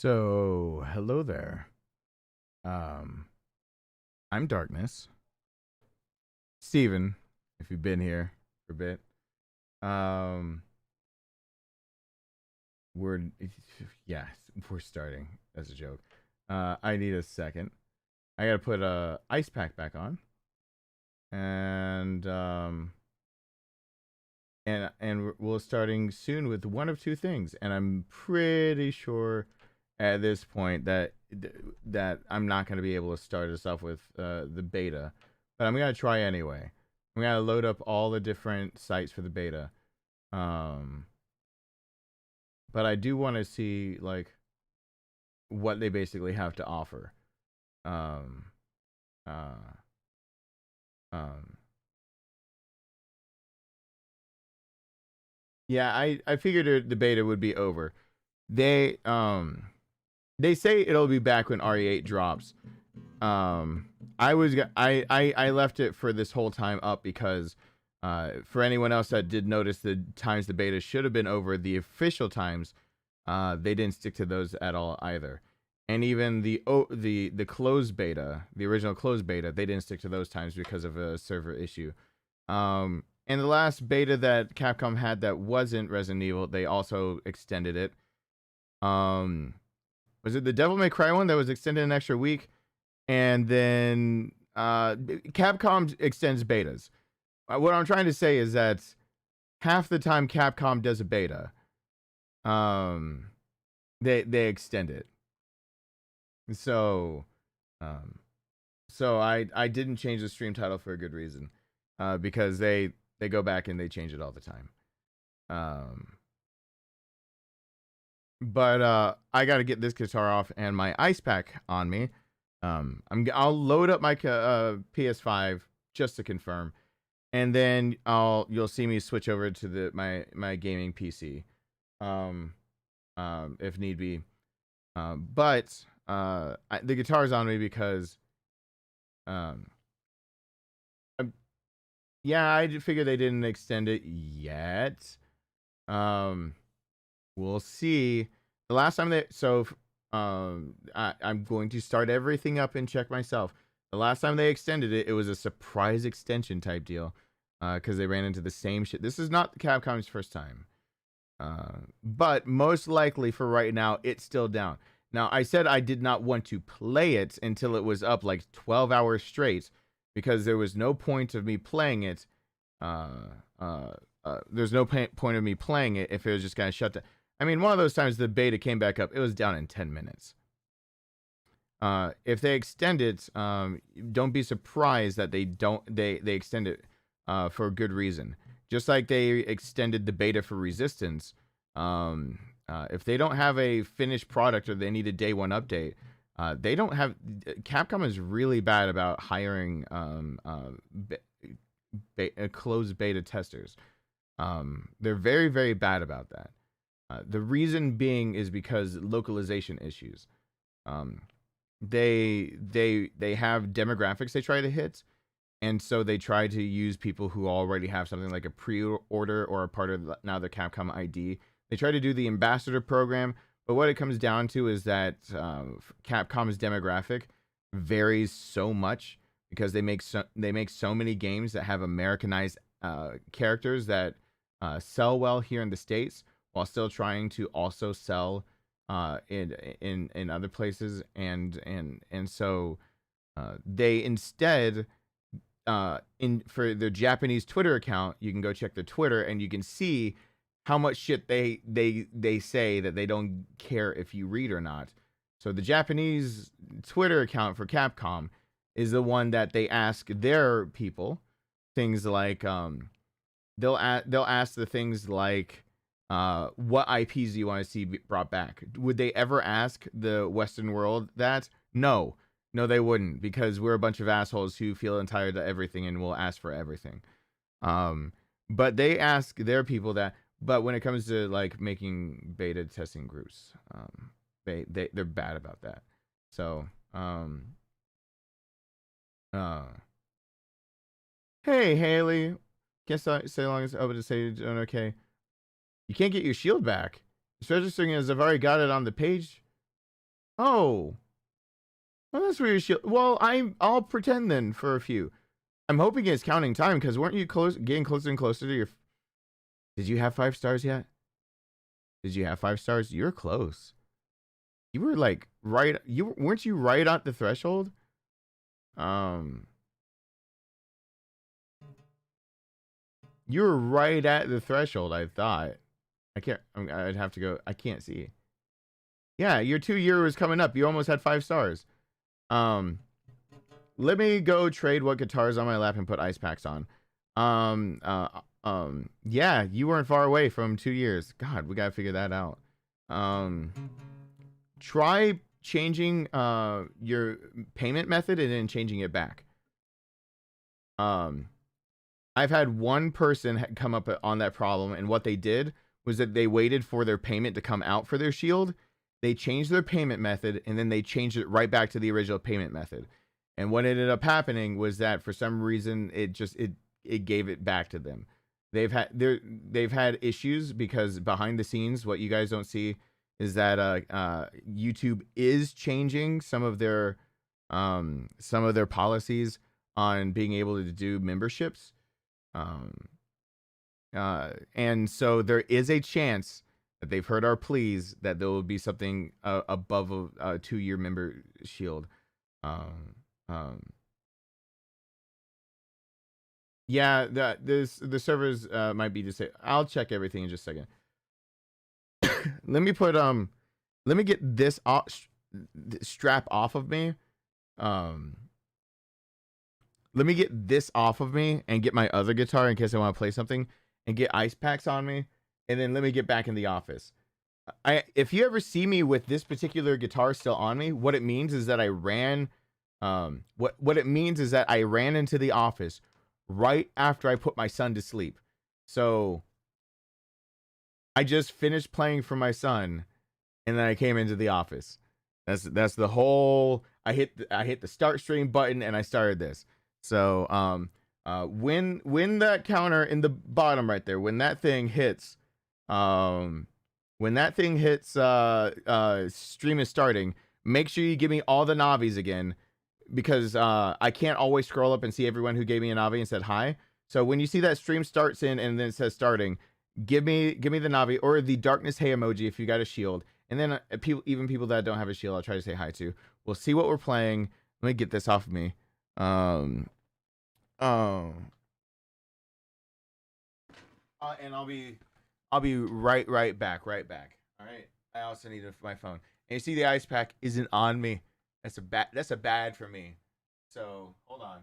So, hello there. Um, I'm Darkness. Steven, if you've been here for a bit. Um, we're, yeah, we're starting as a joke. I need a second. I gotta put a ice pack back on. And, we're starting soon with one of two things. And I'm pretty sure at this point that I'm not going to be able to start us off with the beta, but I'm going to try anyway. I'm going to load up all the different sites for the beta. But I do want to see like what they basically have to offer. Um, uh, um, yeah, I figured the beta would be over. They um they say it'll be back when RE8 drops. Um, I left it for this whole time up because for anyone else that did notice the times the beta should have been over, the official times, they didn't stick to those at all either. And even the closed beta, the original closed beta, they didn't stick to those times because of a server issue. And the last beta that Capcom had that wasn't Resident Evil, they also extended it. Was it the Devil May Cry one that was extended an extra week? And then Capcom extends betas. What I'm trying to say is that half the time Capcom does a beta, they extend it. So, I didn't change the stream title for a good reason, because they go back and they change it all the time. But I got to get this guitar off and my ice pack on me. I'll load up my PS5 just to confirm, and then you'll see me switch over to my gaming PC, if need be. But the guitar's on me because, yeah, I figured they didn't extend it yet. We'll see. The last time I'm going to start everything up and check myself. The last time they extended it, it was a surprise extension type deal, because they ran into the same shit. This is not Capcom's first time, but most likely for right now, it's still down. Now, I said I did not want to play it until it was up like 12 hours straight, because there was no point of me playing it. There's no point of me playing it if it was just going to shut down. I mean, one of those times the beta came back up, it was down in 10 minutes. If they extend it, don't be surprised that they extend it for a good reason. Just like they extended the beta for Resistance. If they don't have a finished product or they need a day one update, they don't have. Capcom is really bad about hiring closed beta testers. They're very, very bad about that. The reason being is because localization issues. They have demographics they try to hit, and so they try to use people who already have something like a pre-order or a part of now the Capcom ID. They try to do the ambassador program, but what it comes down to is that Capcom's demographic varies so much because they make so many games that have Americanized characters that sell well here in the States, while still trying to also sell in other places, and so they instead for their Japanese Twitter account, you can go check their Twitter and you can see how much shit they say that they don't care if you read or not. So the Japanese Twitter account for Capcom is the one that they ask their people things like they'll ask the things like what IPs do you want to see brought back? Would they ever ask the Western world that? No, they wouldn't, because we're a bunch of assholes who feel entitled to everything and will ask for everything. But they ask their people that. But when it comes to like making beta testing groups, they're bad about that. So, hey Haley, guess I say long as open to say you're doing okay. You can't get your shield back. It's registering as I've already got it on the page. Oh, well, that's where your shield. Well, I'll pretend then for a few. I'm hoping it's counting time because weren't you getting closer and closer to your? Did you have 5 stars yet? Did you have 5 stars? You're close. You were like right. You weren't you right at the threshold? Um, you were right at the threshold. I thought. I can't. I'd have to go. I can't see. Yeah, your 2 year was coming up. You almost had 5 stars. Um, let me go trade what guitars on my lap and put ice packs on. Yeah, you weren't far away from 2 years. God, we gotta figure that out. Um, try changing your payment method and then changing it back. I've had one person come up on that problem, and what they did was that they waited for their payment to come out for their shield. They changed their payment method, and then they changed it right back to the original payment method. And what ended up happening was that for some reason it gave it back to them. They've had issues because behind the scenes, what you guys don't see is that YouTube is changing some of their policies on being able to do memberships. And so there is a chance that they've heard our pleas that there will be something above a 2 year member shield. Yeah, the servers might be just. I'll check everything in just a second. let me put let me get this strap off of me. Let me get this off of me and get my other guitar in case I want to play something and get ice packs on me, and then let me get back in the office. If you ever see me with this particular guitar still on me, what it means is that I ran what it means is that I ran into the office right after I put my son to sleep. So I just finished playing for my son and then I came into the office. That's the whole. I hit the start stream button and I started this. So when that counter in the bottom right there, when that thing hits stream is starting, make sure you give me all the navies again, because I can't always scroll up and see everyone who gave me a navi and said hi. So when you see that stream starts in and then it says starting, give me the navi or the darkness hey emoji if you got a shield. And then people that don't have a shield, I'll try to say hi to. We'll see what we're playing. Let me get this off of me. And I'll be right back. All right. I also need my phone. And you see the ice pack isn't on me. That's a bad for me. So hold on.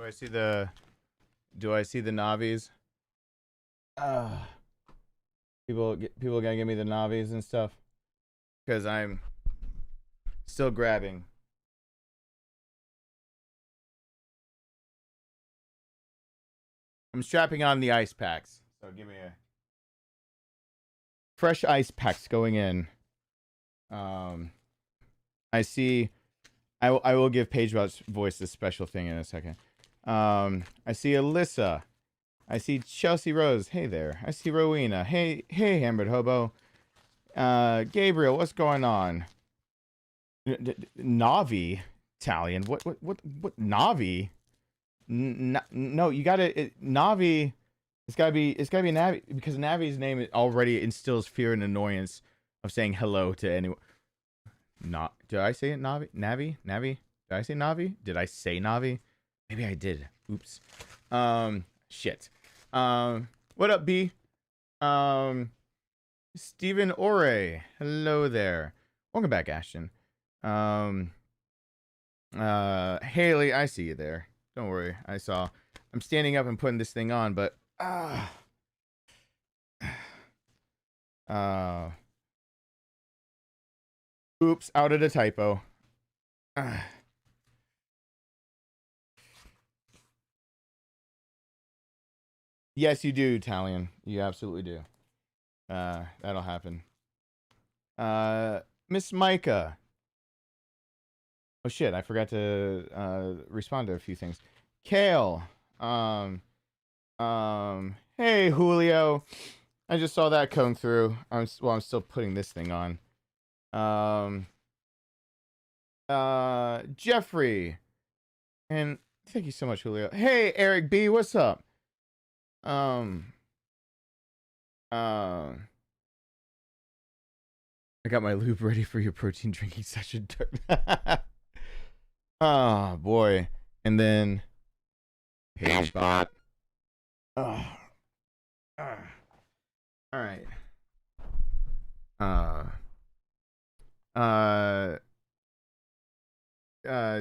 Do I see the Navis? People gonna give me the Navis and stuff because I'm still grabbing. I'm strapping on the ice packs. So give me a fresh ice packs going in. I see. I will give Paige voice this special thing in a second. I see Alyssa. I see Chelsea Rose. Hey there. I see Rowena. Hey, Hammered Hobo. Gabriel, what's going on? Navi Italian. What Navi? No, you gotta Navi. It's gotta be Navi because Navi's name already instills fear and annoyance of saying hello to anyone. Not did I say it Navi? Navi? Did I say Navi? Did I say Navi? Maybe I did. Oops. Shit. What up, B? Stephen Ore. Hello there. Welcome back, Ashton. Haley, I see you there. Don't worry. I saw. I'm standing up and putting this thing on, but oops, out of the typo. Yes, you do, Talion. You absolutely do. That'll happen. Miss Micah. Oh shit, I forgot to respond to a few things. Kale. Hey Julio. I just saw that come through. I'm still putting this thing on. Jeffrey. And thank you so much, Julio. Hey Eric B, what's up? I got my lube ready for your protein drinking session. Oh boy. And then hey spot. All right.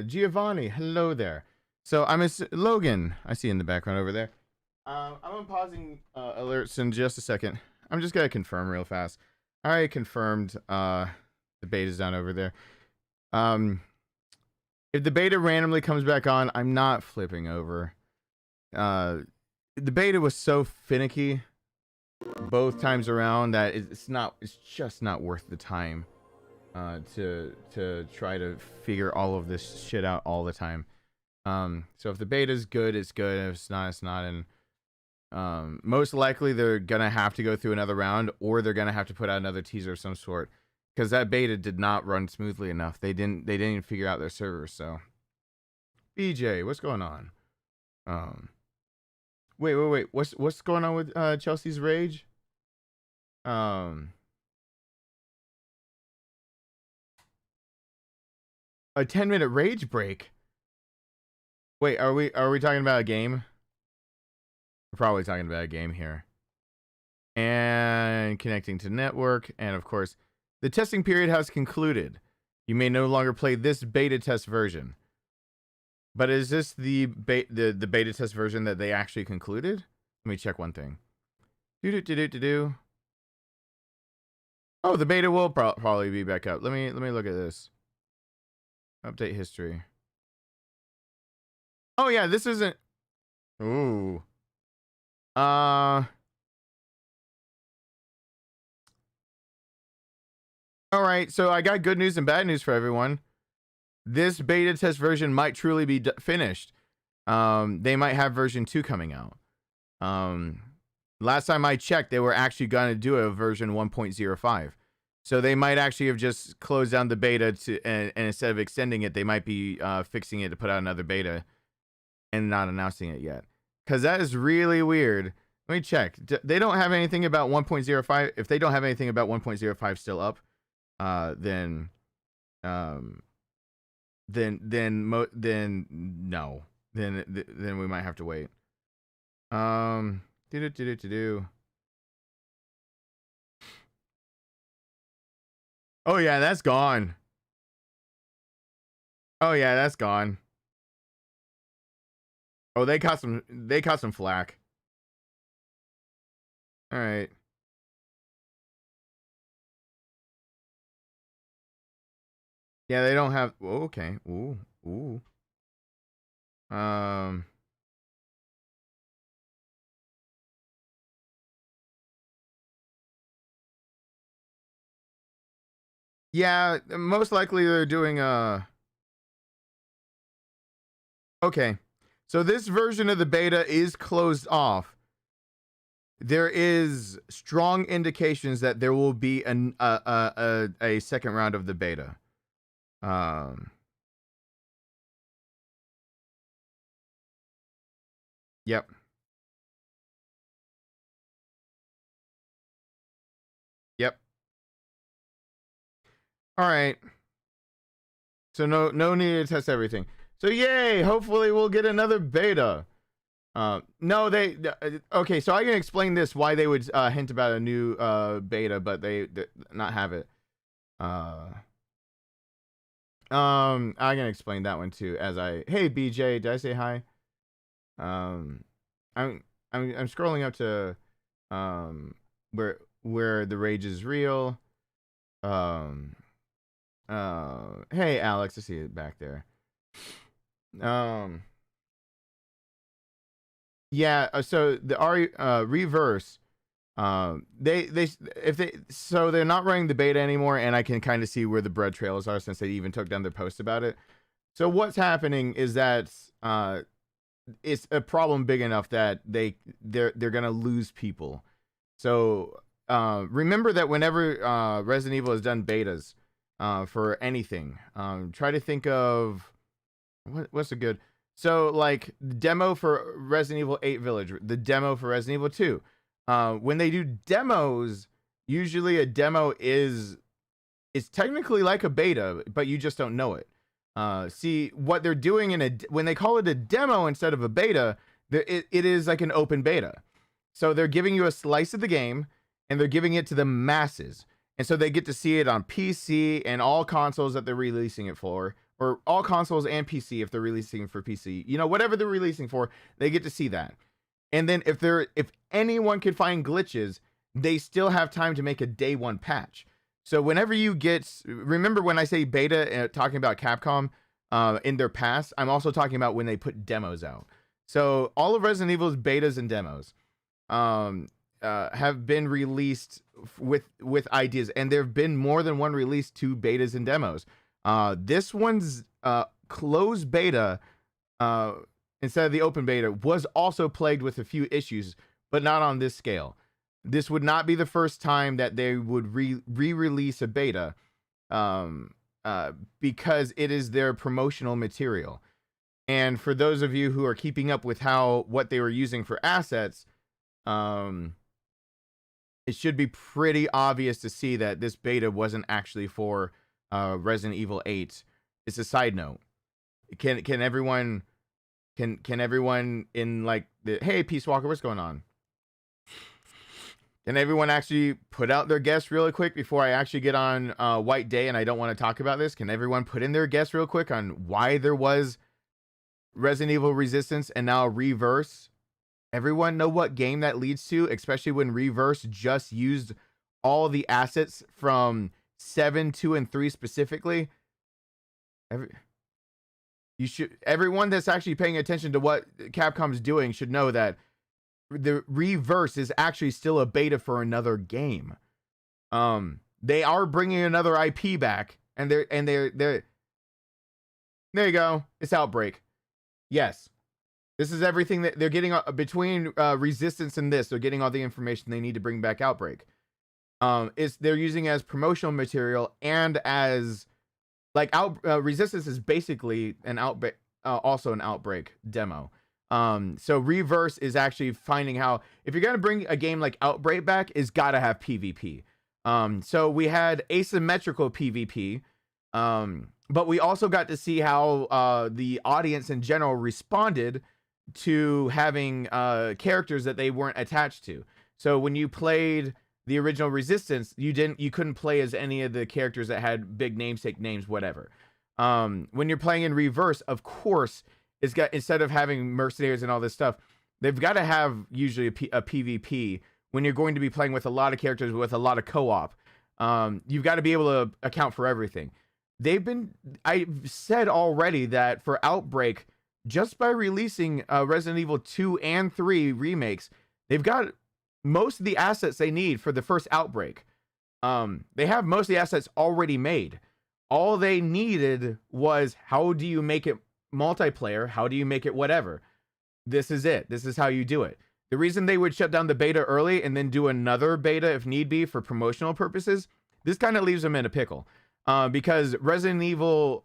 Giovanni, hello there. So I'm Logan. I see in the background over there. I'm pausing alerts in just a second. I'm just gonna confirm real fast. I already confirmed the beta's down over there. If the beta randomly comes back on, I'm not flipping over. The beta was so finicky both times around that it's just not worth the time to try to figure all of this shit out all the time. So if the beta's good, it's good. If it's not, it's not. And most likely they're gonna have to go through another round, or they're gonna have to put out another teaser of some sort, because that beta did not run smoothly enough. They didn't even figure out their servers. So BJ, what's going on? Wait, what's going on with Chelsea's Rage? A 10-minute rage break. Wait, are we talking about a game? We're probably talking about a game here. And connecting to network, and of course, the testing period has concluded. You may no longer play this beta test version. But is this the beta test version that they actually concluded? Let me check one thing. Oh, the beta will probably be back up. Let me look at this. Update history. Oh yeah, this isn't. Ooh. All right, so I got good news and bad news for everyone. This beta test version might truly be finished. They might have version 2 coming out. Last time I checked, they were actually going to do a version 1.05. So they might actually have just closed down the beta and instead of extending it, they might be fixing it to put out another beta and not announcing it yet. Because that is really weird. Let me check. They don't have anything about 1.05. If they don't have anything about 1.05 still up, then no. Then we might have to wait. Oh yeah, that's gone. Oh yeah, that's gone. Oh, they caught some flack. All right. Yeah, they don't have. Oh, okay. Ooh, ooh. Um. Yeah, most likely they're doing Okay. So this version of the beta is closed off. There is strong indications that there will be a second round of the beta. Yep. Yep. All right. So no need to test everything. So yay! Hopefully we'll get another beta. No, they okay. So I can explain this why they would hint about a new beta, but they not have it. I can explain that one too. Hey BJ, did I say hi? Um, I'm scrolling up to where the rage is real. Hey Alex, I see it back there. Yeah, so the reverse, so they're not running the beta anymore, and I can kind of see where the bread trails are since they even took down their post about it. So what's happening is that it's a problem big enough that they're gonna lose people. So remember that whenever Resident Evil has done betas for anything, try to think of what's a good. So like the demo for Resident Evil 8 Village, the demo for Resident Evil 2. When they do demos, usually a demo is technically like a beta, but you just don't know it. See what they're doing when they call it a demo instead of a beta, it is like an open beta. So they're giving you a slice of the game and they're giving it to the masses. And so they get to see it on PC and all consoles that they're releasing it for, or all consoles and PC if they're releasing for PC. You know, whatever they're releasing for, they get to see that. And then if anyone could find glitches, they still have time to make a day one patch. So whenever you remember when I say beta, talking about Capcom in their past, I'm also talking about when they put demos out. So all of Resident Evil's betas and demos have been released with ideas, and there have been more than one release to betas and demos. This one's closed beta, instead of the open beta, was also plagued with a few issues, but not on this scale. This would not be the first time that they would re-release a beta, because it is their promotional material. And for those of you who are keeping up with what they were using for assets, it should be pretty obvious to see that this beta wasn't actually for Resident Evil 8. It's a side note. Can everyone in like hey Peace Walker, what's going on? Can everyone actually put out their guess really quick before I actually get on White Day and I don't want to talk about this? Can everyone put in their guess real quick on why there was Resident Evil Resistance and now Reverse? Everyone know what game that leads to, especially when Reverse just used all the assets from 7, 2, and 3 specifically. Everyone that's actually paying attention to what Capcom's doing should know that the Reverse is actually still a beta for another game. They are bringing another IP back, and they're there you go. It's Outbreak. Yes. This is everything that they're getting between Resistance and this. They're getting all the information they need to bring back Outbreak. They're using as promotional material and as like Resistance is basically an Outbreak, also an Outbreak demo. So Reverse is actually finding how, if you're gonna bring a game like Outbreak back, it's gotta have PvP. So we had asymmetrical PvP, but we also got to see how the audience in general responded to having characters that they weren't attached to. So when you played the original Resistance, you couldn't play as any of the characters that had big namesake names, whatever. When you're playing in Reverse, of course, it's got, instead of having mercenaries and all this stuff, they've got to have usually a PvP when you're going to be playing with a lot of characters with a lot of co-op. You've got to be able to account for everything. I've said already that for Outbreak, just by releasing Resident Evil 2 and 3 remakes, they've got most of the assets they need for the first Outbreak. They have most of the assets already made. All they needed was, how do you make it multiplayer? How do you make it whatever? This is it. This is how you do it. The reason they would shut down the beta early and then do another beta if need be for promotional purposes, this kind of leaves them in a pickle. Because Resident Evil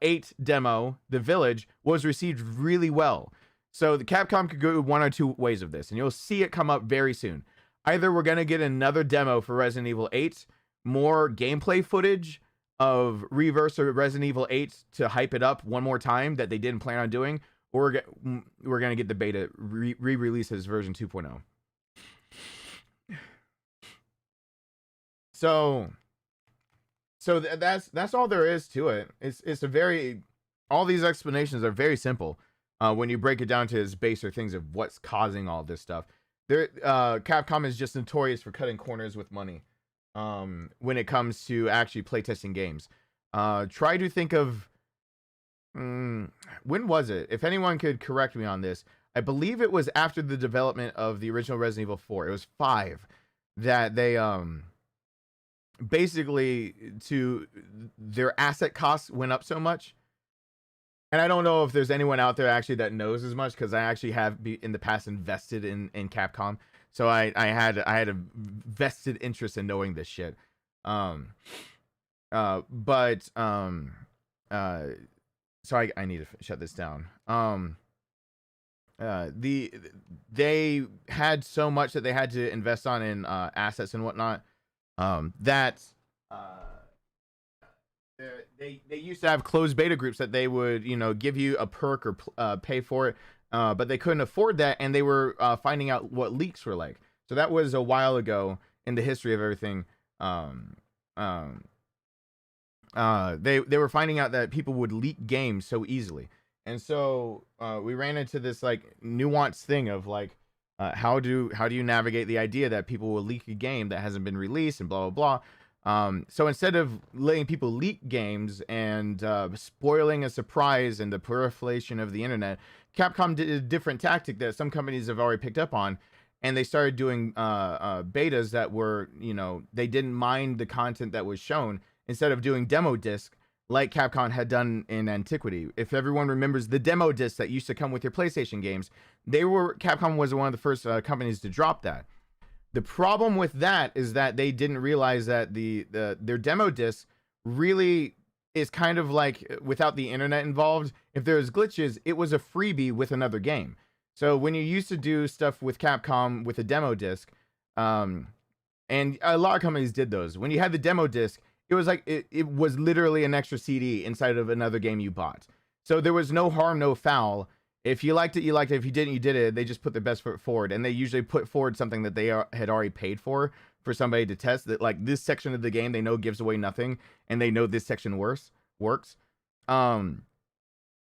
8 demo, The Village, was received really well. So the Capcom could go one or two ways of this, and you'll see it come up very soon. Either we're going to get another demo for Resident Evil 8, more gameplay footage of Reverse or Resident Evil 8 to hype it up one more time that they didn't plan on doing, or we're going to get the beta re-release as version 2.0. So that's all there is to it. It's a very, all these explanations are very simple when you break it down to its baser things of what's causing all this stuff. Capcom is just notorious for cutting corners with money when it comes to actually playtesting games. Try to think of when was it? If anyone could correct me on this, I believe it was after the development of the original Resident Evil 4. It was 5 that they basically, to their asset costs went up so much. And I don't know if there's anyone out there actually that knows as much, because I actually have in the past invested in Capcom, so I had a vested interest in knowing this shit. So I need to shut this down. They had so much that they had to invest on in assets and whatnot. That they used to have closed beta groups that they would, give you a perk or pay for it, but they couldn't afford that, and they were finding out what leaks were like. So that was a while ago in the history of everything. They were finding out that people would leak games so easily, and so we ran into this like nuanced thing of like, how do you navigate the idea that people will leak a game that hasn't been released and blah blah blah. So instead of letting people leak games and spoiling a surprise and the proliferation of the internet, Capcom did a different tactic that some companies have already picked up on, and they started doing betas that were, they didn't mind the content that was shown. Instead of doing demo disc like Capcom had done in antiquity. If everyone remembers the demo disc that used to come with your PlayStation games, Capcom was one of the first companies to drop that. The problem with that is that they didn't realize that their demo disc really is kind of like, without the internet involved, if there's glitches, it was a freebie with another game. So when you used to do stuff with Capcom with a demo disc, and a lot of companies did those, when you had the demo disc, it was like it was literally an extra CD inside of another game you bought. So there was no harm, no foul. If you liked it, you liked it. If you didn't, you did it. They just put their best foot forward, and they usually put forward something that they had already paid for somebody to test. That like this section of the game they know gives away nothing, and they know this section works. When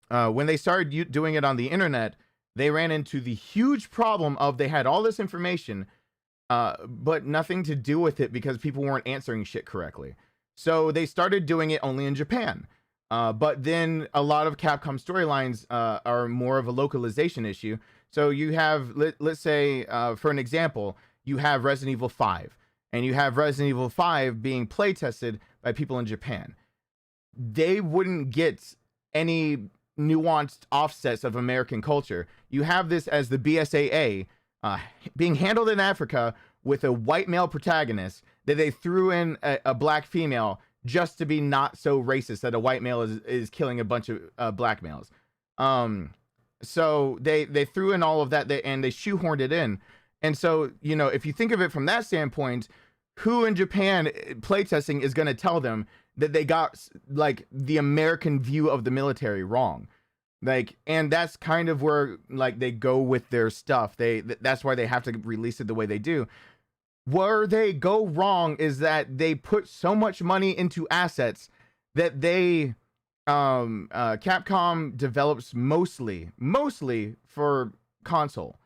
they started doing it on the internet, they ran into the huge problem of they had all this information, but nothing to do with it because people weren't answering shit correctly. So they started doing it only in Japan. But then a lot of Capcom storylines are more of a localization issue. So you have, let's say, for an example, you have Resident Evil 5. And you have Resident Evil 5 being playtested by people in Japan. They wouldn't get any nuanced offsets of American culture. You have this as the BSAA being handled in Africa with a white male protagonist, that they threw in a black female just to be not so racist that a white male is killing a bunch of black males. So they threw in all of that, and they shoehorned it in. And so, if you think of it from that standpoint, who in Japan playtesting is going to tell them that they got like the American view of the military wrong? Like, and that's kind of where like they go with their stuff. That's why they have to release it the way they do. Where they go wrong is that they put so much money into assets that they Capcom develops mostly for console.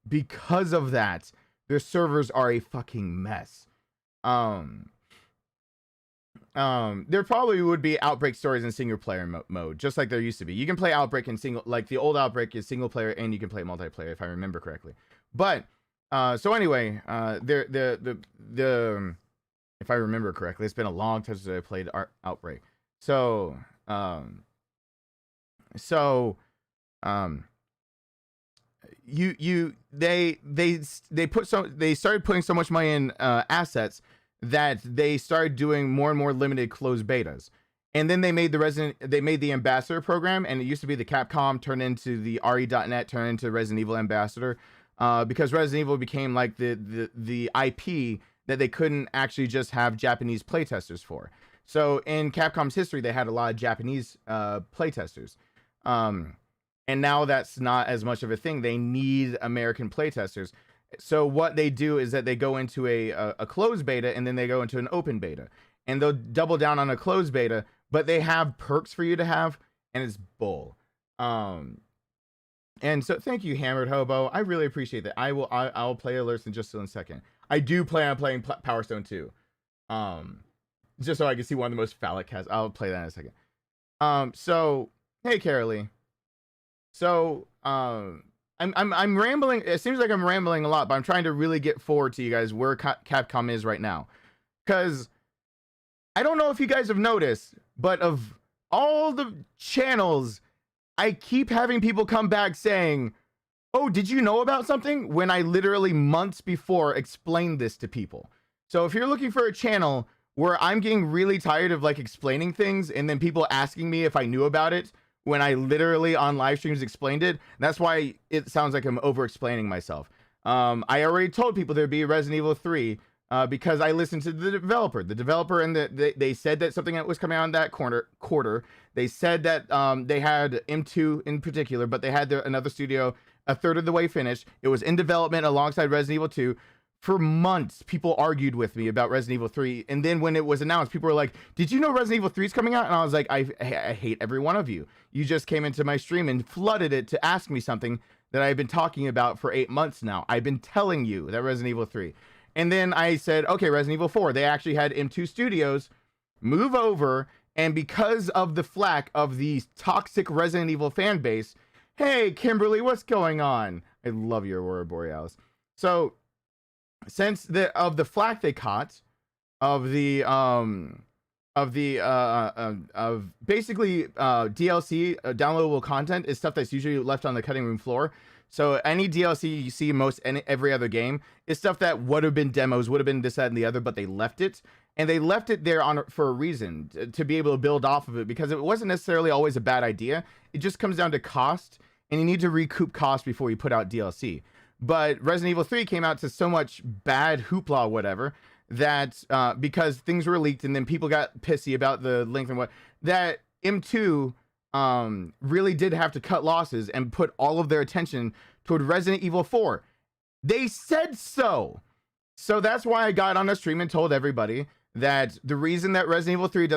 Because of that, their servers are a fucking mess. There probably would be Outbreak stories in single player mode, just like there used to be. You can play Outbreak in single, like the old Outbreak is single player, and you can play multiplayer if I remember correctly. But so anyway, the if I remember correctly, it's been a long time since I played Outbreak. So they started putting so much money in assets that they started doing more and more limited closed betas. And then they made the ambassador program, and it used to be the Capcom turned into the RE.net, turned into Resident Evil ambassador, because Resident Evil became like the IP that they couldn't actually just have Japanese playtesters for. So in Capcom's history, they had a lot of Japanese playtesters. And now that's not as much of a thing. They need American playtesters. So what they do is that they go into a closed beta, and then they go into an open beta. And they'll double down on a closed beta, but they have perks for you to have, and it's bull. And so thank you, Hammered Hobo. I really appreciate that. I'll play alerts in just a second. I do plan on playing Power Stone 2. Just so I can see one of the most phallic casts. I'll play that in a second. So hey, Carolee. So I'm rambling. It seems like I'm rambling a lot, but I'm trying to really get forward to you guys where Capcom is right now. Because I don't know if you guys have noticed, but of all the channels, I keep having people come back saying, oh, did you know about something? When I literally months before explained this to people. So if you're looking for a channel where I'm getting really tired of like explaining things and then people asking me if I knew about it when I literally on live streams explained it, that's why it sounds like I'm over explaining myself. I already told people there'd be Resident Evil 3 because I listened to the developer. The developer and they said that something that was coming out in that quarter. They said that they had M2 in particular, but they had another studio a third of the way finished. It was in development alongside Resident Evil 2. For months, people argued with me about Resident Evil 3. And then when it was announced, people were like, did you know Resident Evil 3 is coming out? And I was like, I hate every one of you. You just came into my stream and flooded it to ask me something that I've been talking about for 8 months now. I've been telling you that Resident Evil 3. And then I said, okay, Resident Evil 4. They actually had M2 Studios move over. And because of the flack of the toxic Resident Evil fan base, hey, Kimberly, what's going on? I love your Aurora Borealis. So, since the flack they caught of basically DLC downloadable content is stuff that's usually left on the cutting room floor. So any DLC you see every other game is stuff that would have been demos, would have been this, that, and the other, but they left it. And they left it there for a reason, to be able to build off of it, because it wasn't necessarily always a bad idea. It just comes down to cost, and you need to recoup cost before you put out DLC. But Resident Evil 3 came out to so much bad hoopla, whatever, that because things were leaked and then people got pissy about the length and that M2 really did have to cut losses and put all of their attention toward Resident Evil 4. They said so. So that's why I got on the stream and told everybody that the reason that Resident Evil 3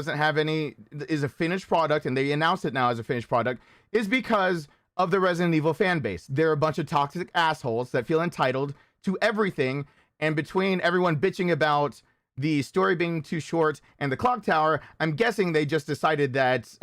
is a finished product, and they announced it now as a finished product, is because of the Resident Evil fan base. They're a bunch of toxic assholes that feel entitled to everything, and between everyone bitching about the story being too short and the clock tower, I'm guessing they just decided that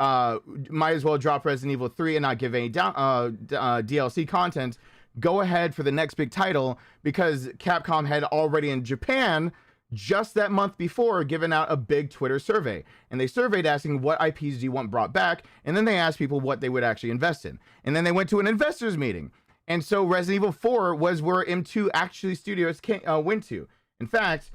might as well drop Resident Evil 3 and not give any DLC content. Go ahead for the next big title, because Capcom had already in Japan just that month before given out a big Twitter survey, and they surveyed asking what IPs do you want brought back, and then they asked people what they would actually invest in, and then they went to an investors meeting. And so Resident Evil 4 was where M2 actually studios went to. In fact,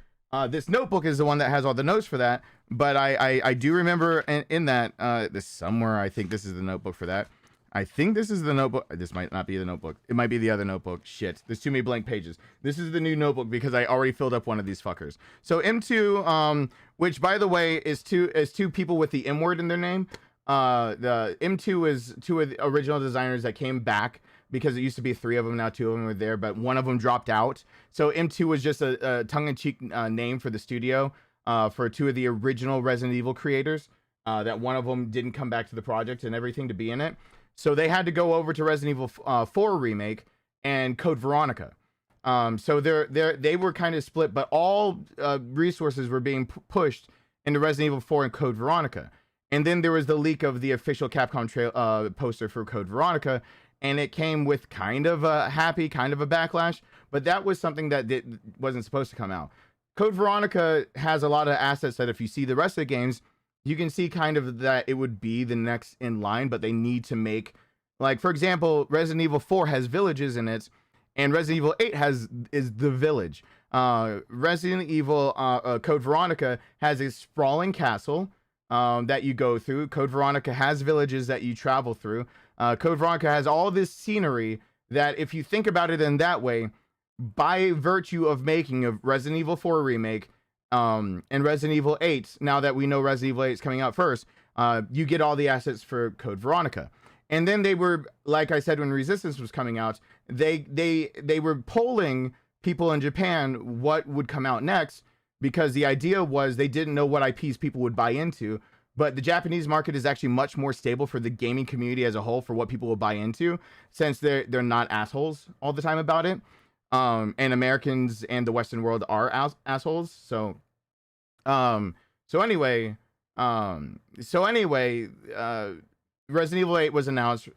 this notebook is the one that has all the notes for that, but I do remember in that this somewhere, I think this is the notebook for that. I think this is the notebook. This might not be the notebook. It might be the other notebook. Shit. There's too many blank pages. This is the new notebook because I already filled up one of these fuckers. So M2, which by the way is two people with the M word in their name. The M2 is two of the original designers that came back, because it used to be 3 of them. Now 2 of them were there, but one of them dropped out. So M2 was just a tongue-in-cheek name for the studio, for 2 of the original Resident Evil creators. that one of them didn't come back to the project and everything to be in it. So they had to go over to Resident Evil 4 remake and Code Veronica. So they were kind of split, but all resources were being pushed into Resident Evil 4 and Code Veronica. And then there was the leak of the official Capcom poster for Code Veronica, and it came with kind of a happy, kind of a backlash, but that was something that wasn't supposed to come out. Code Veronica has a lot of assets that if you see the rest of the games, you can see kind of that it would be the next in line, but they need to make, like, for example, Resident Evil 4 has villages in it, and Resident Evil 8 is the village. Resident Evil Code Veronica has a sprawling castle that you go through. Code Veronica has villages that you travel through. Code Veronica has all this scenery that, if you think about it in that way, by virtue of making a Resident Evil 4 remake and Resident Evil 8, now that we know Resident Evil 8 is coming out first, you get all the assets for Code Veronica. And then they were, like I said, when Resistance was coming out, they were polling people in Japan what would come out next, because the idea was they didn't know what IPs people would buy into. But the Japanese market is actually much more stable for the gaming community as a whole, for what people will buy into, since they're not assholes all the time about it. And Americans and the Western world are assholes. So anyway, Resident Evil 8 was announced,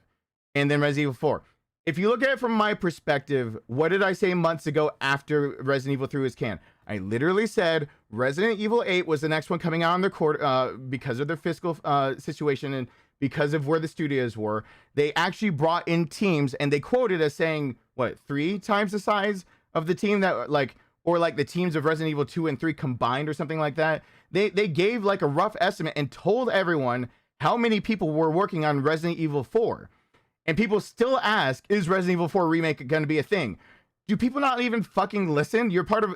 and then Resident Evil 4. If you look at it from my perspective, what did I say months ago after Resident Evil 3 was canned? I literally said Resident Evil 8 was the next one coming out on their court because of their fiscal situation and because of where the studios were. They actually brought in teams, and they quoted as saying, what, 3 times the size of the team that, like, or like the teams of Resident Evil 2 and 3 combined or something like that. They gave like a rough estimate and told everyone how many people were working on Resident Evil 4. And people still ask, is Resident Evil 4 remake going to be a thing? Do people not even fucking listen? You're part of...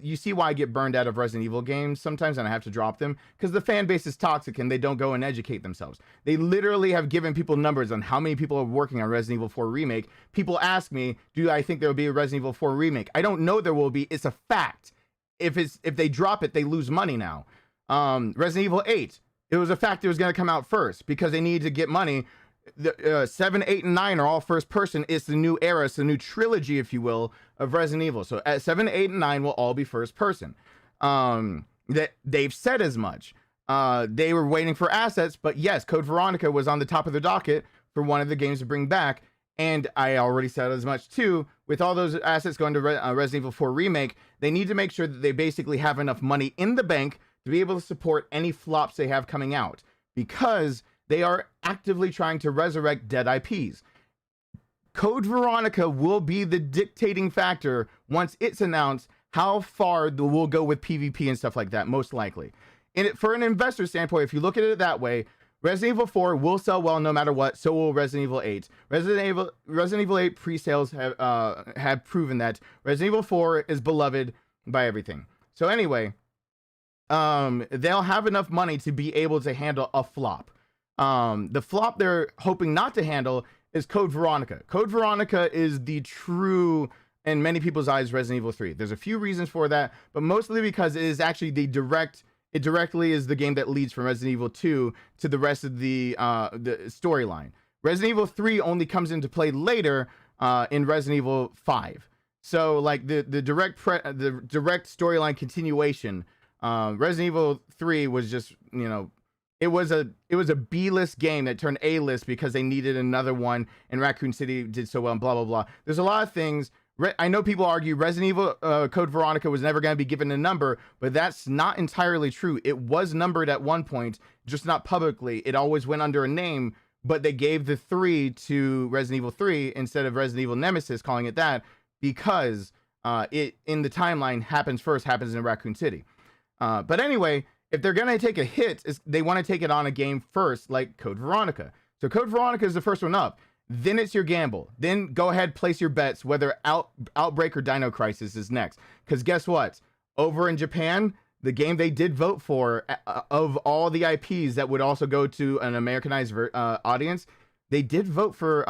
You see why I get burned out of Resident Evil games sometimes, and I have to drop them, because the fan base is toxic and they don't go and educate themselves. They literally have given people numbers on how many people are working on Resident Evil 4 remake. People ask me, do I think there will be a Resident Evil 4 remake? I don't know there will be. It's a fact. If they drop it, they lose money now. Resident Evil 8, it was a fact it was going to come out first because they needed to get money. The 7, 8, and 9 are all first person. It's the new era. It's the new trilogy, if you will, of Resident Evil. So at 7, 8, and 9 will all be first person. That they've said as much. They were waiting for assets, but yes, Code Veronica was on the top of the docket for one of the games to bring back. And I already said as much too. With all those assets going to Resident Evil 4 remake, they need to make sure that they basically have enough money in the bank to be able to support any flops they have coming out, because they are actively trying to resurrect dead IPs. Code Veronica will be the dictating factor once it's announced how far we'll go with PvP and stuff like that, most likely. And for an investor standpoint, if you look at it that way, Resident Evil 4 will sell well no matter what, so will Resident Evil 8. Resident Evil 8 pre-sales have proven that Resident Evil 4 is beloved by everything. So anyway, they'll have enough money to be able to handle a flop. The flop they're hoping not to handle is Code Veronica. Code Veronica is the true, in many people's eyes, Resident Evil 3. There's a few reasons for that, but mostly because it is actually it directly is the game that leads from Resident Evil 2 to the rest of the storyline. Resident Evil 3 only comes into play later in Resident Evil 5. So like the direct storyline continuation, Resident Evil 3 was just, you know, it was a B-list game that turned A-list because they needed another one, and Raccoon City did so well, and blah, blah, blah. There's a lot of things. I know people argue Resident Evil Code Veronica was never going to be given a number, but that's not entirely true. It was numbered at one point, just not publicly. It always went under a name, but they gave the 3 to Resident Evil 3 instead of Resident Evil Nemesis, calling it that, because it, in the timeline, happens in Raccoon City. But anyway, if they're going to take a hit, they want to take it on a game first, like Code Veronica. So Code Veronica is the first one up. Then it's your gamble. Then go ahead, place your bets whether Outbreak or Dino Crisis is next. Because guess what? Over in Japan, the game they did vote for, of all the IPs that would also go to an Americanized audience, they did vote for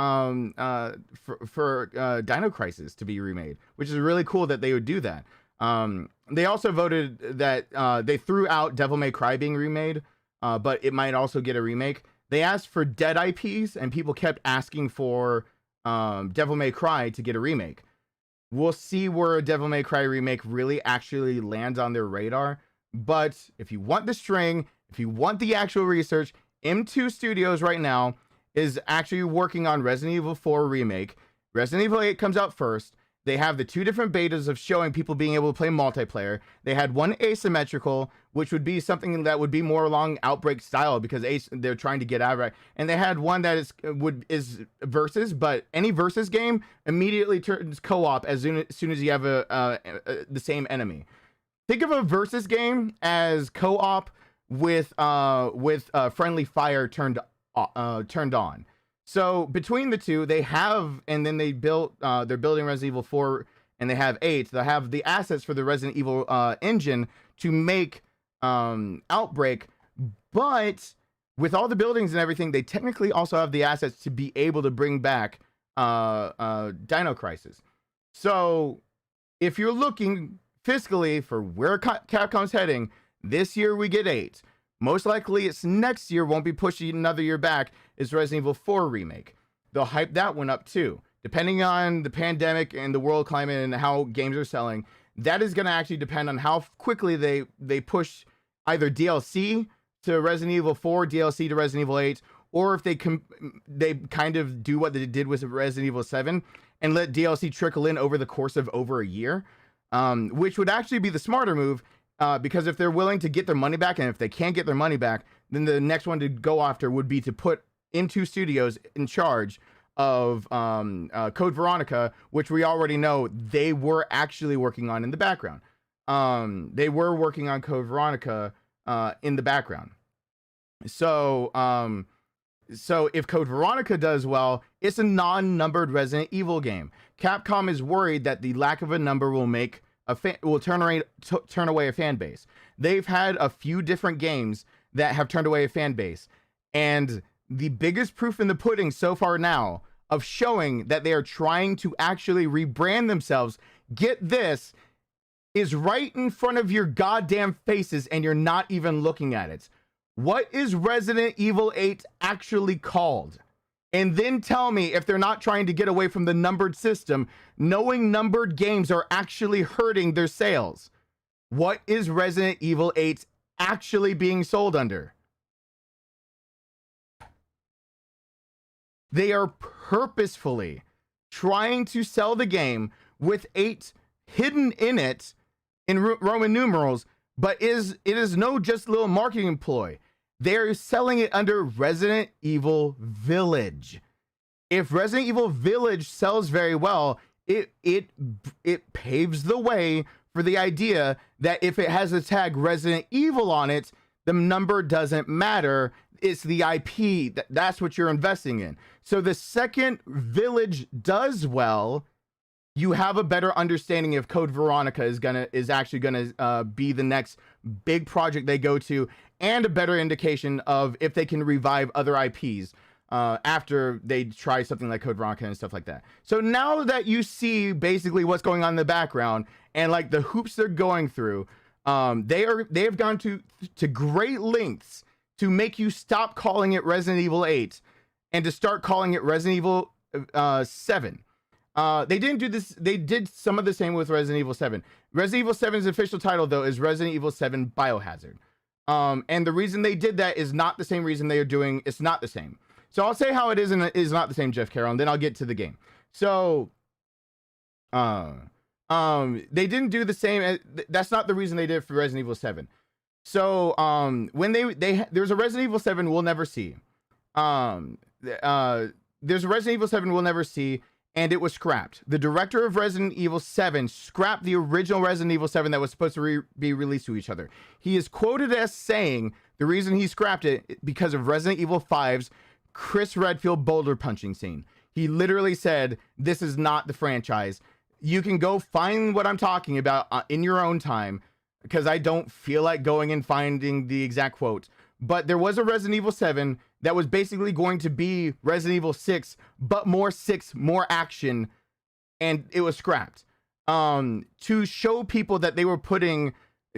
Dino Crisis to be remade, which is really cool that they would do that. They also voted that they threw out Devil May Cry being remade, but it might also get a remake. They asked for dead IPs, and people kept asking for Devil May Cry to get a remake. We'll see where a Devil May Cry remake really actually lands on their radar. But if you want the string, if you want the actual research, M2 Studios right now is actually working on Resident Evil 4 remake. Resident Evil 8 comes out first. They have the 2 different betas of showing people being able to play multiplayer. They had one asymmetrical, which would be something that would be more along Outbreak style, because they're trying to get out right. And they had one that is versus, but any versus game immediately turns co-op as soon as you have the same enemy. Think of a versus game as co-op with friendly fire turned on. So between the two, they have, and then they're building Resident Evil 4, and they have 8. They have the assets for the Resident Evil engine to make Outbreak, but with all the buildings and everything, they technically also have the assets to be able to bring back Dino Crisis. So if you're looking fiscally for where Capcom's heading, this year we get 8. Most likely it's next year, won't be pushing another year back, is Resident Evil 4 remake. They'll hype that one up too. Depending on the pandemic and the world climate and how games are selling, that is going to actually depend on how quickly they push either DLC to Resident Evil 4, DLC to Resident Evil 8, or if they kind of do what they did with Resident Evil 7 and let DLC trickle in over the course of over a year, which would actually be the smarter move. Because if they're willing to get their money back, and if they can't get their money back, then the next one to go after would be to put M2 Studios in charge of Code Veronica, which we already know they were actually working on in the background. They were working on Code Veronica in the background. So if Code Veronica does well, it's a non-numbered Resident Evil game. Capcom is worried that the lack of a number will make will turn away a fan base. They've had a few different games that have turned away a fan base, and the biggest proof in the pudding so far now of showing that they are trying to actually rebrand themselves, get this, is right in front of your goddamn faces, and you're not even looking at it. What is Resident Evil 8 actually called? And then tell me if they're not trying to get away from the numbered system, knowing numbered games are actually hurting their sales. What is Resident Evil 8 actually being sold under? They are purposefully trying to sell the game with 8 hidden in it in Roman numerals, but it is no just little marketing ploy. They're selling it under Resident Evil Village. If Resident Evil Village sells very well, it paves the way for the idea that if it has the tag Resident Evil on it, the number doesn't matter. It's the IP. That's what you're investing in. So the second Village does well, you have a better understanding if Code Veronica is actually gonna be the next big project they go to, and a better indication of if they can revive other IPs after they try something like Code Veronica and stuff like that. So now that you see basically what's going on in the background and like the hoops they're going through, they have gone to great lengths to make you stop calling it Resident Evil 8 and to start calling it Resident Evil 7. They didn't do this. They did some of the same with Resident Evil 7. Resident Evil 7's official title, though, is Resident Evil 7 Biohazard. And the reason they did that is not the same reason they are doing. It's not the same. So I'll say how it is and it is not the same, Jeff Carroll, and then I'll get to the game. So, they didn't do the same. That's not the reason they did it for Resident Evil 7. So, when there's a Resident Evil 7 we'll never see. There's a Resident Evil 7 we'll never see, and it was scrapped. The director of Resident Evil 7 scrapped the original Resident Evil 7 that was supposed to be released to each other. He is quoted as saying the reason he scrapped it because of Resident Evil 5's Chris Redfield boulder punching scene. He literally said, this is not the franchise. You can go find what I'm talking about in your own time, because I don't feel like going and finding the exact quote. But there was a Resident Evil 7 that was basically going to be Resident Evil 6, but more 6, more action, and it was scrapped. to show people that they were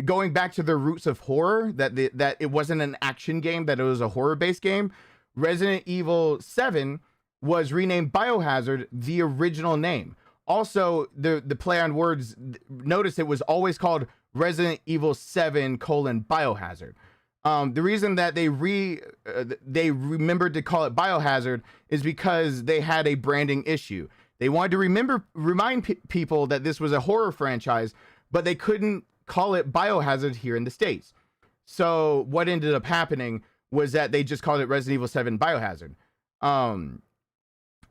going back to their roots of horror, that that it wasn't an action game, that it was a horror-based game. Resident Evil 7 was renamed Biohazard, the original name. Also, the play on words, notice it was always called Resident Evil 7 Biohazard. The reason that they remembered to call it Biohazard is because they had a branding issue. They wanted to remind people that this was a horror franchise, but they couldn't call it Biohazard here in the States. So what ended up happening was that they just called it Resident Evil 7 Biohazard.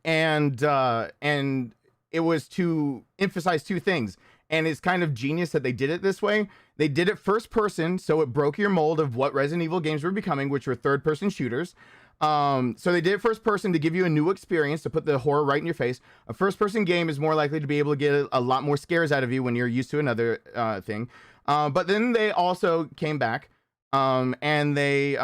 And it was to emphasize two things. And it's kind of genius that they did it this way. They did it first person, so it broke your mold of what Resident Evil games were becoming, which were third person shooters. So they did it first person to give you a new experience, to put the horror right in your face. A first person game is more likely to be able to get a lot more scares out of you when you're used to another thing. But then they also came back and they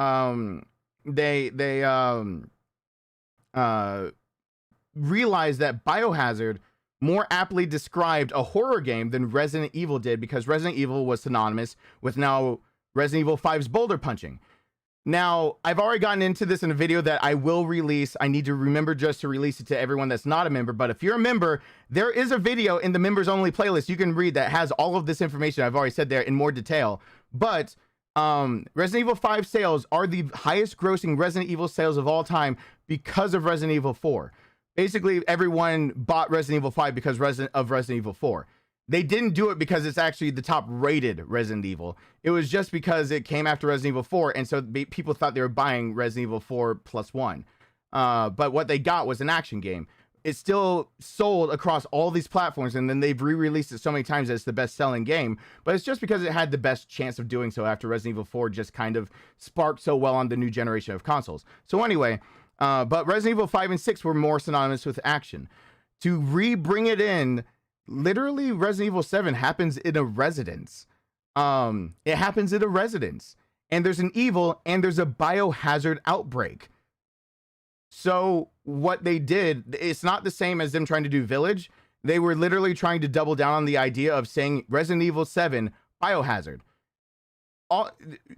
realized that Biohazard more aptly described a horror game than Resident Evil did, because Resident Evil was synonymous with now Resident Evil 5's boulder punching. Now, I've already gotten into this in a video that I will release. I need to remember just to release it to everyone that's not a member. But if you're a member, there is a video in the members only playlist you can read that has all of this information I've already said there in more detail. But Resident Evil 5 sales are the highest grossing Resident Evil sales of all time because of Resident Evil 4. Basically, everyone bought Resident Evil 5 because of Resident Evil 4. They didn't do it because it's actually the top rated Resident Evil. It was just because it came after Resident Evil 4, and so people thought they were buying Resident Evil 4 plus 1. But what they got was an action game. It still sold across all these platforms, and then they've re-released it so many times that it's the best-selling game. But it's just because it had the best chance of doing so after Resident Evil 4 just kind of sparked so well on the new generation of consoles. So anyway, but Resident Evil 5 and 6 were more synonymous with action. To re-bring it in, literally Resident Evil 7 happens in a residence. It happens in a residence. And there's an evil, and there's a biohazard outbreak. So what they did, it's not the same as them trying to do Village. They were literally trying to double down on the idea of saying Resident Evil 7 Biohazard.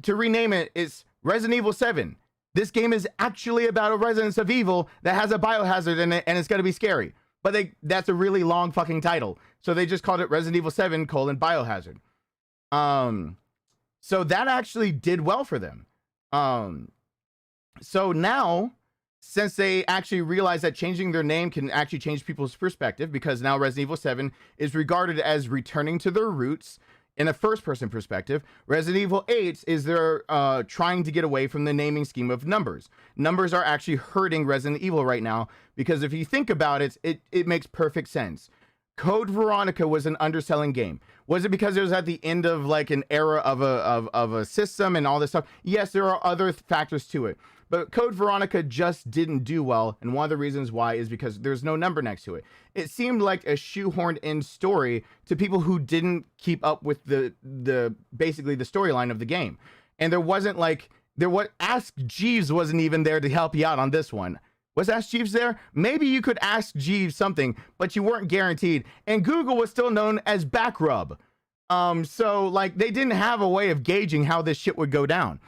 To rename it, it's Resident Evil 7. This game is actually about a residence of evil that has a biohazard in it, and it's going to be scary. But that's a really long fucking title. So they just called it Resident Evil 7 Biohazard. So that actually did well for them. So now, since they actually realized that changing their name can actually change people's perspective, because now Resident Evil 7 is regarded as returning to their roots in a first-person perspective, Resident Evil 8 is they're trying to get away from the naming scheme of numbers. Numbers are actually hurting Resident Evil right now, because if you think about it, it makes perfect sense. Code Veronica was an underselling game. Was it because it was at the end of like an era of a system and all this stuff? Yes, there are other factors to it. But Code Veronica just didn't do well, and one of the reasons why is because there's no number next to it. It seemed like a shoehorned in story to people who didn't keep up with basically the storyline of the game. And Ask Jeeves wasn't even there to help you out on this one. Was Ask Jeeves there? Maybe you could ask Jeeves something, but you weren't guaranteed. And Google was still known as Backrub. So like they didn't have a way of gauging how this shit would go down.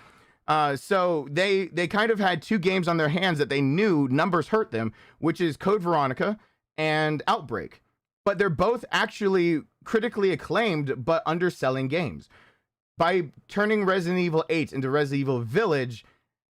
So they kind of had two games on their hands that they knew numbers hurt them, which is Code Veronica and Outbreak. But they're both actually critically acclaimed, but underselling games. By turning Resident Evil 8 into Resident Evil Village,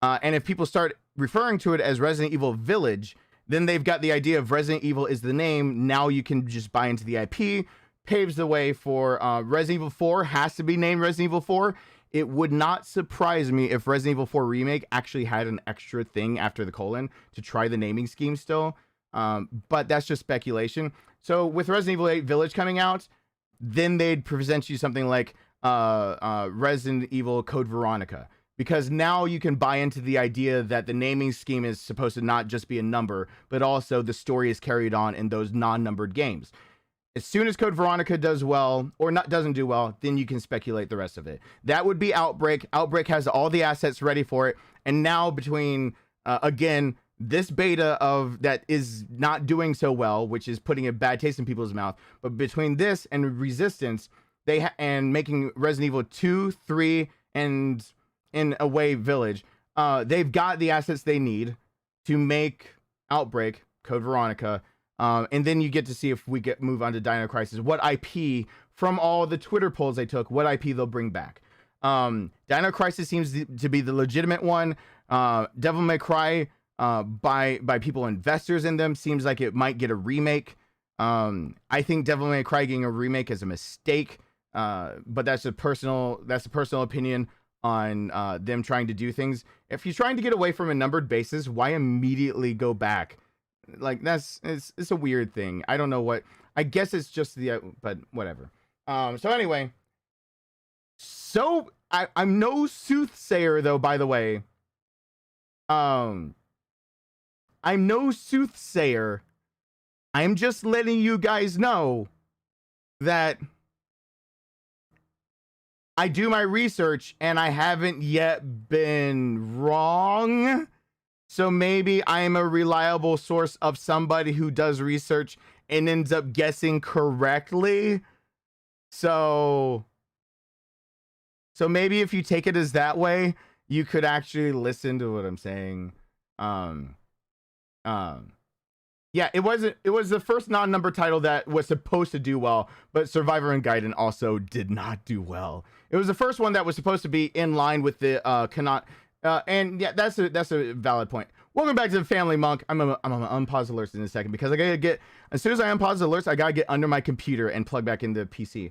and if people start referring to it as Resident Evil Village, then they've got the idea of Resident Evil is the name. Now you can just buy into the IP, paves the way for Resident Evil 4 has to be named Resident Evil 4. It would not surprise me if Resident Evil 4 Remake actually had an extra thing after the colon to try the naming scheme still. But that's just speculation. So with Resident Evil 8 Village coming out, then they'd present you something like Resident Evil Code Veronica. Because now you can buy into the idea that the naming scheme is supposed to not just be a number, but also the story is carried on in those non-numbered games. As soon as Code Veronica does well, or doesn't do well, then you can speculate the rest of it. That would be Outbreak. Outbreak has all the assets ready for it. And now between, again, this beta of that is not doing so well, which is putting a bad taste in people's mouth. But between this and Resistance, and making Resident Evil 2, 3, and in a way Village, they've got the assets they need to make Outbreak, Code Veronica, and then you get to see if we move on to Dino Crisis, what IP from all the Twitter polls they took, what IP they'll bring back. Dino Crisis seems to be the legitimate one. Devil May Cry, by people investors in them, seems like it might get a remake. I think Devil May Cry getting a remake is a mistake, but that's a personal opinion on them trying to do things. If you're trying to get away from a numbered basis, why immediately go back? Like, it's a weird thing. I don't know what. I guess it's just but whatever. So anyway, I'm no soothsayer though, by the way. I'm no soothsayer. I'm just letting you guys know that I do my research and I haven't yet been wrong. So maybe I'm a reliable source of somebody who does research and ends up guessing correctly. So maybe if you take it as that way, you could actually listen to what I'm saying. Yeah, it was the first non-number title that was supposed to do well, but Survivor and Gaiden also did not do well. It was the first one that was supposed to be in line with the and yeah, that's a valid point. Welcome back to the Family Monk. I'm gonna unpause alerts in a second because I gotta get, as soon as I unpause alerts, I gotta get under my computer and plug back into PC.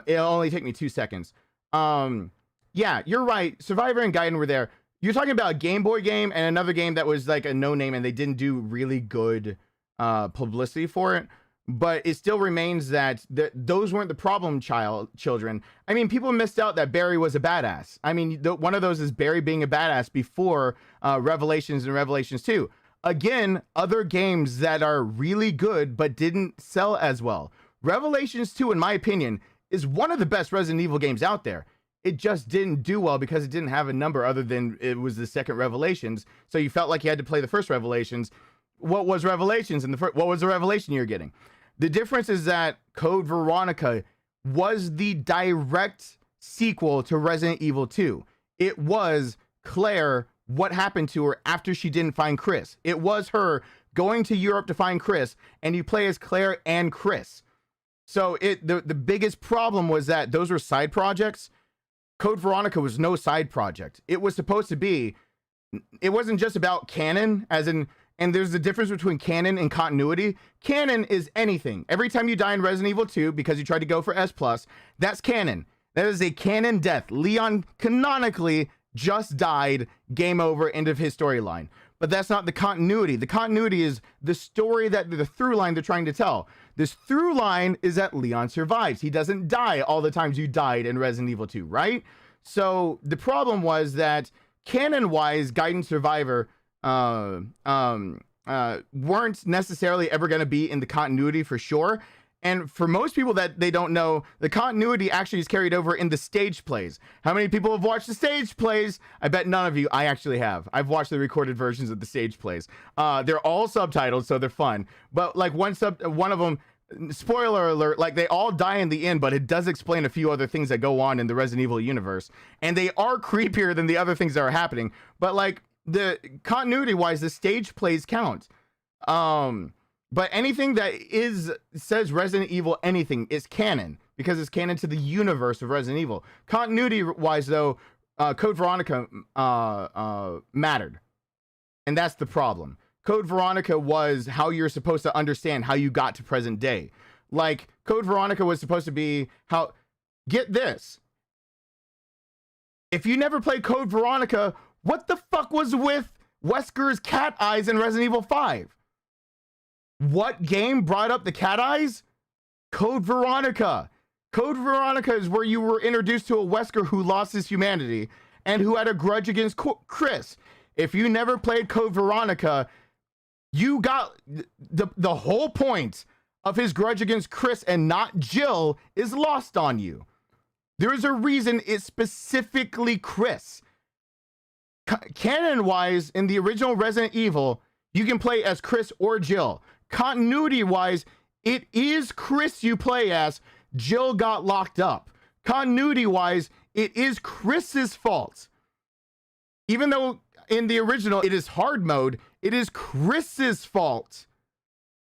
It'll only take me 2 seconds. Yeah, you're right. Survivor and Gaiden were there. You're talking about a Game Boy game and another game that was like a no-name and they didn't do really good publicity for it. But it still remains that those weren't the problem children. I mean, people missed out that Barry was a badass. I mean, one of those is Barry being a badass before Revelations and Revelations 2. Again, other games that are really good but didn't sell as well. Revelations 2, in my opinion, is one of the best Resident Evil games out there. It just didn't do well because it didn't have a number other than it was the second Revelations. So you felt like you had to play the first Revelations. What was Revelations and what was the revelation you're getting? The difference is that Code Veronica was the direct sequel to Resident Evil 2. It was Claire, what happened to her after she didn't find Chris. It was her going to Europe to find Chris, and you play as Claire and Chris. So the biggest problem was that those were side projects. Code Veronica was no side project. It was supposed to be, it wasn't just about canon, as in, and there's a difference between canon and continuity. Canon is anything. Every time you die in Resident Evil 2 because you tried to go for S+, that's canon. That is a canon death. Leon canonically just died, game over, end of his storyline. But that's not the continuity. The continuity is the story, that the through line they're trying to tell. This through line is that Leon survives. He doesn't die all the times you died in Resident Evil 2, right? So the problem was that canon-wise, Gaiden Survivor weren't necessarily ever going to be in the continuity for sure. And for most people that they don't know, the continuity actually is carried over in the stage plays. How many people have watched the stage plays? I bet none of you. I actually have. I've watched the recorded versions of the stage plays. They're all subtitled, so they're fun. But like one of them, spoiler alert, like they all die in the end, but it does explain a few other things that go on in the Resident Evil universe. And they are creepier than the other things that are happening. But like the continuity wise, the stage plays count. But anything that says Resident Evil anything is canon because it's canon to the universe of Resident Evil. Continuity wise though, Code Veronica mattered. And that's the problem. Code Veronica was how you're supposed to understand how you got to present day. Like Code Veronica was supposed to be how, get this. If you never played Code Veronica, what the fuck was with Wesker's cat eyes in Resident Evil 5? What game brought up the cat eyes? Code Veronica. Code Veronica is where you were introduced to a Wesker who lost his humanity and who had a grudge against Chris. If you never played Code Veronica, you got the whole point of his grudge against Chris and not Jill is lost on you. There is a reason it's specifically Chris. Canon-wise, in the original Resident Evil, You can play as Chris or Jill. Continuity-wise, it is Chris you play as. Jill got locked up. Continuity-wise, it is Chris's fault. Even though in the original it is hard mode, it is Chris's fault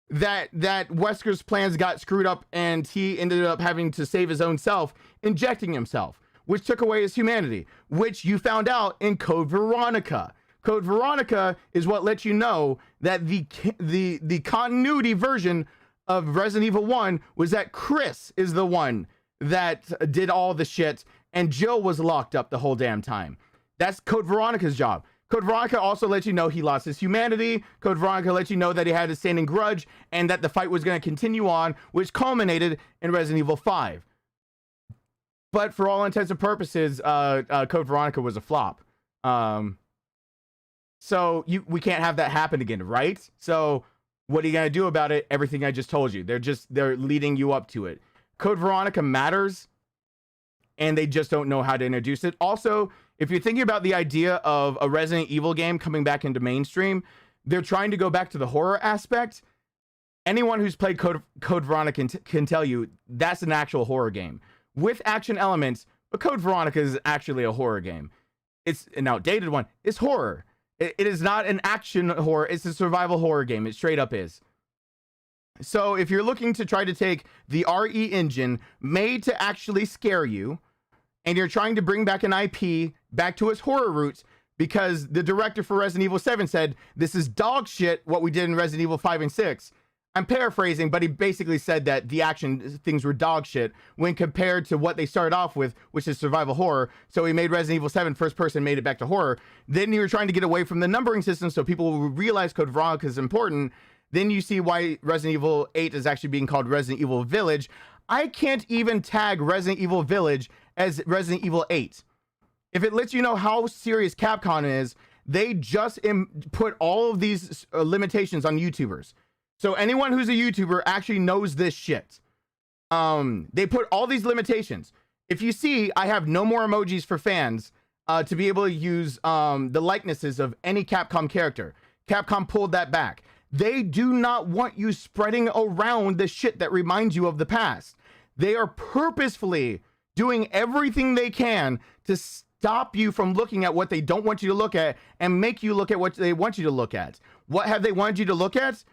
that Wesker's plans got screwed up and he ended up having to save his own self, injecting himself, which took away his humanity, which you found out in Code Veronica. Code Veronica is what lets you know that the continuity version of Resident Evil 1 was that Chris is the one that did all the shit and Jill was locked up the whole damn time. That's Code Veronica's job. Code Veronica also lets you know he lost his humanity. Code Veronica lets you know that he had a standing grudge and that the fight was going to continue on, which culminated in Resident Evil 5. But for all intents and purposes, Code Veronica was a flop. So we can't have that happen again, right? So what are you gonna do about it? Everything I just told you. They're leading you up to it. Code Veronica matters, and they just don't know how to introduce it. Also, if you're thinking about the idea of a Resident Evil game coming back into mainstream, they're trying to go back to the horror aspect. Anyone who's played Code Veronica can tell you that's an actual horror game with action elements, but Code Veronica is actually a horror game. It's an outdated one. It's horror. It is not an action horror. It's a survival horror game. It straight up is. So if you're looking to try to take the RE engine made to actually scare you, and you're trying to bring back an IP back to its horror roots, because the director for Resident Evil 7 said, this is dog shit what we did in Resident Evil 5 and 6. I'm paraphrasing, but he basically said that the action things were dog shit when compared to what they started off with, which is survival horror. So he made Resident Evil 7 first person, made it back to horror. Then you were trying to get away from the numbering system so people will realize Code Veronica is important. Then you see why Resident Evil 8 is actually being called Resident Evil Village. I can't even tag Resident Evil Village as Resident Evil 8. If it lets you know how serious Capcom is, they just put all of these limitations on YouTubers. So anyone who's a YouTuber actually knows this shit. They put all these limitations. If you see, I have no more emojis for fans to be able to use the likenesses of any Capcom character. Capcom pulled that back. They do not want you spreading around the shit that reminds you of the past. They are purposefully doing everything they can to stop you from looking at what they don't want you to look at and make you look at what they want you to look at. What have they wanted you to look at?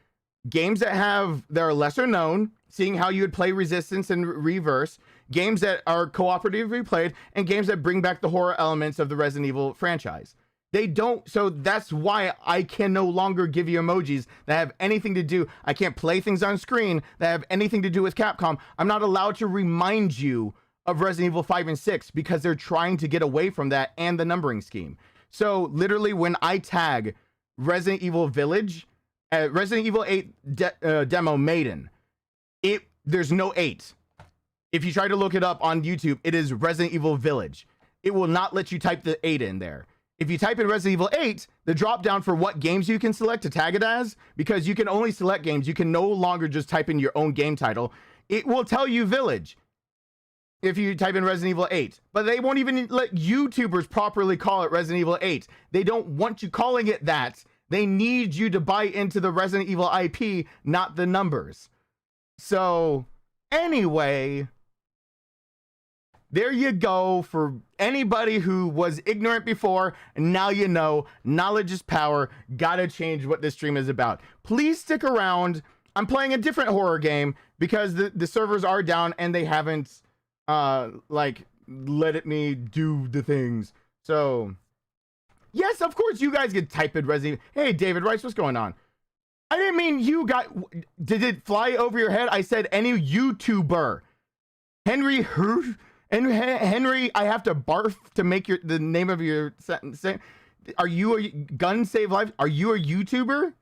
Games that are lesser known, seeing how you would play Resistance and Reverse, games that are cooperatively played, and games that bring back the horror elements of the Resident Evil franchise. They don't, so that's why I can no longer give you emojis that have anything to do, I can't play things on screen that have anything to do with Capcom. I'm not allowed to remind you of Resident Evil 5 and 6 because they're trying to get away from that and the numbering scheme. So literally when I tag Resident Evil Village, Resident Evil 8 demo Maiden, there's no 8. If you try to look it up on YouTube, it is Resident Evil Village. It will not let you type the 8 in there. If you type in Resident Evil 8, the drop down for what games you can select to tag it as, because you can only select games, you can no longer just type in your own game title. It will tell you Village if you type in Resident Evil 8, but they won't even let YouTubers properly call it Resident Evil 8. They don't want you calling it that. They need you to buy into the Resident Evil IP, not the numbers. So, anyway, there you go for anybody who was ignorant before, and now you know. Knowledge is power. Gotta change what this stream is about. Please stick around. I'm playing a different horror game because the servers are down and they haven't, let me do the things. So... yes, of course, you guys can type in Resident Evil. Hey, David Rice, what's going on? I didn't mean you got... did it fly over your head? I said any YouTuber. Henry, I have to barf to make the name of your sentence. Are you a gun save lives? Are you a YouTuber?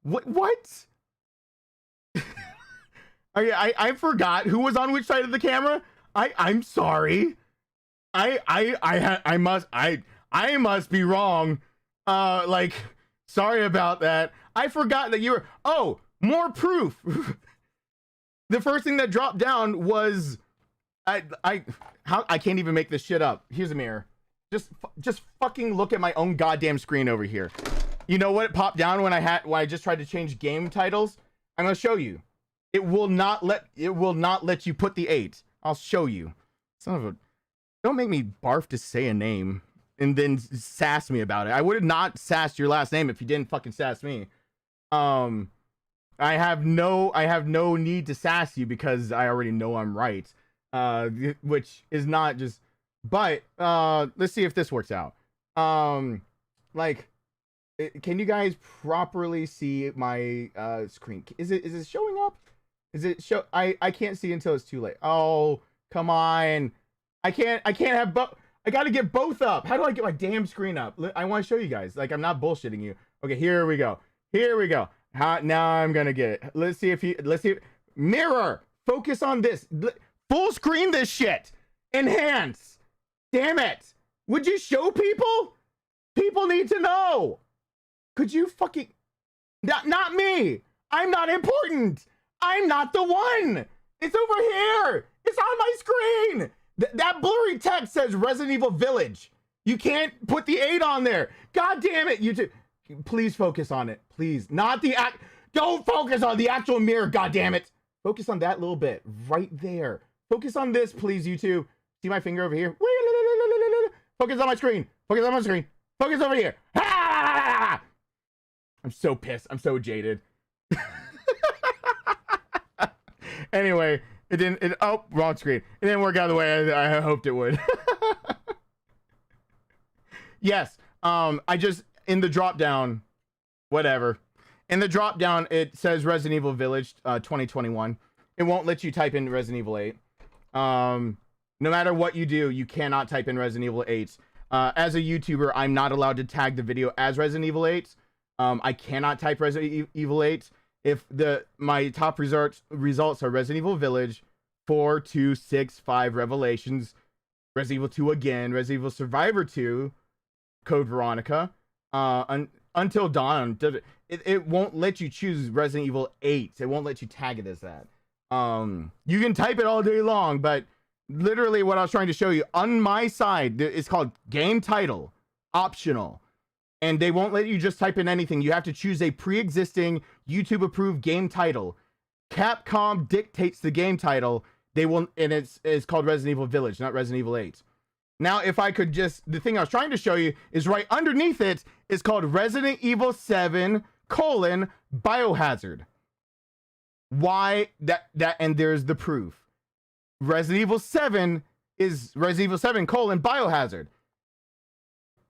What? I forgot who was on which side of the camera. I'm sorry. I must be wrong. Sorry about that. I forgot that you were... oh, more proof. The first thing that dropped down was... I can't even make this shit up. Here's a mirror. Just fucking look at my own goddamn screen over here. You know what popped down when I just tried to change game titles? I'm gonna show you. It will not let you put the 8. I'll show you. Son of a, don't make me barf to say a name and then sass me about it. I would have not sassed your last name if you didn't fucking sass me. I have no need to sass you because I already know I'm right. Which is not just, but let's see if this works out. Like, can you guys properly see my screen? Is it showing up? Is it show? I can't see until it's too late. Oh, come on. I can't have both. I gotta get both up. How do I get my damn screen up? I want to show you guys. Like, I'm not bullshitting you. Okay, here we go. Now I'm gonna get it. Let's see if mirror, focus on this. Full screen this shit. Enhance. Damn it. Would you show people? People need to know. Could you fucking... Not me. I'm not important. I'm not the one. It's over here. It's on my screen. That blurry text says Resident Evil Village. You can't put the 8 on there. God damn it. YouTube. Please focus on it. Please. Not the act. Don't focus on the actual mirror. God damn it. Focus on that little bit right there. Focus on this, please, YouTube. See my finger over here? Focus on my screen. Focus on my screen. Focus over here. Ah! I'm so pissed. I'm so jaded. Anyway, it didn't. Oh, wrong screen. It didn't work out the way I hoped it would. Yes. I just in the drop down, whatever. In the drop down, it says Resident Evil Village 2021. It won't let you type in Resident Evil 8. No matter what you do, you cannot type in Resident Evil 8. As a YouTuber, I'm not allowed to tag the video as Resident Evil 8. I cannot type Resident Evil 8 if my top results are Resident Evil Village, 4, 2, 6, 5 Revelations, Resident Evil 2 again, Resident Evil Survivor 2, Code Veronica, Until Dawn. It won't let you choose Resident Evil 8. It won't let you tag it as that. You can type it all day long, but literally what I was trying to show you on my side, it's called game title optional, and they won't let you just type in anything. You have to choose a pre-existing YouTube approved game title. Capcom dictates the game title. They will, and it's called Resident Evil Village, not Resident Evil 8. Now, if I could just, the thing I was trying to show you is right underneath it is called Resident Evil 7 : Biohazard. Why that and there's the proof. Resident Evil 7 is Resident Evil 7 : Biohazard.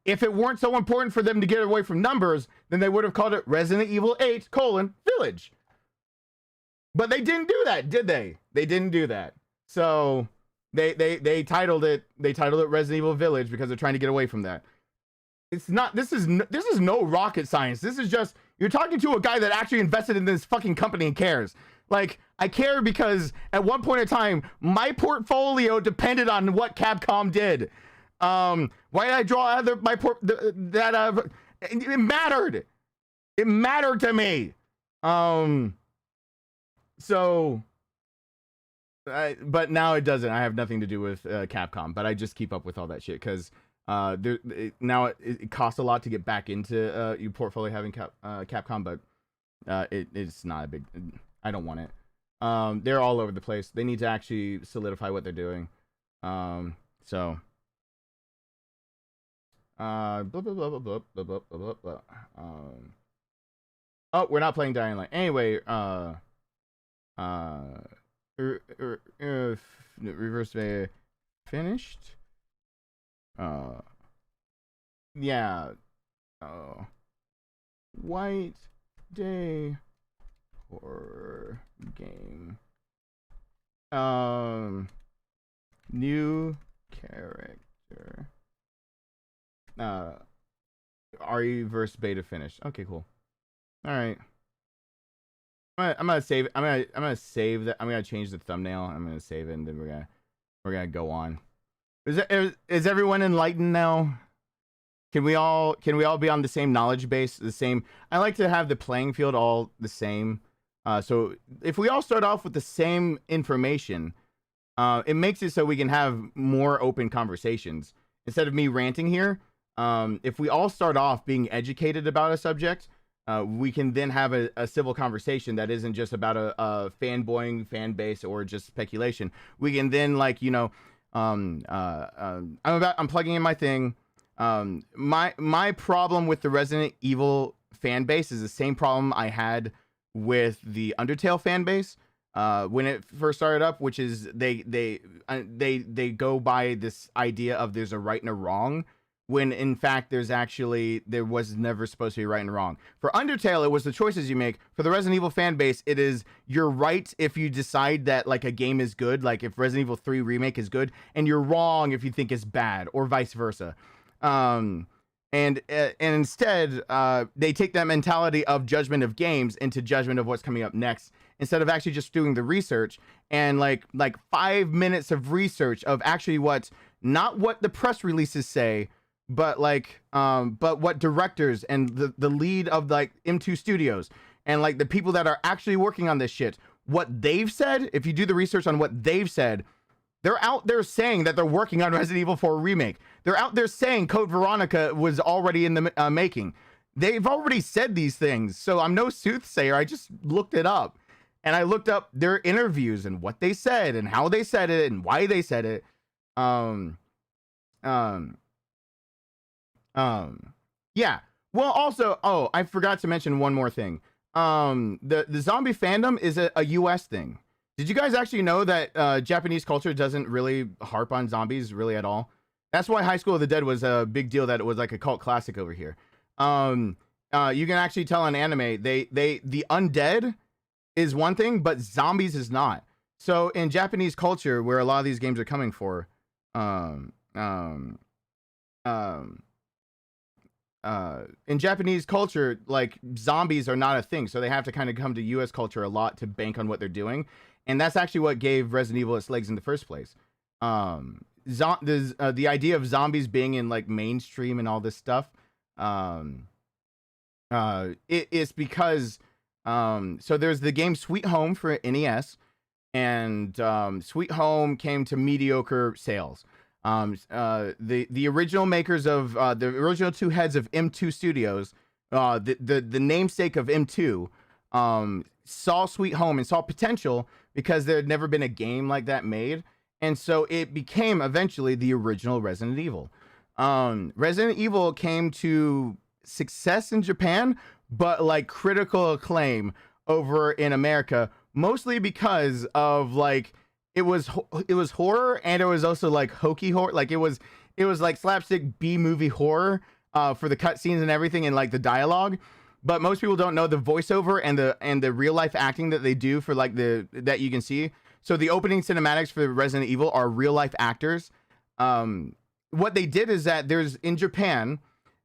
If it weren't so important for them to get away from numbers, then they would have called it Resident Evil 8 : Village. But they didn't do that, did they? They didn't do that. So they titled it Resident Evil Village because they're trying to get away from that. It's not, this is no rocket science. This is just, you're talking to a guy that actually invested in this fucking company and cares. Like, I care because at one point in time, my portfolio depended on what Capcom did. Why did I draw out of it mattered. It mattered to me. But now it doesn't. I have nothing to do with Capcom, but I just keep up with all that shit because now it costs a lot to get back into your portfolio having Capcom, but it's not a big. I don't want it. They're all over the place. They need to actually solidify what they're doing. Blah, blah, blah, blah, blah, blah, blah, blah, blah, blah. Oh, we're not playing Dying Light. Anyway, reverse bay finished. Yeah. White Day horror game. New character. RE verse beta finished. Okay, cool. All right. I'm gonna save. I'm gonna save that. I'm gonna change the thumbnail. I'm gonna save it, and then we're gonna go on. Is everyone enlightened now? Can we all be on the same knowledge base? The same. I like to have the playing field all the same. So if we all start off with the same information, it makes it so we can have more open conversations instead of me ranting here. If we all start off being educated about a subject, we can then have a civil conversation that isn't just about a fanboying fan base or just speculation. We can then, like, you know, I'm plugging in my thing. My problem with the Resident Evil fan base is the same problem I had with the Undertale fan base when it first started up, which is they go by this idea of there's a right and a wrong, when in fact there was never supposed to be right and wrong. For Undertale, it was the choices you make. For the Resident Evil fan base, it is you're right if you decide that like a game is good, like if Resident Evil 3 Remake is good, and you're wrong if you think it's bad, or vice versa. And instead, they take that mentality of judgment of games into judgment of what's coming up next, instead of actually just doing the research and like 5 minutes of research of actually not what the press releases say, but but what directors and the lead of like M2 Studios and like the people that are actually working on this shit, what they've said. If you do the research on what they've said, they're out there saying that they're working on Resident Evil 4 Remake. They're out there saying Code Veronica was already in the making. They've already said these things. So I'm no soothsayer. I just looked it up. And I looked up their interviews and what they said and how they said it and why they said it. Yeah. Well, also, I forgot to mention one more thing. The zombie fandom is a US thing. Did you guys actually know that Japanese culture doesn't really harp on zombies really at all? That's why High School of the Dead was a big deal, that it was like a cult classic over here. You can actually tell in anime, the undead is one thing, but zombies is not. So in Japanese culture, where a lot of these games are coming for, in Japanese culture, like zombies are not a thing. So they have to kind of come to US culture a lot to bank on what they're doing. And that's actually what gave Resident Evil its legs in the first place. The idea of zombies being in like mainstream and all this stuff, it's because so there's the game Sweet Home for NES, and Sweet Home came to mediocre sales. The original makers of the original two heads of M2 Studios, the namesake of M2, saw Sweet Home and saw potential because there had never been a game like that made, and so it became eventually the original Resident Evil. Resident Evil came to success in Japan, but like critical acclaim over in America, mostly because of like it was horror, and it was also like hokey horror. Like it was like slapstick B movie horror for the cutscenes and everything, and like the dialogue. But most people don't know the voiceover and the real life acting that they do for like that you can see. So the opening cinematics for Resident Evil are real life actors. What they did is that in Japan,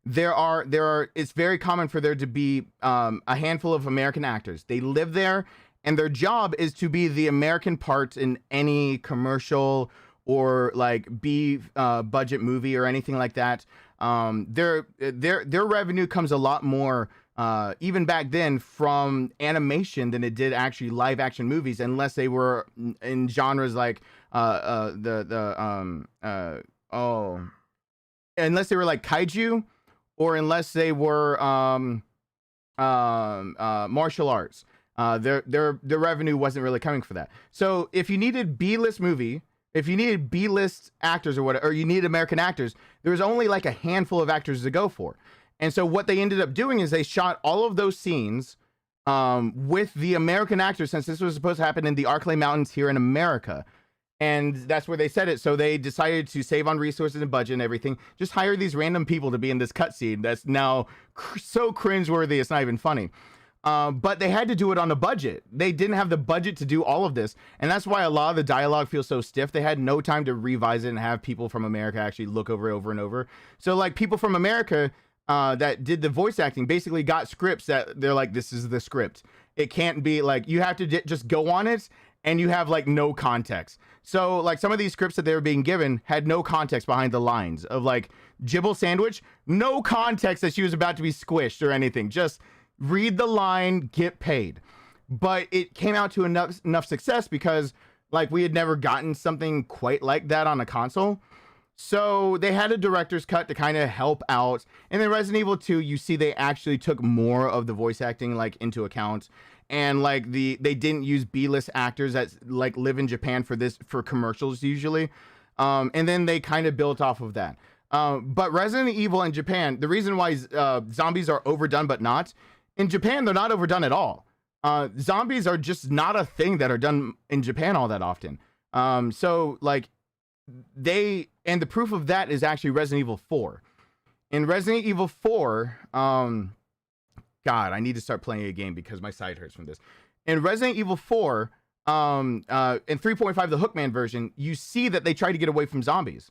it's very common for there to be a handful of American actors. They live there, and their job is to be the American part in any commercial or like B budget movie or anything like that. Their revenue comes a lot more even back then from animation than it did actually live action movies, unless they were in genres like unless they were like kaiju, or unless they were martial arts. Their revenue wasn't really coming for that. So if you needed B-list actors or whatever, or you needed American actors, there was only like a handful of actors to go for. And so what they ended up doing is they shot all of those scenes with the American actors, since this was supposed to happen in the Arklay Mountains here in America. And that's where they said it. So they decided to save on resources and budget and everything. Just hire these random people to be in this cutscene that's now so cringeworthy, it's not even funny. But they had to do it on a budget. They didn't have the budget to do all of this. And that's why a lot of the dialogue feels so stiff. They had no time to revise it and have people from America actually look over it over and over. So like people from America that did the voice acting basically got scripts that they're like, this is the script. It can't be like, you have to just go on it, and you have like no context. So like some of these scripts that they were being given had no context behind the lines of like Jibble Sandwich, no context that she was about to be squished or anything. Just read the line, get paid. But it came out to enough success because like we had never gotten something quite like that on a console. So they had a director's cut to kind of help out. And then Resident Evil 2, you see they actually took more of the voice acting like into account. And like they didn't use B-list actors that like live in Japan for commercials usually. And then they kind of built off of that. But Resident Evil in Japan, the reason why zombies are overdone but not, in Japan they're not overdone at all. Zombies are just not a thing that are done in Japan all that often. So like and the proof of that is actually Resident Evil 4. In Resident Evil 4, God, I need to start playing a game because my side hurts from this. In Resident Evil 4, in 3.5, the Hookman version, you see that they try to get away from zombies.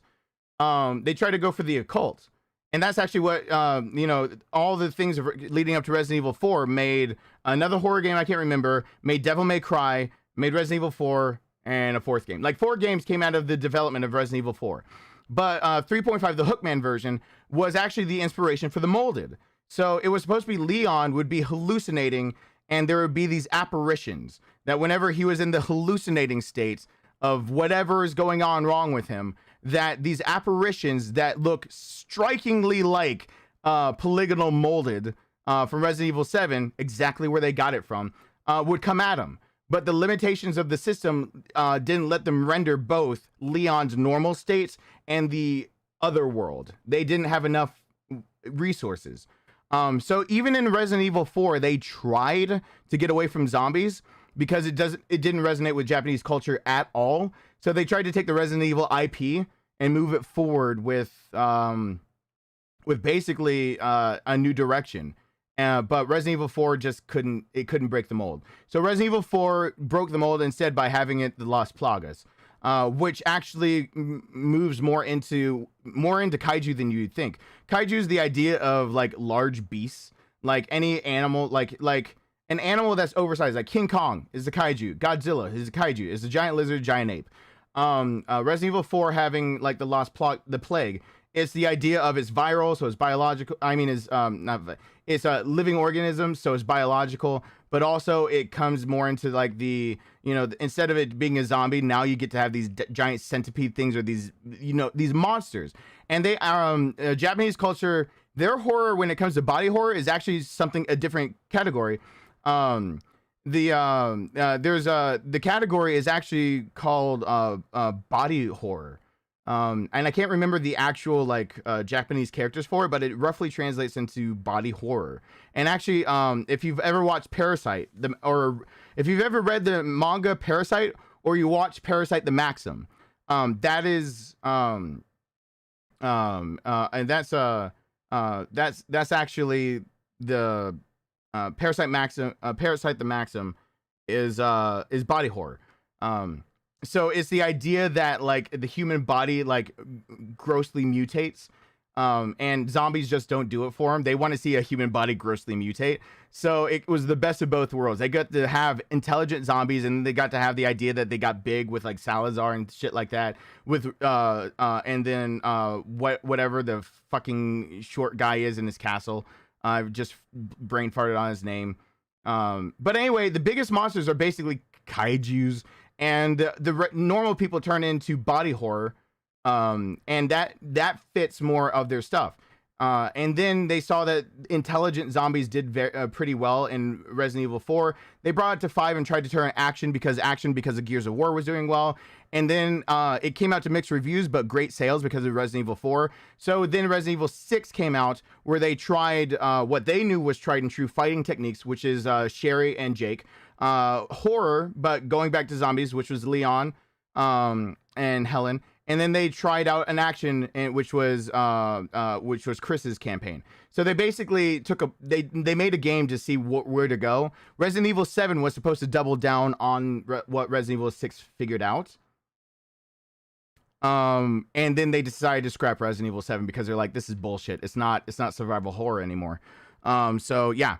They try to go for the occult. And that's actually what, all the things leading up to Resident Evil 4 made another horror game I can't remember, made Devil May Cry, made Resident Evil 4, and a fourth game. Like 4 games came out of the development of Resident Evil 4. But 3.5, the Hookman version, was actually the inspiration for the Molded. So it was supposed to be Leon would be hallucinating, and there would be these apparitions that whenever he was in the hallucinating states of whatever is going on wrong with him, that these apparitions that look strikingly like polygonal Molded from Resident Evil 7, exactly where they got it from, would come at him. But the limitations of the system didn't let them render both Leon's normal states and the other world. They didn't have enough resources. So even in Resident Evil 4, they tried to get away from zombies because it didn't resonate with Japanese culture at all. So they tried to take the Resident Evil IP and move it forward with basically a new direction. But Resident Evil 4 just couldn't break the mold. So Resident Evil 4 broke the mold instead by having it the Las Plagas, which actually moves more into kaiju than you'd think. Kaiju is the idea of like large beasts, like any animal, like an animal that's oversized, like King Kong is a kaiju, Godzilla is a kaiju, is a giant lizard, giant ape. Resident Evil 4 having like the plague. It's the idea of it's viral, so it's biological. I mean, it's a living organism, so it's biological. But also, it comes more into like instead of it being a zombie, now you get to have these giant centipede things or these monsters. And they Japanese culture, their horror when it comes to body horror is actually a different category. The category is actually called body horror. And I can't remember the actual Japanese characters for it, but it roughly translates into body horror. And actually, if you've ever watched Parasite, or if you've ever read the manga Parasite, or you watch Parasite the Maxim, that is and that's actually the Parasite the Maxim is body horror. So it's the idea that like the human body like grossly mutates, and zombies just don't do it for them. They want to see a human body grossly mutate. So it was the best of both worlds. They got to have intelligent zombies, and they got to have the idea that they got big with like Salazar and shit like that. With and then whatever the fucking short guy is in his castle. I've just brain farted on his name. But anyway, the biggest monsters are basically kaijus. And the normal people turn into body horror, and that fits more of their stuff. And then they saw that intelligent zombies did pretty well in Resident Evil 4. They brought it to 5 and tried to turn action because of Gears of War was doing well. And then it came out to mixed reviews, but great sales because of Resident Evil 4. So then Resident Evil 6 came out, where they tried what they knew was tried and true fighting techniques, which is Sherry and Jake. Horror, but going back to zombies, which was Leon and Helen. And then they tried out an action, which was Chris's campaign. So they basically they made a game to see where to go. Resident Evil 7 was supposed to double down on what Resident Evil 6 figured out. And then they decided to scrap Resident Evil 7 because they're like, this is bullshit. It's not survival horror anymore. So yeah.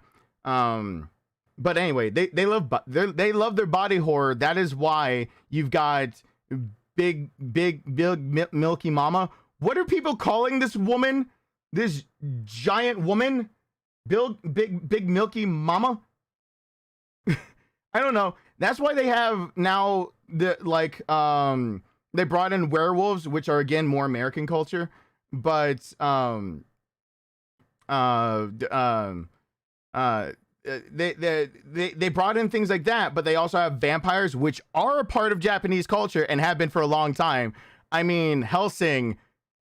But anyway, they love their body horror. That is why you've got big milky mama. What are people calling this woman? This giant woman? Big milky mama? I don't know. That's why they have now the they brought in werewolves, which are again more American culture, but they brought in things like that, but they also have vampires, which are a part of Japanese culture and have been for a long time. I mean, Hellsing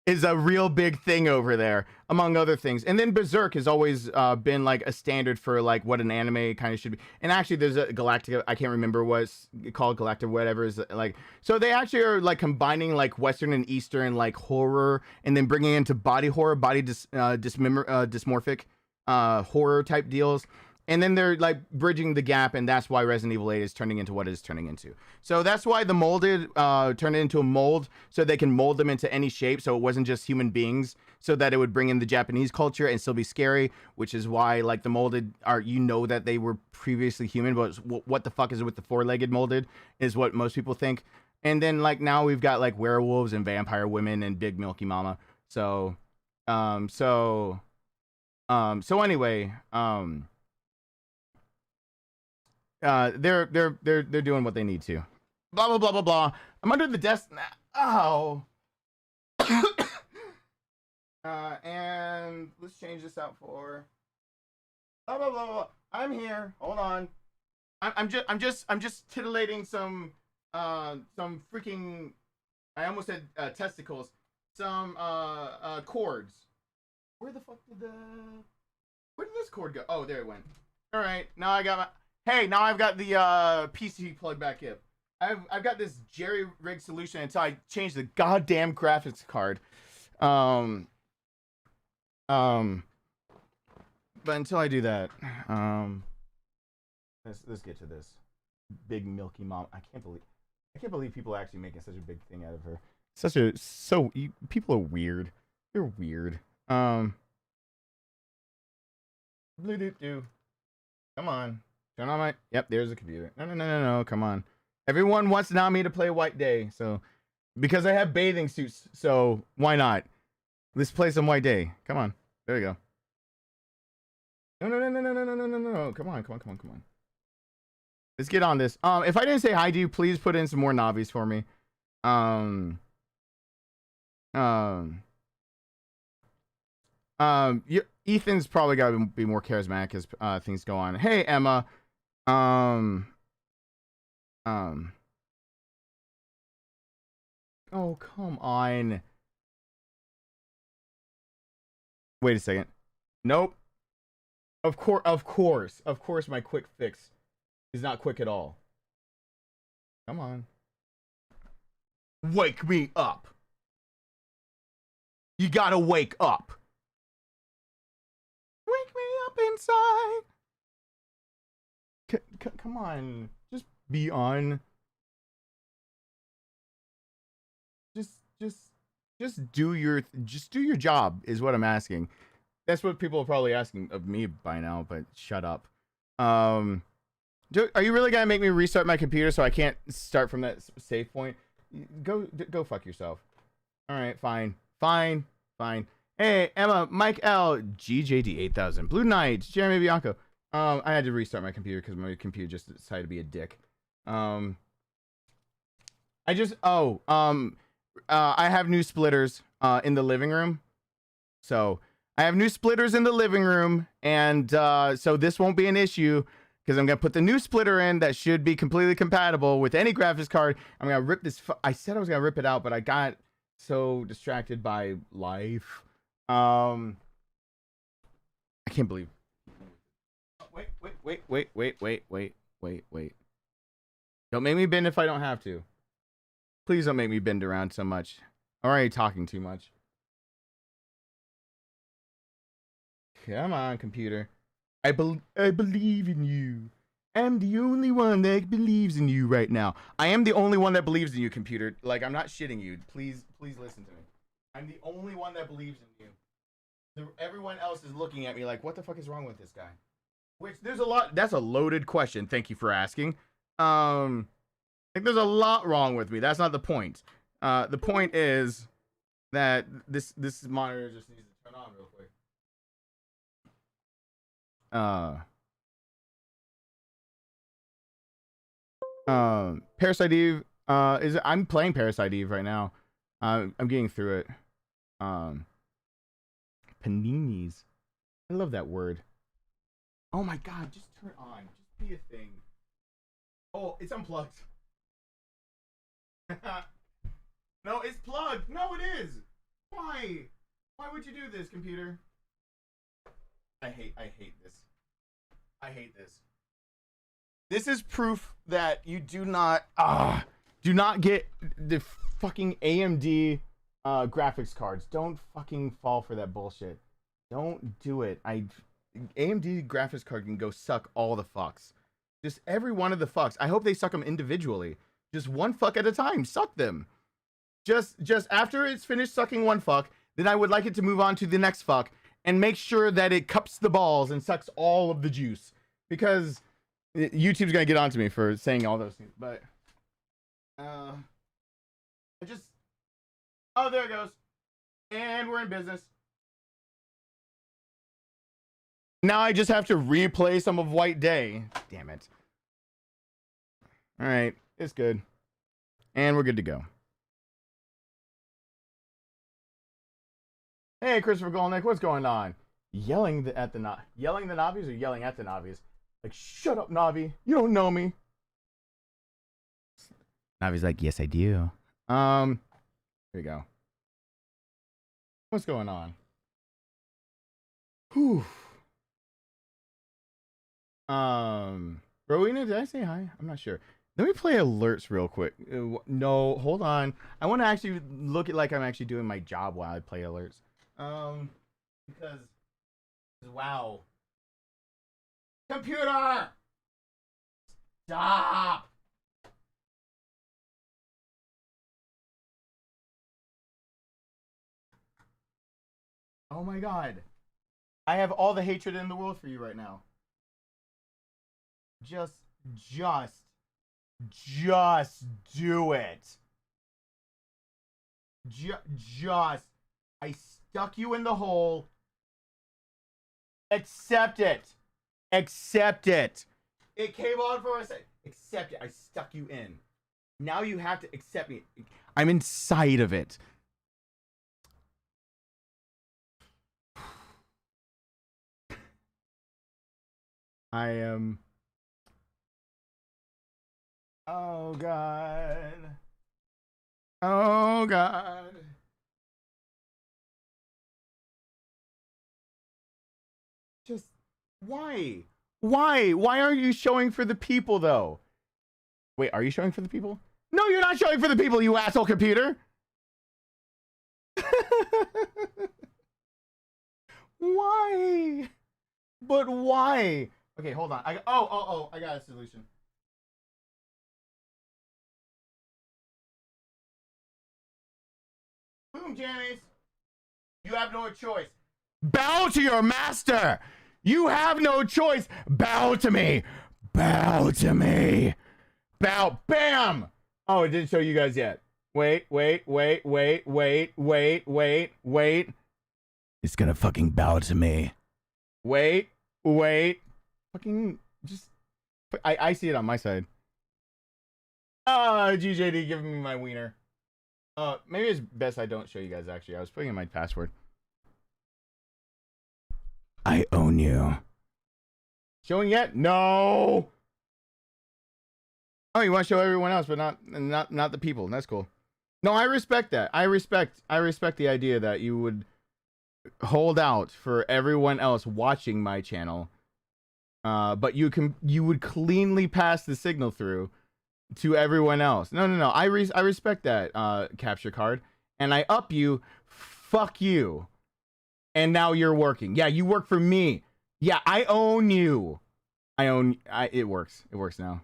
is a real big thing over there, among other things. And then Berserk has always been like a standard for like what an anime kind of should be. And actually, there's a Galactica. I can't remember what's called, Galactica, whatever is like. So they actually are like combining like Western and Eastern like horror, and then bringing into body horror, body dysmorphic horror type deals. And then they're like bridging the gap, and that's why Resident Evil 8 is turning into what it is turning into. So that's why the molded turned it into a mold, so they can mold them into any shape, so it wasn't just human beings, so that it would bring in the Japanese culture and still be scary, which is why like the molded are, you know, that they were previously human, but what the fuck is it with the four-legged molded is what most people think. And then like now we've got like werewolves and vampire women and big milky mama. So anyway, they're doing what they need to. Blah blah blah blah blah. I'm under the desk now. Oh. And let's change this out for blah blah blah blah. I'm here. Hold on. I'm just titillating some freaking, I almost said testicles. Some cords. Where the fuck did this cord go? Oh, there it went. All right, now I got my. Hey, now I've got the PC plugged back in. I've got this jerry-rigged solution until I change the goddamn graphics card. But until I do that, let's get to this big milky mom. I can't believe people are actually making such a big thing out of her. People are weird. They're weird. Bluetooth. Come on. Turn on my. Yep, there's the computer. No. Come on. Everyone wants now me to play White Day, so because I have bathing suits, so why not? Let's play some White Day. Come on. There we go. No. Come on. Let's get on this. If I didn't say hi to you, please put in some more Navis for me. Ethan's probably got to be more charismatic as things go on. Hey, Emma. Oh, come on. Wait a second. Nope. Of course, my quick fix is not quick at all. Come on. Wake me up. You gotta wake up. Wake me up inside. Come on. Just be on. Just do your job is what I'm asking. That's what people are probably asking of me by now, but shut up. Are you really gonna make me restart my computer so I can't start from that save point? Go fuck yourself. All right, fine. Hey, Emma, Mike L, GJD 8000, Blue Knight, Jeremy Bianco. I had to restart my computer because my computer just decided to be a dick. I have new splitters in the living room. So I have new splitters in the living room, and so this won't be an issue because I'm gonna put the new splitter in that should be completely compatible with any graphics card. I'm gonna rip this. I said I was gonna rip it out, but I got so distracted by life. I can't believe. Wait. Don't make me bend if I don't have to. Please don't make me bend around so much. I'm already talking too much. Come on, computer. I believe in you. I'm the only one that believes in you right now. I am the only one that believes in you, computer. Like, I'm not shitting you. Please listen to me. I'm the only one that believes in you. Everyone else is looking at me like, what the fuck is wrong with this guy? Which there's a lot. That's a loaded question. Thank you for asking. I think there's a lot wrong with me. That's not the point. The point is that this monitor just needs to turn on real quick. Parasite Eve, I'm playing Parasite Eve right now. I'm getting through it. Paninis. I love that word. Oh my god, just turn it on. Just be a thing. Oh, it's unplugged. No, it's plugged. No, it is. Why? Why would you do this, computer? I hate this. I hate this. This is proof that you do not get the fucking AMD graphics cards. Don't fucking fall for that bullshit. Don't do it. AMD graphics card can go suck all the fucks. Just every one of the fucks. I hope they suck them individually. Just one fuck at a time. Suck them. Just after it's finished sucking one fuck, then I would like it to move on to the next fuck and make sure that it cups the balls and sucks all of the juice. Because YouTube's gonna get onto me for saying all those things. But oh, there it goes. And we're in business. Now I just have to replay some of White Day. Damn it. All right, it's good. And we're good to go. Hey, Christopher Golnick, what's going on? Yelling the Navis or yelling at the Navis? Like, shut up, Navi. You don't know me. Navi's like, yes, I do. Here we go. What's going on? Whew. Rowena, did I say hi? I'm not sure. Let me play alerts real quick. No, hold on. I want to actually look at like I'm actually doing my job while I play alerts. Because wow. Computer! Stop! Oh my god. I have all the hatred in the world for you right now. Just do it. I stuck you in the hole. Accept it. Accept it. It came on for a second. Accept it. I stuck you in. Now you have to accept me. I'm inside of it. I am. Oh god. Oh god. Just why? Why aren't you showing for the people though? Wait, are you showing for the people? No, you're not showing for the people, you asshole computer. Why? But why? Okay, hold on. I got a solution. Boom, Janice. You have no choice. Bow to your master. You have no choice. Bow to me. Bow to me. Bow. Bam. Oh, it didn't show you guys yet. Wait. It's gonna fucking bow to me. Wait. Fucking just. I see it on my side. GJD giving me my wiener. Maybe it's best I don't show you guys actually. I was putting in my password. I own you. Showing yet? No. Oh, you want to show everyone else, but not the people. That's cool. No, I respect that. I respect the idea that you would hold out for everyone else watching my channel. But you would cleanly pass the signal through to everyone else. No. I respect that capture card, and I up you. Fuck you. And now you're working. Yeah, you work for me. Yeah, I own you. It works. It works now.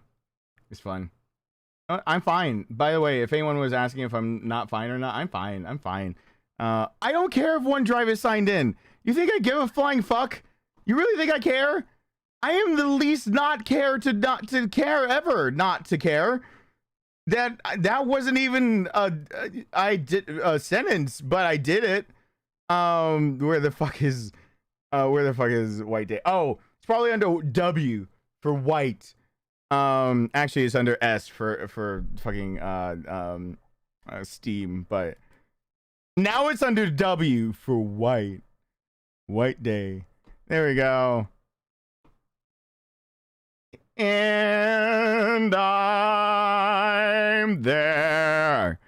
It's fun. I'm fine. By the way, if anyone was asking if I'm not fine or not, I'm fine. I'm fine. I don't care if OneDrive is signed in. You think I give a flying fuck? You really think I care? I am the least not care to not to care ever not to care. That wasn't even a sentence, but I did it. Where the fuck is White Day? Oh, it's probably under W for white. Actually, it's under S for fucking Steam, but now it's under W for white. White day. There we go. And I'm there.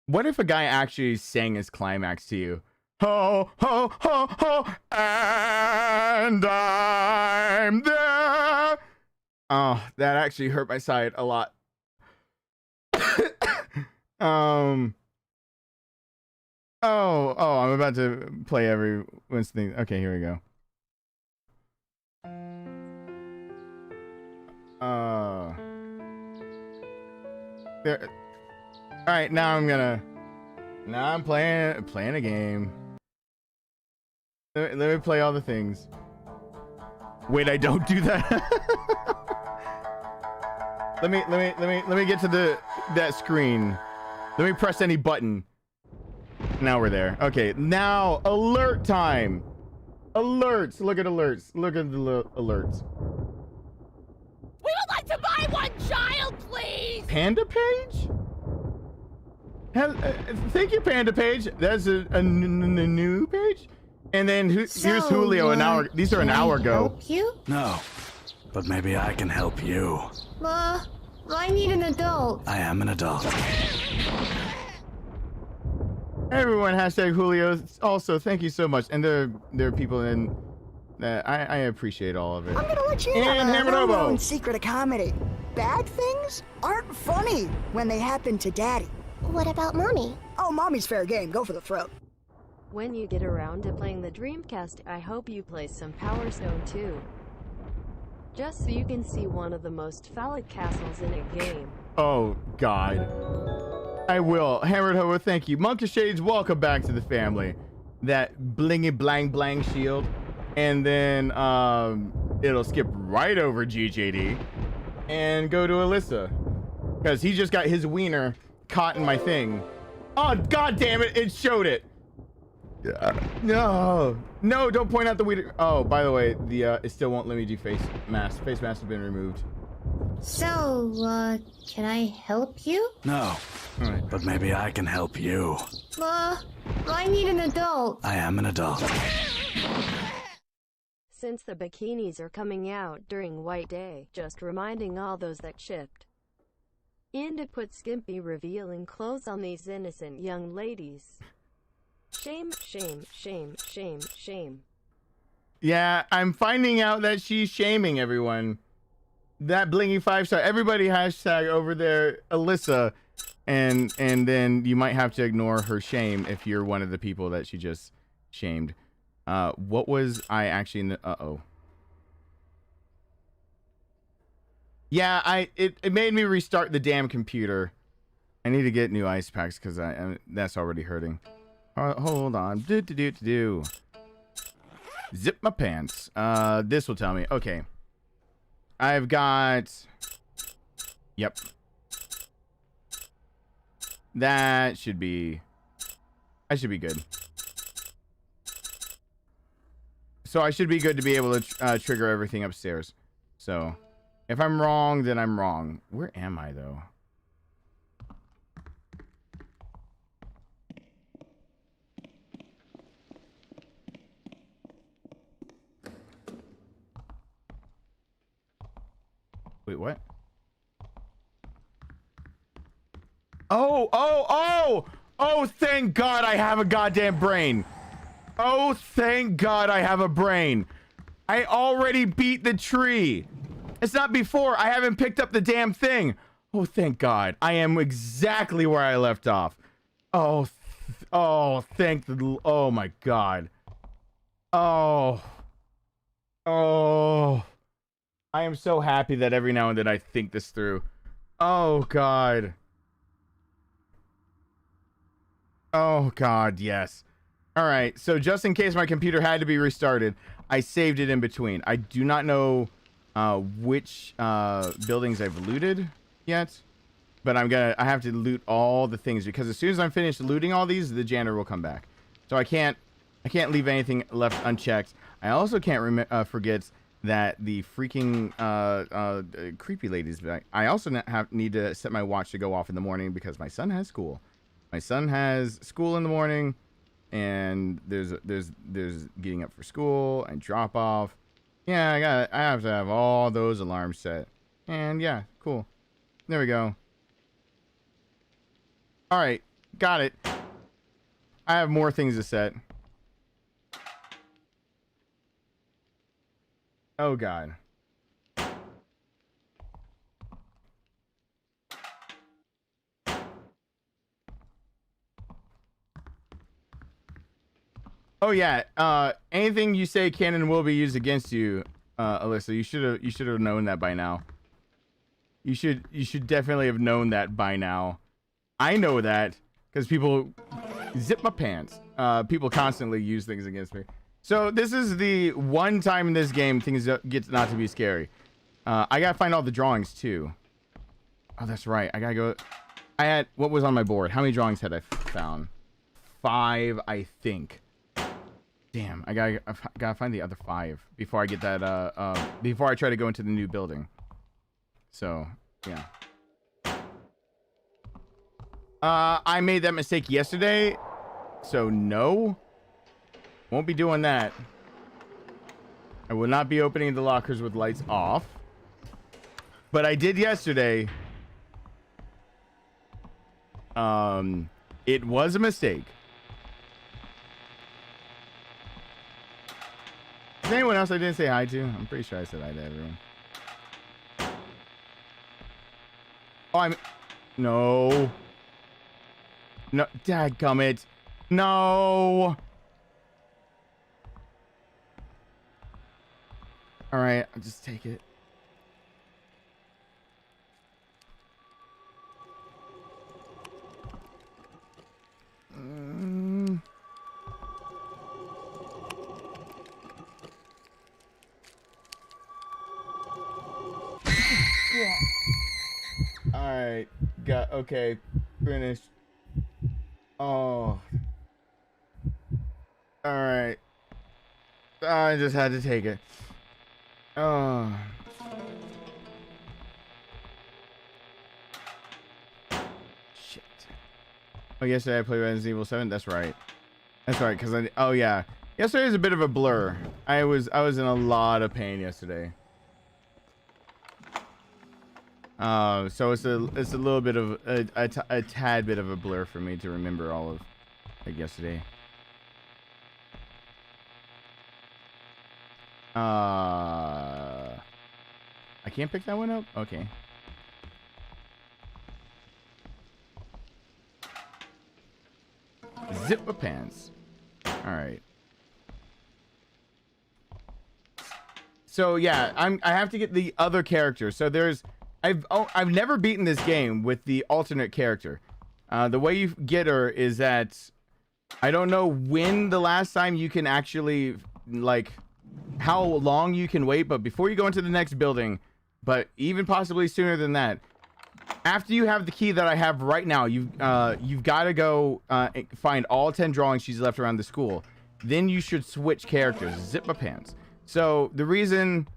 What if a guy actually sang his climax to you? Ho, ho, ho, ho, and I'm there. Oh, that actually hurt my side a lot. Oh, I'm about to play everyone's thing. Okay, here we go. There. All right, now I'm playing a game. Let me play all the things. Wait, I don't do that. let me get to that screen. Let me press any button. Now we're there. Okay, now alert time. Alerts. Look at alerts. Look at the alerts. We would like to buy one child, please. Panda Page? Thank you, Panda Page. That's a new page. And then here's Julio. These are an hour ago. Help you? No, but maybe I can help you. I need an adult. I am an adult. Everyone, hashtag Julio. Also, thank you so much. And there are people in that I appreciate all of it. I'm gonna let you And have a Hammerdobo. well-known secret of comedy. Bad things aren't funny when they happen to Daddy. What about Mommy? Oh, Mommy's fair game. Go for the throat. When you get around to playing the Dreamcast, I hope you play some Power Stone too. Just so you can see one of the most phallic castles in a game. Oh, God. I will. Hammered Hobo, thank you. Monkey Shades, welcome back to the family. That blingy blang blang shield. And then it'll skip right over GJD and go to Alyssa. Because he just got his wiener caught in my thing. Oh, God damn it. It showed it. No, don't point out the wiener. Oh, by the way, it still won't let me do face mask. Face mask has been removed. So, can I help you? No, Right. but maybe I can help you. I need an adult. I am an adult. Since the bikinis are coming out during White Day, just reminding all those that shipped in to put skimpy revealing clothes on these innocent young ladies. Shame, shame, shame, shame, shame. Yeah, I'm finding out that she's shaming everyone. That blingy 5-star. Everybody hashtag over there, Alyssa, and then you might have to ignore her shame if you're one of the people that she just shamed. What was I actually in the... Uh-oh. Yeah, it made me restart the damn computer. I need to get new ice packs because that's already hurting. Hold on. Zip my pants. This will tell me. Okay. I've got... Yep. That should be... I should be good. So I should be good to be able to trigger everything upstairs. So, if I'm wrong, then I'm wrong. Where am I, though? Wait, what? Oh, thank God I have a goddamn brain. Oh, thank God I have a brain. I already beat the tree. It's not before. I haven't picked up the damn thing. Oh, thank God. I am exactly where I left off. Oh, thank the... Oh, my God. Oh. I am so happy that every now and then I think this through. Oh, God. Oh, God, yes. All right, so just in case my computer had to be restarted, I saved it in between. I do not know which buildings I've looted yet, but I have to loot all the things because as soon as I'm finished looting all these, the janitor will come back. So I can't leave anything left unchecked. I also can't forget that the freaking creepy lady's back. I also need to set my watch to go off in the morning because my son has school. My son has school in the morning, and there's getting up for school and drop off. Yeah, I have to have all those alarms set. And yeah, cool. There we go. All right, got it. I have more things to set. Oh God. Oh yeah. Anything you say can and will be used against you, Alyssa. You should have known that by now. You should definitely have known that by now. I know that because people zip my pants. People constantly use things against me. So this is the one time in this game things get not to be scary. I gotta find all the drawings too. Oh, that's right. I gotta go. I had what was on my board. How many drawings had I found? 5, I think. Damn, I gotta find the other 5 before I get that. Before I try to go into the new building. So yeah. I made that mistake yesterday, so no. Won't be doing that. I will not be opening the lockers with lights off. But I did yesterday. It was a mistake. Is there anyone else I didn't say hi to? I'm pretty sure I said hi to everyone. Oh, no. No, dadgummit. No. All right, I'll just take it. All right, okay, finished. Oh. All right. I just had to take it. Oh. Shit. Oh, yesterday I played Resident Evil 7. That's right. That's right. Because oh yeah, yesterday was a bit of a blur. I was in a lot of pain yesterday. So it's a little bit of a tad bit of a blur for me to remember all of like yesterday. I can't pick that one up? Okay. Zip my pants. All right. So yeah, I have to get the other character. So there's I've never beaten this game with the alternate character. The way you get her is that I don't know when the last time you can actually like how long you can wait, but before you go into the next building, but even possibly sooner than that, after you have the key that I have right now, you've got to go find all 10 drawings she's left around the school. Then you should switch characters. Zip my pants. So the reason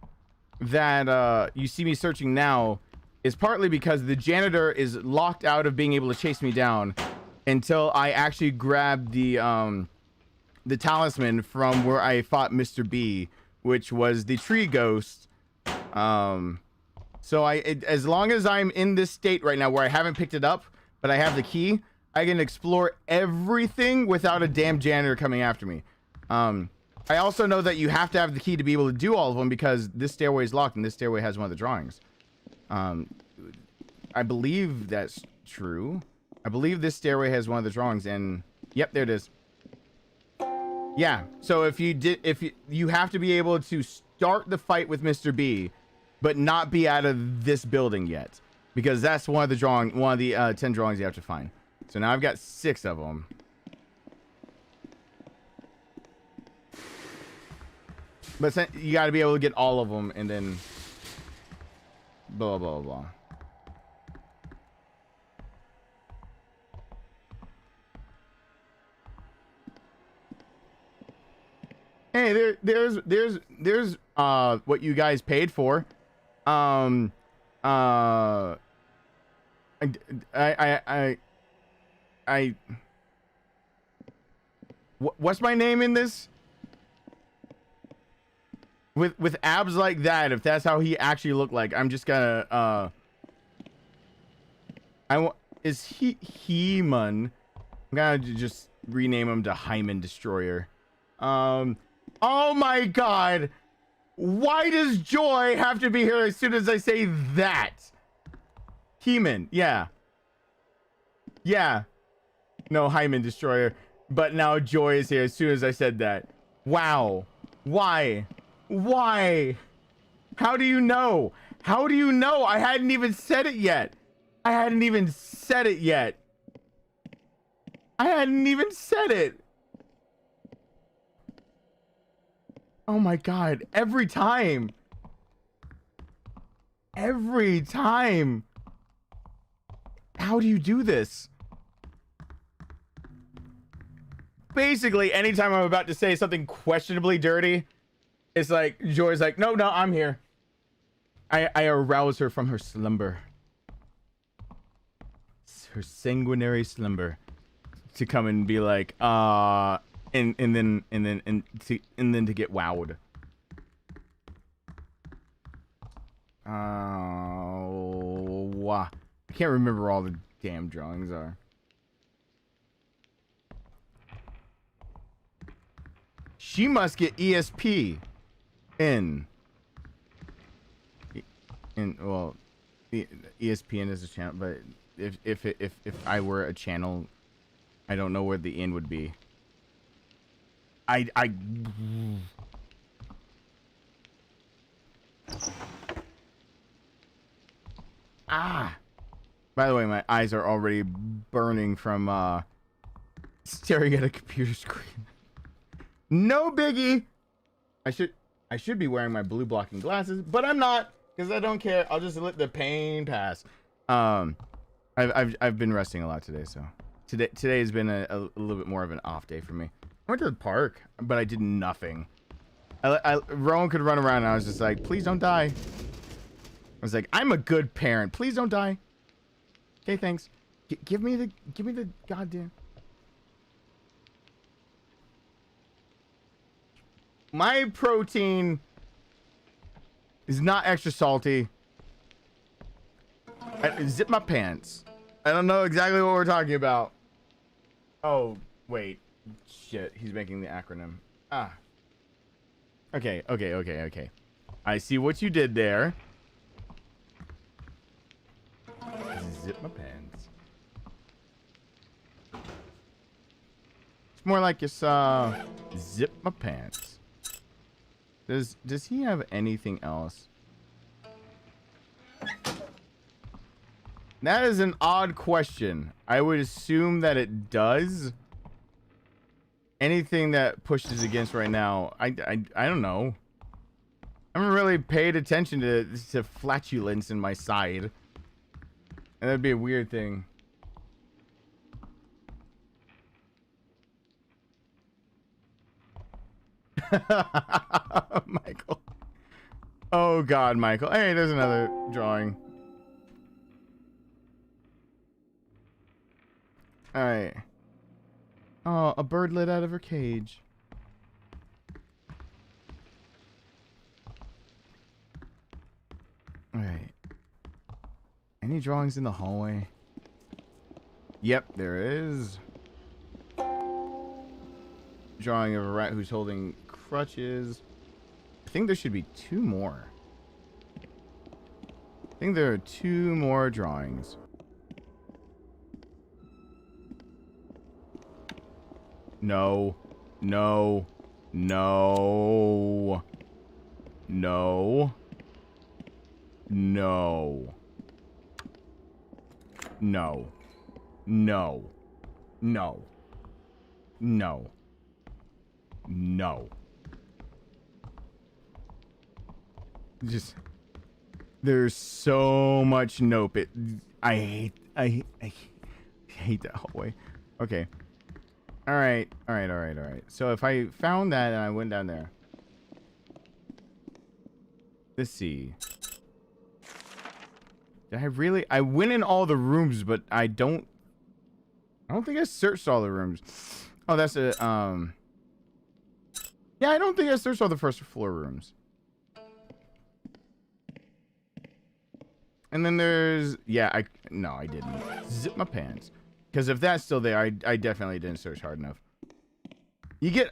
that you see me searching now is partly because the janitor is locked out of being able to chase me down until I actually grab the talisman from where I fought Mr. B, which was the tree ghost. So as long as I'm in this state right now where I haven't picked it up, but I have the key, I can explore everything without a damn janitor coming after me. I also know that you have to have the key to be able to do all of them because this stairway is locked and this stairway has one of the drawings. I believe that's true. I believe this stairway has one of the drawings, and yep, there it is. Yeah, so if you have to be able to start the fight with Mr. B, but not be out of this building yet, because that's one of the 10 drawings you have to find. So now I've got 6 of them. But you got to be able to get all of them, and then blah blah blah. Hey, there's what you guys paid for. I what's my name in this? With abs like that, if that's how he actually looked like, I'm just gonna is He-Man? I'm gonna just rename him to Hyman Destroyer. Oh my god! Why does Joy have to be here as soon as I say that? He-Man, yeah. Yeah. No, Hyman Destroyer. But now Joy is here as soon as I said that. Wow. Why? Why? How do you know? How do you know? I hadn't even said it yet. I hadn't even said it yet. I hadn't even said it. Oh my god. Every time. Every time. How do you do this? Basically, anytime I'm about to say something questionably dirty, it's like, Joy's like, no, I'm here. I arouse her from her slumber. Her sanguinary slumber. To come and be like, and then to get wowed. Wow. I can't remember all the damn drawings are. She must get ESP in well, ESPN is a channel, but if I were a channel, I don't know where the end would be. By the way, my eyes are already burning from staring at a computer screen. No biggie. I should be wearing my blue blocking glasses, but I'm not, because I don't care. I'll just let the pain pass. I've been resting a lot today, so today has been a little bit more of an off day for me. I went to the park, but I did nothing. Rowan could run around, and I was just like, please don't die. I was like, I'm a good parent. Please don't die. Okay, thanks. Give me the goddamn. My protein is not extra salty. I zip my pants. I don't know exactly what we're talking about. Oh, wait. Shit, he's making the acronym. Okay. I see what you did there. Zip my pants. It's more like it's zip my pants. Does he have anything else? That is an odd question. I would assume that it does. Anything that pushes against right now, I don't know. I haven't really paid attention to flatulence in my side. And that'd be a weird thing. Michael. Oh god, Michael. Hey, there's another drawing. Alright. Oh, a bird let out of her cage. Alright. Any drawings in the hallway? Yep, there is. Drawing of a rat who's holding crutches. I think there should be 2 more. I think there are 2 more drawings. No. No. No. No. No. No. No. No. No. No. Just there's so much nope. I hate that hallway. Okay. All right. So if I found that and I went down there. Let's see. Did I really? I went in all the rooms, but I don't think I searched all the rooms. Oh, that's a, yeah, I don't think I searched all the first floor rooms. And then there's, yeah, no, I didn't. Zip my pants. Because if that's still there, I definitely didn't search hard enough. You get,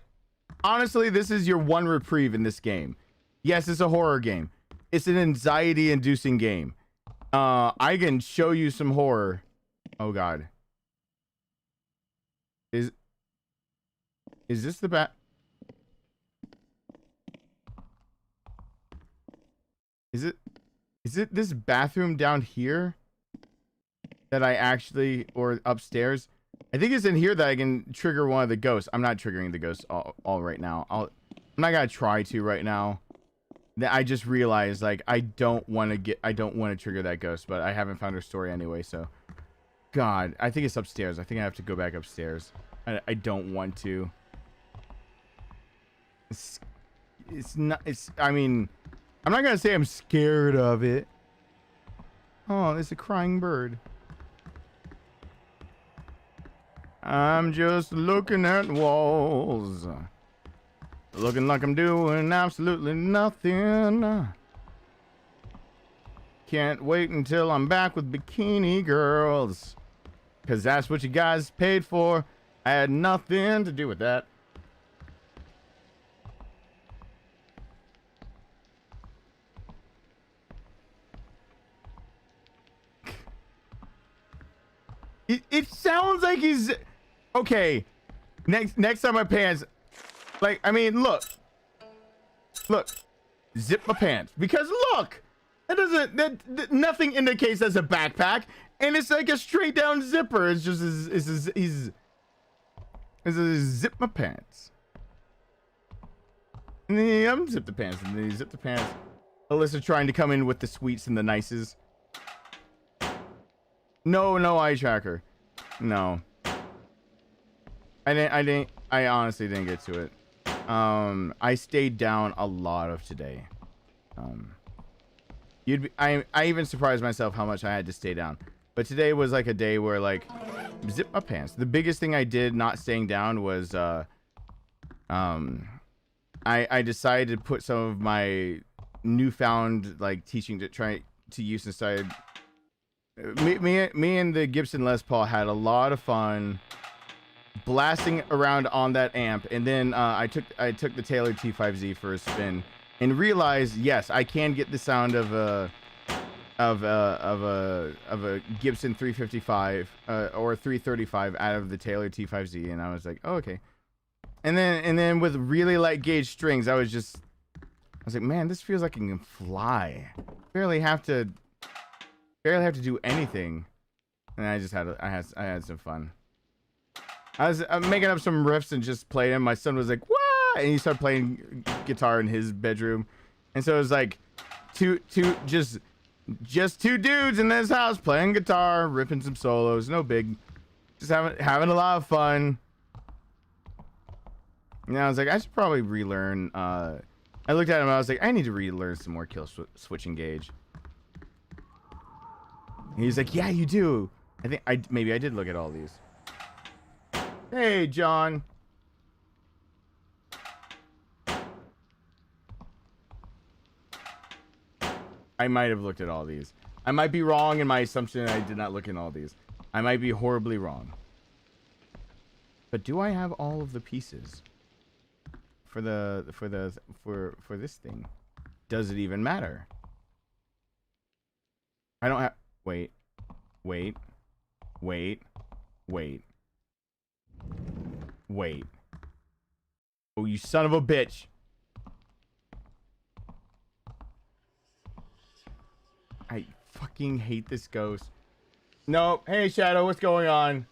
honestly, this is your one reprieve in this game. Yes, it's a horror game. It's an anxiety-inducing game. I can show you some horror. Oh, God. Is this the bat? Is it this bathroom down here that I actually, or upstairs? I think it's in here that I can trigger one of the ghosts. I'm not triggering the ghosts all right now. I'm not gonna try to right now. I just realized, like, I don't want to trigger that ghost, but I haven't found her story anyway, so. God, I think it's upstairs. I think I have to go back upstairs. I don't want to. It's not, I mean, I'm not gonna say I'm scared of it. Oh, it's a crying bird. I'm just looking at walls. Looking like I'm doing absolutely nothing. Can't wait until I'm back with bikini girls. Cause that's what you guys paid for. I had nothing to do with that. It sounds like he's okay. Next time my pants, like, I mean, look, zip my pants, because look, that nothing indicates that's a backpack, and it's like a straight down zipper. It's just he's zip my pants, and then he unzip the pants, and then he zip the pants. Alyssa trying to come in with the sweets and the nices. No eye tracker. No. I honestly didn't get to it. I stayed down a lot of today. I even surprised myself how much I had to stay down. But today was like a day where, like, zip my pants. The biggest thing I did not staying down was I decided to put some of my newfound, like, teaching to try to use inside. Me and the Gibson Les Paul had a lot of fun blasting around on that amp, and then I took the Taylor T5Z for a spin and realized, yes, I can get the sound of a Gibson 355 or 335 out of the Taylor T5Z, and I was like, oh, okay. And then with really light gauge strings, I was like, man, this feels like it can fly. Barely have to do anything. And I had some fun. I was making up some riffs and just playing them. My son was like, "What?" And he started playing guitar in his bedroom. And so it was like just two dudes in this house playing guitar, ripping some solos, no big, just having a lot of fun. And I was like, I should probably relearn. I looked at him, I was like, I need to relearn some more kill switch engage. And he's like, yeah, you do. I think maybe I did look at all these. Hey, John. I might have looked at all these. I might be wrong in my assumption I did not look in all these. I might be horribly wrong. But do I have all of the pieces for this thing? Does it even matter? I don't have. Wait. Oh, you son of a bitch. I fucking hate this ghost. No. Hey, Shadow, what's going on?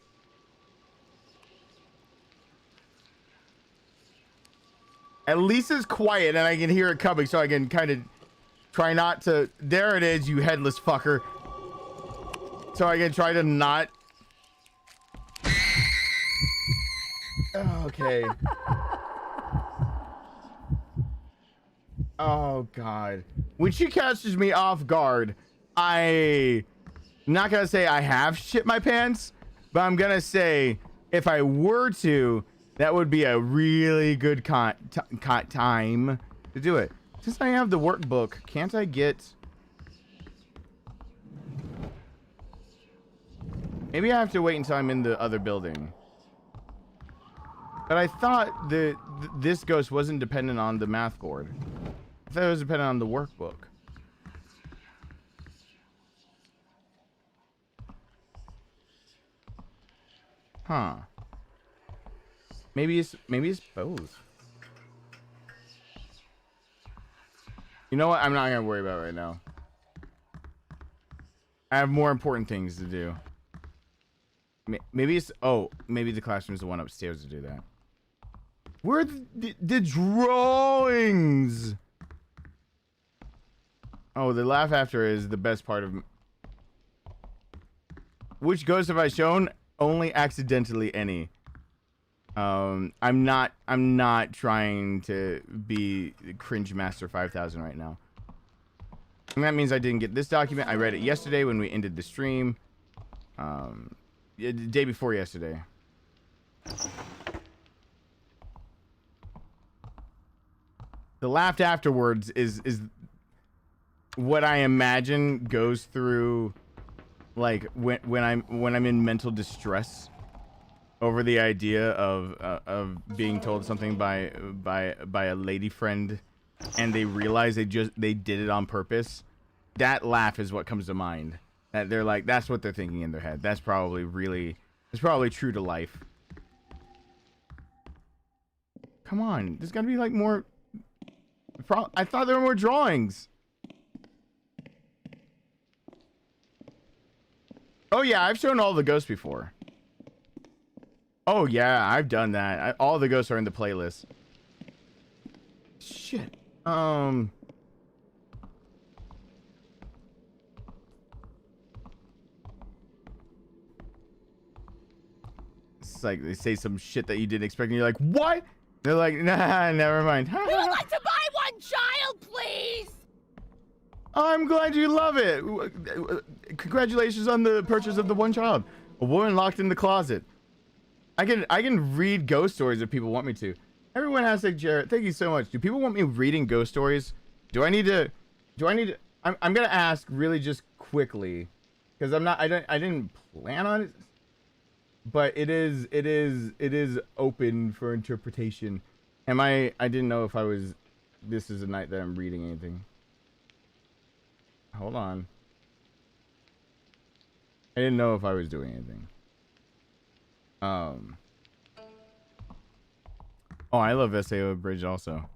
At least it's quiet and I can hear it coming, so I can kind of try not to. There it is, you headless fucker. So I can try to not. Okay. Oh God. When she catches me off guard, I'm not gonna say I have shit my pants, but I'm gonna say if I were to, that would be a really good time to do it. Since I have the workbook, can't I get... Maybe I have to wait until I'm in the other building. But I thought this ghost wasn't dependent on the math board. I thought it was dependent on the workbook. Huh. Maybe it's both. You know what? I'm not gonna worry about it right now. I have more important things to do. Maybe it's... Oh, maybe the classroom's the one upstairs to do that. Where are the drawings? Oh, the laugh after is the best part of... Which ghost have I shown? Only accidentally any. I'm not trying to be Cringe Master 5000 right now. And that means I didn't get this document. I read it yesterday when we ended the stream. The day before yesterday. The laughed afterwards is what I imagine goes through, like when I'm in mental distress over the idea of being told something by a lady friend, and they realize they did it on purpose. That laugh is what comes to mind. That they're like, that's what they're thinking in their head. That's probably true to life. Come on, there's gotta be like more. I thought there were more drawings. Oh yeah, I've shown all the ghosts before. Oh yeah, I've done that. All the ghosts are in the playlist. Shit. It's like they say some shit that you didn't expect, and you're like, what? They're like, nah, never mind. We would like to buy one child, please! I'm glad you love it. Congratulations on the purchase of the one child. A woman locked in the closet. I can read ghost stories if people want me to. Everyone has like Jarrett. Thank you so much. Do people want me reading ghost stories? I'm gonna ask really just quickly, because I didn't plan on it. But it is open for interpretation. I didn't know if this is a night that I'm reading anything. Hold on. I didn't know if I was doing anything. Oh, I love SAO Bridge also.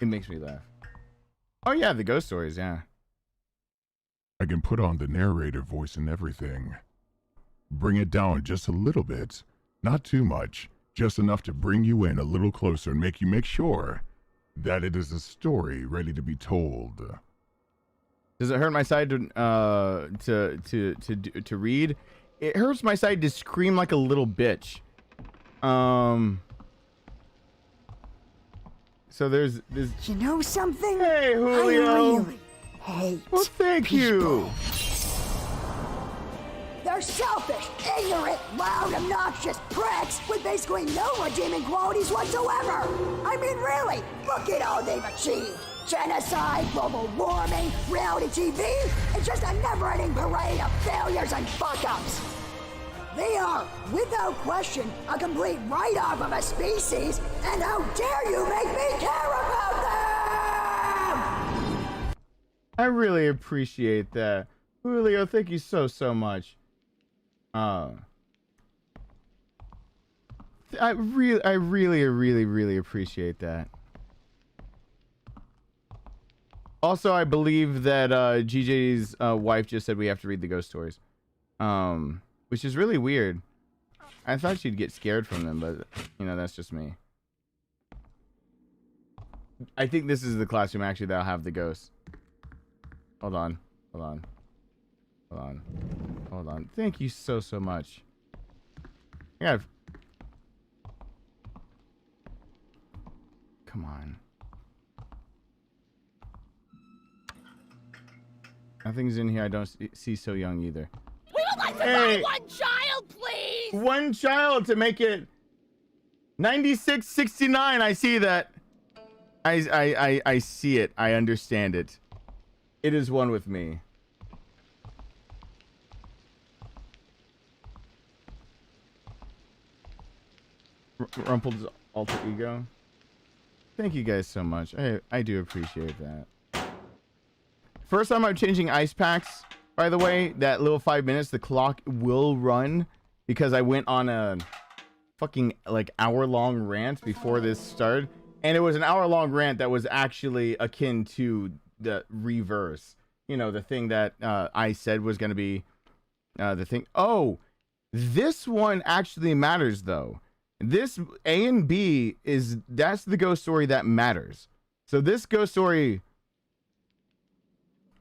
It makes me laugh. Oh yeah, the ghost stories, yeah. I can put on the narrator voice and everything. Bring it down just a little bit. Not too much. Just enough to bring you in a little closer and make you make sure that it is a story ready to be told. Does it hurt my side to read? It hurts my side to scream like a little bitch. So there's You know something? Hey, Julio. I really hate Well, thank you. They're selfish, ignorant, loud, obnoxious pricks with basically no redeeming qualities whatsoever. I mean, really, look at all they've achieved. Genocide, global warming, reality TV. It's just a never-ending parade of failures and fuck-ups. They are, without question, a complete write-off of a species, and how dare you make me care about them! I really appreciate that. Julio, thank you so much. I really appreciate that. Also, I believe that GJ's wife just said we have to read the ghost stories, which is really weird. I thought she'd get scared from them, but you know, that's just me. I think this is the classroom actually that'll have the ghosts. Hold on. Thank you so much. I Come on. Nothing's in here. I don't see So Young either. We would like to buy one child, please! One child to make it 96.69. I see that. I see it. I understand it. It is one with me. Rumple's alter ego. Thank you guys so much. I do appreciate that. First time I'm changing ice packs, by the way. That little 5 minutes, the clock will run because I went on a fucking like hour-long rant before this started, and it was an hour-long rant that was actually akin to the reverse. You know, the thing that I said was going to be the thing. Oh, this one actually matters though. This A and B that's the ghost story that matters. So this ghost story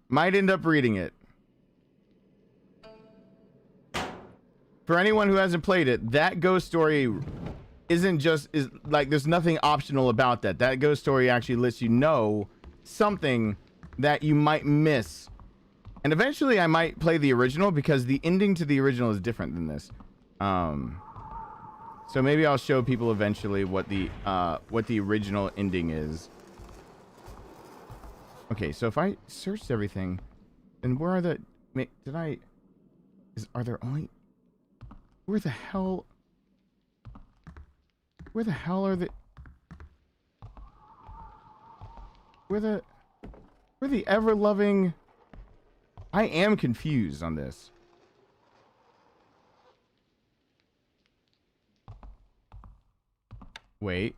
might end up reading it. For anyone who hasn't played it, that ghost story is like there's nothing optional about that. That ghost story actually lets you know something that you might miss. And eventually I might play the original because the ending to the original is different than this. So maybe I'll show people eventually what the original ending is. Okay, so if I searched everything, then where are the... Are there only... Where the hell are the... Where the ever-loving... I am confused on this. Wait.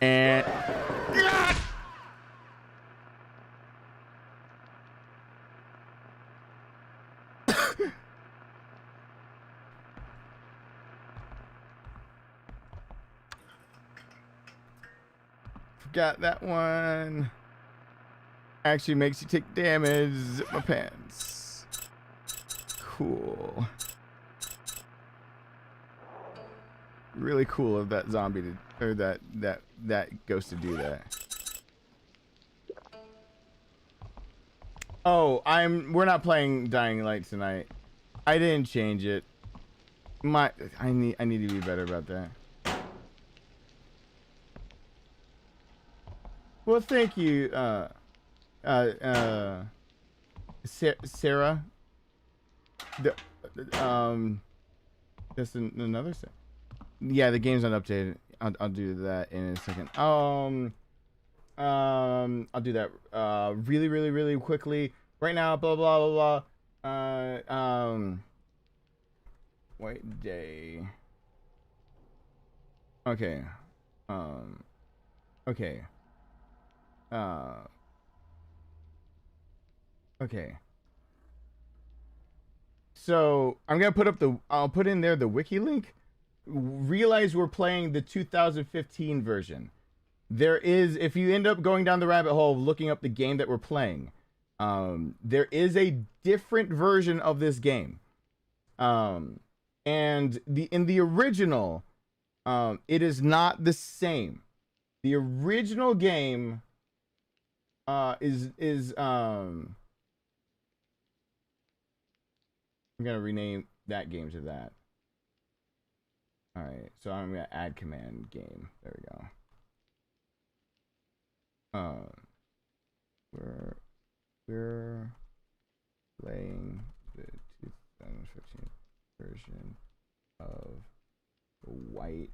And forgot that one. Actually makes you take damage. Zip my pants. Cool. Really cool of that zombie to, or that ghost to do that. Oh, we're not playing Dying Light tonight. I didn't change it. I need to be better about that. Well, thank you, Sarah. That's another set. Yeah, the game's not updated. I'll do that in a second. I'll do that really quickly right now. Blah blah blah blah. White day. Okay. Okay. Okay. So I'm gonna put up I'll put in there the wiki link. Realize we're playing the 2015 version. There is, if you end up going down the rabbit hole of looking up the game that we're playing, there is a different version of this game. And in the original, it is not the same. The original game I'm gonna rename that game to that. All right, so I'm gonna add command game. There we go. We're playing the 2015 version of White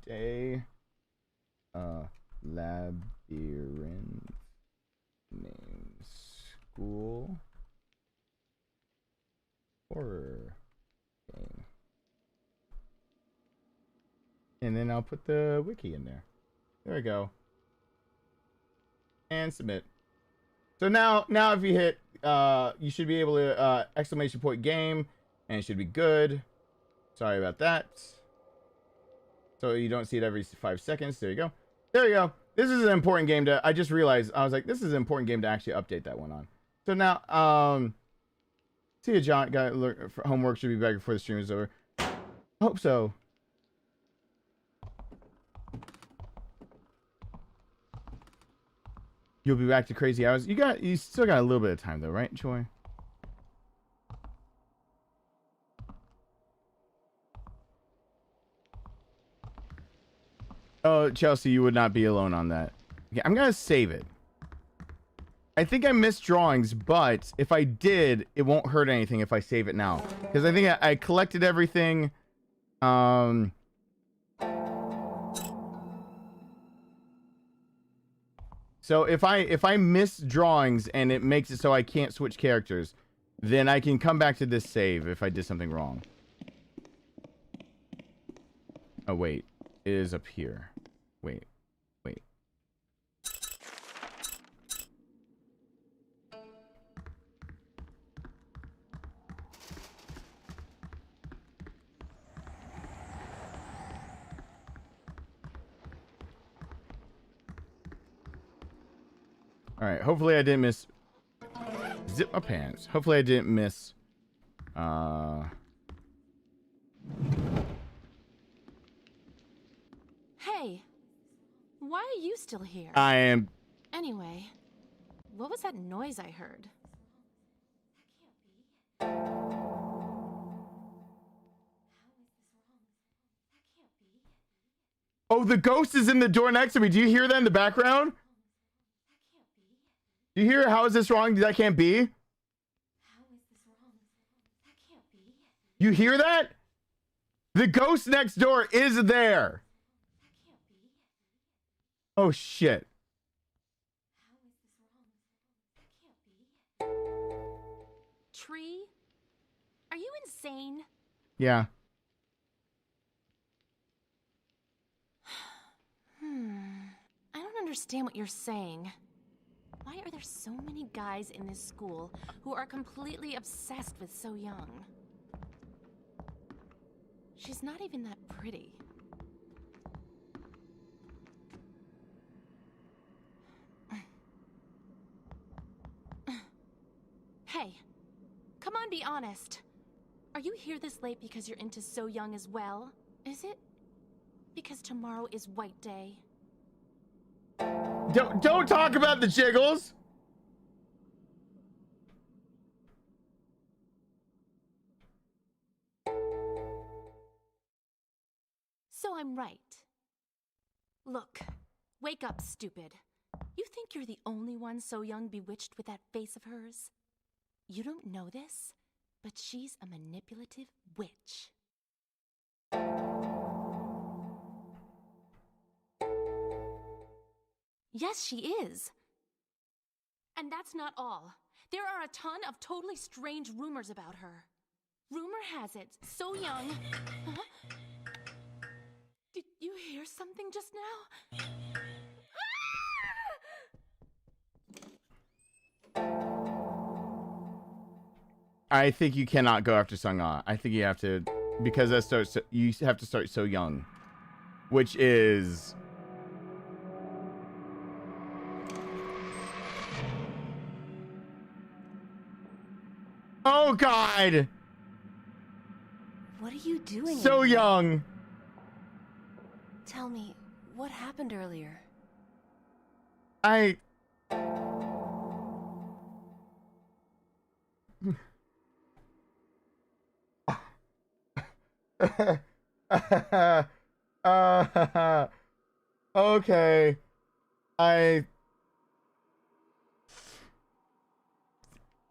Day. Labyrinth name school horror game. And then I'll put the wiki in there. There we go. And submit. So now if you hit, you should be able to, exclamation point game, and it should be good. Sorry about that. So you don't see it every 5 seconds. There you go. There you go. This is an important game to. I just realized I was like, this is an important game to actually update that one on. So now, see you, John. Got homework should be back before the stream is over. Hope so. You'll be back to crazy hours. You still got a little bit of time though, right, Joy? Oh, Chelsea, you would not be alone on that. Okay, I'm gonna save it. I think I missed drawings, but if I did, it won't hurt anything if I save it now. Because I think I collected everything. So if I miss drawings and it makes it so I can't switch characters, then I can come back to this save if I did something wrong. Oh, wait. It is up here. Wait. All right. Hopefully I didn't miss. Zip my pants. Hopefully I didn't miss. Hey, why are you still here? I am. Anyway, what was that noise I heard? Oh, the ghost is in the door next to me. Do you hear that in the background? Do you hear? How is this wrong? That can't be. You hear that? The ghost next door is there. Oh shit. Tree? Are you insane? Yeah. I don't understand what you're saying. Why are there so many guys in this school who are completely obsessed with So Young? She's not even that pretty. Hey, come on, be honest. Are you here this late because you're into So Young as well? Is it because tomorrow is White Day? Don't talk about the jiggles. So I'm right. Look, wake up, stupid. You think you're the only one So Young bewitched with that face of hers? You don't know this, but she's a manipulative witch. Yes, she is. And that's not all. There are a ton of totally strange rumors about her. Rumor has it, So Young... Huh? Did you hear something just now? I think you cannot go after Sung-ah. I think you have to, because that starts. You have to start So Young, which is. Oh God! What are you doing? So Young. Tell me, what happened earlier? I. Okay.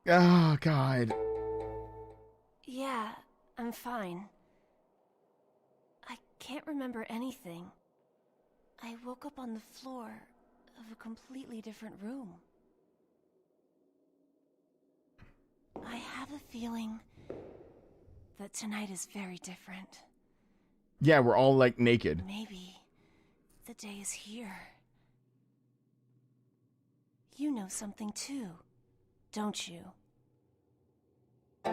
Oh God. Yeah, I'm fine. I can't remember anything. I woke up on the floor of a completely different room. I have a feeling that tonight is very different. Yeah, we're all like naked. Maybe the day is here. You know something too, don't you?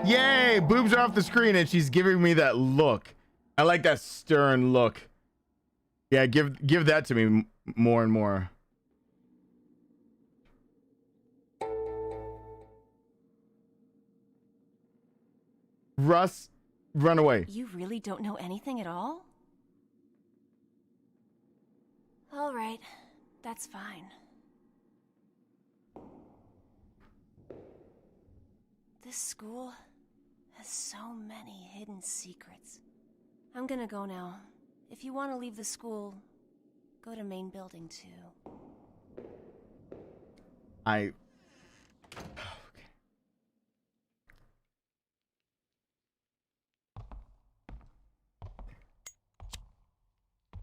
Yay! Boobs are off the screen and she's giving me that look. I like that stern look. Yeah, give that to me more and more. Russ, run away. You really don't know anything at all? All right, that's fine. This school has so many hidden secrets. I'm gonna go now. If you want to leave the school, go to main building too. Okay.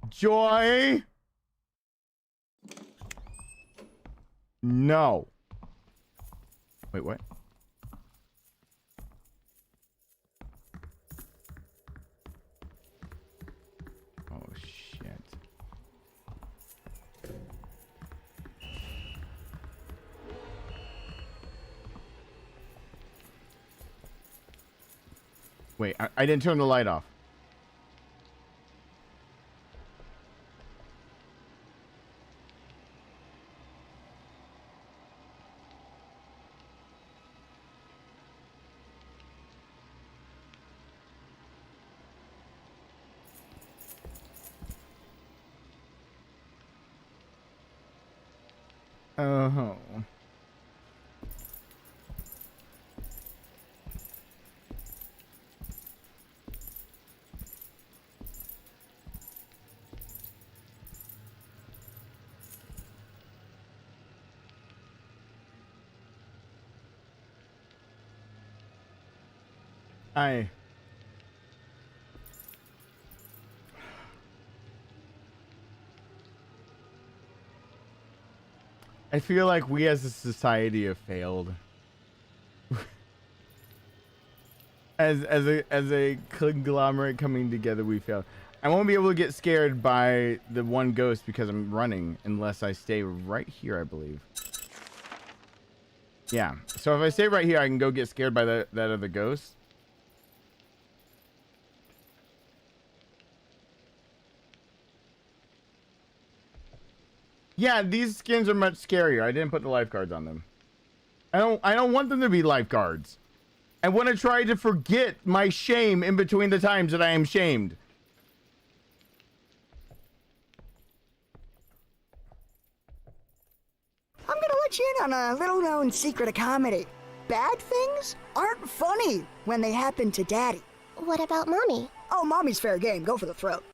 Joy? No. Wait, what? Oh, shit. Wait, I didn't turn the light off. Oh. I feel like we as a society have failed. as a conglomerate coming together, we failed. I won't be able to get scared by the one ghost because I'm running unless I stay right here, I believe. Yeah. So if I stay right here, I can go get scared by that other ghost. Yeah, these skins are much scarier. I didn't put the lifeguards on them. I don't want them to be lifeguards. I want to try to forget my shame in between the times that I am shamed. I'm gonna let you in on a little-known secret of comedy. Bad things aren't funny when they happen to Daddy. What about Mommy? Oh, Mommy's fair game. Go for the throat.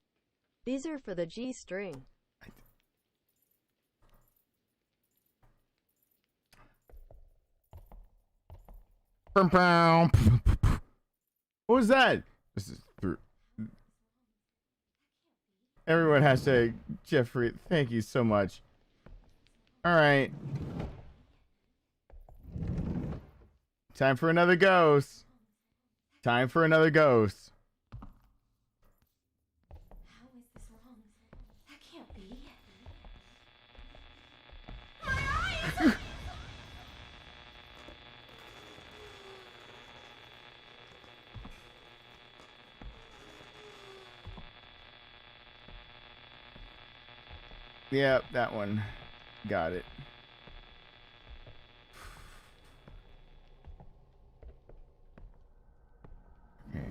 These are for the G-string. What was that? This is through. Everyone has to. Jeffrey, thank you so much. All right. Time for another ghost. Time for another ghost. How is this wrong? That can't be. Yeah, that one. Got it. Okay.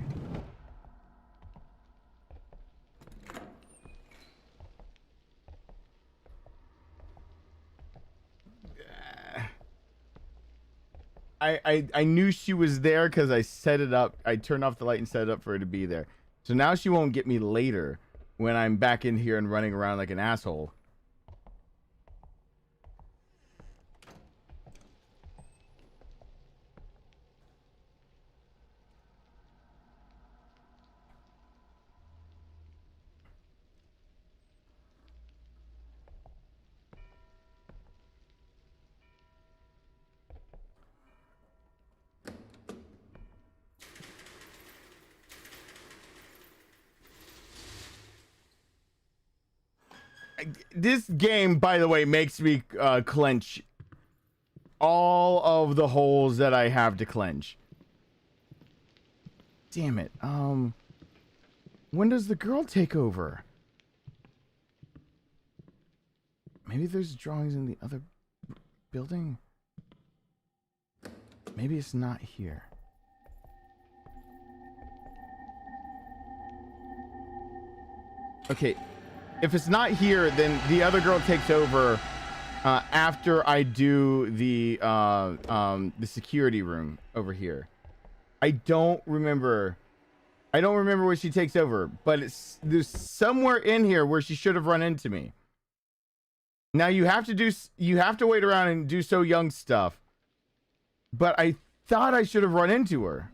I knew she was there because I set it up. I turned off the light and set it up for her to be there. So now she won't get me later when I'm back in here and running around like an asshole. This game, by the way, makes me clench all of the holes that I have to clench. Damn it. When does the girl take over? Maybe there's drawings in the other building. Maybe it's not here. Okay, if it's not here, then the other girl takes over after I do the security room over here. I don't remember when she takes over, but there's somewhere in here where she should have run into me. Now you have to wait around and do So Young stuff, but I thought I should have run into her.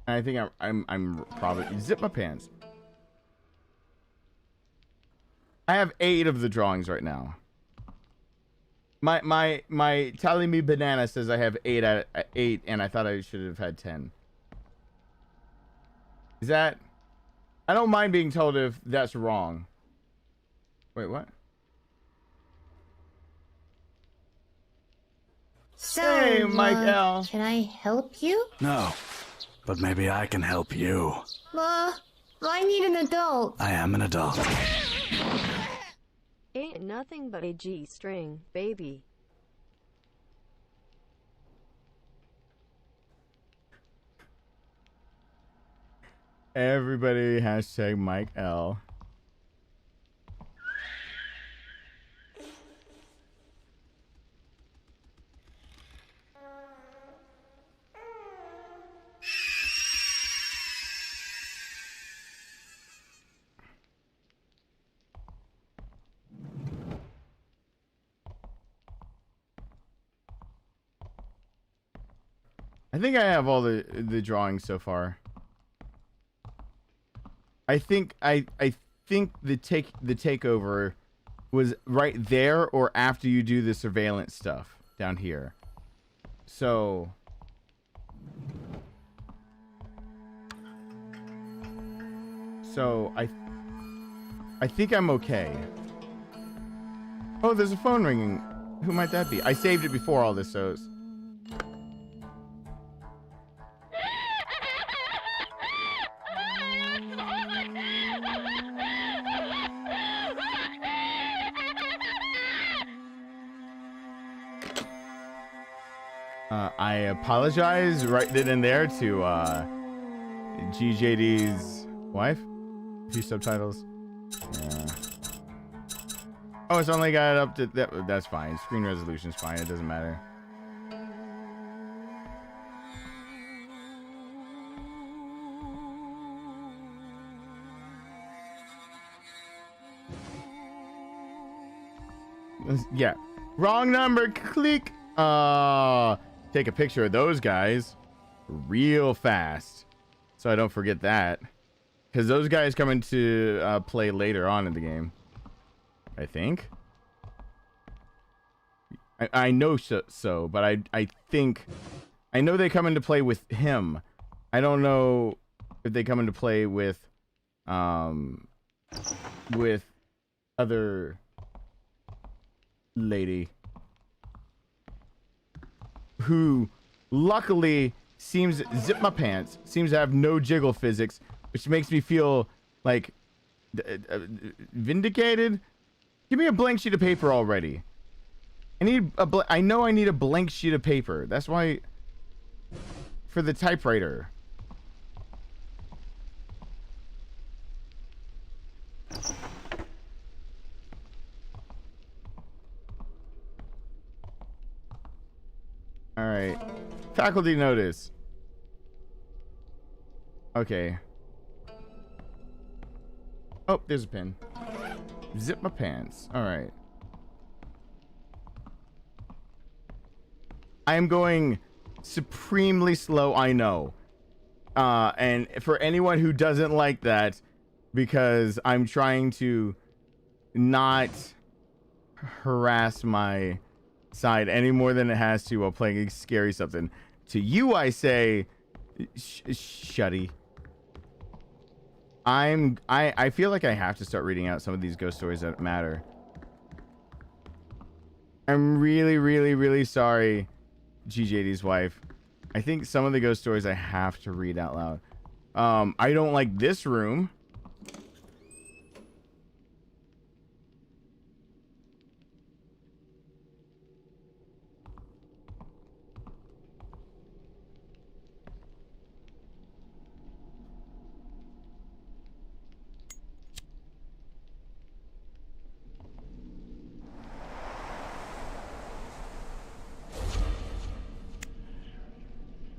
And I think I'm probably zip my pants. I have 8 of the drawings right now. My Tally Me Banana says I have 8 out of 8, and I thought I should have had 10. Is that? I don't mind being told if that's wrong. Wait, what? So, Hey, Mike L. Can I help you? No, but maybe I can help you. I need an adult. I am an adult. Ain't nothing but a G-string, baby. Everybody hashtag Mike L. I think I have all the drawings so far. I think the takeover was right there or after you do the surveillance stuff down here. So I think I'm okay. Oh, there's a phone ringing. Who might that be? I saved it before all this, so I apologize right then and there to GJD's wife. A few subtitles. Yeah. Oh, it's only got up to that's fine. Screen resolution's fine. It doesn't matter. Yeah. Wrong number. Click. Take a picture of those guys real fast so I don't forget that, because those guys come into play later on in the game, I think. I know so, but I think I know they come into play with him. I don't know if they come into play with other lady who luckily seems zip my pants, seems to have no jiggle physics, which makes me feel like vindicated. Give me a blank sheet of paper already. I know I need a blank sheet of paper. That's why for the typewriter. All right. Faculty notice. Okay. Oh, there's a pin. Zip my pants. All right. I am going supremely slow, I know. And for anyone who doesn't like that, because I'm trying to not harass my side any more than it has to while playing scary something. To you, I say, shutty. I feel like I have to start reading out some of these ghost stories that matter. I'm really, really, really sorry, GJD's wife. I think some of the ghost stories I have to read out loud. I don't like this room.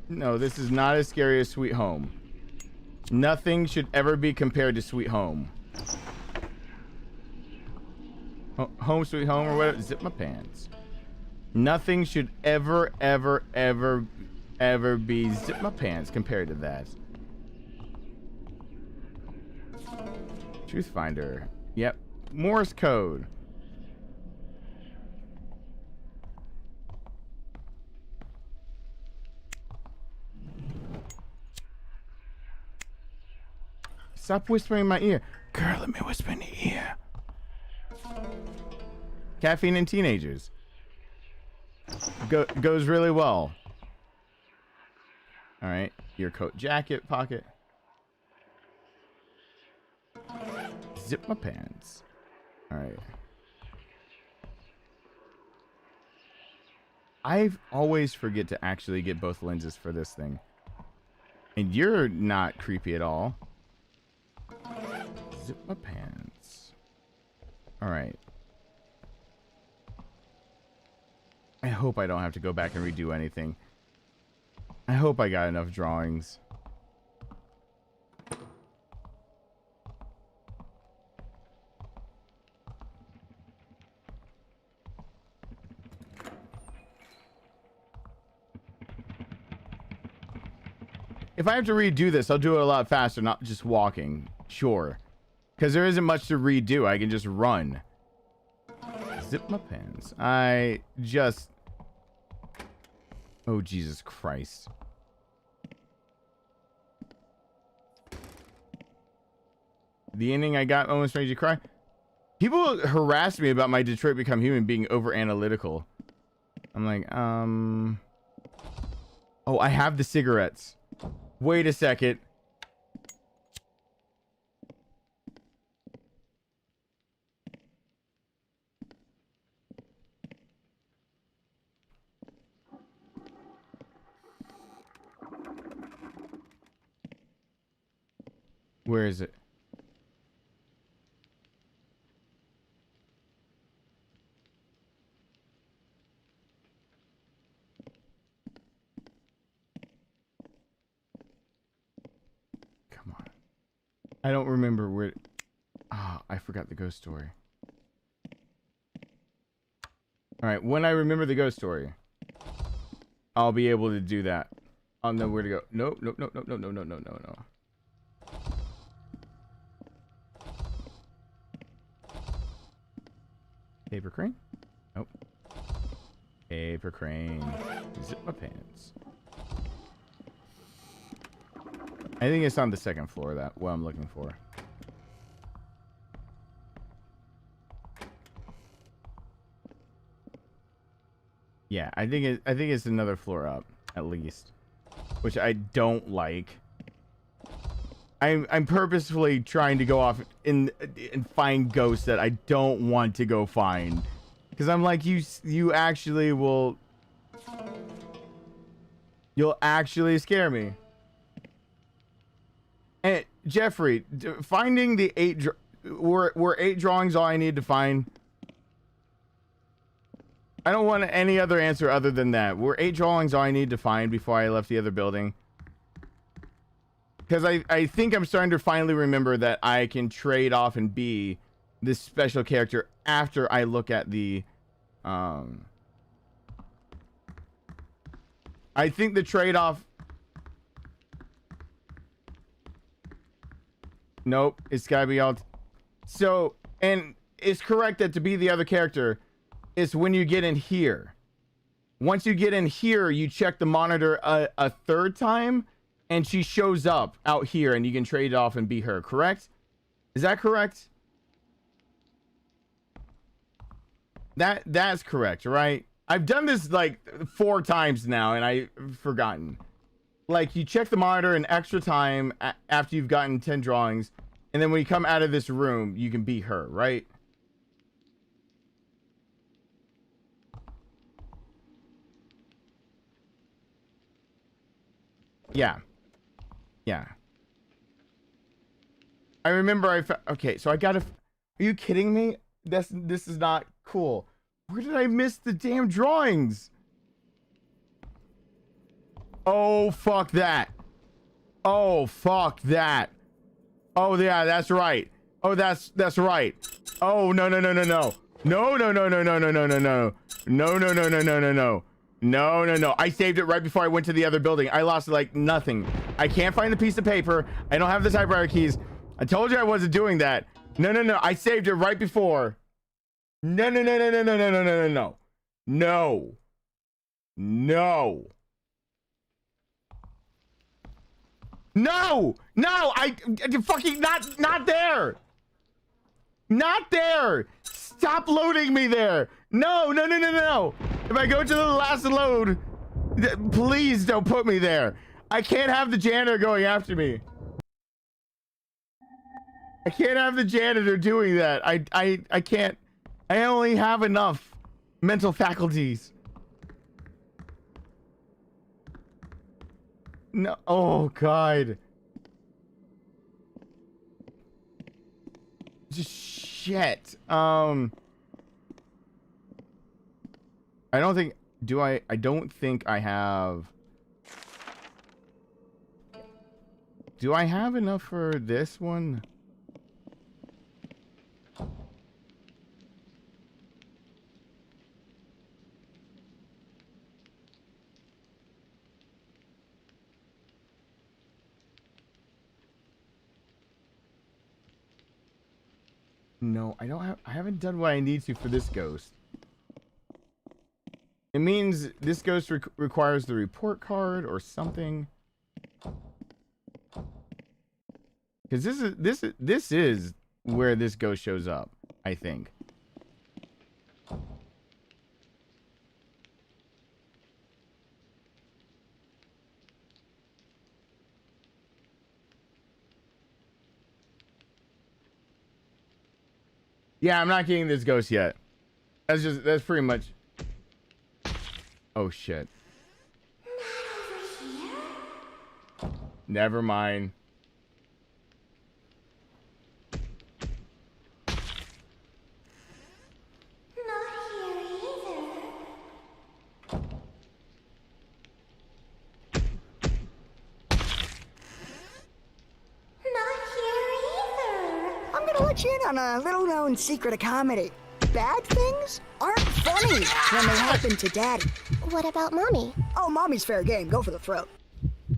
No, this is not as scary as Sweet Home. Nothing should ever be compared to Sweet Home. Home Sweet Home or whatever. Zip my pants. Nothing should ever be Zip my pants compared to that. Truth Finder. Yep. Morse code. Stop whispering in my ear. Girl, let me whisper in the ear. Caffeine and teenagers. Goes really well. All right. Your coat jacket pocket. Zip my pants. All right. I always forget to actually get both lenses for this thing. And you're not creepy at all. Zip my pants. All right. I hope I don't have to go back and redo anything. I hope I got enough drawings. If I have to redo this, I'll do it a lot faster, not just walking. Sure. Because there isn't much to redo. I can just run. Zip my pants. I just... Oh, Jesus Christ. The ending I got almost made you cry. People harass me about my Detroit Become Human being over analytical. I'm like, oh, I have the cigarettes. Wait a second. Where is it? Come on. I don't remember where... Ah, I forgot the ghost story. Alright, when I remember the ghost story, I'll be able to do that. I'll know where to go. Nope, nope, nope, nope, nope, no, no, no, no, no. Paper crane? Nope. Paper crane. Zip my pants. I think it's on the second floor, that what I'm looking for. Yeah, I think it's another floor up, at least. Which I don't like. I'm purposefully trying to go off and find ghosts that I don't want to go find, because I'm like, you actually will, you'll actually scare me. And Jeffrey, finding the were 8 drawings all I need to find? I don't want any other answer other than that. Were 8 drawings all I need to find before I left the other building? Because I think I'm starting to finally remember that I can trade off and be this special character after I look at the... I think the trade-off... Nope, it's gotta be all... So, and it's correct that to be the other character, it's when you get in here. Once you get in here, you check the monitor a third time, and she shows up out here, and you can trade it off and be her, correct? Is that correct? That's correct, right? I've done this like 4 times now, and I've forgotten. Like, you check the monitor an extra time after you've gotten 10 drawings, and then when you come out of this room, you can be her, right? Yeah. Yeah. I remember okay, so I gotta... Are you kidding me? This is not cool. Where did I miss the damn drawings? Oh, fuck that. Oh, fuck that. Oh, yeah, that's right. Oh, that's right. Oh, no, no, no, no, no. No, no, no, no, no, no, no, no, no. No, no, no, no, no, no, no. No, no, no. I saved it right before I went to the other building. I lost like nothing. I can't find the piece of paper. I don't have the typewriter keys. I told you I wasn't doing that. No, no, no. I saved it right before. No, no, no, no, no, no, no, no, no, no. No. No. No. No. I fucking not there. Not there. Stop loading me there. No, no, no, no, no. If I go to the last load, please don't put me there. I can't have the janitor going after me. I can't have the janitor doing that. I can't. I only have enough mental faculties. No. Oh, God. Just shit. I don't think, I don't think I have. Do I have enough for this one? No, I don't have, I haven't done what I need to for this ghost. It means this ghost requires the report card or something. Because this is where this ghost shows up, I think. Yeah, I'm not getting this ghost yet. That's pretty much. Oh shit. Never mind. Let you in on a little-known secret of comedy. Bad things aren't funny when they happen to Daddy. What about Mommy? Oh, Mommy's fair game. Go for the throat.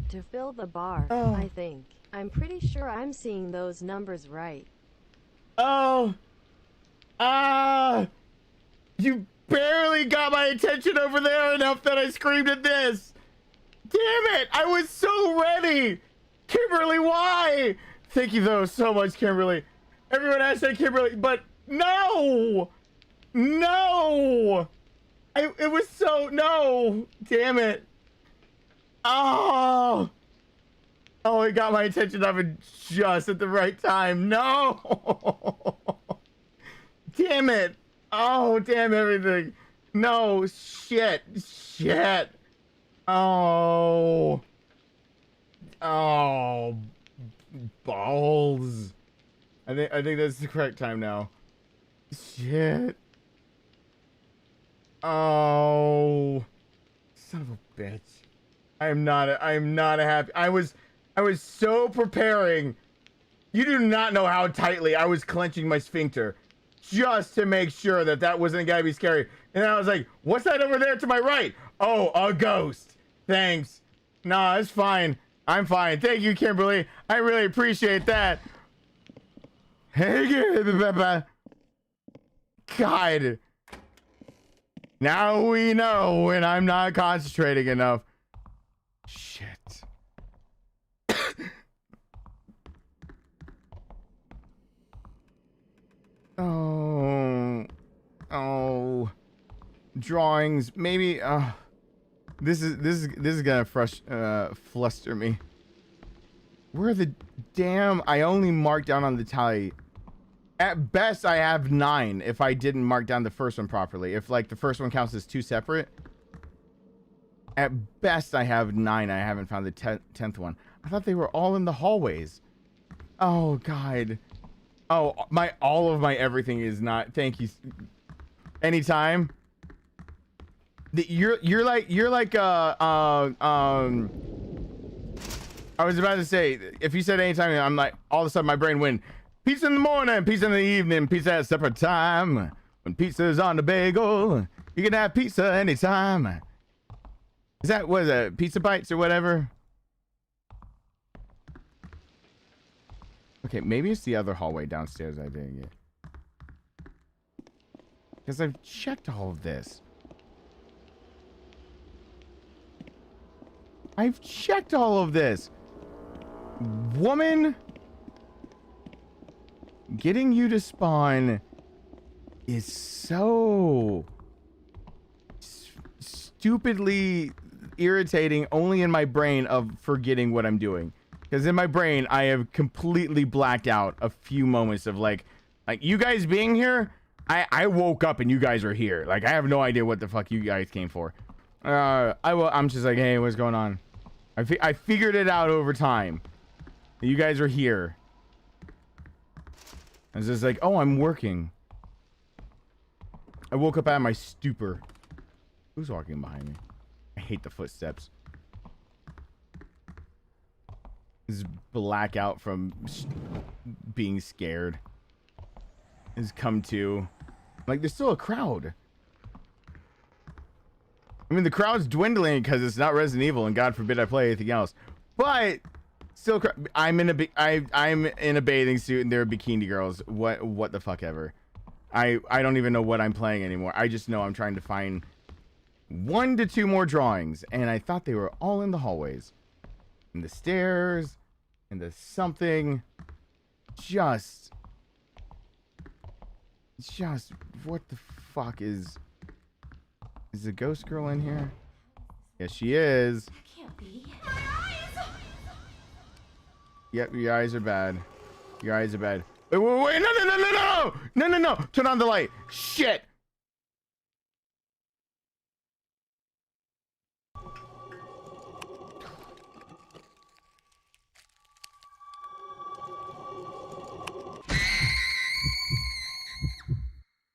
To fill the bar, I think. I'm pretty sure I'm seeing those numbers right. Oh. You barely got my attention over there enough that I screamed at this. Damn it. I was so ready. Kimberly, why? Thank you though so much, Kimberly. Everyone has said Kimberly, but no. No. It was so, no. Damn it. Oh. Oh, it got my attention of it just at the right time. No. Damn it. Oh, damn everything. No, shit. Shit. Oh. Oh. Balls. I think that's the correct time now. Shit. Oh. Son of a bitch. I am not a happy. I was so preparing. You do not know how tightly I was clenching my sphincter just to make sure that that wasn't gonna be scary. And I was like, what's that over there to my right? Oh, a ghost. Thanks. Nah, it's fine. I'm fine. Thank you, Kimberly. I really appreciate that. Hey, God. Now we know when I'm not concentrating enough. Shit. Oh. Drawings. Maybe. This is gonna fluster me. Where the damn? I only marked down on the tally. At best, I have 9 if I didn't mark down the first one properly. If like the first one counts as 2 separate. At best, I have 9. I haven't found the 10th one. I thought they were all in the hallways. Oh God. Oh, all of my everything is not. Thank you. Anytime. You're like I was about to say, if you said anytime, I'm like, all of a sudden my brain went, pizza in the morning, pizza in the evening, pizza at supper time. When pizza's on the bagel, you can have pizza anytime. Is that, what is that, Pizza Bites or whatever? Okay, maybe it's the other hallway downstairs I didn't get. Because I've checked all of this. I've checked all of this. Woman, getting you to spawn is so stupidly irritating only in my brain of forgetting what I'm doing. Because in my brain, I have completely blacked out a few moments of like you guys being here. I woke up and you guys were here. Like, I have no idea what the fuck you guys came for. I'm just like, hey, what's going on? I figured it out over time. You guys are here. I was just like, oh, I'm working. I woke up out of my stupor. Who's walking behind me? I hate the footsteps. This blackout from being scared has come to. Like, there's still a crowd. I mean, the crowd's dwindling because it's not Resident Evil, and God forbid I play anything else. But still, I'm in a bathing suit, and there are bikini girls. What the fuck ever. I don't even know what I'm playing anymore. I just know I'm trying to find 1 to 2 more drawings, and I thought they were all in the hallways, in the stairs, in the something. Just what the fuck is the ghost girl in here? Yes, she is. Can't be. Yep, your eyes are bad. Your eyes are bad. Wait, no! Turn on the light. Shit.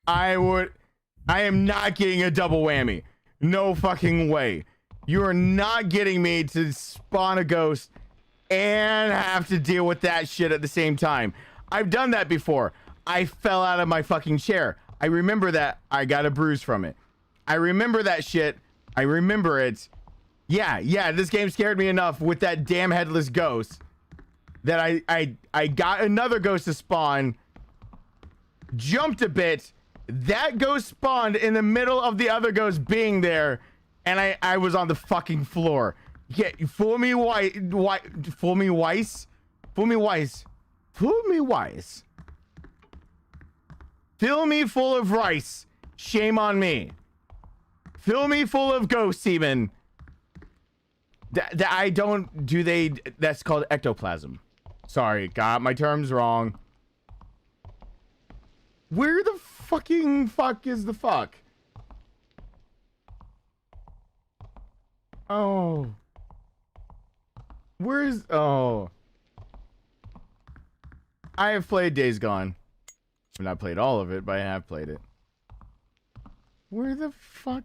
I am not getting a double whammy. No fucking way. You are not getting me to spawn a ghost and have to deal with that shit at the same time. I've done that before. I fell out of my fucking chair. I remember that. I got a bruise from it. I remember that shit. I remember it. Yeah, this game scared me enough with that damn headless ghost that I got another ghost to spawn, jumped a bit. That ghost spawned in the middle of the other ghost being there, and I was on the fucking floor. Yeah, fool me wise. Fill me full of rice. Shame on me. Fill me full of ghosts even. I don't do they. That's called ectoplasm. Sorry, got my terms wrong. Where the fucking fuck is the fuck? Oh. Where's... Oh. I have played Days Gone. I've not played all of it, but I have played it. Where the fuck?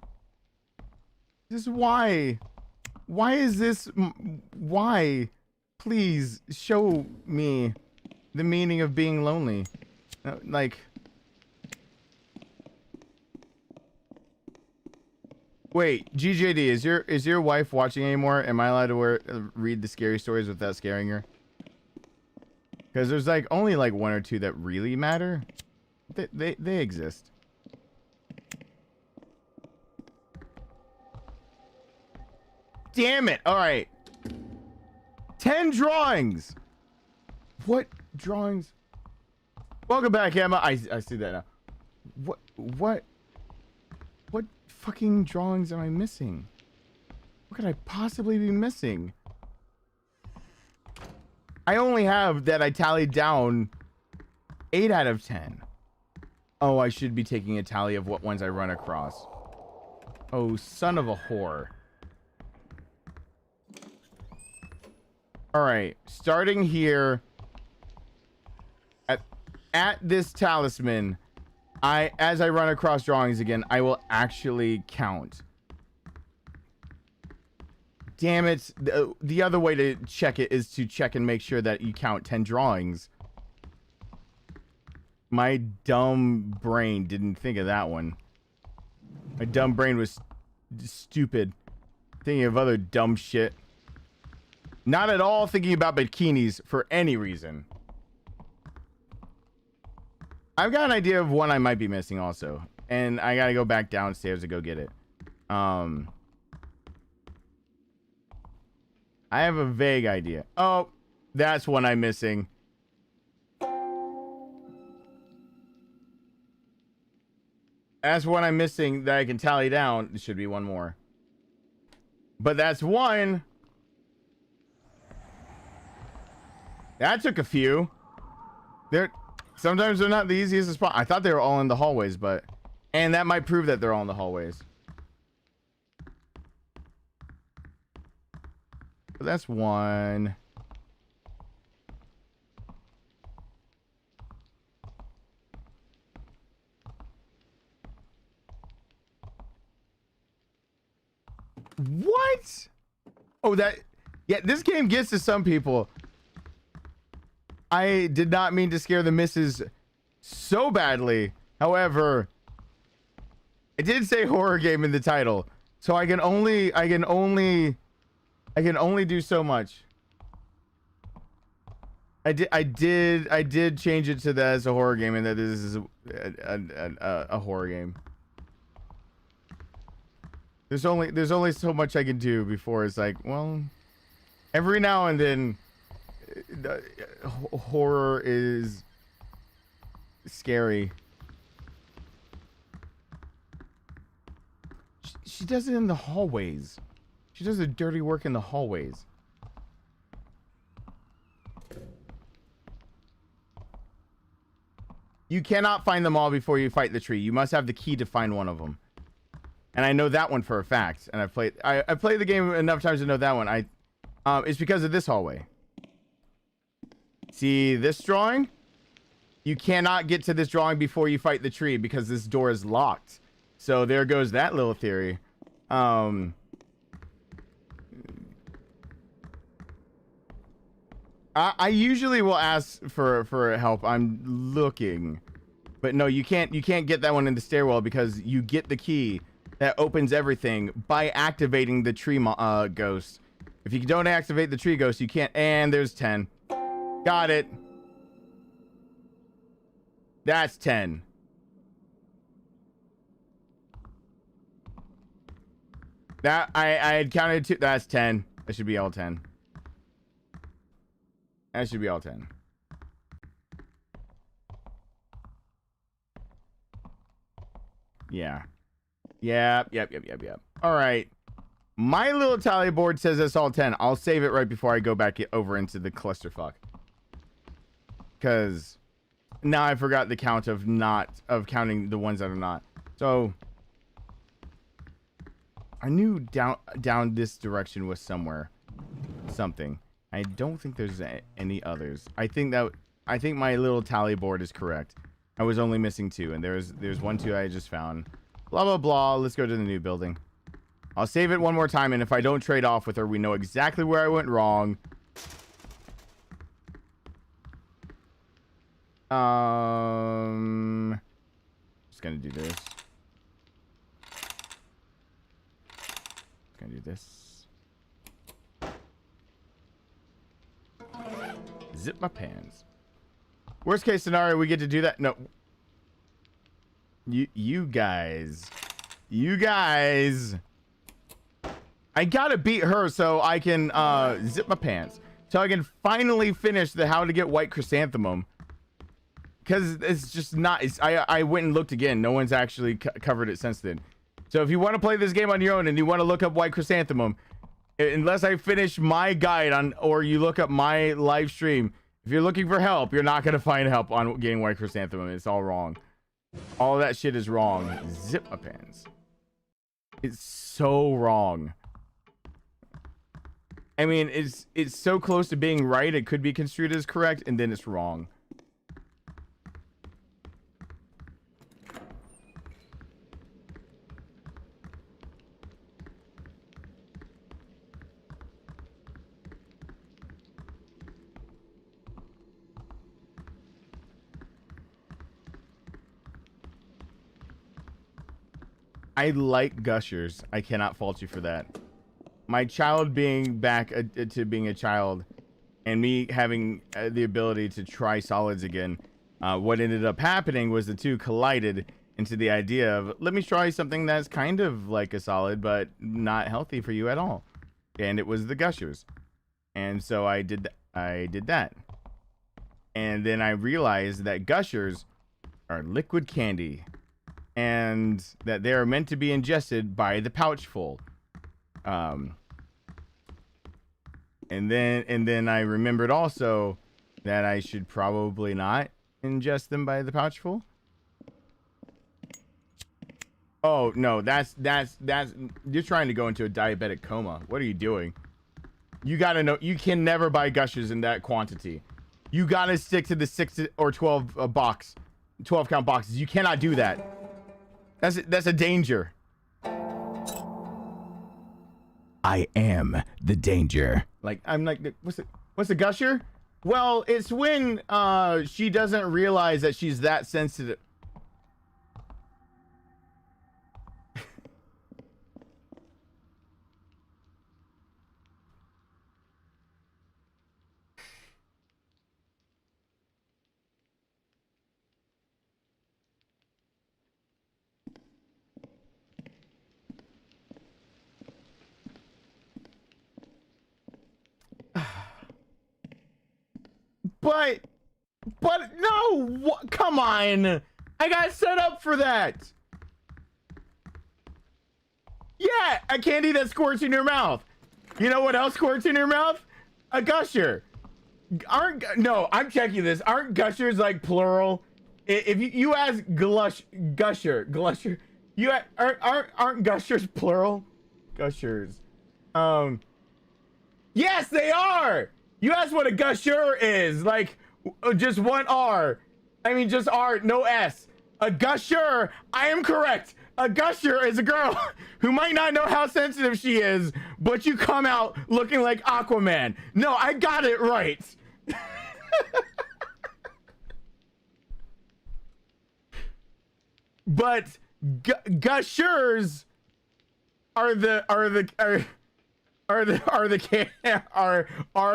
This why? Why is this... Why? Please show me the meaning of being lonely. Like... Wait, GJD, is your wife watching anymore? Am I allowed to read the scary stories without scaring her? Because there's like only like 1 or 2 that really matter. They exist. Damn it! All right, 10 drawings. What drawings? Welcome back, Emma. I see that now. What fucking drawings am I missing? What could I possibly be missing? I only have that I tallied down 8 out of 10. Oh, I should be taking a tally of what ones I run across. Oh, son of a whore. All right, starting here at this talisman, as I run across drawings again, I will actually count. damn it. The other way to check it is to check and make sure that you count 10 drawings. My dumb brain didn't think of that one. My dumb brain was stupid. Thinking of other dumb shit. Not at all thinking about bikinis for any reason. I've got an idea of one I might be missing also. And I gotta go back downstairs to go get it. I have a vague idea. Oh, that's one I'm missing. That's one I'm missing that I can tally down. There should be one more. But that's one. That took a few. Sometimes they're not the easiest to spot. I thought they were all in the hallways, but... And that might prove that they're all in the hallways. But that's one. What? Oh, that... Yeah, this game gets to some people. I did not mean to scare the missus so badly. However, I did say horror game in the title, so I can only do so much. I did change it to that as a horror game, and that this is a horror game. There's only so much I can do before it's like, well, every now and then. Horror is scary. She does it in the hallways. She does the dirty work in the hallways. You cannot find them all before you fight the tree. You must have the key to find one of them. And I know that one for a fact. And I played the game enough times to know that one. It's because of this hallway. See this drawing? You cannot get to this drawing before you fight the tree because this door is locked. So there goes that little theory. I usually will ask for help. I'm looking. But no, you can't get that one in the stairwell because you get the key that opens everything by activating the tree ghost. If you don't activate the tree ghost, you can't. And there's 10. Got it. That's 10. That I had counted 2. That's 10. That should be all 10. That should be all 10. Yeah. Yep. All right. My little tally board says that's all 10. I'll save it right before I go back over into the clusterfuck. Because now I forgot the count of counting the ones that are not. So I knew down this direction was somewhere something. I don't think there's any others. I think my little tally board is correct. I was only missing 2, and there's 1, 2 I just found. Blah blah blah. Let's go to the new building. I'll save it one more time, and if I don't trade off with her, we know exactly where I went wrong. Just gonna do this. Gonna do this. Zip my pants. Worst case scenario, we get to do that. No. You guys. I gotta beat her so I can zip my pants. So I can finally finish the how to get white chrysanthemum. Because it's just not... I went and looked again. No one's actually covered it since then. So if you want to play this game on your own and you want to look up white chrysanthemum, unless I finish my guide or you look up my live stream, if you're looking for help, you're not going to find help on getting white chrysanthemum. It's all wrong. All that shit is wrong. Zip my pants. It's so wrong. I mean, it's so close to being right, it could be construed as correct, and then it's wrong. I like gushers. I cannot fault you for that. My child being back to being a child, and me having the ability to try solids again, what ended up happening was the two collided into the idea of, let me try something that's kind of like a solid, but not healthy for you at all. And it was the gushers. And so I did that. And then I realized that gushers are liquid candy, and that they are meant to be ingested by the pouchful. And then I remembered also that I should probably not ingest them by the pouchful. Oh no, that's you're trying to go into a diabetic coma. What are you doing? You gotta know, you can never buy gushers in that quantity. You gotta stick to the 6 or 12 12 count boxes. You cannot do that. That's a danger. I am the danger. Like, I'm like, what's a gusher? Well, it's when she doesn't realize that she's that sensitive. But no, come on. I got set up for that. Yeah, a candy that squirts in your mouth. You know what else squirts in your mouth? A gusher. No, I'm checking this. Aren't gushers like plural? If you ask gusher, you aren't gushers plural? Gushers. Yes, they are. You asked what a gusher is, like just one R. I mean, just R, no S. A gusher, I am correct. A gusher is a girl who might not know how sensitive she is, but you come out looking like Aquaman. No, I got it right. But gushers are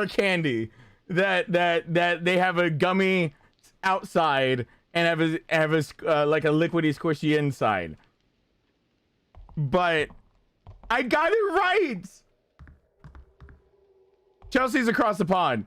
candy that they have a gummy outside and have a like a liquidy squishy inside. But I got it right. Chelsea's across the pond,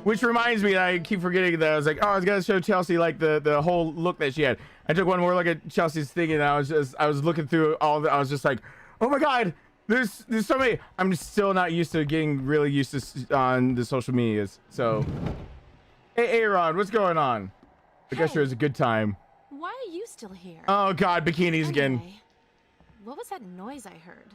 which reminds me, I keep forgetting that I was like, oh, I was gonna show Chelsea like the whole look that she had. I took one more look at Chelsea's thing, and I was looking through all the, I was just like, oh my god. There's so many. I'm just still not used to getting really used to on the social medias. So, hey, Aaron, what's going on? I guess sure it's a good time. Why are you still here? Oh God, bikinis again. Anyway, what was that noise I heard?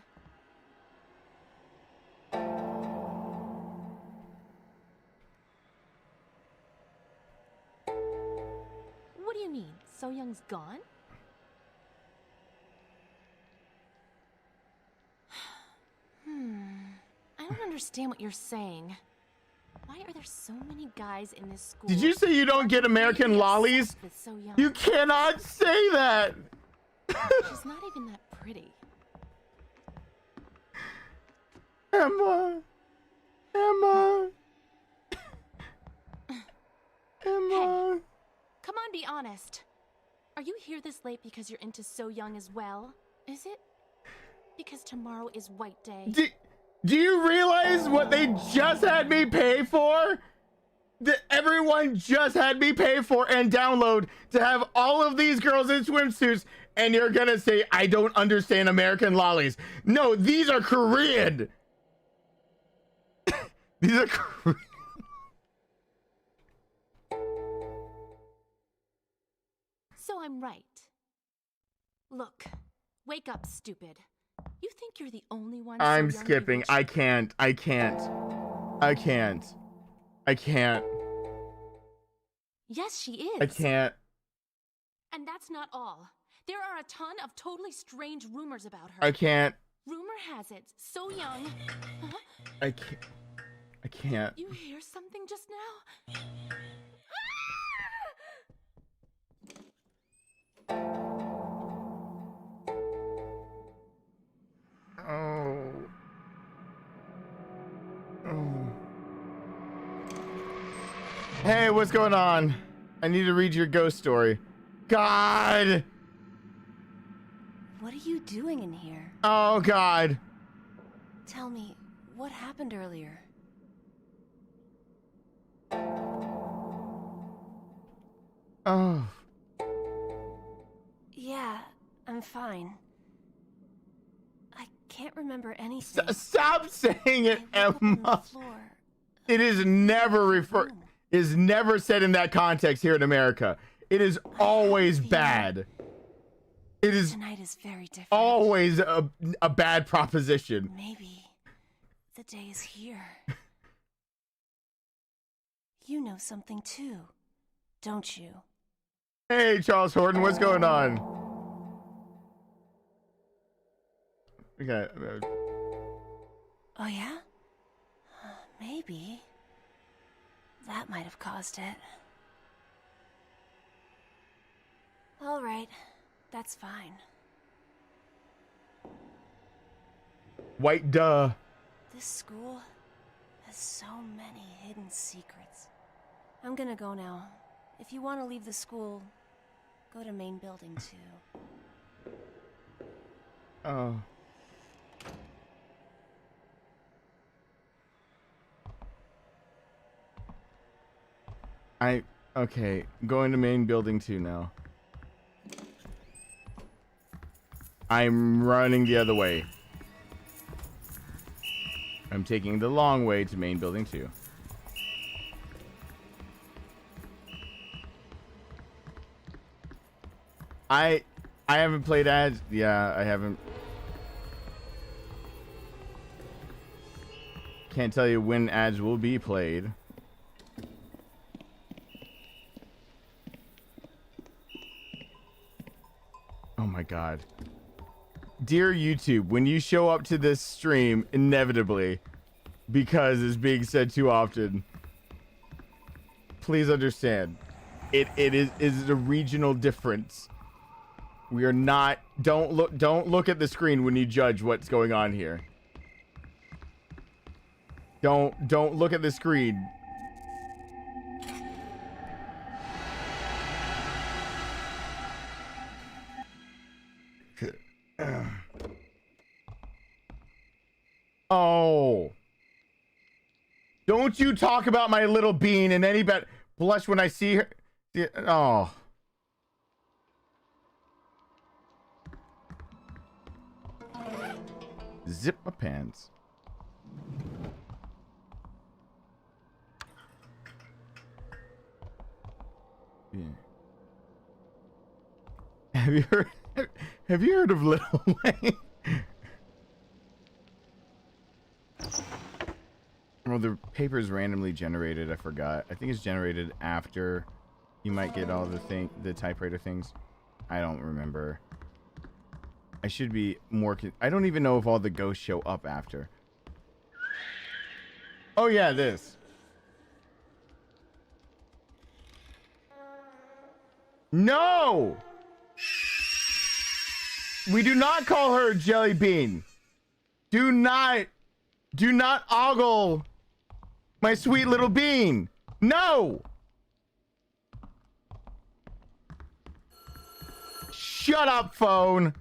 What do you mean? So Young's gone? I don't understand what you're saying. Why are there so many guys in this school? Did you say you don't get American lollies? So young? You cannot say that. She's not even that pretty. Emma. Hey, come on, be honest. Are you here this late because you're into So Young as well? Is it because tomorrow is White Day? Do you realize what they just had me pay for? That everyone just had me pay for and download to have all of these girls in swimsuits, and you're gonna say I don't understand American lollies. No, these are Korean. These are Korean. So I'm right. Look, wake up, stupid. You think you're the only one? I'm so young skipping. I can't. Yes, she is. I can't. And that's not all. There are a ton of totally strange rumors about her. I can't. Rumor has it, So Young. Huh? I can't. You hear something just now? Hey, what's going on? I need to read your ghost story. God! What are you doing in here? Oh, God. Tell me, what happened earlier? Oh. Yeah, I'm fine. I can't remember anything. Stop saying it, I woke up on the Emma. floor. It is never referred. room. Is never said in that context here in America. It is always bad. It is Tonight is very different. always a bad proposition. Maybe the day is here. You know something too, don't you? Hey, Charles Horton, what's going on? Okay. Oh yeah? Maybe. That might have caused it. All right, that's fine. White duh. This school has so many hidden secrets. I'm gonna go now. If you want to leave the school, go to main building 2. Oh. Okay, going to main building 2 now. I'm running the other way. I'm taking the long way to main building 2. I haven't played ads. Yeah, I haven't. Can't tell you when ads will be played. Oh my god. Dear YouTube, when you show up to this stream, inevitably, because it's being said too often, please understand, it is a regional difference. We are not. Don't look at the screen when you judge what's going on here. Don't look at the screen. Oh. Don't you talk about my little bean and any bet blush when I see her. Oh. Zip my pants. Yeah. Have you heard of Lil Wayne? Well, the paper is randomly generated. I forgot. I think it's generated after you might get all the typewriter things. I don't remember. I should be more. I don't even know if all the ghosts show up after. Oh yeah, this. No! We do not call her Jelly Bean. Do not ogle my sweet little bean. No! Shut up, phone.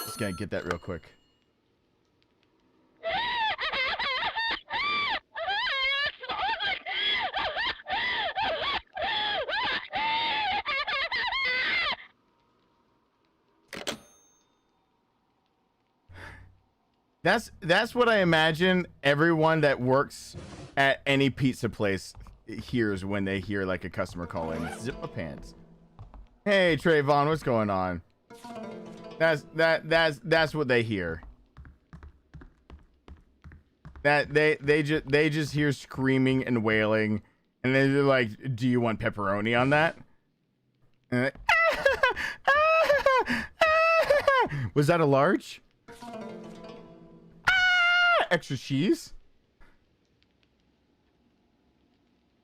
Just gotta get that real quick. That's what I imagine everyone that works at any pizza place hears when they hear like a customer call in. Zip my pants. Hey Trayvon, what's going on? That's what they hear. That they just hear screaming and wailing, and then they're like, "Do you want pepperoni on that?" And like, was that a large? Extra cheese?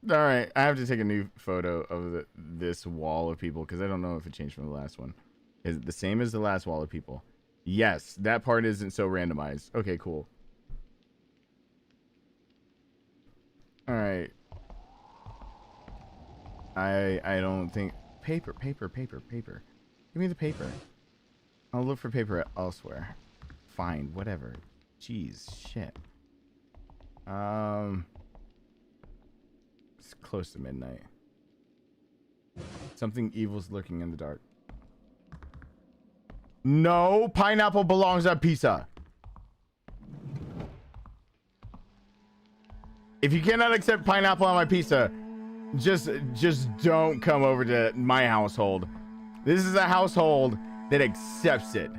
All right, I have to take a new photo of this wall of people because I don't know if it changed from the last one. Is it the same as the last wall of people? Yes, that part isn't so randomized. Okay, cool. All right. I don't think paper. Give me the paper. I'll look for paper elsewhere. Fine, whatever. Jeez, shit. It's close to midnight. Something evil's lurking in the dark. No, pineapple belongs on pizza. If you cannot accept pineapple on my pizza, just don't come over to my household. This is a household that accepts it.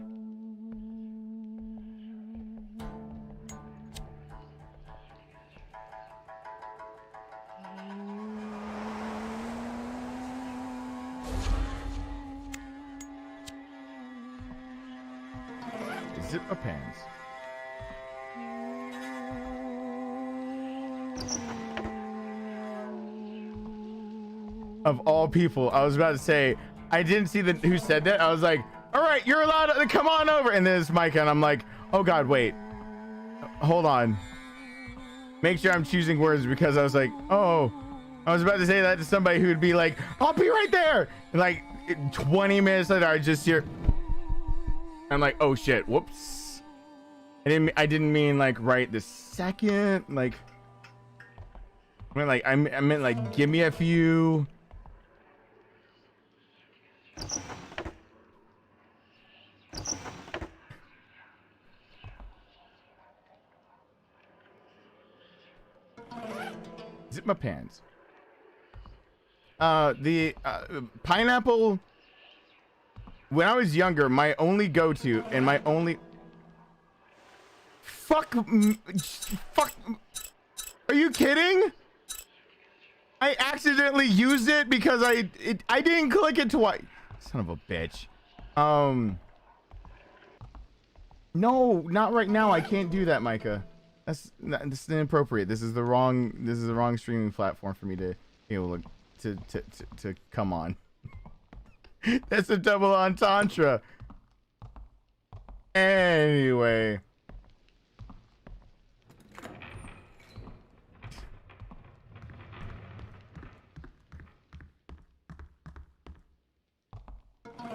Zip my pants. Of all people, I was about to say, I didn't see who said that. I was like, all right, you're allowed to come on over. And then it's Micah, and I'm like, oh God, wait. Hold on. Make sure I'm choosing words because I was like, oh, I was about to say that to somebody who would be like, I'll be right there. And like 20 minutes later, I just hear, I'm like, oh shit, whoops. I didn't mean like right this second. Like, I meant like, give me a few. Zip my pants. The pineapple. When I was younger, my only go-to and my only fuck. Are you kidding? I accidentally used it because I didn't click it twice. Son of a bitch. No, not right now. I can't do that, Micah. That's inappropriate. This is the wrong streaming platform for me to be able to come on. That's a double entendre. Anyway.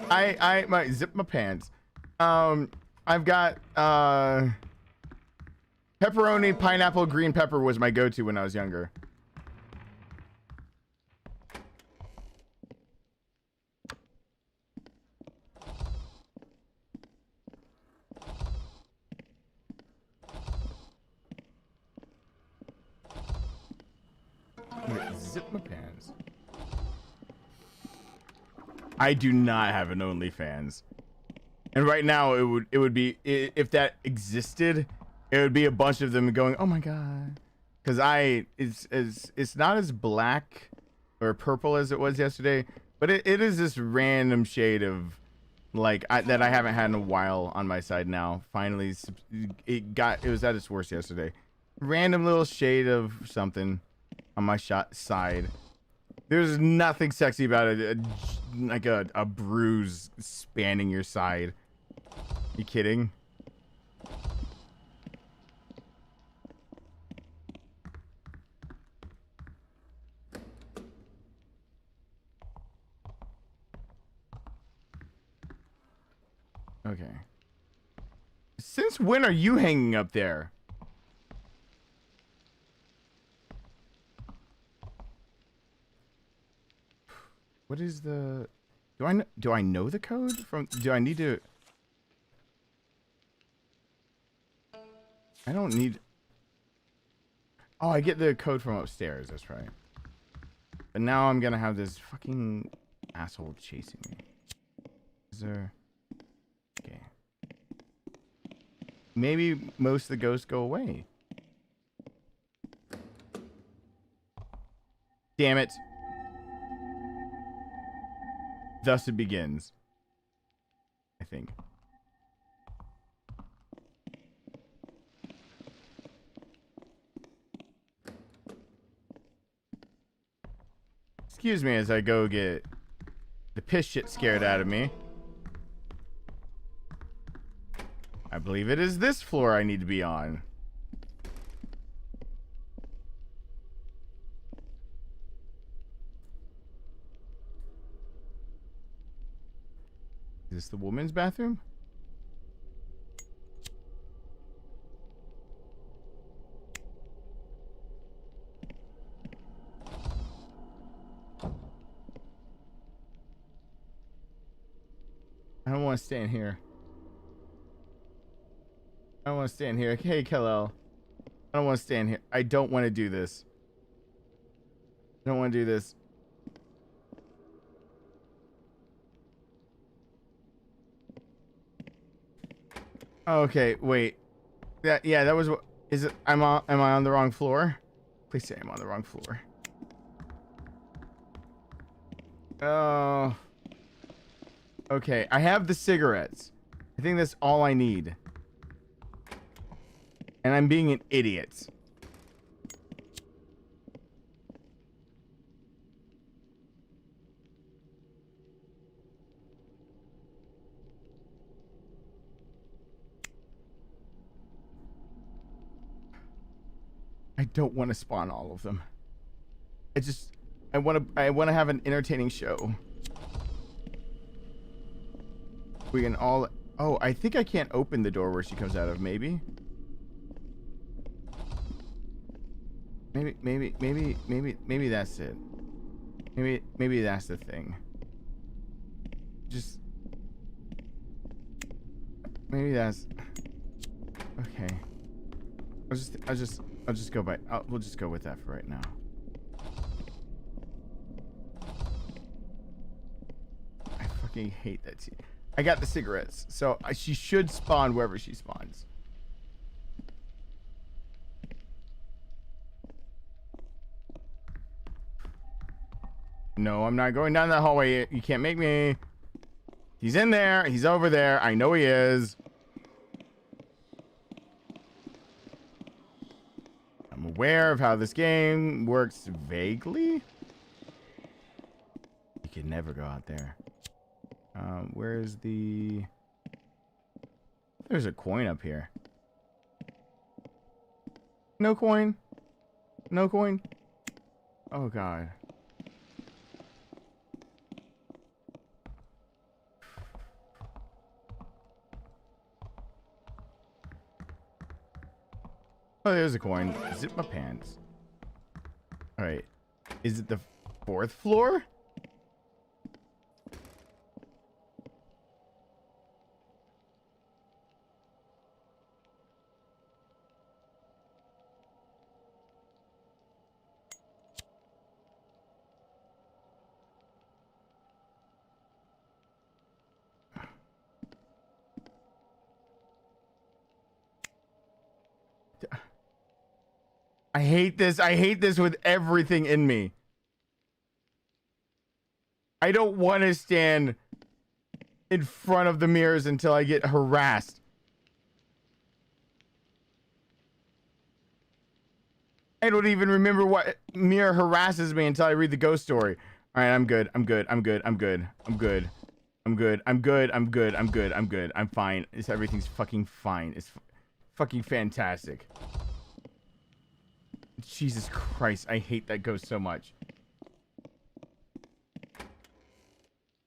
I might zip my pants. I've got pepperoni, pineapple, green pepper was my go-to when I was younger. Zip my pants. I do not have an OnlyFans, and right now it would be, if that existed, it would be a bunch of them going, oh my god, because it's not as black or purple as it was yesterday, but it is this random shade of like that I haven't had in a while on my side now. Finally, it was at its worst yesterday. Random little shade of something on my side. There's nothing sexy about it, like a bruise spanning your side. You kidding? Okay. Since when are you hanging up there? What is the... Do I know the code from... Do I need to... I don't need... Oh, I get the code from upstairs. That's right. But now I'm gonna have this fucking asshole chasing me. Is there... Okay. Maybe most of the ghosts go away. Damn it. Thus it begins. I think. Excuse me as I go get the piss shit scared out of me. I believe it is this floor I need to be on. Is this the woman's bathroom? I don't want to stand here. I don't want to stand here. Hey, Kal-El. I don't want to stand here. I don't want to do this. I don't want to do this. Okay, wait. Yeah, that was what is it? Am I on the wrong floor? Please say I'm on the wrong floor. Oh. Okay, I have the cigarettes. I think that's all I need. And I'm being an idiot. I don't want to spawn all of them. I want to have an entertaining show. We can all. Oh, I think I can't open the door where she comes out of. Maybe that's it. Maybe that's the thing. Just maybe that's okay. I'll just go by. We'll just go with that for right now. I fucking hate that. I got the cigarettes, so she should spawn wherever she spawns. No, I'm not going down that hallway. You can't make me. He's in there. He's over there. I know he is. I'm aware of how this game works vaguely. You can never go out there. Where's the... There's a coin up here. No coin. No coin. Oh, God. Oh, there's a coin. Zip my pants. All right. Is it the 4th floor? I hate this. I hate this with everything in me. I don't want to stand in front of the mirrors until I get harassed. I don't even remember what mirror harasses me until I read the ghost story. All right, I'm good. I'm good. I'm good. I'm good. I'm good. I'm good. I'm good. I'm good. I'm good. I'm good. I'm fine. Everything's fucking fine. It's fucking fantastic. Jesus Christ, I hate that ghost so much.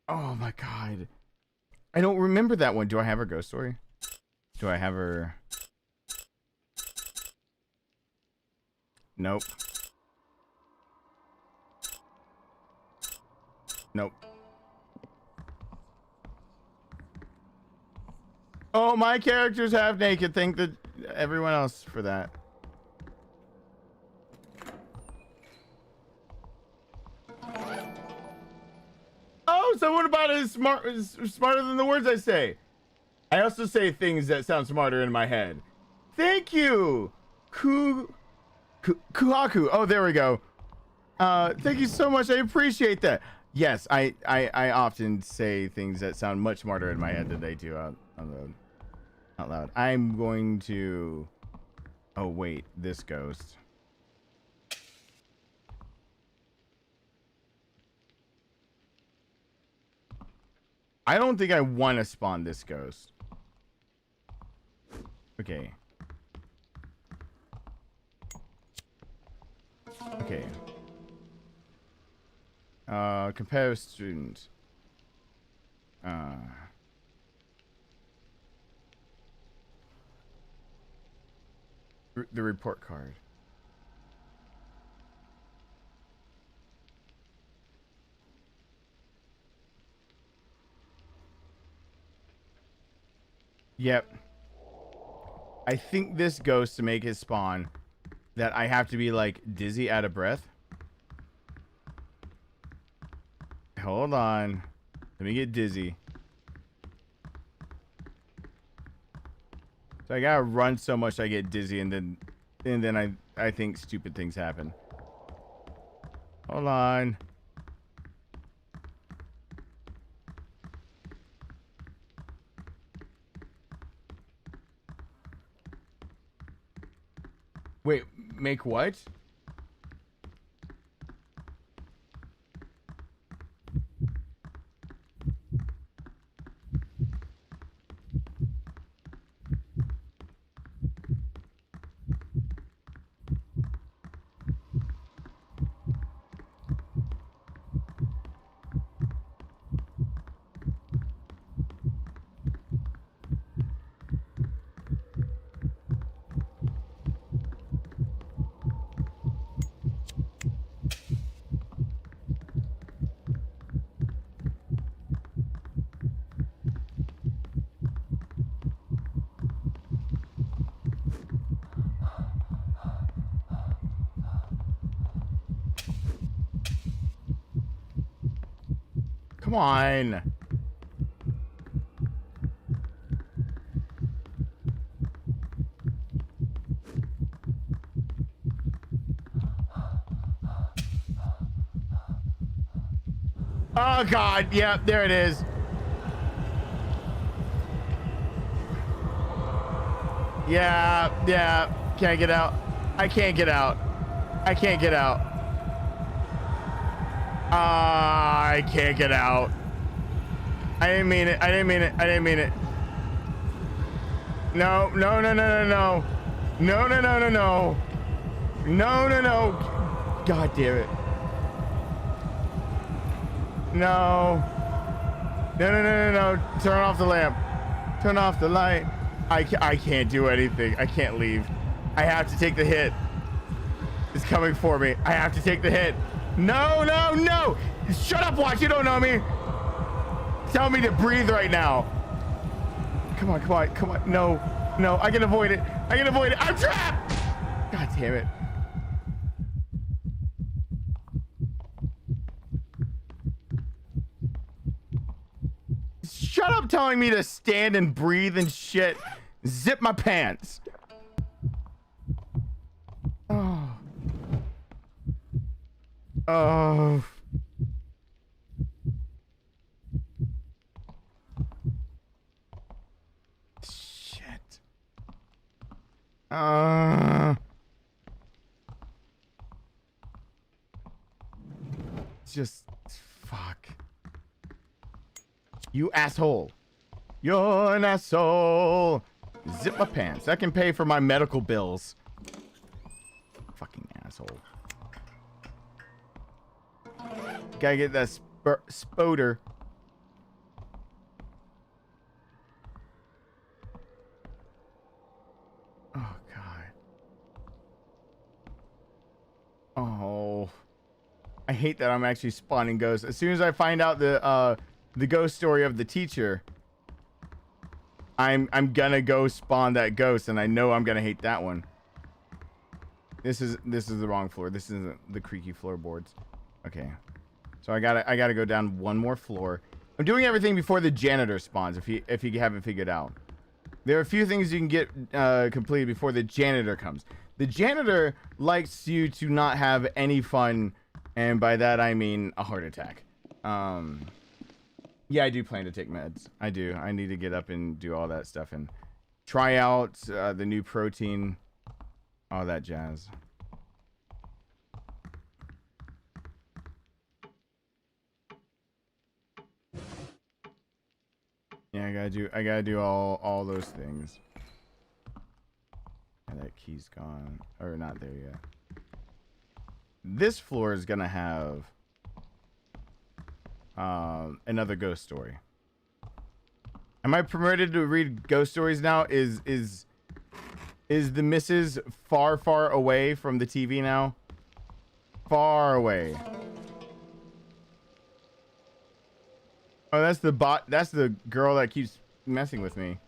Oh my God. I don't remember that one. Do I have her ghost story? Do I have her? Nope. Nope. Oh, my character's half naked. Thank everyone else for that. Oh, someone about it is smarter than the words I say. I also say things that sound smarter in my head. Thank you, Kuhaku. Oh, there we go. Thank you so much. I appreciate that. Yes, I often say things that sound much smarter in my head than they do out loud. I'm going to. Oh wait, this ghost. I don't think I want to spawn this ghost. Okay. Okay. Competitive student. The report card. Yep. I think this ghost, to make his spawn, that I have to be like dizzy out of breath. Hold on. Let me get dizzy. So I gotta run so much I get dizzy, and then I think stupid things happen. Hold on. Wait, make what? Come on. Oh God, yeah, there it is. Yeah, can't get out. I can't get out. I can't get out. I can't get out. I didn't mean it. I didn't mean it. I didn't mean it. No. No. No. God damn it. No. No. Turn off the lamp. Turn off the light. I can't do anything. I can't leave. I have to take the hit. It's coming for me. I have to take the hit. No. Shut up, Watch. You don't know me. Tell me to breathe right now. Come on. No. I can avoid it. I'm trapped. God damn it. Shut up telling me to stand and breathe and shit. Zip my pants. Oh. Shit. Just fuck. You asshole. You're an asshole. Zip my pants. That can pay for my medical bills. Fucking asshole. Gotta get that spoder. Oh, God. Oh. I hate that I'm actually spawning ghosts. As soon as I find out the ghost story of the teacher, I'm gonna go spawn that ghost, and I know I'm gonna hate that one. This is the wrong floor. This isn't the creaky floorboards. Okay. So I gotta go down one more floor. I'm doing everything before the janitor spawns, if you haven't figured out. There are a few things you can get completed before the janitor comes. The janitor likes you to not have any fun, and by that I mean a heart attack. Yeah, I do plan to take meds. I do. I need to get up and do all that stuff and try out the new protein, all that jazz. I gotta do all those things. And that key's gone. Or not there yet. This floor is gonna have another ghost story. Am I permitted to read ghost stories now? Is the missus far away from the TV now? Far away. Oh, that's the bot. That's the girl that keeps messing with me.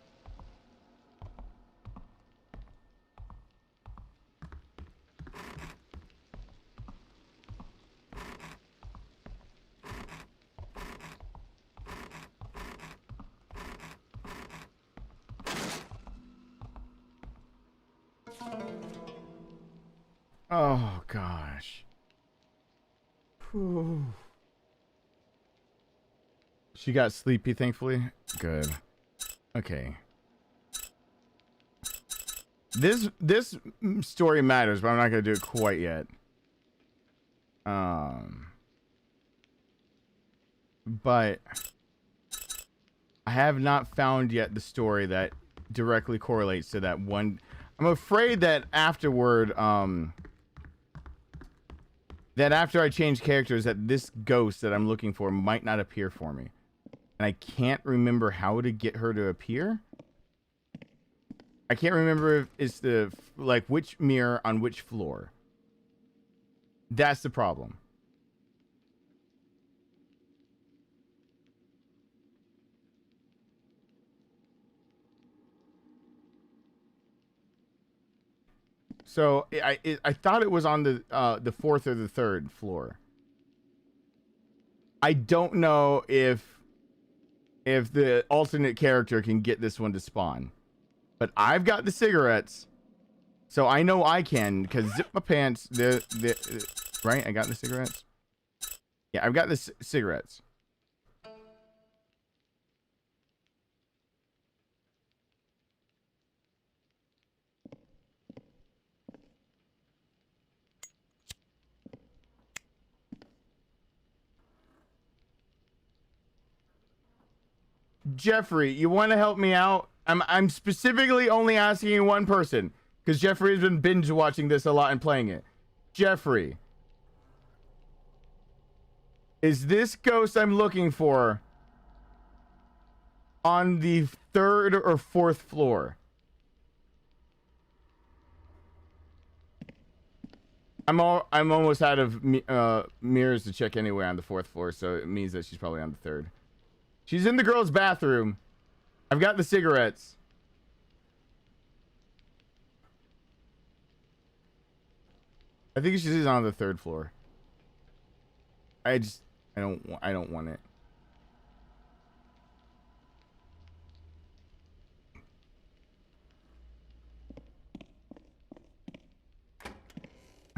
Oh gosh. Whew. She got sleepy, thankfully. Good. Okay. This story matters, but I'm not gonna do it quite yet. But I have not found yet the story that directly correlates to that one. I'm afraid that afterward, that after I change characters, that this ghost that I'm looking for might not appear for me. And I can't remember how to get her to appear. I can't remember if it's the, like, which mirror on which floor. That's the problem. So I thought it was on the fourth or the third floor. I don't know if the alternate character can get this one to spawn, but I've got the cigarettes, so I know I can, because zip my pants. Right, I got the cigarettes. Yeah, I've got the cigarettes. Jeffrey, you want to help me out? I'm specifically only asking you one person, because Jeffrey has been binge watching this a lot and playing it. Jeffrey, is this ghost I'm looking for on the third or fourth floor? I'm almost out of mirrors to check anywhere on the fourth floor, so it means that she's probably on the third. She's in the girls' bathroom. I've got the cigarettes. I think she's on the third floor. I don't want it.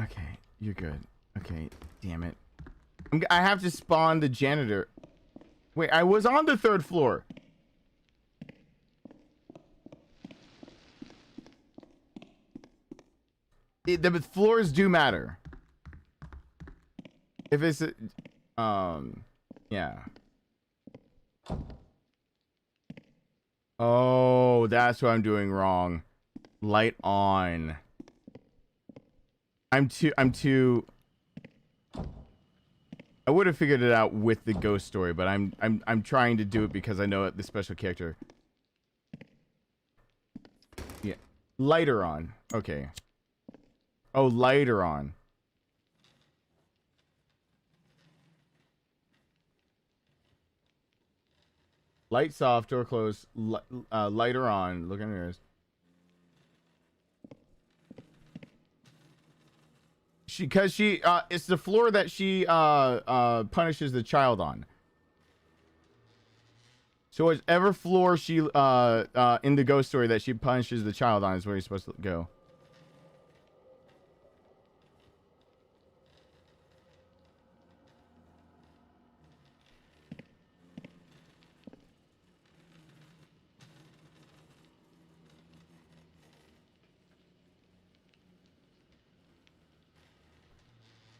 Okay, you're good. Okay, damn it. I have to spawn the janitor. Wait, I was on the third floor. The floors do matter. If it's yeah. Oh, that's what I'm doing wrong. Light on. I'm too I would have figured it out with the ghost story, but I'm trying to do it because I know the special character. Yeah. Lighter on. Okay. Oh, lighter on. Lights off, door closed, lighter on. Look at yours. Because she it's the floor that she punishes the child on. So whatever floor she in the ghost story that she punishes the child on is where you're supposed to go.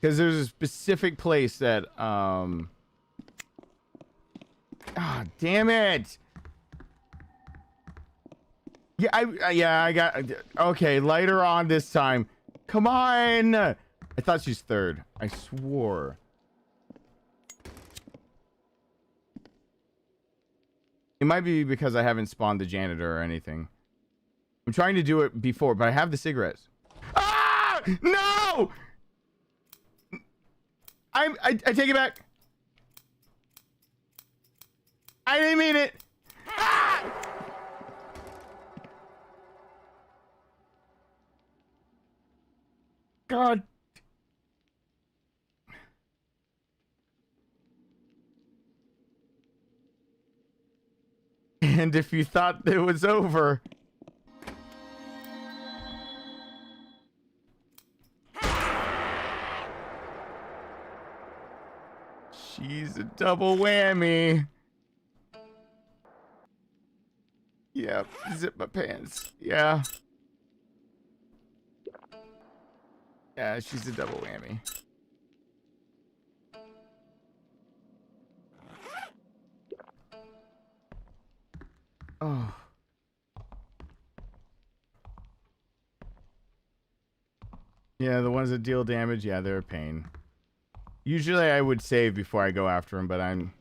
Because there's a specific place that ah, damn it. Yeah, I got... Okay, lighter on this time. Come on! I thought she's third. I swore. It might be because I haven't spawned the janitor or anything. I'm trying to do it before, but I have the cigarettes. Ah! No! I take it back. I didn't mean it. Ah! God. And if you thought it was over... She's a double whammy. Yep, zip my pants. Yeah. Yeah, she's a double whammy. Oh. Yeah, the ones that deal damage, yeah, they're a pain. Usually I would save before I go after him, but I'm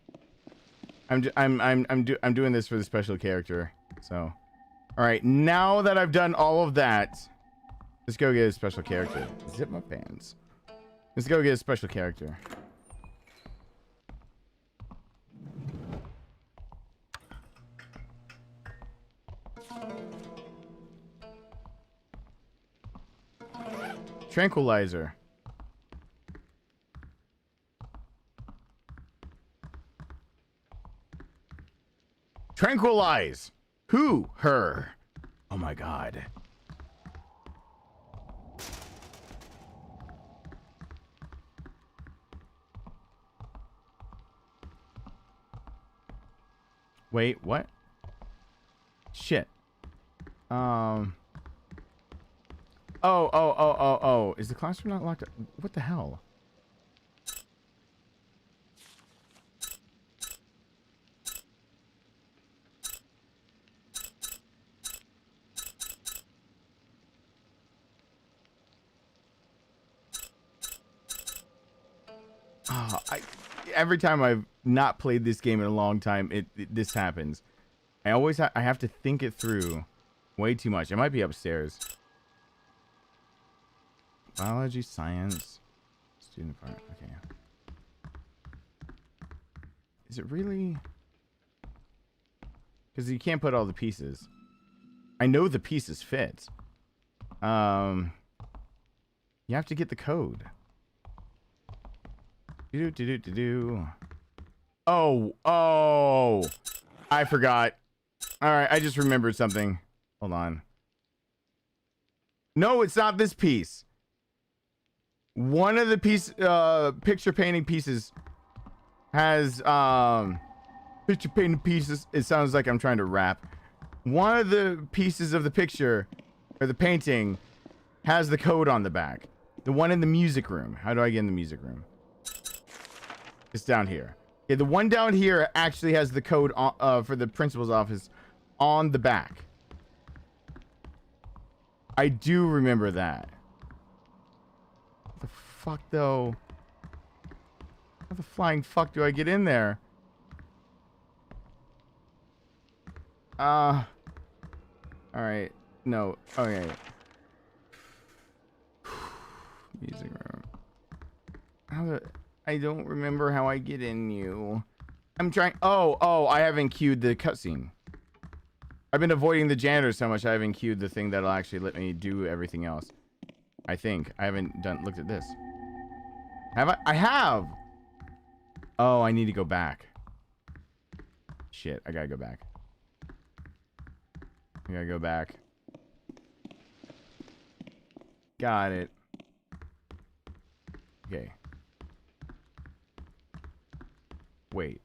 doing this for the special character. So, all right, now that I've done all of that, let's go get a special character. Zip my pants. Let's go get a special character. Tranquilizer. Tranquilize. Who? Her. Oh my god. Wait, what? Shit. Oh. Is the classroom not locked up? What the hell? Oh, every time I've not played this game in a long time, this happens. I always I have to think it through way too much. It might be upstairs. Biology, science, student part. Okay. Is it really? Because you can't put all the pieces. I know the pieces fit. You have to get the code. Oh, I forgot. All right, I just remembered something. Hold on. No, it's not this piece. One of the picture painting pieces has picture painting pieces. It sounds like I'm trying to rap. One of the pieces of the picture or the painting has the code on the back. The one in the music room. How do I get in the music room? It's down here. Yeah, the one down here actually has the code for the principal's office on the back. I do remember that. What the fuck, though? How the flying fuck do I get in there? All right. No. Okay. Music room. I don't remember how I get in you. I'm trying. Oh, I haven't queued the cutscene. I've been avoiding the janitor so much I haven't queued the thing that'll actually let me do everything else. I think. I haven't looked at this. Have I? I have! Oh, I need to go back. Shit, I gotta go back. I gotta go back. Got it. Okay. Wait.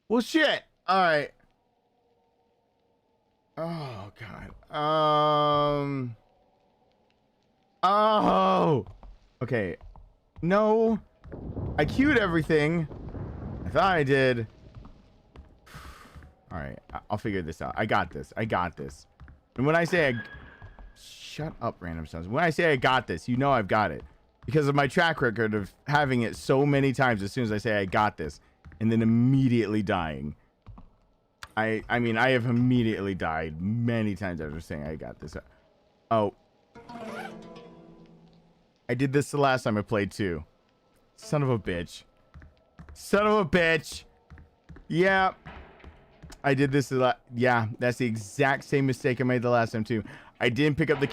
Well, shit. All right. Oh, God. Oh. Okay. No. I queued everything. I thought I did. All right, I'll figure this out. I got this. I got this. And when I say shut up, random sounds. When I say I got this, you know I've got it because of my track record of having it so many times. As soon as I say I got this, and then immediately dying. I mean, I have immediately died many times after saying I got this. Oh, I did this the last time I played too. Son of a bitch. Son of a bitch. Yeah. I did this a lot. Yeah, that's the exact same mistake I made the last time too. I didn't pick up the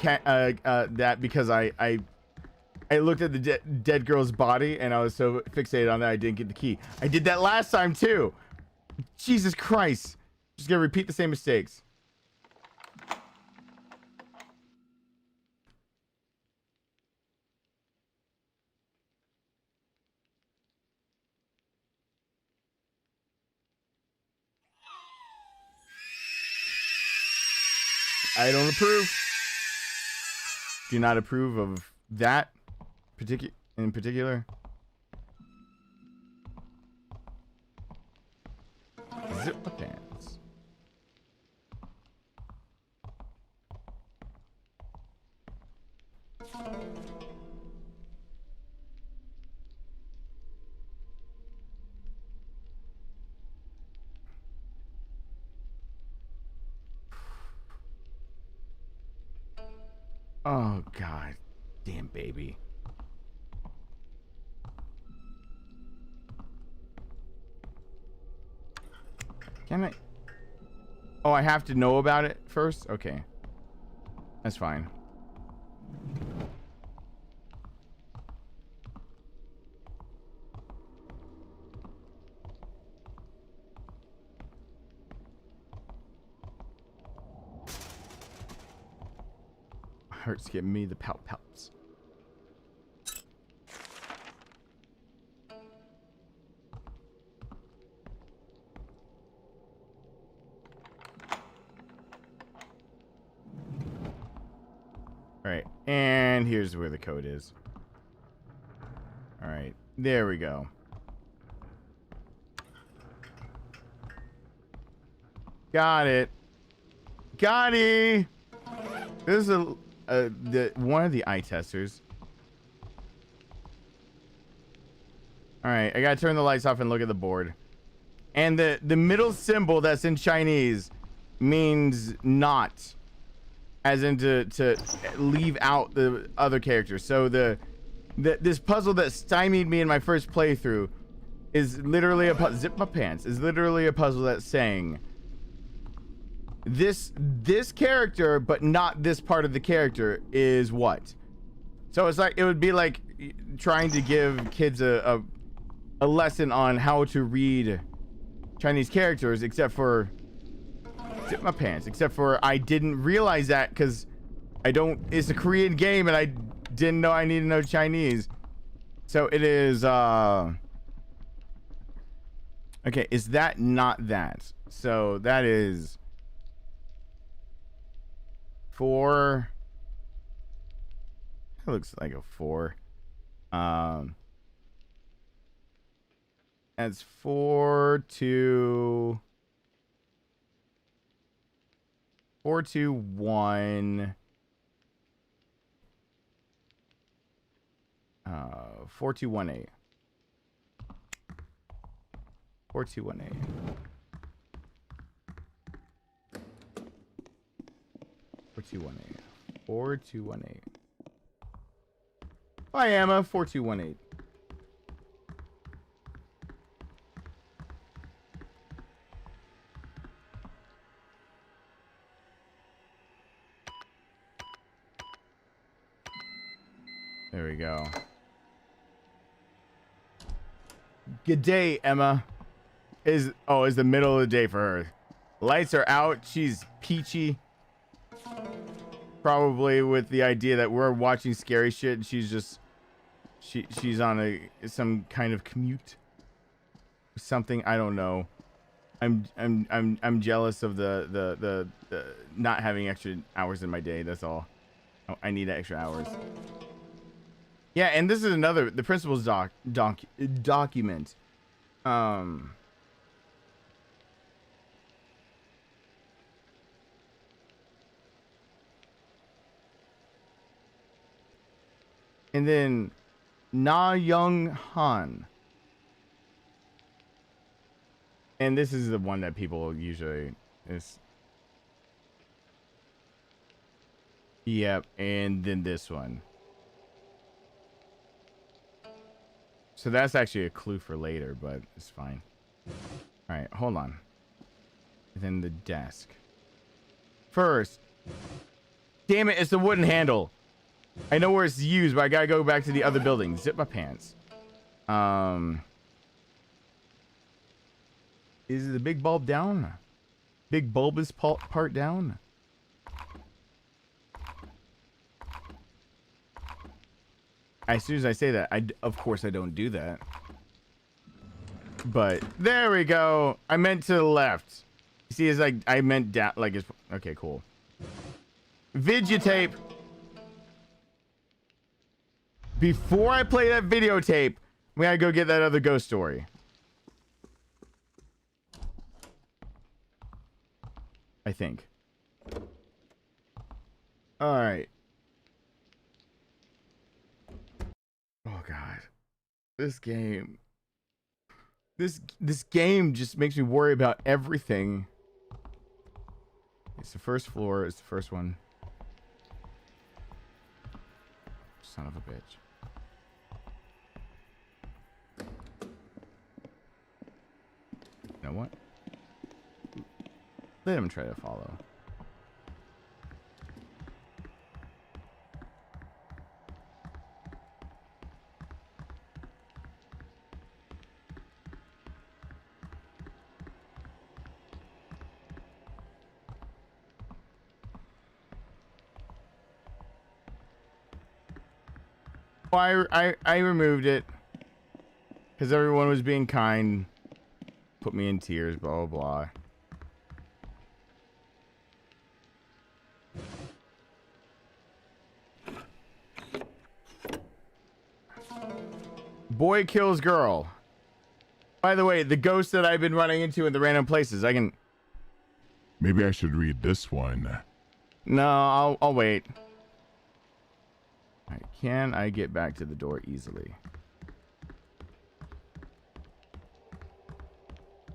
that because I looked at the dead girl's body and I was so fixated on that I didn't get the key. I did that last time too. Jesus Christ. Just gonna repeat the same mistakes. I don't approve. Do not approve of that in particular. Zip my pants. Oh, God. Damn, baby. Can I? Oh, I have to know about it first? Okay. That's fine. Hurts giving me the palps. All right, and here's where the code is. All right, there we go. Got it. Got it. This is one of the eye testers. All right, I gotta turn the lights off and look at the board. And the middle symbol that's in Chinese means not, as in to leave out the other characters. So this puzzle that stymied me in my first playthrough is literally a zip my pants is literally a puzzle that's saying this character, but not this part of the character is what. So it's like, it would be like trying to give kids a lesson on how to read Chinese characters, except for zip my pants, except for I didn't realize that because it's a Korean game and I didn't know I needed to know Chinese. So it is okay, is that not that? So that is 4. It looks like a 4. That's 4 2 4 2 1 4218 4218 4218 4218. Hi, Emma. 4218. There we go. Good day, Emma. Is the middle of the day for her. Lights are out. She's peachy. Probably with the idea that we're watching scary shit and she's just she's on some kind of commute. Something, I don't know. I'm jealous of the not having extra hours in my day. That's all. I need extra hours. Yeah, and this is the principal's document. Um. And then Na Young Han. And this is the one that people usually is. Yep, and then this one. So that's actually a clue for later, but it's fine. All right, hold on. And then the desk. First. Damn it, it's the wooden handle. I know where it's used, but I gotta go back to the other building. Zip my pants. Is the big bulb down? Big bulbous part down? As soon as I say that, of course I don't do that. But there we go. I meant to the left. You see, it's like I meant down. Like it's okay. Cool. Videotape. Before I play that videotape, we gotta go get that other ghost story. I think. All right. Oh God, this game. This game just makes me worry about everything. It's the first floor. It's the first one. Son of a bitch. You know what? Let him try to follow. I removed it because everyone was being kind, put me in tears, blah blah blah. Boy kills girl. By the way, the ghost that I've been running into in the random places, I can. Maybe I should read this one. No, I'll wait. All right, can I get back to the door easily?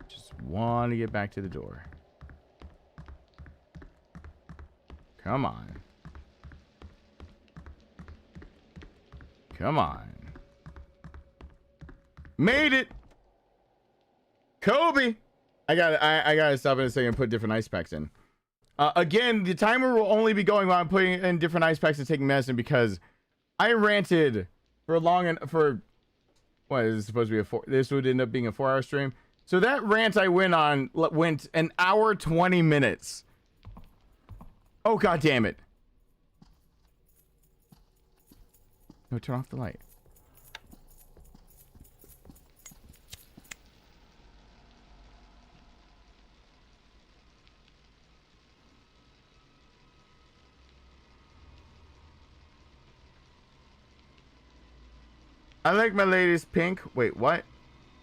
Just want to get back to the door. Come on. Come on. Made it. Kobe. I gotta stop in a second and put different ice packs in. Again, the timer will only be going while I'm putting in different ice packs and taking medicine because I ranted for what is it supposed to be this would end up being a 4-hour stream. So that rant I went on went an hour 20 minutes. Oh God damn it. No, turn off the light. I like my ladies pink. Wait, what?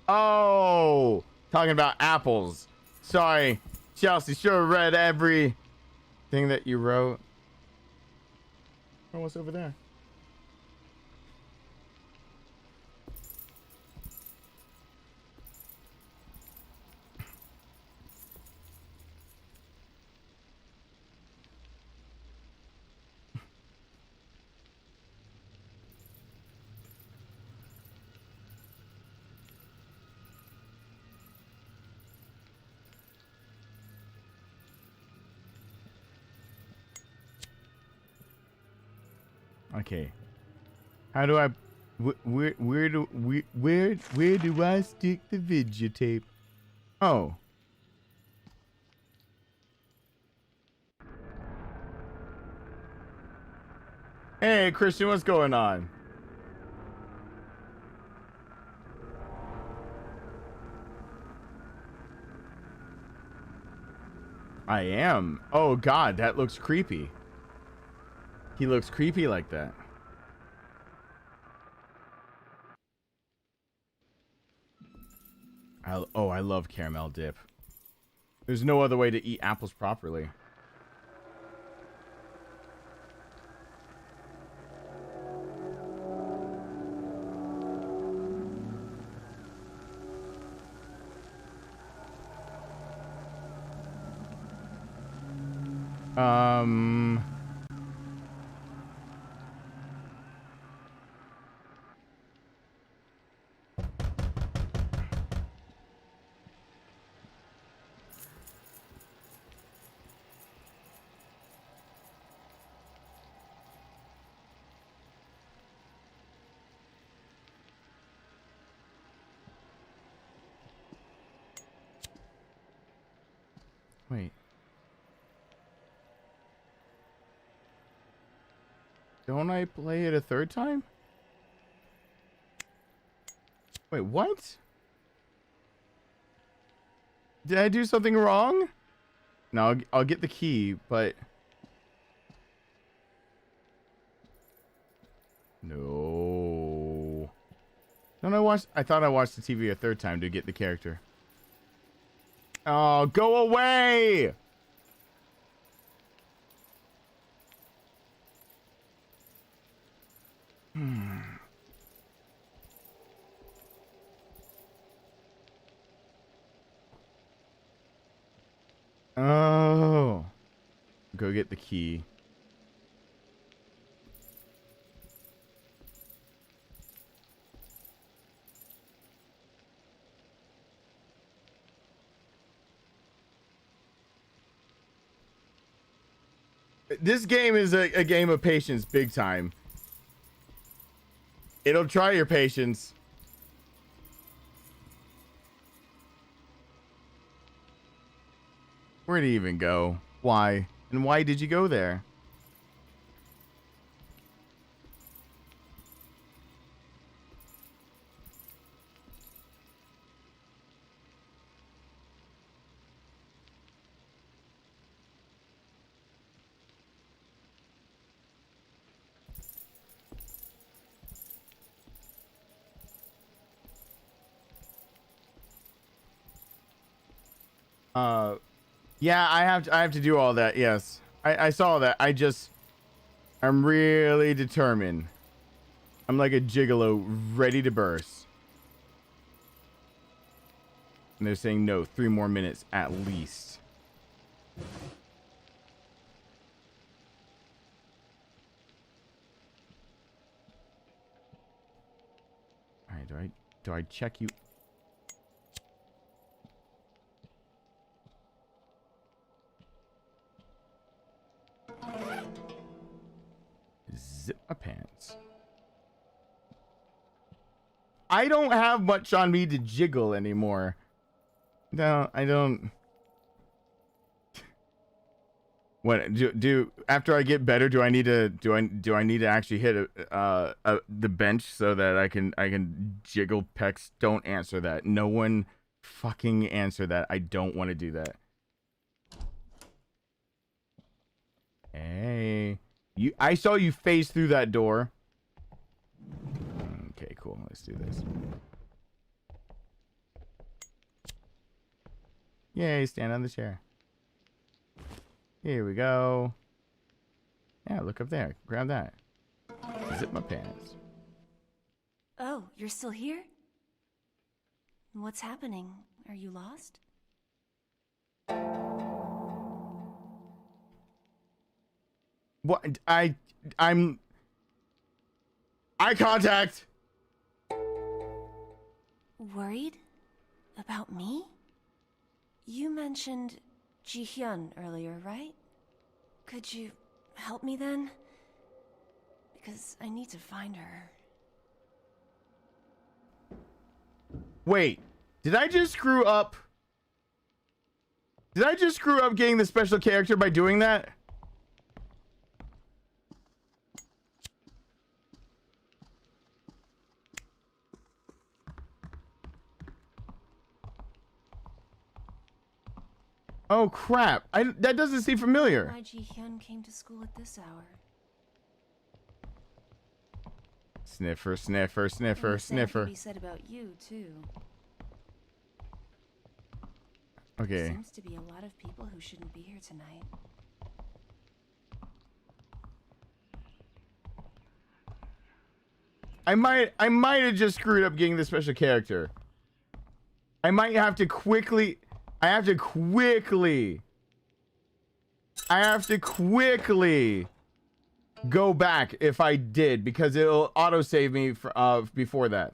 Oh, talking about apples. Sorry, Chelsea. Should have read everything that you wrote. Oh, what's over there? Okay. How do I? Where do I stick the videotape? Oh. Hey, Christian, what's going on? I am. Oh God, that looks creepy. He looks creepy like that. I love caramel dip. There's no other way to eat apples properly. Wait. Don't I play it a third time? Wait, what? Did I do something wrong? No, I'll get the key, but... No. Don't I watch... I thought I watched the TV a third time to get the character. Oh, go away! Oh. Go get the key. This game is a game of patience, big time. It'll try your patience. Where'd he even go? Why? And why did you go there? Yeah, I have to do all that. Yes, I saw that. I'm really determined. I'm like a gigolo ready to burst. And they're saying no, 3 more minutes at least. All right, do I check you? Zip my pants. I don't have much on me to jiggle anymore. No, I don't. What do after I get better? Do I need to actually hit the bench so that I can jiggle pecs? Don't answer that. No one fucking answer that. I don't want to do that. Hey. I saw you phase through that door. Okay, cool. Let's do this. Yay, stand on the chair. Here we go. Yeah, look up there. Grab that. Zip my pants. Oh, you're still here? What's happening? Are you lost? What? I'm eye contact. Worried? About me? You mentioned Ji-hyun earlier, right? Could you help me then? Because I need to find her. Wait, did I just screw up? Did I just screw up getting the special character by doing that? Oh crap! That doesn't seem familiar. Why Ji-hyun came to school at this hour? Sniffer, sniffer, sniffer, And the same sniffer. could be said about you too. Okay. Seems to be a lot of people who shouldn't be here tonight. I might have just screwed up getting the special character. I might have to quickly go back if I did, because it'll auto save me for, before that.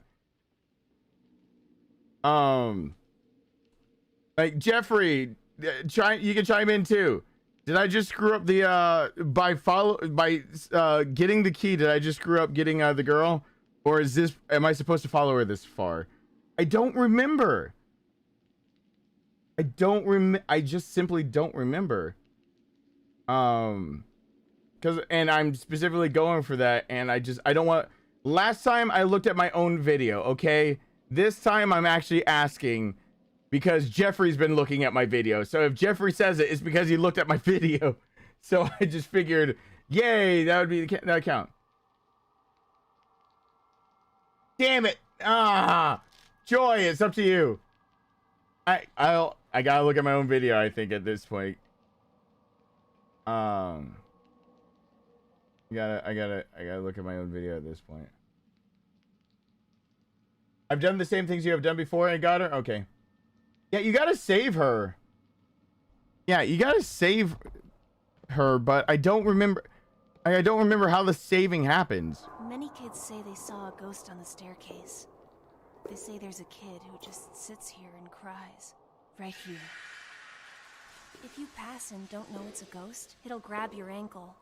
Like Jeffrey, you can chime in too. Did I just screw up the by getting the key? Did I just screw up getting the girl, or am I supposed to follow her this far? I don't remember. I just simply don't remember. And I'm specifically going for that, and I don't want. Last time I looked at my own video, okay? This time I'm actually asking because Jeffrey's been looking at my video. So if Jeffrey says it, it's because he looked at my video. So I just figured, yay, that would be that count. Damn it! Joy, it's up to you. I gotta look at my own video, I think, at this point. I gotta look at my own video at this point. I've done the same things you have done before and got her? Okay. Yeah, you gotta save her. Yeah, you gotta save her, but I don't remember how the saving happens. Many kids say they saw a ghost on the staircase. They say there's a kid who just sits here and cries. Right here. If you pass and don't know it's a ghost, it'll grab your ankle.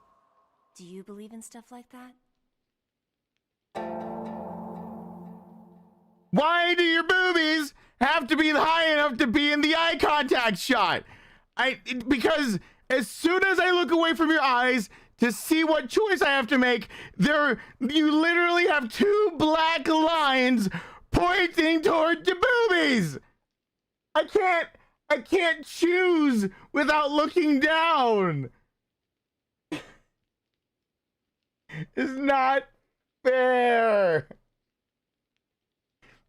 Do you believe in stuff like that? Why do your boobies have to be high enough to be in the eye contact shot? Because as soon as I look away from your eyes to see what choice I have to make, you literally have two black lines pointing toward the boobies. I can't choose without looking down. It's not fair.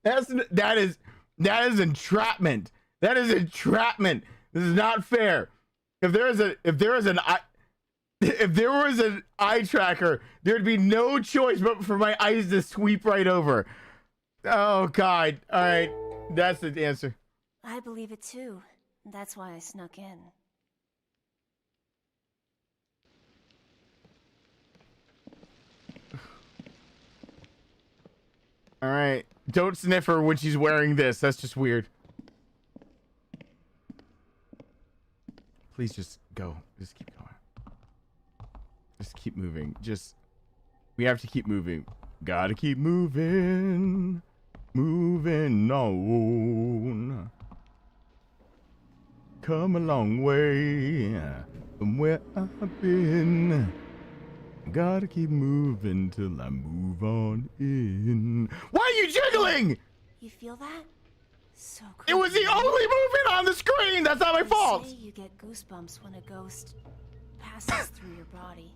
That is entrapment. That is entrapment. This is not fair. If there was an eye tracker, there'd be no choice but for my eyes to sweep right over. Oh God. All right. That's the answer. I believe it too. That's why I snuck in. All right. Don't sniff her when she's wearing this. That's just weird. Please just go. Just keep going. Just keep moving. We have to keep moving. Gotta keep moving. Moving on. Come a long way from where I've been. Gotta keep moving till I move on in. Why are you jiggling? You feel that? So creepy. It was the only movement on the screen. That's not my fault. They say you get goosebumps when a ghost passes through your body.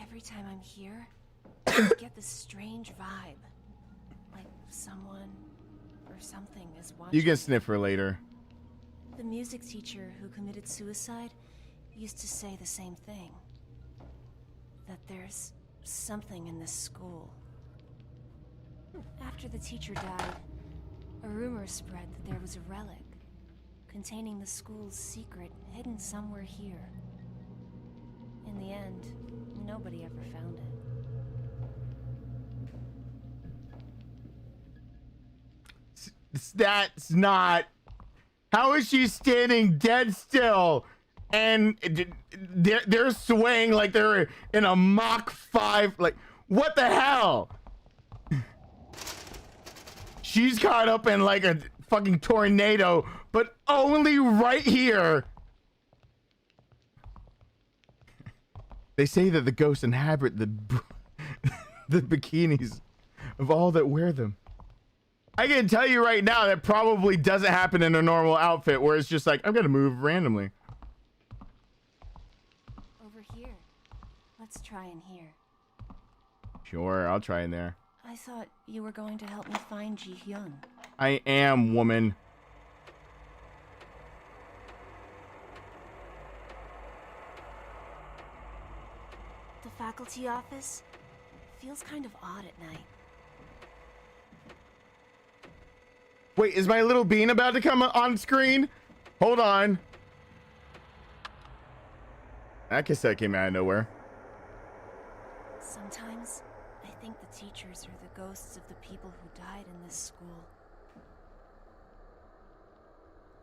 Every time I'm here, I get this strange vibe. Like someone or something is watching. You can sniff her later. The music teacher who committed suicide used to say the same thing. That there's something in this school. After the teacher died, a rumor spread that there was a relic containing the school's secret hidden somewhere here. In the end, nobody ever found it. That's not... How is she standing dead still? And they're swaying like they're in a Mach 5. Like, what the hell? She's caught up in like a fucking tornado, but only right here. They say that the ghosts inhabit the bikinis of all that wear them. I can tell you right now that probably doesn't happen in a normal outfit where it's just like, I'm gonna move randomly. Over here. Let's try in here. Sure, I'll try in there. I thought you were going to help me find Ji-hyun. I am, woman. faculty office feels kind of odd at night. Wait, is my little bean about to come on screen? Hold on. I guess that came out of nowhere. Sometimes I think the teachers are the ghosts of the people who died in this school.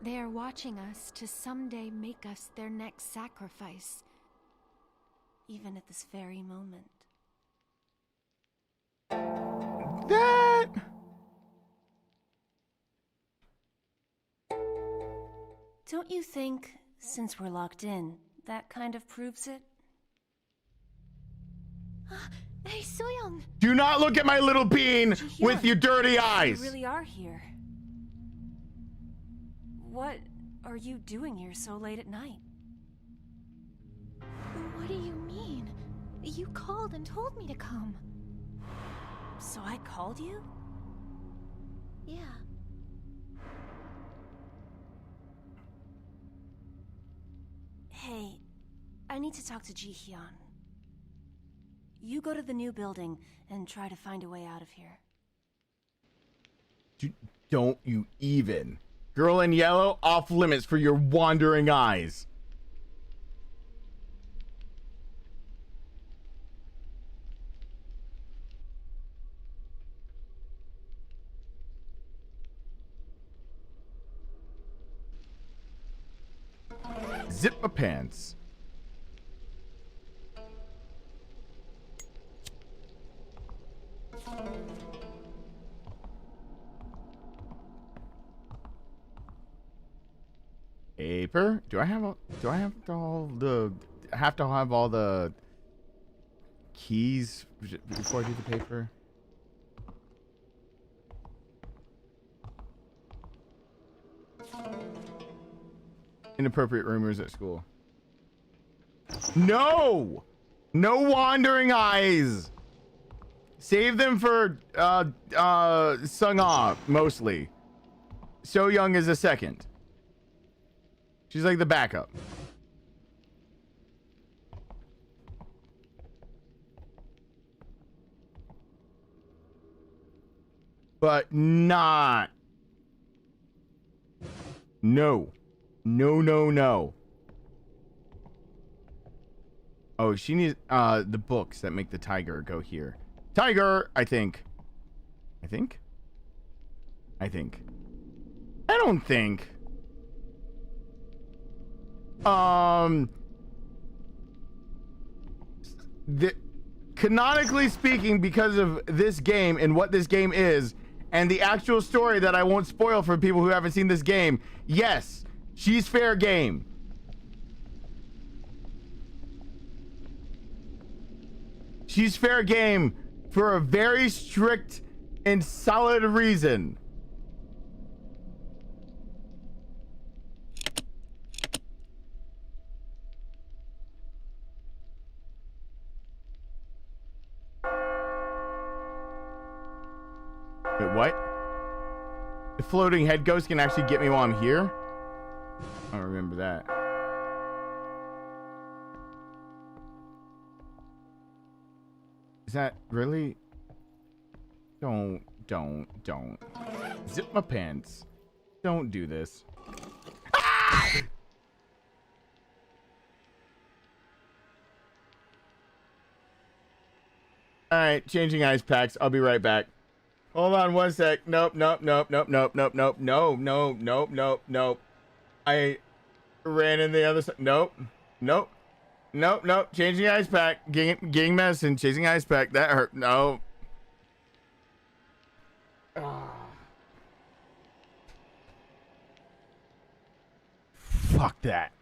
They are watching us to someday make us their next sacrifice. Even at this very moment. That... Don't you think, since we're locked in, that kind of proves it? Hey, Soyoung! Do not look at my little bean with your dirty You eyes! really are here. What are you doing here so late at night? What do you mean? You called and told me to come. So I called you? Yeah. Hey, I need to talk to Ji-hyun. You go to the new building and try to find a way out of here. Don't you even. Girl in yellow, off limits for your wandering eyes. Zip my pants. Paper? Do I have all the I have to have all the keys before I do the paper? Inappropriate rumors at school. No! No wandering eyes! Save them for Sung-ah, mostly. So Young is a second. She's like the backup. But not. No. No, no, no. Oh, she needs the books that make the tiger go here. Tiger, I think. I think. I don't think. Canonically speaking, because of this game and what this game is, and the actual story that I won't spoil for people who haven't seen this game, yes, she's fair game. She's fair game for a very strict and solid reason. Wait, what? The floating head ghost can actually get me while I'm here? I don't remember that. Is that really? Don't. Zip my pants. Don't do this. Ah! Alright, changing ice packs. I'll be right back. Hold on one sec. Nope. I ran in the other side. Nope. Changing ice pack. Getting medicine. Chasing ice pack. That hurt. No. Fuck that.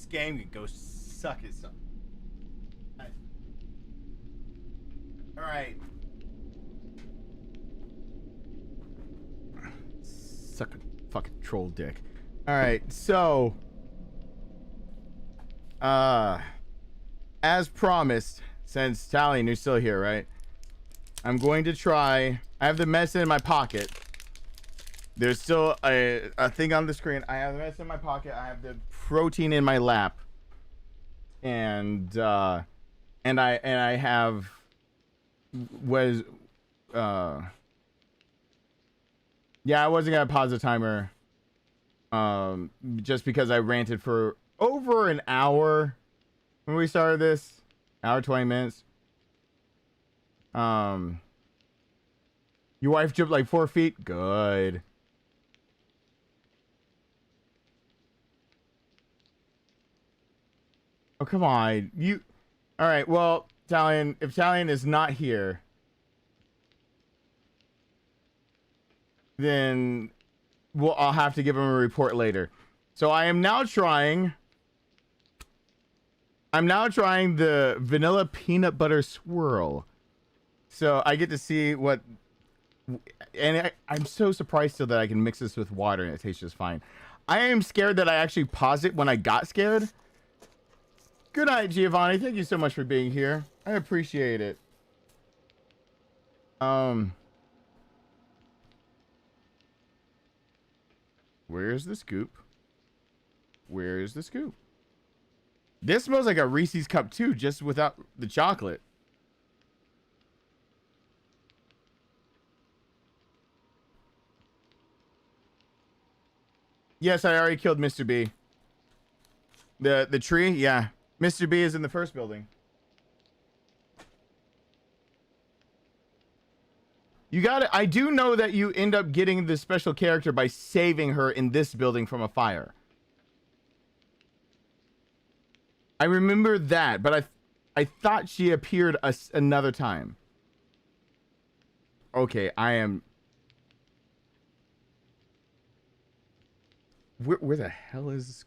This game can go suck it some. Alright. Suck a fucking troll dick. Alright, so as promised, since Talion, you're still here, right? I'm going to try. I have the medicine in my pocket. There's still a thing on the screen. I have the medicine in my pocket. I have the protein in my lap. And I have yeah, I wasn't gonna pause the timer. Just because I ranted for over an hour when we started this. Hour 20 minutes. Your wife jumped like 4 feet. Good. Oh, come on. You. All right. Well, Talion, if Talion is not here, then I'll have to give him a report later. So I'm now trying the vanilla peanut butter swirl. So I get to see what, and I'm so surprised still that I can mix this with water and it tastes just fine. I am scared that I actually paused it when I got scared. Good night, Giovanni. Thank you so much for being here. I appreciate it. Where's the scoop? Where's the scoop? This smells like a Reese's cup too, just without the chocolate. Yes, I already killed Mr. B. The tree? Yeah. Mr. B is in the first building. You got it. I do know that you end up getting the special character by saving her in this building from a fire. I remember that, but I thought she appeared another time. Okay, I am. Where the hell is this?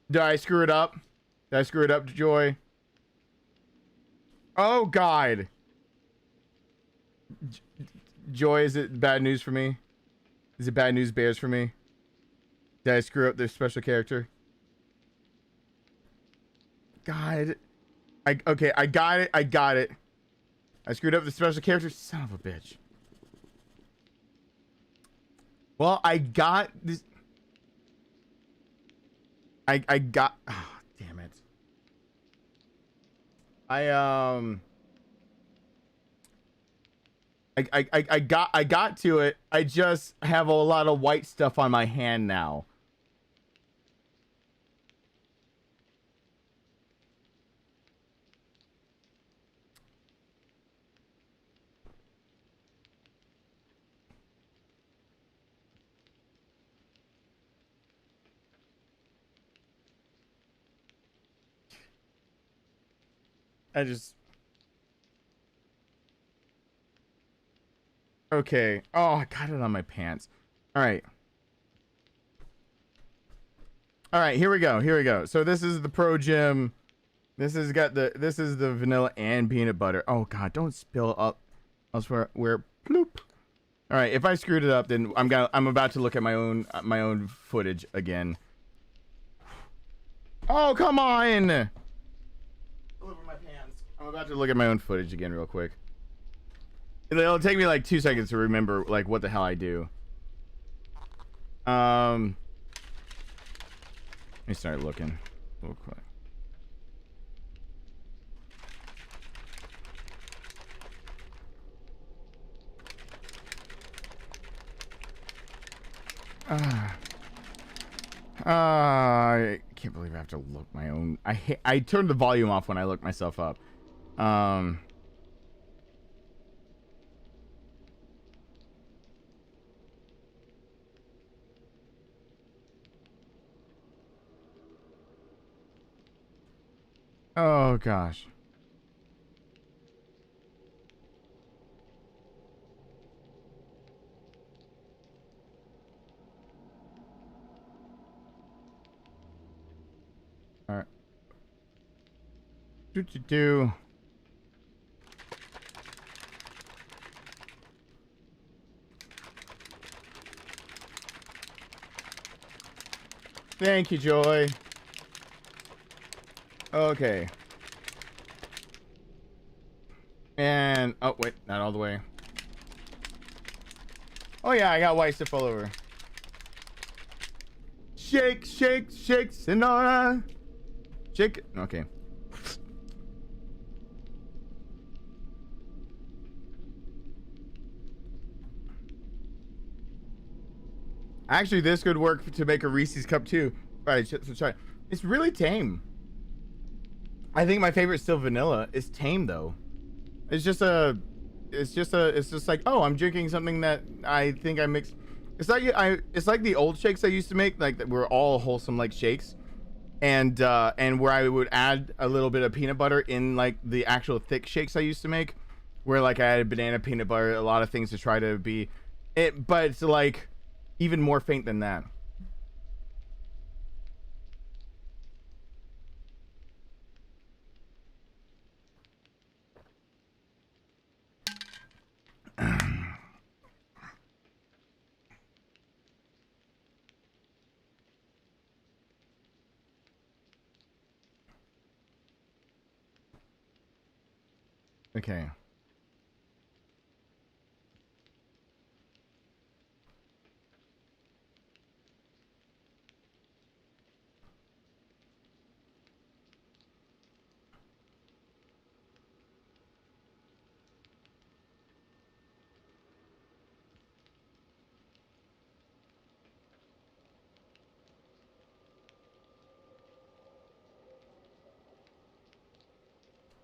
Did I screw it up? Did I screw it up, Joy? Oh, God. Joy, is it bad news for me? Is it bad news bears for me? Did I screw up their special character? God. Okay, I got it. I got it. I screwed up the special character. Son of a bitch. Well, I got this. I got. Oh, damn it. I got to it. I just have a lot of white stuff on my hand now. Okay. Oh, I got it on my pants. All right. All right, here we go. Here we go. So this is the Pro Gym. This is the vanilla and peanut butter. Oh God, don't spill up elsewhere. Where bloop. All right, if I screwed it up, then I'm about to look at my own footage again. Oh, come on. Over my pants. I'm about to look at my own footage again real quick. It'll take me like 2 seconds to remember like what the hell I do. Let me start looking real quick. I can't believe I have to look my own. I turned the volume off when I looked myself up. Oh gosh. Do. Thank you, Joy. Okay. And oh wait, not all the way. Oh yeah, I got white stuff all over. Shake, shake, shake, Sonora. Shake. Okay. Actually, this could work to make a Reese's cup too. All right, so try. It's really tame. I think my favorite is still vanilla. It's tame though. It's just like, oh, I'm drinking something that I think I mixed. It's like the old shakes I used to make, like that were all wholesome like shakes, and where I would add a little bit of peanut butter in like the actual thick shakes I used to make, where like I added banana, peanut butter, a lot of things to try to be it, but it's like even more faint than that. Okay.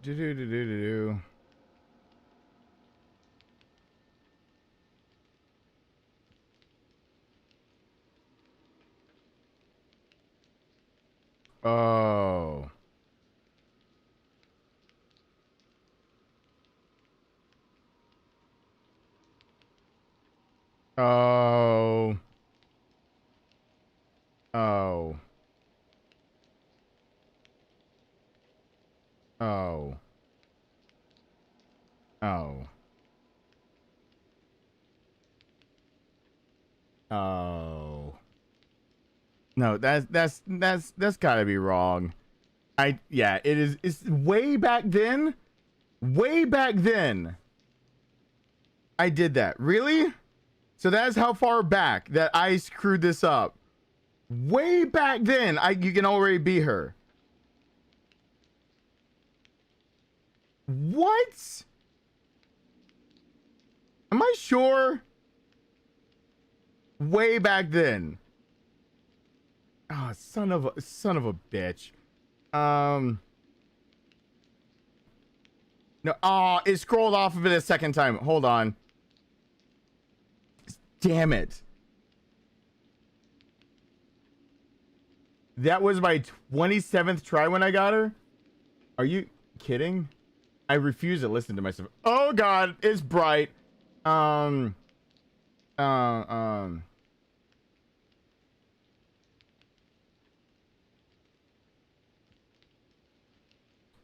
Do do do do do. Oh. Oh. Oh. Oh. Oh. Oh. No, that's gotta be wrong. Yeah, it is. It's way back then. Way back then. I did that. Really? So that's how far back that I screwed this up. Way back then, you can already be her. What? Am I sure? Way back then. Oh, son of a bitch. No. Oh, it scrolled off of it a second time. Hold on. Damn it. That was my 27th try when I got her? Are you kidding? I refuse to listen to myself. Oh god, it's bright. Da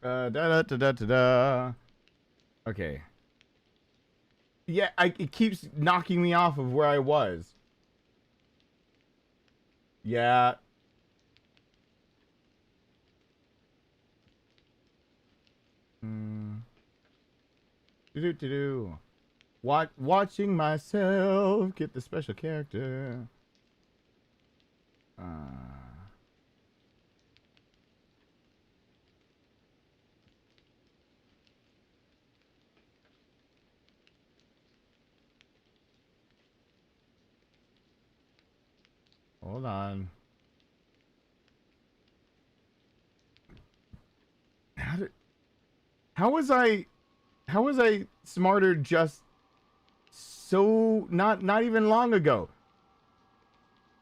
da da da da da. Okay. Yeah, it keeps knocking me off of where I was. Yeah. Do. Watching myself get the special character. Hold on. How was I smarter just so not even long ago?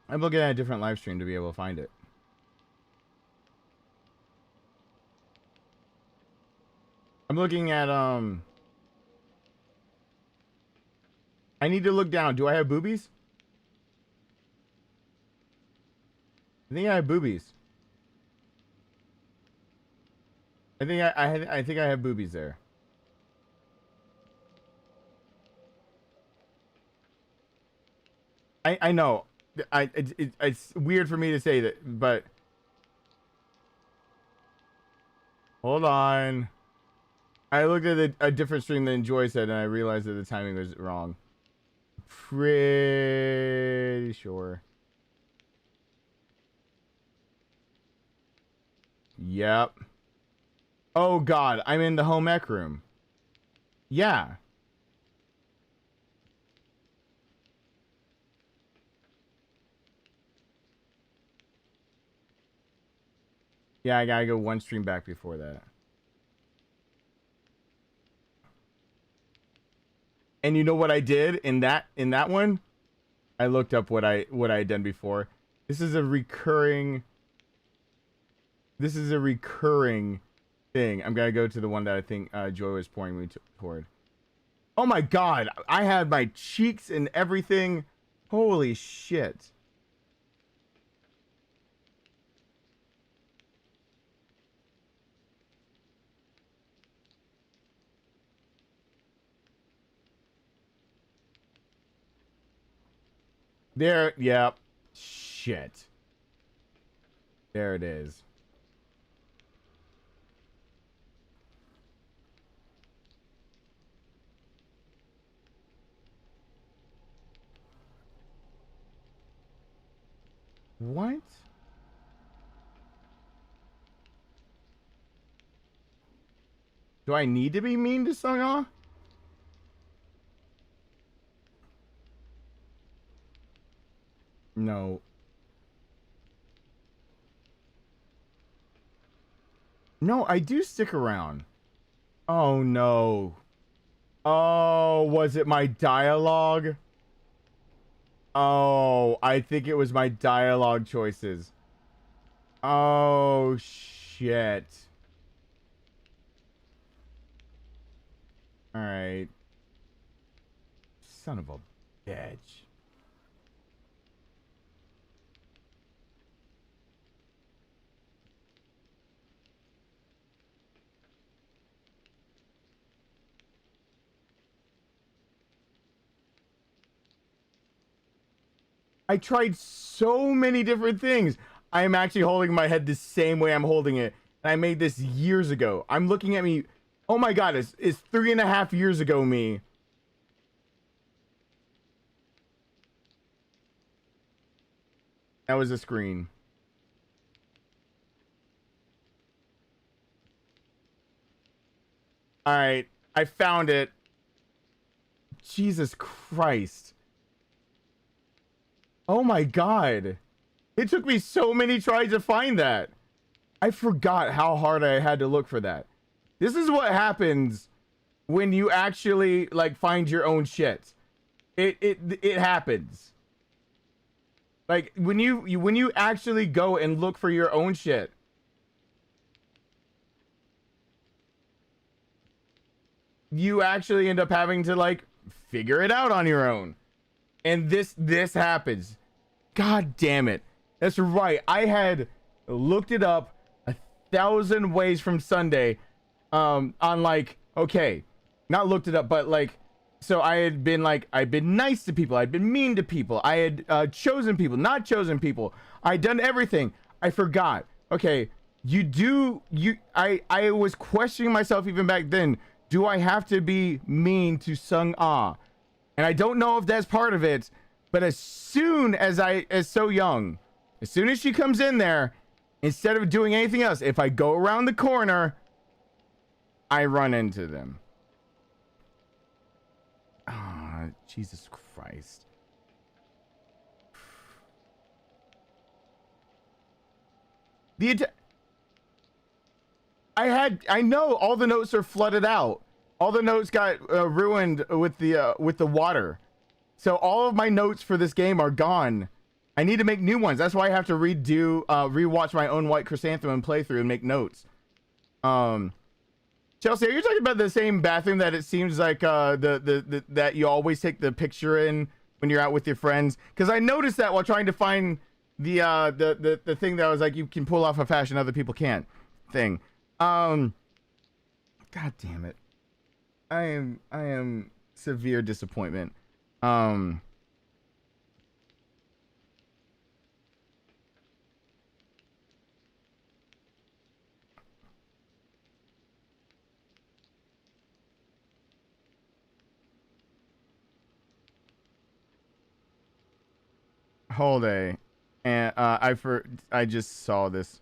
I'm looking at a different live stream to be able to find it. I'm looking at I need to look down. Do I have boobies? I think I have boobies. I think I have boobies there. I know. It's weird for me to say that, but hold on. I looked at a different stream than Joy said, and I realized that the timing was wrong. Pretty sure. Yep. Oh God, I'm in the home ec room. Yeah. Yeah, I gotta go one stream back before that. And you know what I did in that one? I looked up what I had done before. This is a recurring thing. I'm gonna go to the one that I think Joy was pointing me toward. Oh my God, I had my cheeks and everything. Holy shit. There, yep. Shit. There it is. What? Do I need to be mean to Sung-ah? No. No, I do stick around. Oh no. Oh, was it my dialogue? Oh, I think it was my dialogue choices. Oh shit. All right. Son of a bitch. I tried so many different things. I am actually holding my head the same way I'm holding it. And I made this years ago. I'm looking at me. Oh my God, it's 3.5 years ago me. That was a screen. All right, I found it. Jesus Christ. Oh my God. It took me so many tries to find that. I forgot how hard I had to look for that. This is what happens when you actually like find your own shit. It happens. Like when you actually go and look for your own shit. You actually end up having to like figure it out on your own. And this happens. God damn it. That's right. I had looked it up 1,000 ways from Sunday on like, okay, not looked it up, but like, so I had been like, I'd been nice to people. I'd been mean to people. I had chosen people, not chosen people. I'd done everything. I forgot. Okay, I was questioning myself even back then. Do I have to be mean to Sung-ah? And I don't know if that's part of it, but as soon as So Young, as soon as she comes in there, instead of doing anything else, if I go around the corner, I run into them. Ah, Jesus Christ. I know all the notes are flooded out. All the notes got ruined with the water. So all of my notes for this game are gone. I need to make new ones. That's why I have to rewatch my own White Chrysanthemum playthrough and make notes. Chelsea, are you talking about the same bathroom that it seems like that you always take the picture in when you're out with your friends? Because I noticed that while trying to find the thing that was like you can pull off a fashion other people can't thing. God damn it. I am severe disappointment. Whole day. And I just saw this.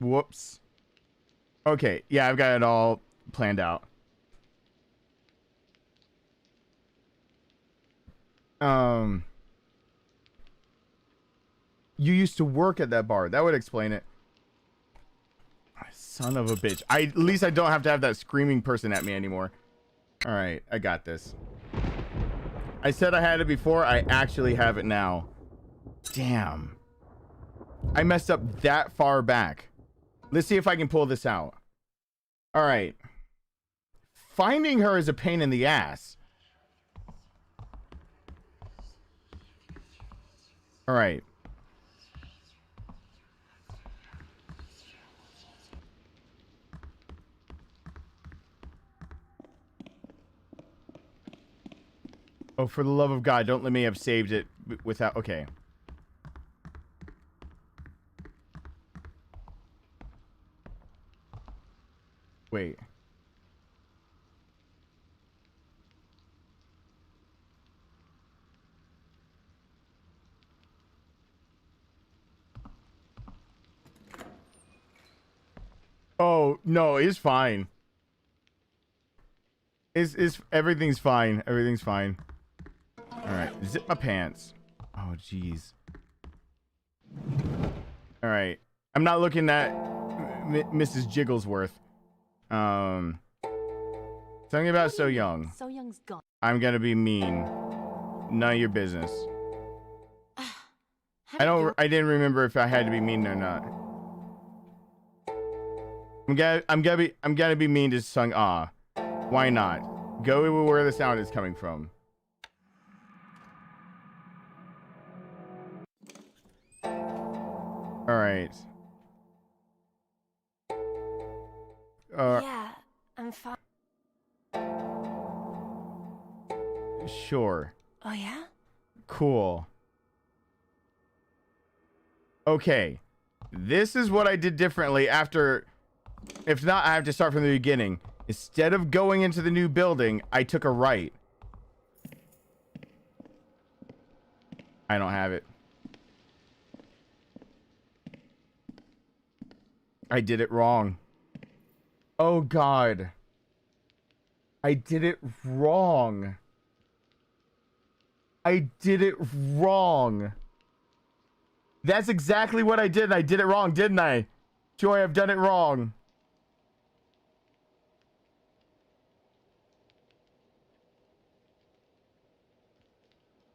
Whoops. Okay, yeah, I've got it all planned out. You used to work at that bar. That would explain it. Son of a bitch. At least I don't have to have that screaming person at me anymore. All right, I got this. I said I had it before. I actually have it now. Damn. I messed up that far back. Let's see if I can pull this out. All right. Finding her is a pain in the ass. All right. Oh, for the love of God, don't let me have saved it without... Okay. Wait. Oh, no, it's fine. Everything's fine. Everything's fine. All right, zip my pants. Oh, jeez. All right, I'm not looking at Mrs. Jigglesworth. Something about So Young. So Young's gone. I'm gonna be mean. None of your business. How'd it go? I didn't remember if I had to be mean or not. I'm gonna be mean to Sung Ah. Why not? Go where the sound is coming from. All right. Yeah, I'm fine. Sure. Oh, yeah? Cool. Okay. This is what I did differently after... If not, I have to start from the beginning. Instead of going into the new building, I took a right. I don't have it. I did it wrong. Oh, God. I did it wrong. I did it wrong. That's exactly what I did. I did it wrong, didn't I? Joy, I've done it wrong.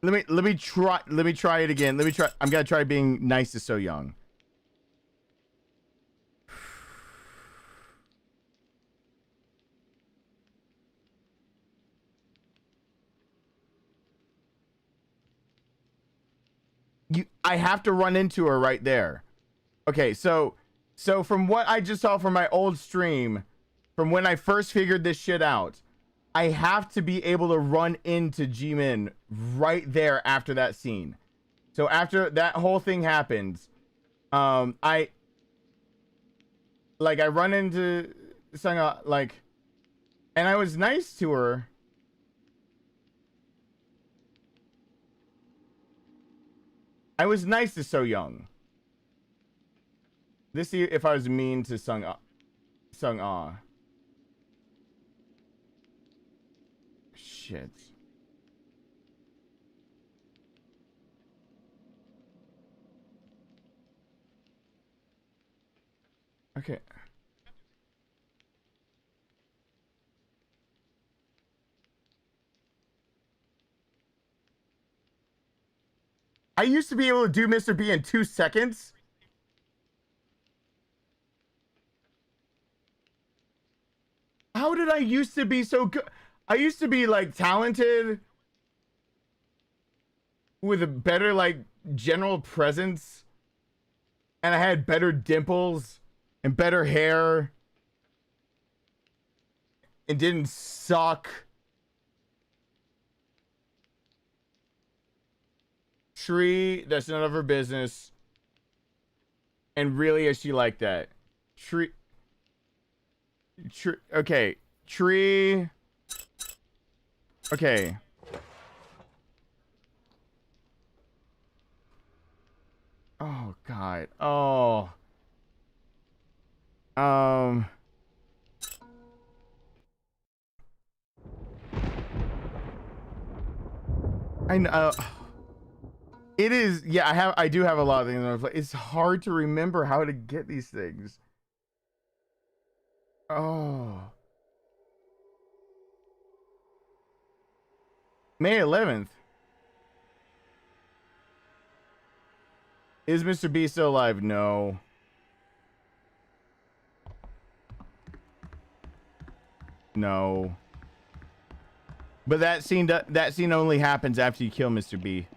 Let me try it again. I'm gonna try being nice to So Young. I have to run into her right there. Okay, so from what I just saw from my old stream, from when I first figured this shit out, I have to be able to run into Jimin right there after that scene. So after that whole thing happens, I run into Sanga, and I was nice to her. I was nice to So Young. Let's see if I was mean to Sung Ah. Shit. Okay. I used to be able to do Mr. B in 2 seconds. How did I used to be so good? I used to be like talented with a better like general presence, and I had better dimples and better hair and didn't suck. Tree, that's none of her business. And really, is she like that? Tree, okay. Tree. Okay. Oh God. Oh. I know. It is. Yeah, I do have a lot of things on my plate. It's hard to remember how to get these things. Oh. May 11th. Is Mr. B still alive? No. No. But that scene only happens after you kill Mr. B.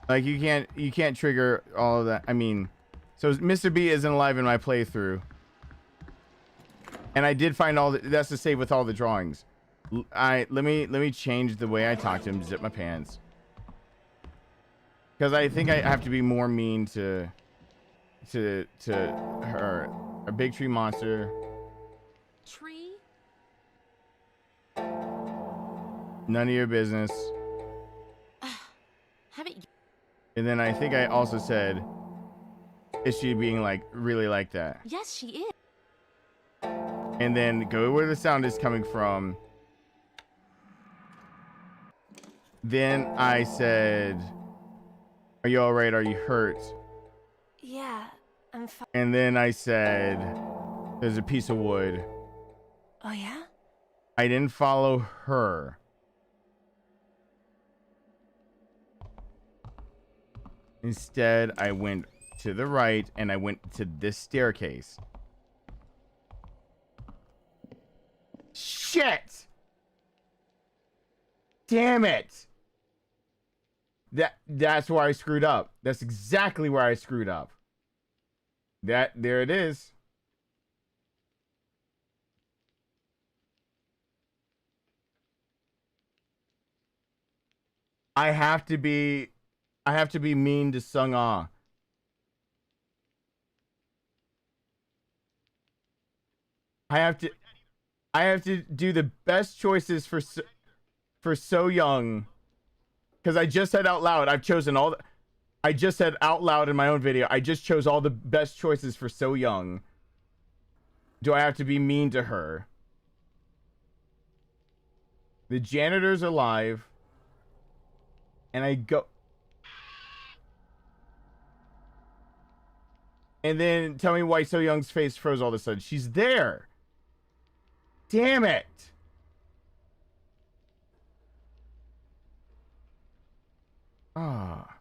Like you can't trigger all of that. I mean, so Mr. B isn't alive in my playthrough. And I did find all that's to save with all the drawings. Let me change the way I talk to him, zip my pants. Because I think I have to be more mean to her. A big tree monster. Tree? None of your business. Haven't. And then I think I also said, is she being like really like that? Yes, she is. And then go where the sound is coming from. Then I said, are you all right? Are you hurt? Yeah, I'm fine. And then I said, there's a piece of wood. Oh, yeah? I didn't follow her. Instead, I went to the right and I went to this staircase. Shit! Damn it! That's where I screwed up. That's exactly where I screwed up. There it is. I have to be mean to Sung Ah. I have to do the best choices for So Young. Because I just said out loud, I've chosen all the... I just said out loud in my own video, I just chose all the best choices for So Young. Do I have to be mean to her? The janitor's alive. And I go... And then tell me why So Young's face froze all of a sudden. She's there. Damn it. Ah.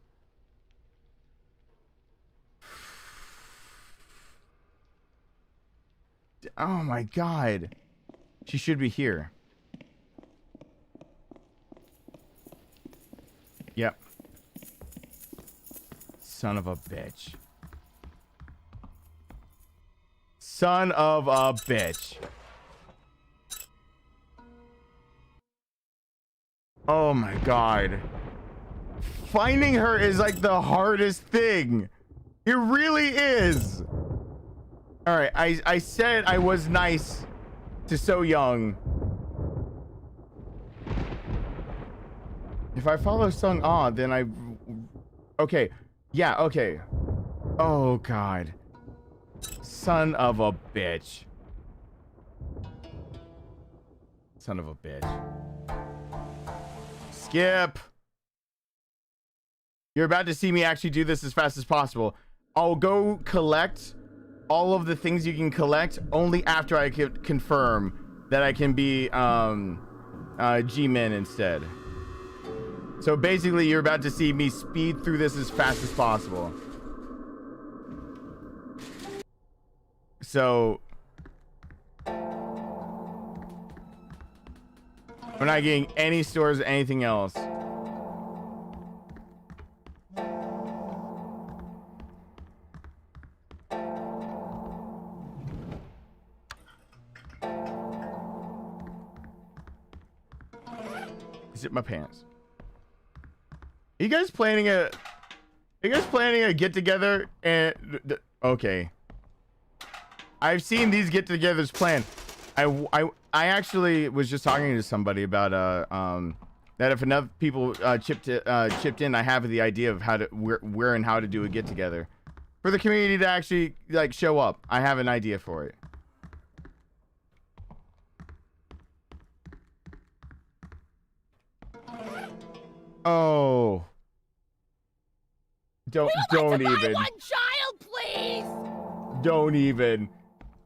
Oh my God. She should be here. Yep. Son of a bitch. Son of a bitch. Oh my God. Finding her is like the hardest thing. It really is. All right, I said I was nice to So Young. If I follow Sung Ah, then I... Okay. Yeah, okay. Oh, God. Son of a bitch. Son of a bitch. Skip. You're about to see me actually do this as fast as possible. I'll go collect all of the things you can collect only after I can confirm that I can be G-Men instead. So basically, you're about to see me speed through this as fast as possible. So I'm not getting any stores or anything else. Zip my pants. Are you guys planning a get together? And okay, I've seen these get togethers planned. I actually was just talking to somebody about that if enough people chipped in, I have the idea of how to where and how to do a get together for the community to actually like show up. I have an idea for it. Oh, don't even. One child, please. Don't even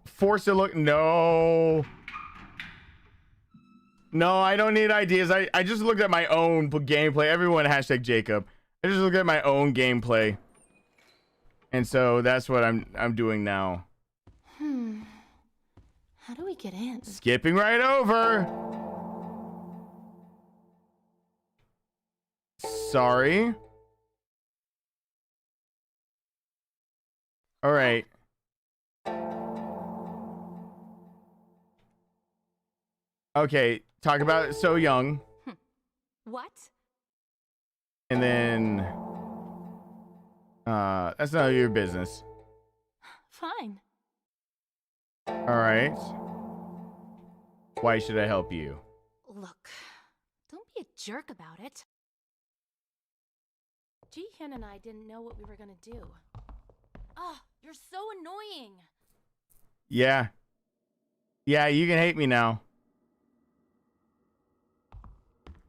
force a look. No, I don't need ideas. I just looked at my own gameplay. Everyone hashtag Jacob. I just looked at my own gameplay, and so that's what I'm doing now. How do we get in? Skipping right over. Sorry. All right. Okay, talk about So Young. What? And then that's none of your business. Fine. All right. Why should I help you? Look, don't be a jerk about it. Jihyun and I didn't know what we were gonna do. Oh, you're so annoying. Yeah. Yeah, you can hate me now.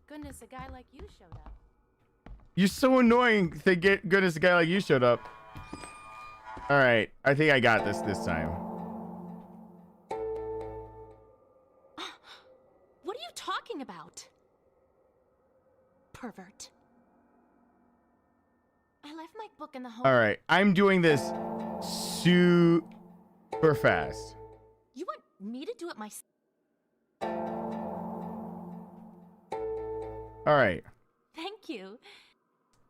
Goodness, a guy like you showed up. You're so annoying. Thank goodness a guy like you showed up. All right, I think I got this time. What are you talking about? Pervert. I left my book in the home. All right, I'm doing this super fast. You want me to do it myself? All right. Thank you.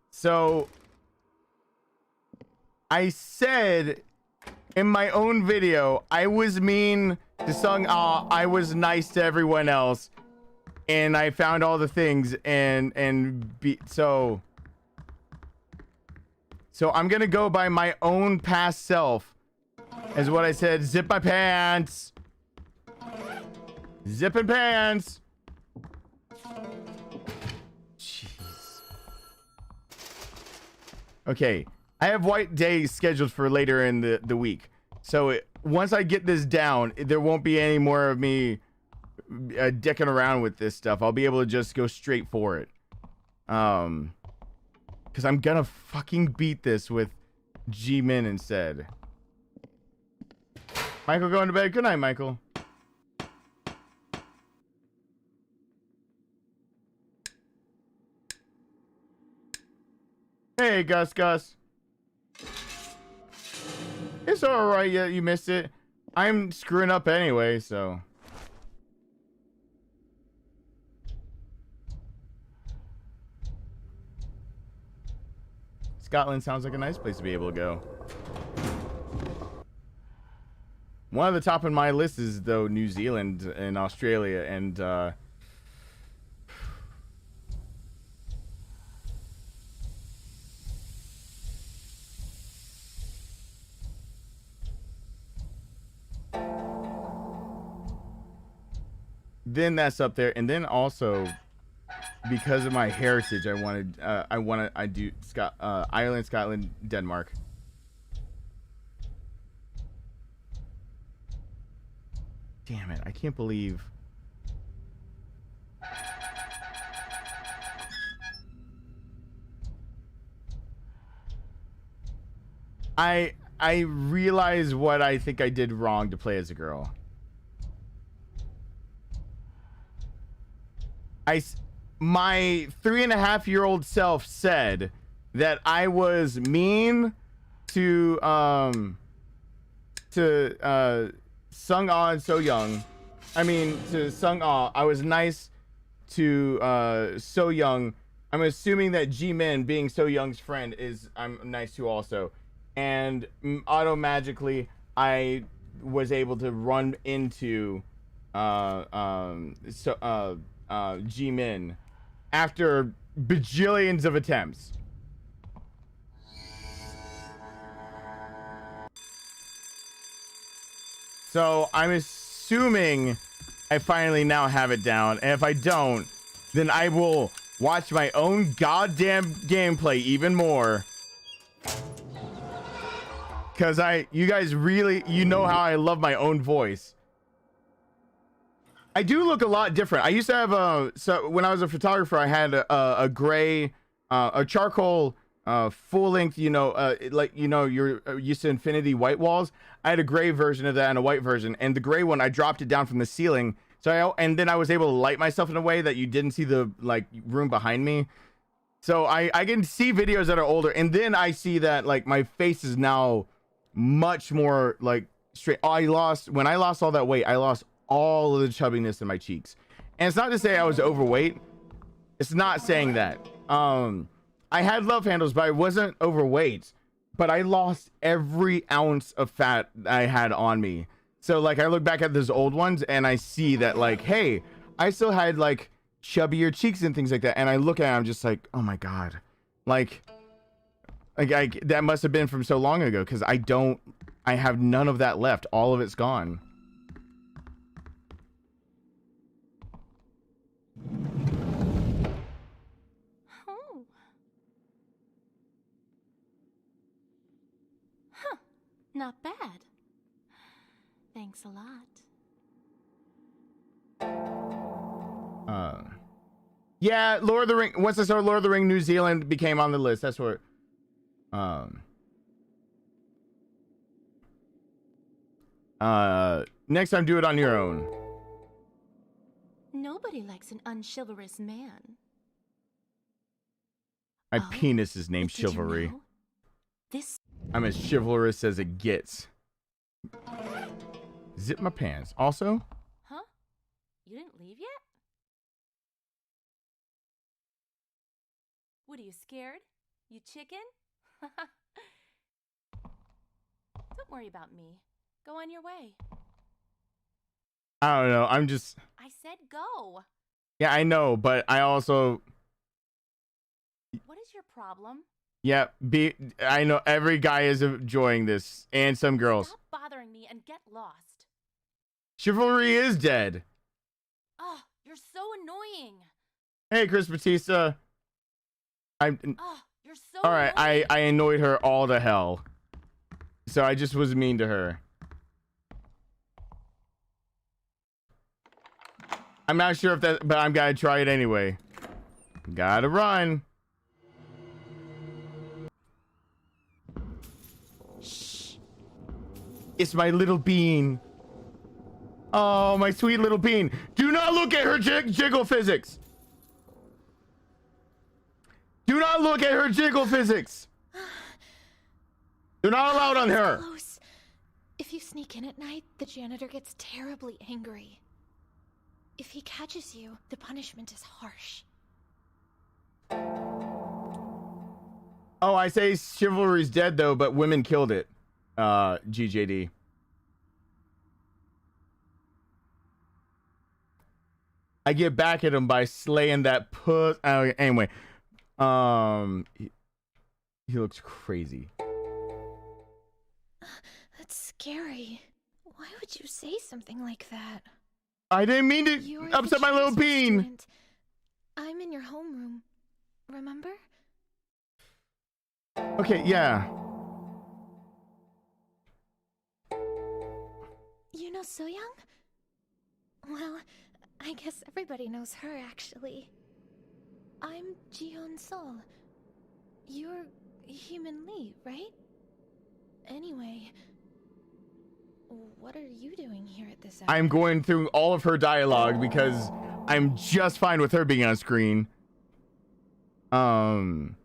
So I said in my own video, I was mean to Sung Ah, I was nice to everyone else, and I found all the things so I'm gonna go by my own past self, is what I said. Zip my pants. Zipping pants. Jeez. Okay, I have White Day scheduled for later in the week. So once I get this down, there won't be any more of me dicking around with this stuff. I'll be able to just go straight for it. Because I'm gonna fucking beat this with G-Min instead. Michael going to bed. Good night, Michael. Hey, Gus. It's alright, yeah, you missed it. I'm screwing up anyway, so. Scotland sounds like a nice place to be able to go. One of the top on my list is, though, New Zealand and Australia, and then that's up there. And then also, because of my heritage, I do Ireland, Scotland, Denmark. Damn it, I can't believe. I realize what I think I did wrong to play as a girl. My 3.5-year-old self said that I was mean to Sung Ah and So Young. I mean, to Sung Ah, I was nice to So Young, I'm assuming that G-Min, being So Young's friend, I'm nice to also, and auto-magically I was able to run into G-Min after bajillions of attempts. So I'm assuming I finally now have it down, and if I don't, then I will watch my own goddamn gameplay even more. Cause you guys really, you know how I love my own voice. I do look a lot different. I used to have so when I was a photographer, I had a gray, a charcoal, full length, like, you're used to infinity white walls. I had a gray version of that and a white version, and the gray one, I dropped it down from the ceiling. And then I was able to light myself in a way that you didn't see the room behind me. So I can see videos that are older, and then I see that like my face is now much more like straight. When I lost all that weight, I lost all of the chubbiness in my cheeks. And it's not to say I was overweight. It's not saying that. I had love handles, but I wasn't overweight. But I lost every ounce of fat I had on me. So like I look back at those old ones and I see that like, hey, I still had like chubbier cheeks and things like that. And I look at it, I'm just like, oh my God. Like that must have been from so long ago, because I have none of that left. All of it's gone. Oh. Huh. Not bad. Thanks a lot. Yeah, Lord of the Ring. Once I saw Lord of the Ring, New Zealand became on the list. That's what. Next time, do it on your own. Nobody likes an unchivalrous man. My penis is named Did you Chivalry. know? This. I'm as chivalrous as it gets. Zip my pants. Also. Huh? You didn't leave yet? What are you, scared? You chicken? Don't worry about me. Go on your way. I don't know. I'm just. I said go. Yeah, I know, but I also. What is your problem? Yeah, I know every guy is enjoying this, and some girls. Stop bothering me and get lost. Chivalry is dead. Oh, you're so annoying. Hey, Chris Batista. Oh, you're so all right. annoying. I annoyed her all to hell, so I just was mean to her. I'm not sure if that, but I'm gonna try it anyway. Gotta run. Shh. It's my little bean. Oh, my sweet little bean. Do not look at her jiggle physics. Do not look at her jiggle physics. They're not allowed on her. Close. If you sneak in at night, the janitor gets terribly angry. If he catches you, the punishment is harsh. Oh, I say chivalry's dead though, but women killed it. GJD. I get back at him by slaying that puss. Anyway, he looks crazy. That's scary. Why would you say something like that? I didn't mean to You're upset the my little transfer bean. student. I'm in your homeroom. Remember? Okay, yeah. You know So Young? Well, I guess everybody knows her, actually. I'm Jihyun Sol. You're Human Lee, right? Anyway, what are you doing here at this hour? I'm going through all of her dialogue because I'm just fine with her being on screen. Do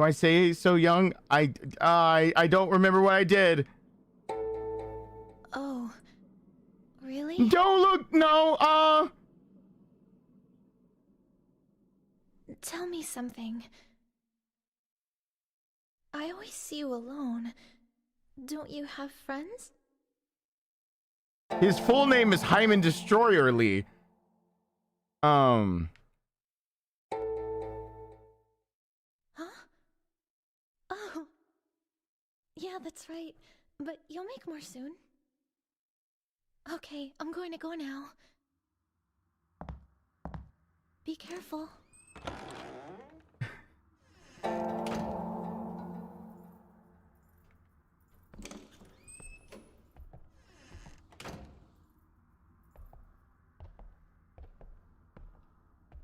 I say So Young? I don't remember what I did. Oh, really? Don't look, no, Tell me something. I always see you alone. Don't you have friends? His full name is Hyman Destroyer Lee. Huh? Oh. Yeah, that's right. But you'll make more soon. Okay, I'm going to go now. Be careful.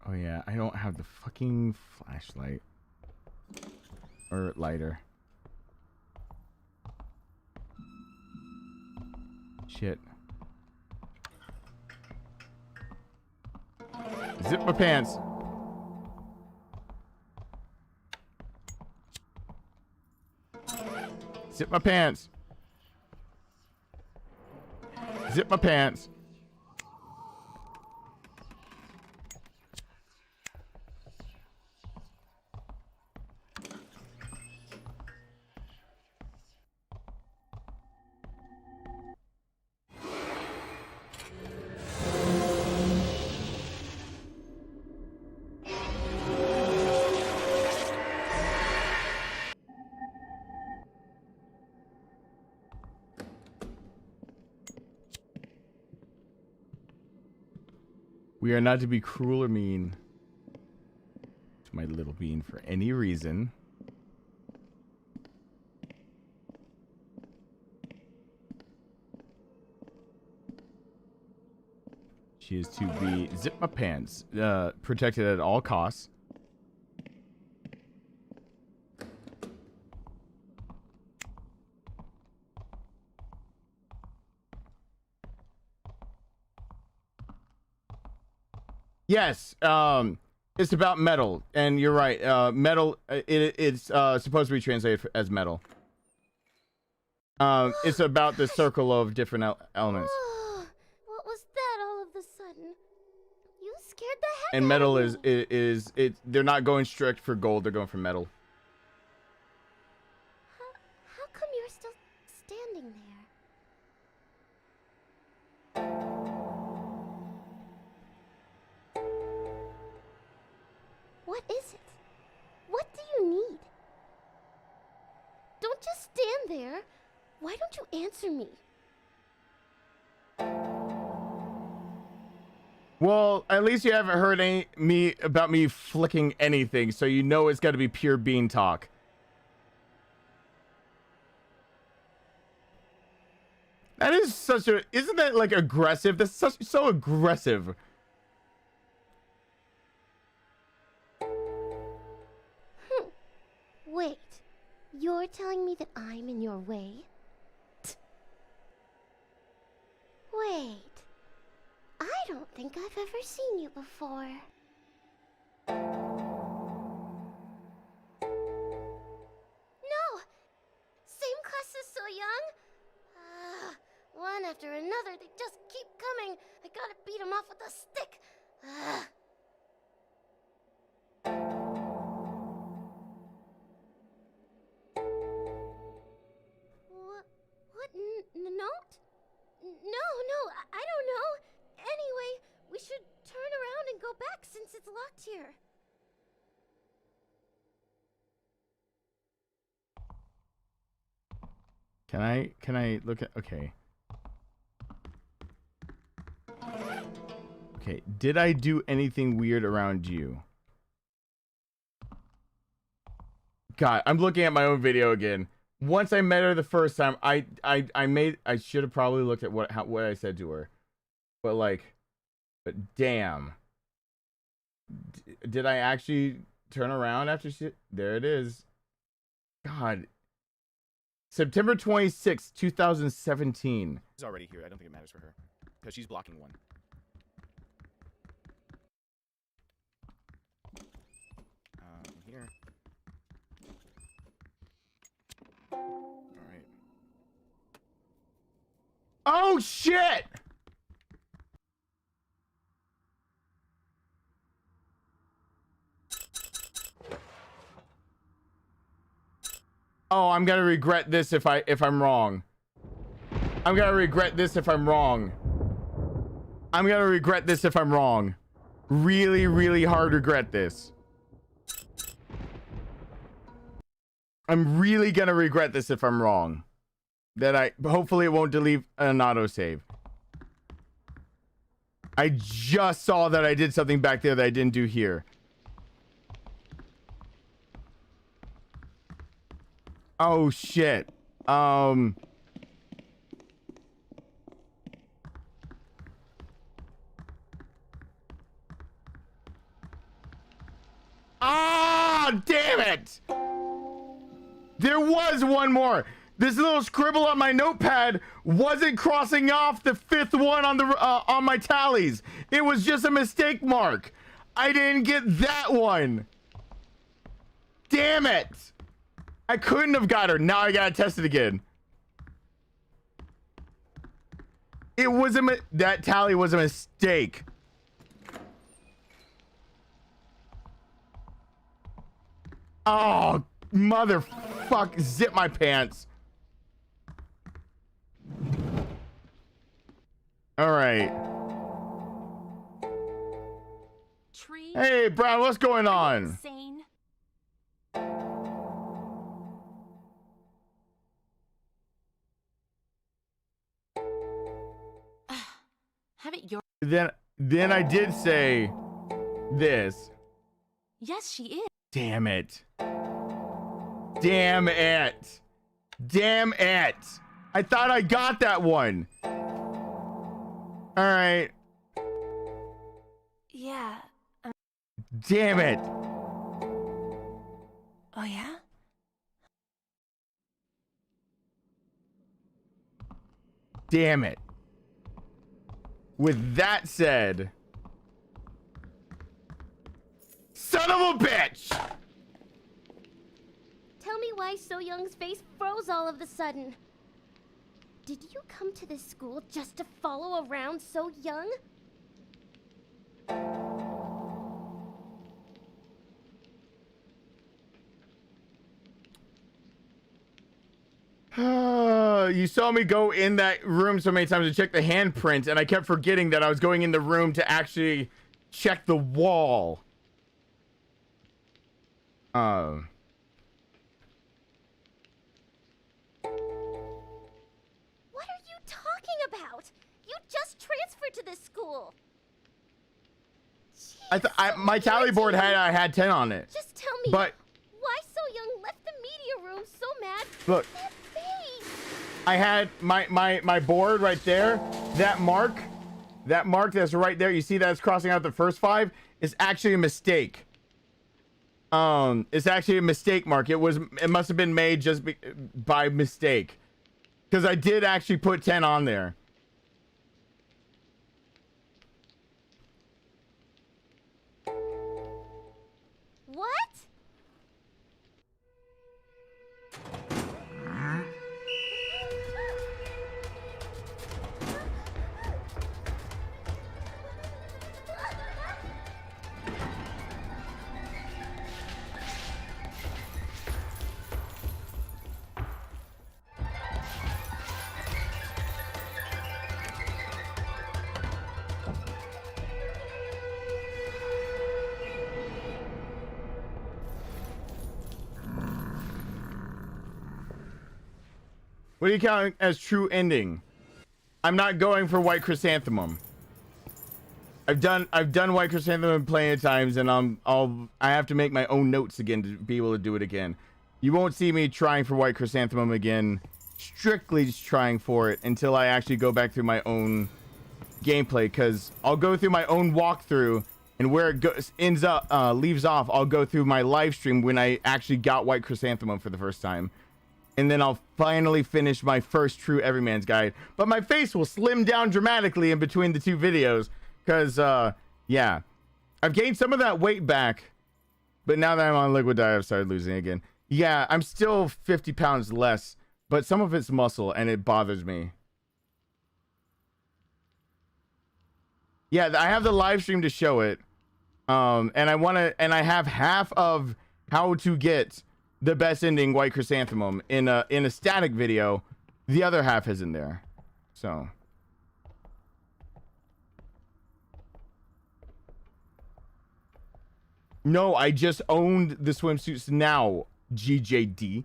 Oh yeah, I don't have the fucking flashlight. Or lighter. Shit. Zip my pants. Zip my pants. Zip my pants. We are not to be cruel or mean to my little bean for any reason. She is to be zip my pants, protected at all costs. Yes, it's about metal, and you're right. Metal, it's supposed to be translated as metal. It's about the circle of different elements. What was that all of a sudden? You scared the heck And out metal of me. is they're not going strict for gold, they're going for metal. How come you're still standing there? What is it? What do you need? Don't just stand there. Why don't you answer me? Well, at least you haven't heard about me flicking anything, so you know it's got to be pure bean talk. That is such a, isn't that like aggressive? That's so aggressive. Wait, you're telling me that I'm in your way? Wait, I don't think I've ever seen you before. No! Same class as So Young? One after another, they just keep coming. I gotta beat them off with a stick. What note? No, I don't know. Anyway, we should turn around and go back since it's locked here. Can I look at, okay. Okay, did I do anything weird around you? God, I'm looking at my own video again. Once I met her the first time, I should have probably looked at what I said to her. But damn. Did I actually turn around after there it is. God. September 26th, 2017. She's already here. I don't think it matters for her because she's blocking one. Here. All right. Oh shit! Oh, I'm gonna regret this if I'm wrong. I'm gonna regret this if I'm wrong. I'm gonna regret this if I'm wrong. Really, really hard regret this. I'm really gonna regret this if I'm wrong. Hopefully it won't delete an autosave. I just saw that I did something back there that I didn't do here. Oh shit. Ah, damn it! There was one more. This little scribble on my notepad wasn't crossing off the 5th one on the on my tallies. It was just a mistake mark. I didn't get that one. Damn it! I couldn't have got her. Now I gotta test it again. It was that tally was a mistake. Oh, motherfuck, zip my pants. All right. Tree? Hey, Brown, what's going Are you on? insane? Have it your Then I did say this. Yes, she is. Damn it. Damn it. Damn it. I thought I got that one. All right. Yeah. Damn it. Oh, yeah? Damn it. With that said, son of a bitch! Tell me why So Young's face froze all of a sudden. Did you come to this school just to follow around So Young? You saw me go in that room so many times to check the handprint, and I kept forgetting that I was going in the room to actually check the wall. What are you talking about? You just transferred to this school. Jeez, My tally board I had 10 on it. Just tell me But why So Young left the media room so mad. look, That face. I had my board right there. That mark that's right there. You see that's crossing out the first 5 is actually a mistake. It's actually a mistake mark. It must have been made just by mistake, because I did actually put 10 on there. What? What do you count as true ending? I'm not going for White Chrysanthemum. I've done White Chrysanthemum plenty of times, and I have to make my own notes again to be able to do it again. You won't see me trying for White Chrysanthemum again, strictly just trying for it until I actually go back through my own gameplay, because I'll go through my own walkthrough, and where it leaves off, I'll go through my live stream when I actually got White Chrysanthemum for the first time. And then I'll finally finish my first true Everyman's Guide. But my face will slim down dramatically in between the 2 videos. Because, yeah. I've gained some of that weight back. But now that I'm on liquid diet, I've started losing again. Yeah, I'm still 50 pounds less. But some of it's muscle, and it bothers me. Yeah, I have the live stream to show it. And I have half of how to get the best ending White Chrysanthemum in a static video. The other half is in there. So no, I just owned the swimsuits now, GJD.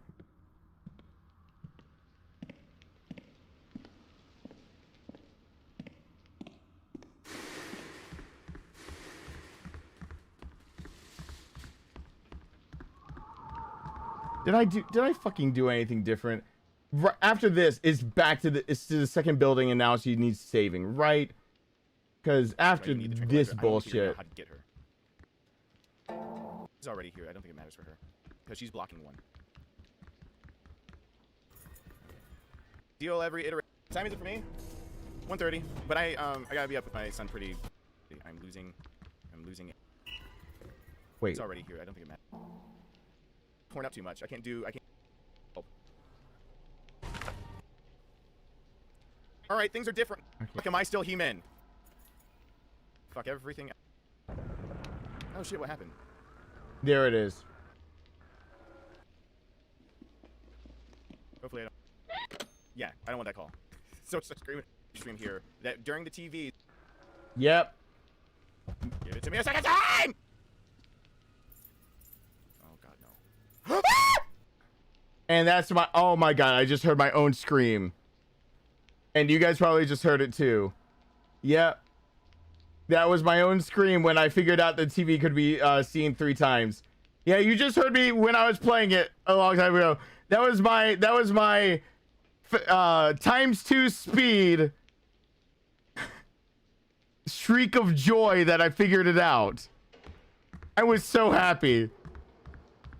Did I fucking do anything different? Right after this, it's back to the second building, and now she needs saving, right? Because after this bullshit, how to get her. She's already here. I don't think it matters for her because she's blocking one. Deal every iteration. What time is it for me? 1:30. But I gotta be up with my son pretty. I'm losing it. Wait. It's already here. I don't think it matters. Torn up too much. I can't. Oh. All right, things are different. Okay. Fuck, am I still He-Man? Fuck everything. Oh shit! What happened? There it is. Hopefully I don't. Yeah, I don't want that call. So stream here that during the TV. Yep. Give it to me a second time. Oh god no. And that's my, oh my god, I just heard my own scream. And you guys probably just heard it too. Yep. That was my own scream when I figured out the TV could be seen 3 times. Yeah, you just heard me when I was playing it a long time ago. That was my ×2 speed shriek of joy that I figured it out. I was so happy.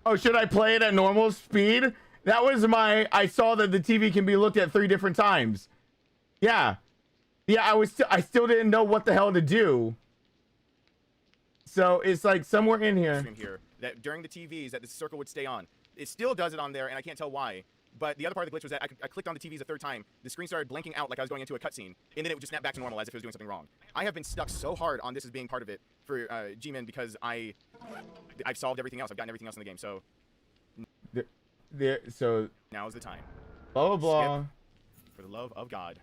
Oh, should I play it at normal speed? That was I saw that the TV can be looked at 3 different times. Yeah. Yeah, I still didn't know what the hell to do. So it's like somewhere in here. That during the TVs that the circle would stay on. It still does it on there, and I can't tell why. But the other part of the glitch was that I clicked on the TVs a 3rd time. The screen started blinking out like I was going into a cutscene, and then it would just snap back to normal as if it was doing something wrong. I have been stuck so hard on this as being part of it for G-Men because I've solved everything else. I've gotten everything else in the game. So so now is the time. Blah blah blah. Skip, for the love of God.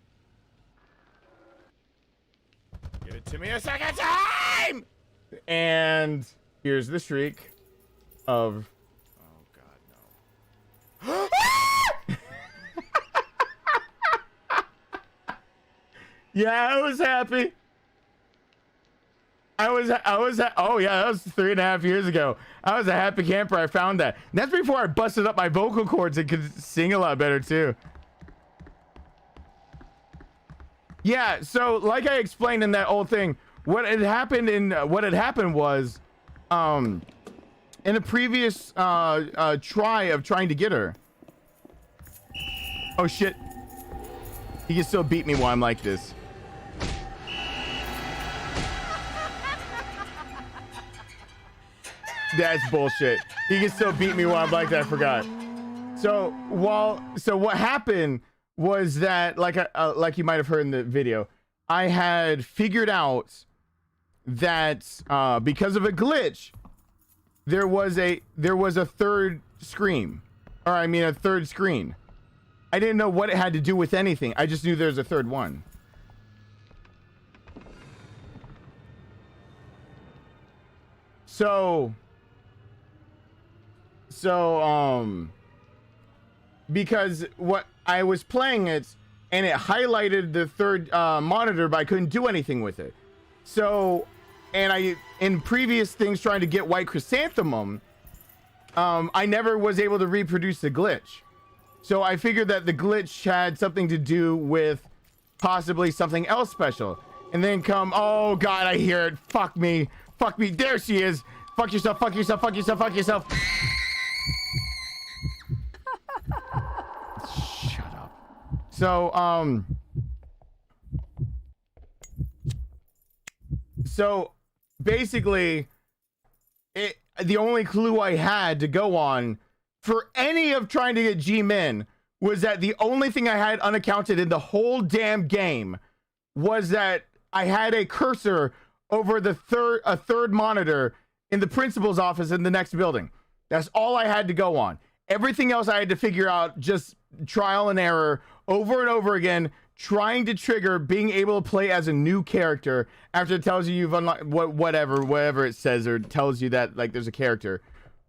Give it to me a second time! And here's the streak of. Oh god no. Yeah, I was happy. Oh yeah, that was 3.5 years ago. I was a happy camper. I found that. And that's before I busted up my vocal cords and could sing a lot better too. Yeah, so like I explained in that old thing, what had happened was, in a previous try of trying to get her. Oh shit. He can still beat me while I'm like this. That's bullshit. He can still beat me while I'm like that. I forgot. So what happened was that, like you might have heard in the video, I had figured out that because of a glitch, there was a 3rd screen, or I mean a 3rd screen. I didn't know what it had to do with anything. I just knew there's a 3rd one. So because what I was playing it and it highlighted the 3rd monitor, but I couldn't do anything with it. So, and I, in previous things trying to get White Chrysanthemum, I never was able to reproduce the glitch. So I figured that the glitch had something to do with possibly something else special. And then oh god, I hear it. Fuck me. Fuck me. There she is. Fuck yourself, fuck yourself, fuck yourself, fuck yourself. Shut up. So basically, the only clue I had to go on for any of trying to get G-Men was that the only thing I had unaccounted in the whole damn game was that I had a cursor over a 3rd monitor in the principal's office in the next building. That's all I had to go on. Everything else I had to figure out, just trial and error over and over again, trying to trigger being able to play as a new character after it tells you you've unlocked whatever it says, or tells you that like there's a character.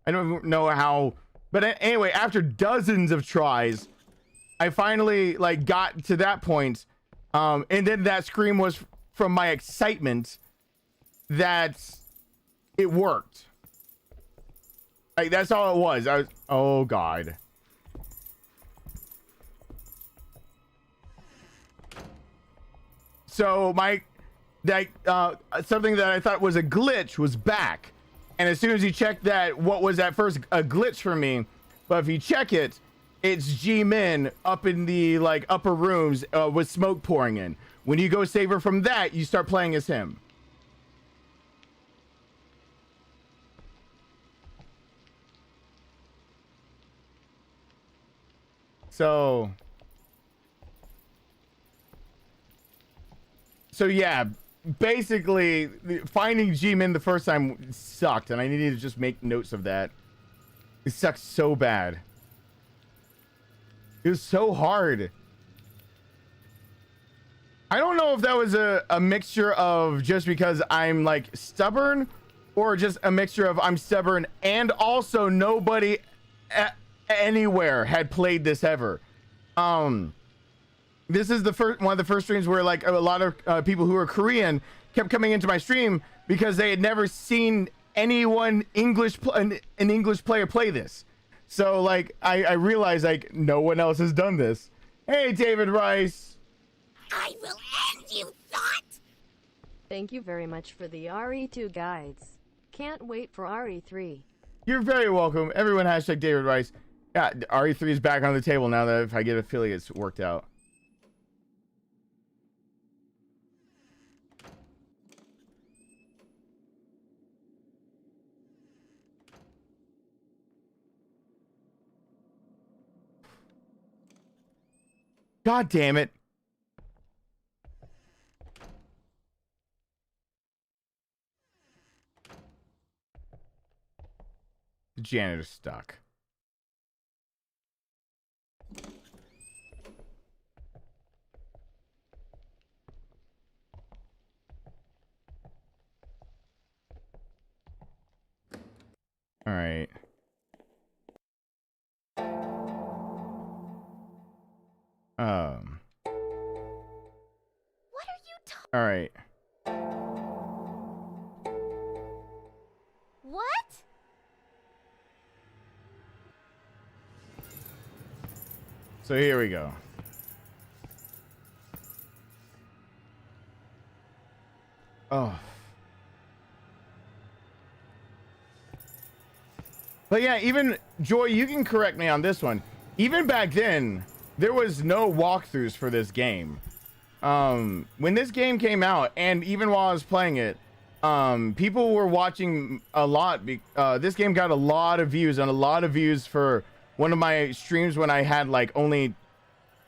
I don't know how, but anyway, after dozens of tries, I finally like got to that point, and then that scream was from my excitement that it worked. Like, that's all it was. I was, oh god. So something that I thought was a glitch was back. And as soon as you check that, what was at first a glitch for me, but if you check it, it's G-Min up in the like upper rooms with smoke pouring in. When you go save her from that, you start playing as him. So yeah, basically finding G-Min the first time sucked, and I needed to just make notes of that. It sucked so bad. It was so hard. I don't know if that was a mixture of just because I'm like stubborn, or just a mixture of I'm stubborn and also nobody anywhere had played this ever. This is the one of the first streams where like a lot of people who are Korean kept coming into my stream because they had never seen anyone an English player play this. So like I realized like no one else has done this. Hey David Rice. I will end you, thought! Thank you very much for the RE2 guides. Can't wait for RE3. You're very welcome. Everyone hashtag David Rice. Yeah, RE3 is back on the table now that if I get affiliates worked out. God damn it. The janitor's stuck. All right. What are you talking? All right. What? So here we go. Oh. But yeah, even Joy, you can correct me on this one. Even back then, there was no walkthroughs for this game. When this game came out, and even while I was playing it, people were watching a lot. This game got a lot of views, and a lot of views for one of my streams when I had like only,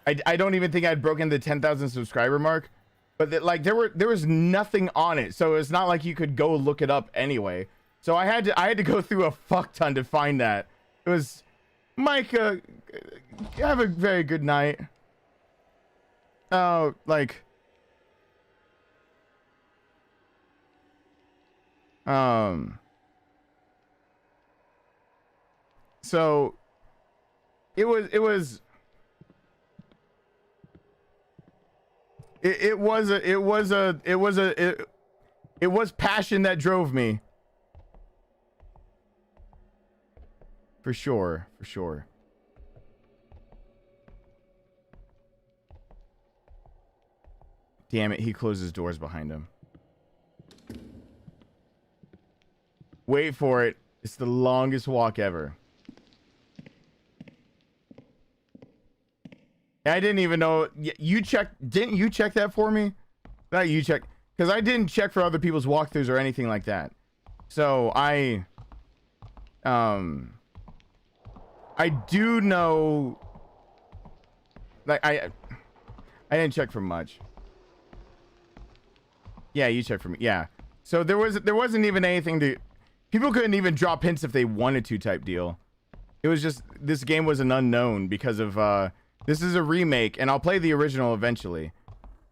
I don't even think I'd broken the 10,000 subscriber mark, but like there was nothing on it, so it's not like you could go look it up anyway. So I had to go through a fuck ton to find that. It was Micah. Have a very good night. Like, so it was passion that drove me. For sure, for sure. Damn it, he closes doors behind him. Wait for it. It's the longest walk ever. I didn't even know. You checked. Didn't you check that for me? Not you check. Because I didn't check for other people's walkthroughs or anything like that. So I do know. Like I didn't check for much. Yeah, you checked for me. Yeah. So there wasn't even anything to. People couldn't even drop hints if they wanted to type deal. It was just this game was an unknown because of this is a remake, and I'll play the original eventually.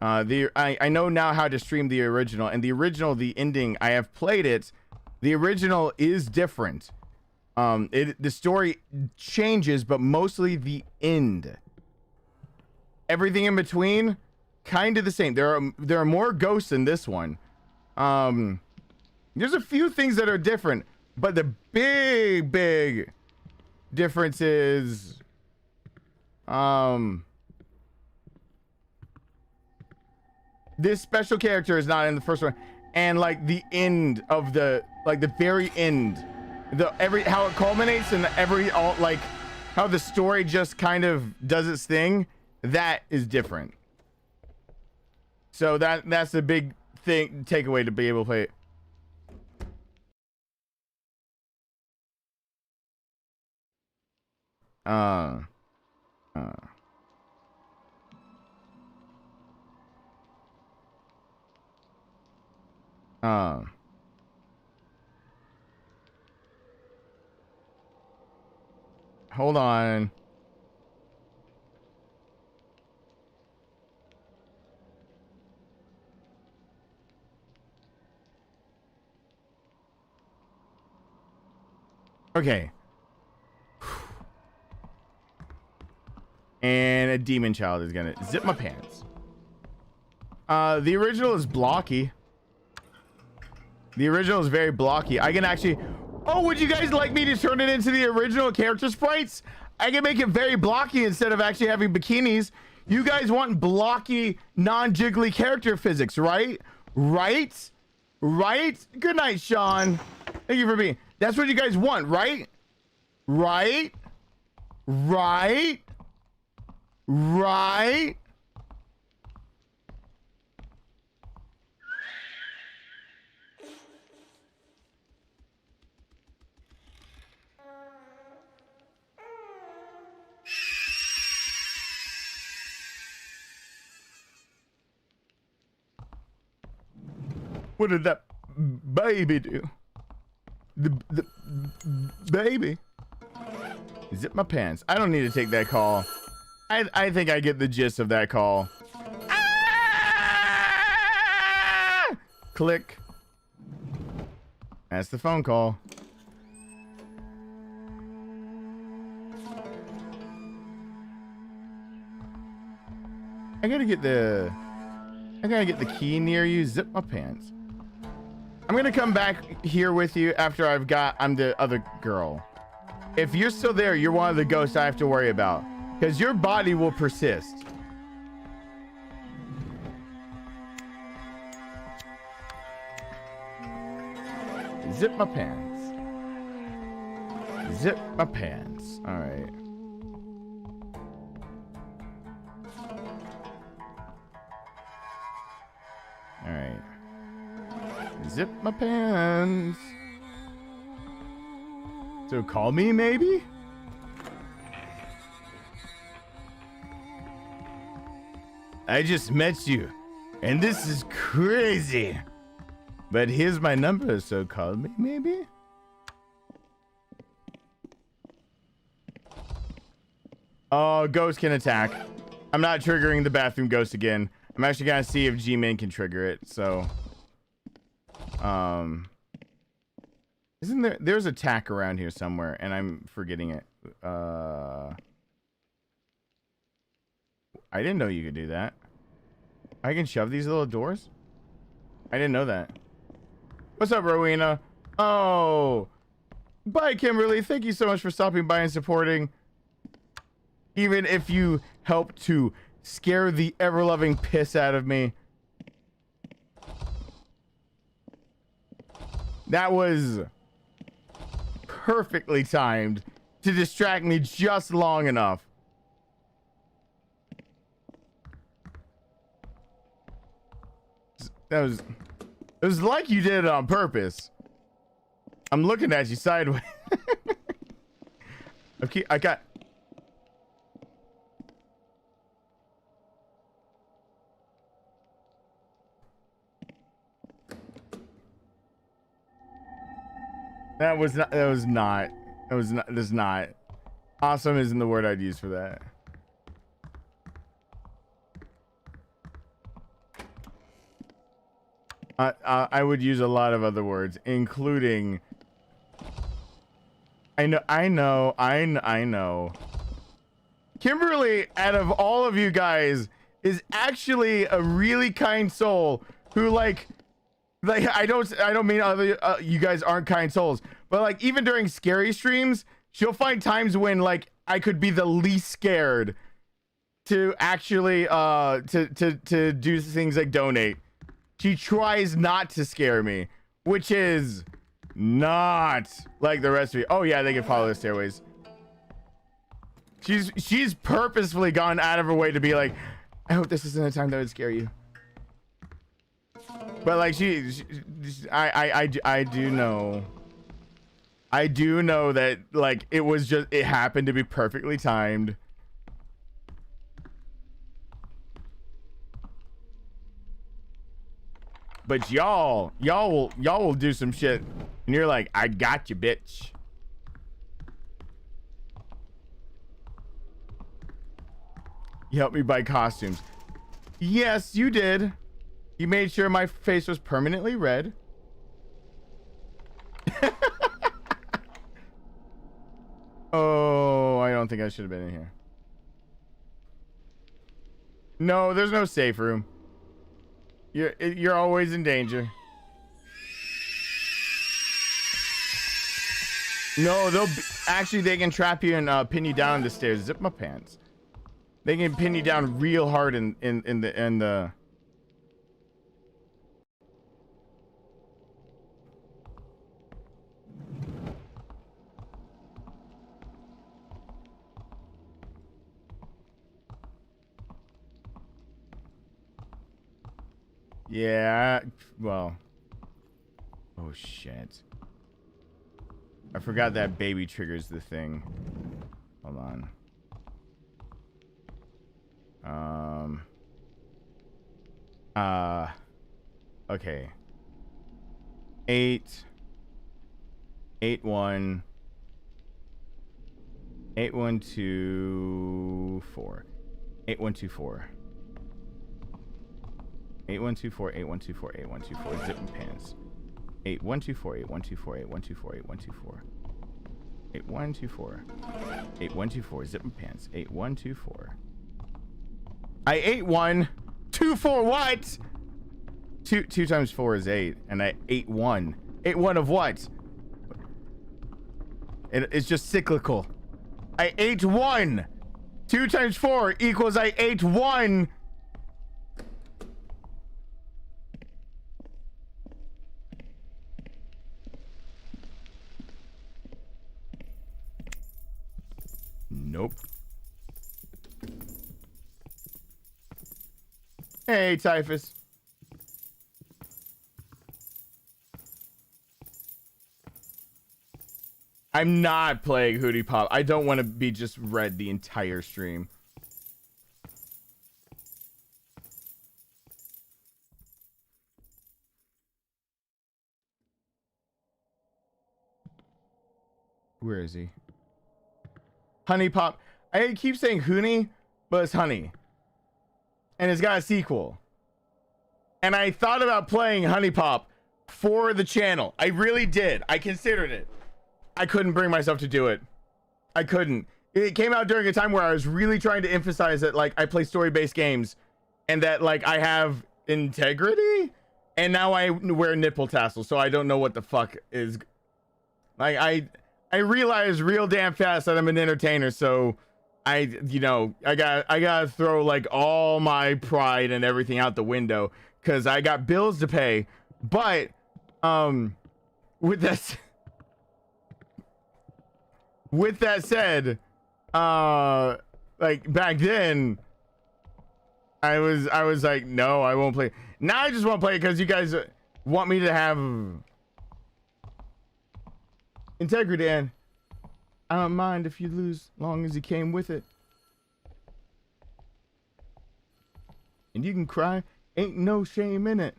I know now how to stream the original, and the original, the ending, I have played it. The original is different. The story changes, but mostly the end. Everything in between, kind of the same. There are more ghosts in this one. There's a few things that are different, but the big difference is this special character is not in the first one, and like the end of the very end, how it culminates and like how the story just kind of does its thing, that is different. So that's the big thing takeaway to be able to play it. Hold on. Okay. And a demon child is gonna zip my pants. The original is blocky. The original is very blocky. I can actually... Oh, would you guys like me to turn it into the original character sprites? I can make it very blocky instead of actually having bikinis. You guys want blocky, non-jiggly character physics, right? Right? Right? Good night, Sean. Thank you for being... That's what you guys want, right? Right? Right? Right? What did that baby do? The baby. Zip my pants. I don't need to take that call. I think I get the gist of that call. Ah! Click. That's the phone call. I gotta get the key near you. Zip my pants. I'm gonna come back here with you after I'm the other girl. If you're still there, you're one of the ghosts I have to worry about, because your body will persist. Zip my pants. Zip my pants. All right. All right. Zip my pants. So call me, maybe? I just met you, and this is crazy. But here's my number, so call me, maybe? Oh, ghost can attack. I'm not triggering the bathroom ghost again. I'm actually gonna see if G-Man can trigger it, so... Isn't there's a tack around here somewhere, and I'm forgetting it. I didn't know you could do that. I can shove these little doors? I didn't know that. What's up, Rowena? Oh, bye, Kimberly. Thank you so much for stopping by and supporting. Even if you help to scare the ever-loving piss out of me. That was perfectly timed to distract me just long enough. It was like you did it on purpose. I'm looking at you sideways. Okay, I got... That was not. Awesome isn't the word I'd use for that. I would use a lot of other words, including. I know. Kimberly, out of all of you guys, is actually a really kind soul who like I don't mean other you guys aren't kind souls, but like even during scary streams, she'll find times when like I could be the least scared to actually to do things like donate. She tries not to scare me, which is not like the rest of you. Oh yeah, they can follow the stairways. She's purposefully gone out of her way to be like, I hope this isn't a time that would scare you. But like I do know that like it happened to be perfectly timed. But y'all will do some shit and you're like, I got you, bitch. You helped me buy costumes. Yes, you did. You made sure my face was permanently red. Oh, I don't think I should have been in here. No, there's no safe room. You're always in danger. No, they can trap you and pin you down the stairs. Zip my pants. They can pin you down real hard in the Yeah, well. Oh shit. I forgot that baby triggers the thing. Hold on. Okay. 8 1 8 1 2 4 8 1 2 4 8 1 2 4 8 1 2 4 8 1 2 4 zip and pants 8 1 2 4 8 1 2 4 8 1 2 4 8 1 2 4 8 1 2 4 8 1 2 4 zip and pants 8 1 2 4 I ate 1 2 4 what? 2 times 4 is 8 and I ate 1. Ate 1 of what? It's just cyclical. I ate 1. 2 times 4 equals I ate 1. Nope. Hey, Typhus. I'm not playing Hootie Pop. I don't want to be just red the entire stream. Where is he? Honey Pop. I keep saying Hoonie, but it's Honey. And it's got a sequel. And I thought about playing Honey Pop for the channel. I really did. I considered it. I couldn't bring myself to do it. I couldn't. It came out during a time where I was really trying to emphasize that like I play story-based games and that like I have integrity, and now I wear nipple tassels, so I don't know what the fuck is like. I realize real damn fast that I'm an entertainer, so I gotta throw like all my pride and everything out the window because I got bills to pay. But with that said, like back then I was like, no, I won't play. Now I just want to play it because you guys want me to have integrity, and I don't mind if you lose, long as you came with it. And you can cry, ain't no shame in it.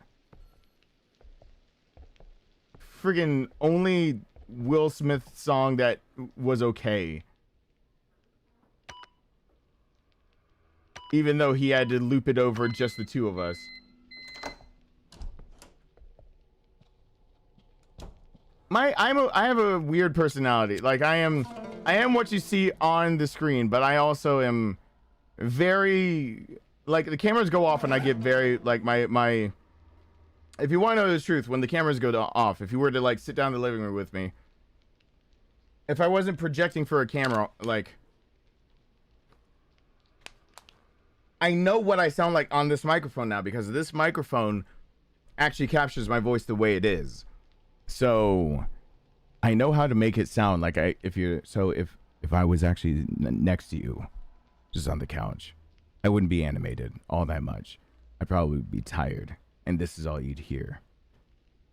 Friggin' only Will Smith song that was okay. even though he had to loop it over just the two of us. I have a weird personality. Like I am what you see on the screen, but I also am very, like, the cameras go off and I get very, like, my if you want to know the truth, when the cameras go off, if you were to like sit down in the living room with me, if I wasn't projecting for a camera, like, I know what I sound like on this microphone now because this microphone actually captures my voice the way it is. So I know how to make it sound like if I was actually next to you, just on the couch, I wouldn't be animated all that much. I'd probably be tired, and this is all you'd hear.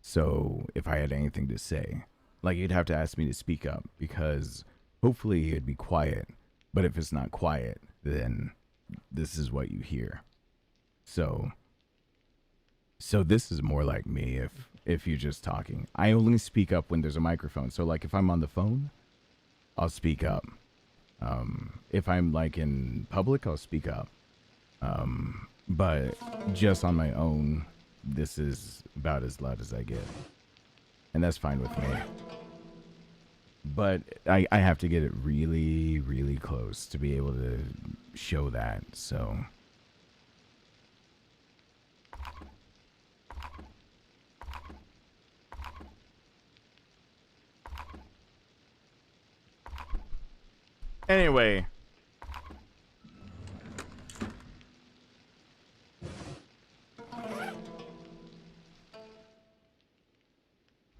So if I had anything to say, like, you'd have to ask me to speak up because hopefully it'd be quiet. But if it's not quiet, then this is what you hear. So this is more like me if you're just talking. I only speak up when there's a microphone. So like if I'm on the phone, I'll speak up. If I'm like in public, I'll speak up. But just on my own, this is about as loud as I get. And that's fine with me. But I have to get it really, really close to be able to show that, so. Anyway.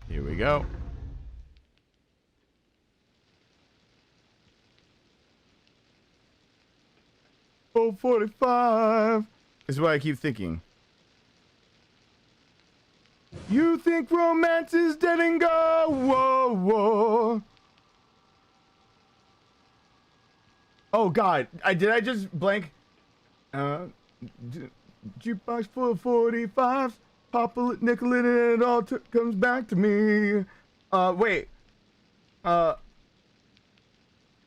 Here we go. Oh, 45 is what I keep thinking. You think romance is dead and go, whoa, whoa. Oh God, did I just blank? Jukebox full of 45s, pop a nickel in it and it all comes back to me. Wait.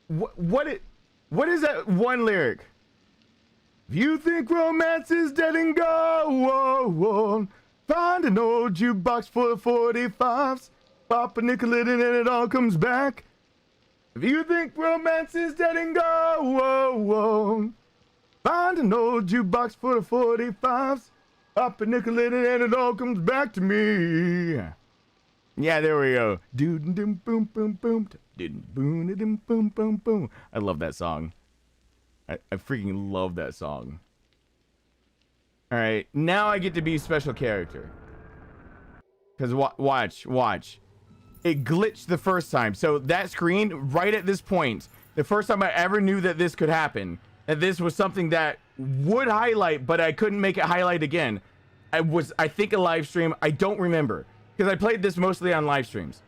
What is that one lyric? If you think romance is dead and go, whoa, whoa, find an old jukebox full of 45s, pop a nickel in it and it all comes back. If you think romance is dead and go, whoa, whoa, find an old jukebox full of 45s, pop a nickel in it and it all comes back to me. Yeah, there we go. Boom, boom, boom, boom, boom, boom, boom, boom, boom. I love that song. I freaking love that song. All right, now I get to be special character. Because watch. It glitched the first time. So that screen, right at this point, the first time I ever knew that this could happen, that this was something that would highlight, but I couldn't make it highlight again. I think, a live stream. I don't remember. Because I played this mostly on live streams.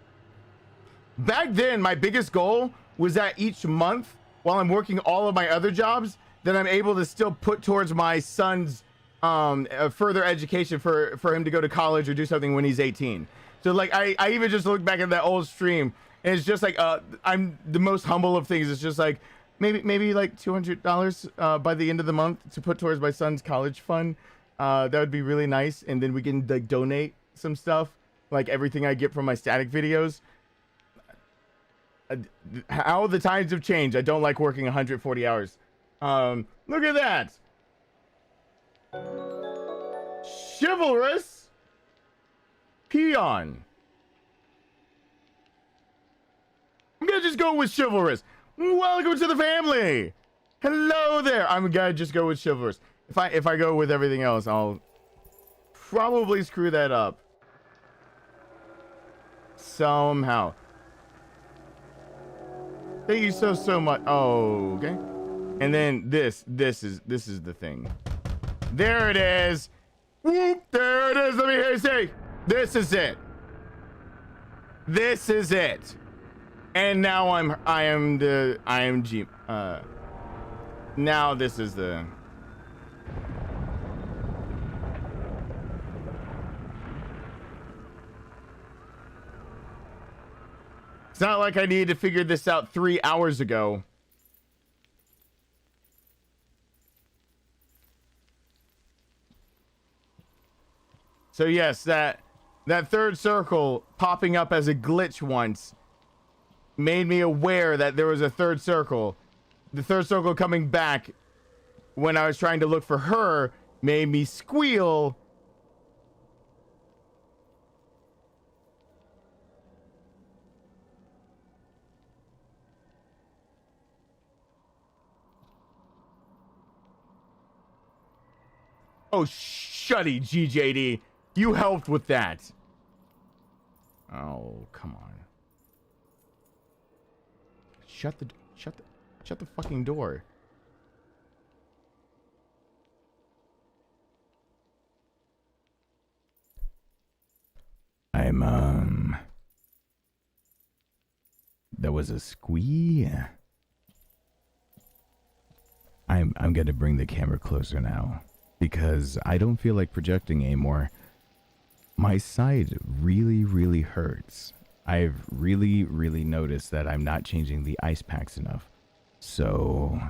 Back then, my biggest goal was that each month, while I'm working all of my other jobs, that I'm able to still put towards my son's further education for him to go to college or do something when he's 18. So like I even just look back at that old stream and it's just like I'm the most humble of things. It's just like maybe like $200 by the end of the month to put towards my son's college fund. That would be really nice, and then we can like donate some stuff, like everything I get from my static videos. How the times have changed. I don't like working 140 hours. Look at that. Chivalrous peon. I'm gonna just go with chivalrous. Welcome to the family. Hello there. I'm gonna just go with chivalrous. If I go with everything else, I'll probably screw that up somehow. Thank you so much. Oh, okay. And then this is the thing. There it is. Whoop, there it is. Let me hear you say, this is it. This is it. And now I am G. Now this is the. It's not like I needed to figure this out 3 hours ago. So yes, that third circle popping up as a glitch once made me aware that there was a third circle. The third circle coming back when I was trying to look for her made me squeal. Oh, shutty, GJD. You helped with that. Oh, come on. Shut the fucking door. That was a squee. I'm gonna bring the camera closer now because I don't feel like projecting anymore. My side really hurts. I've really noticed that I'm not changing the ice packs enough. So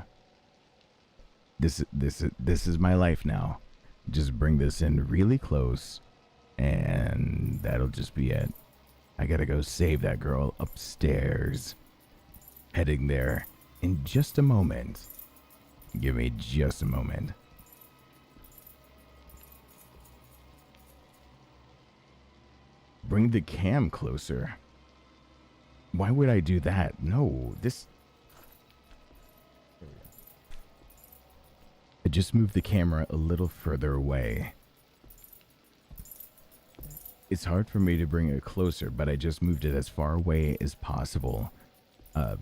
this is my life now. Just bring this in really close and that'll just be it. I gotta go save that girl upstairs. Heading there in just a moment. Give me just a moment. Bring the cam closer. Why would I do that? No, this... I just moved the camera a little further away. It's hard for me to bring it closer, but I just moved it as far away as possible.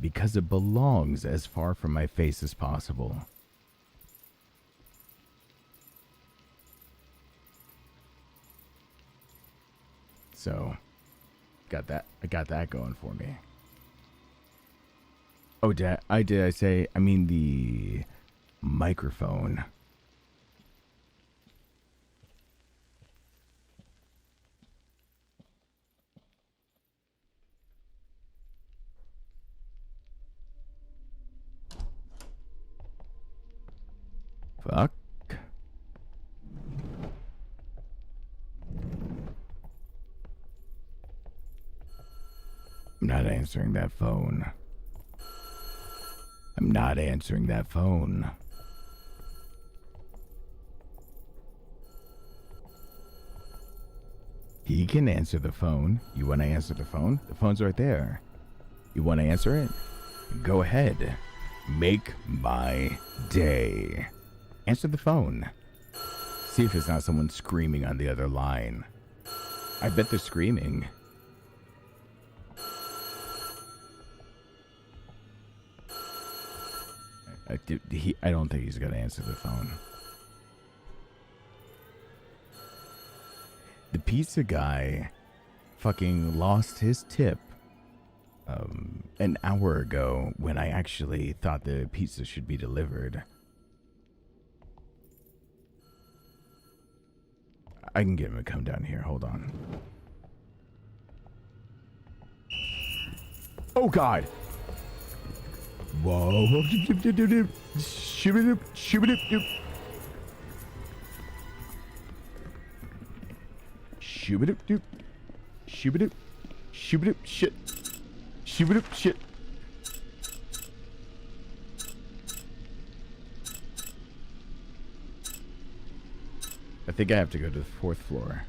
Because it belongs as far from my face as possible. So, I got that going for me. Oh, I mean the microphone. Fuck. I'm not answering that phone. I'm not answering that phone. He can answer the phone. You want to answer the phone? The phone's right there. You want to answer it? Go ahead. Make my day. Answer the phone. See if it's not someone screaming on the other line. I bet they're screaming. I don't think he's gonna answer the phone. The pizza guy fucking lost his tip an hour ago when I actually thought the pizza should be delivered. I can get him to come down here. Hold on. Oh God. Whoa. Shoo-ba-doop, shoo-ba-doop-doop. Shoo-ba-doop-doop. Shoo-ba-doop. Shoo-ba-doop shit. Shoo-ba-doop shit. I think I have to go to the 4th floor.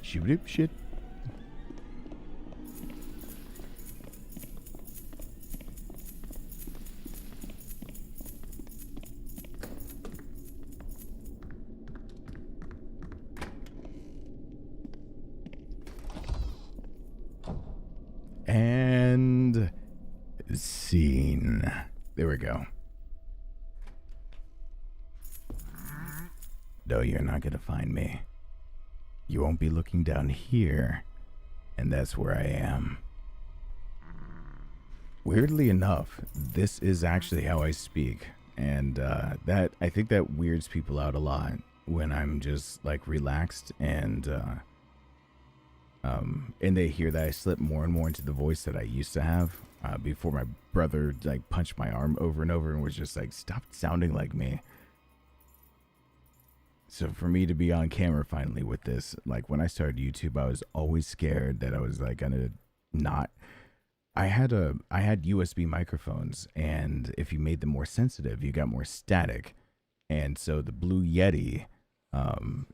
Shoo-ba-doop shit. And scene. There we go. No, you're not gonna find me. You won't be looking down here, and that's where I am. Weirdly enough, this is actually how I speak, and that I think that weirds people out a lot when I'm just like relaxed and they hear that I slip more and more into the voice that I used to have before my brother like punched my arm over and over and was just like, stop sounding like me. So for me to be on camera finally with this, like when I started YouTube, I was always scared that I was like gonna not. I had USB microphones, and if you made them more sensitive, you got more static. And so the Blue Yeti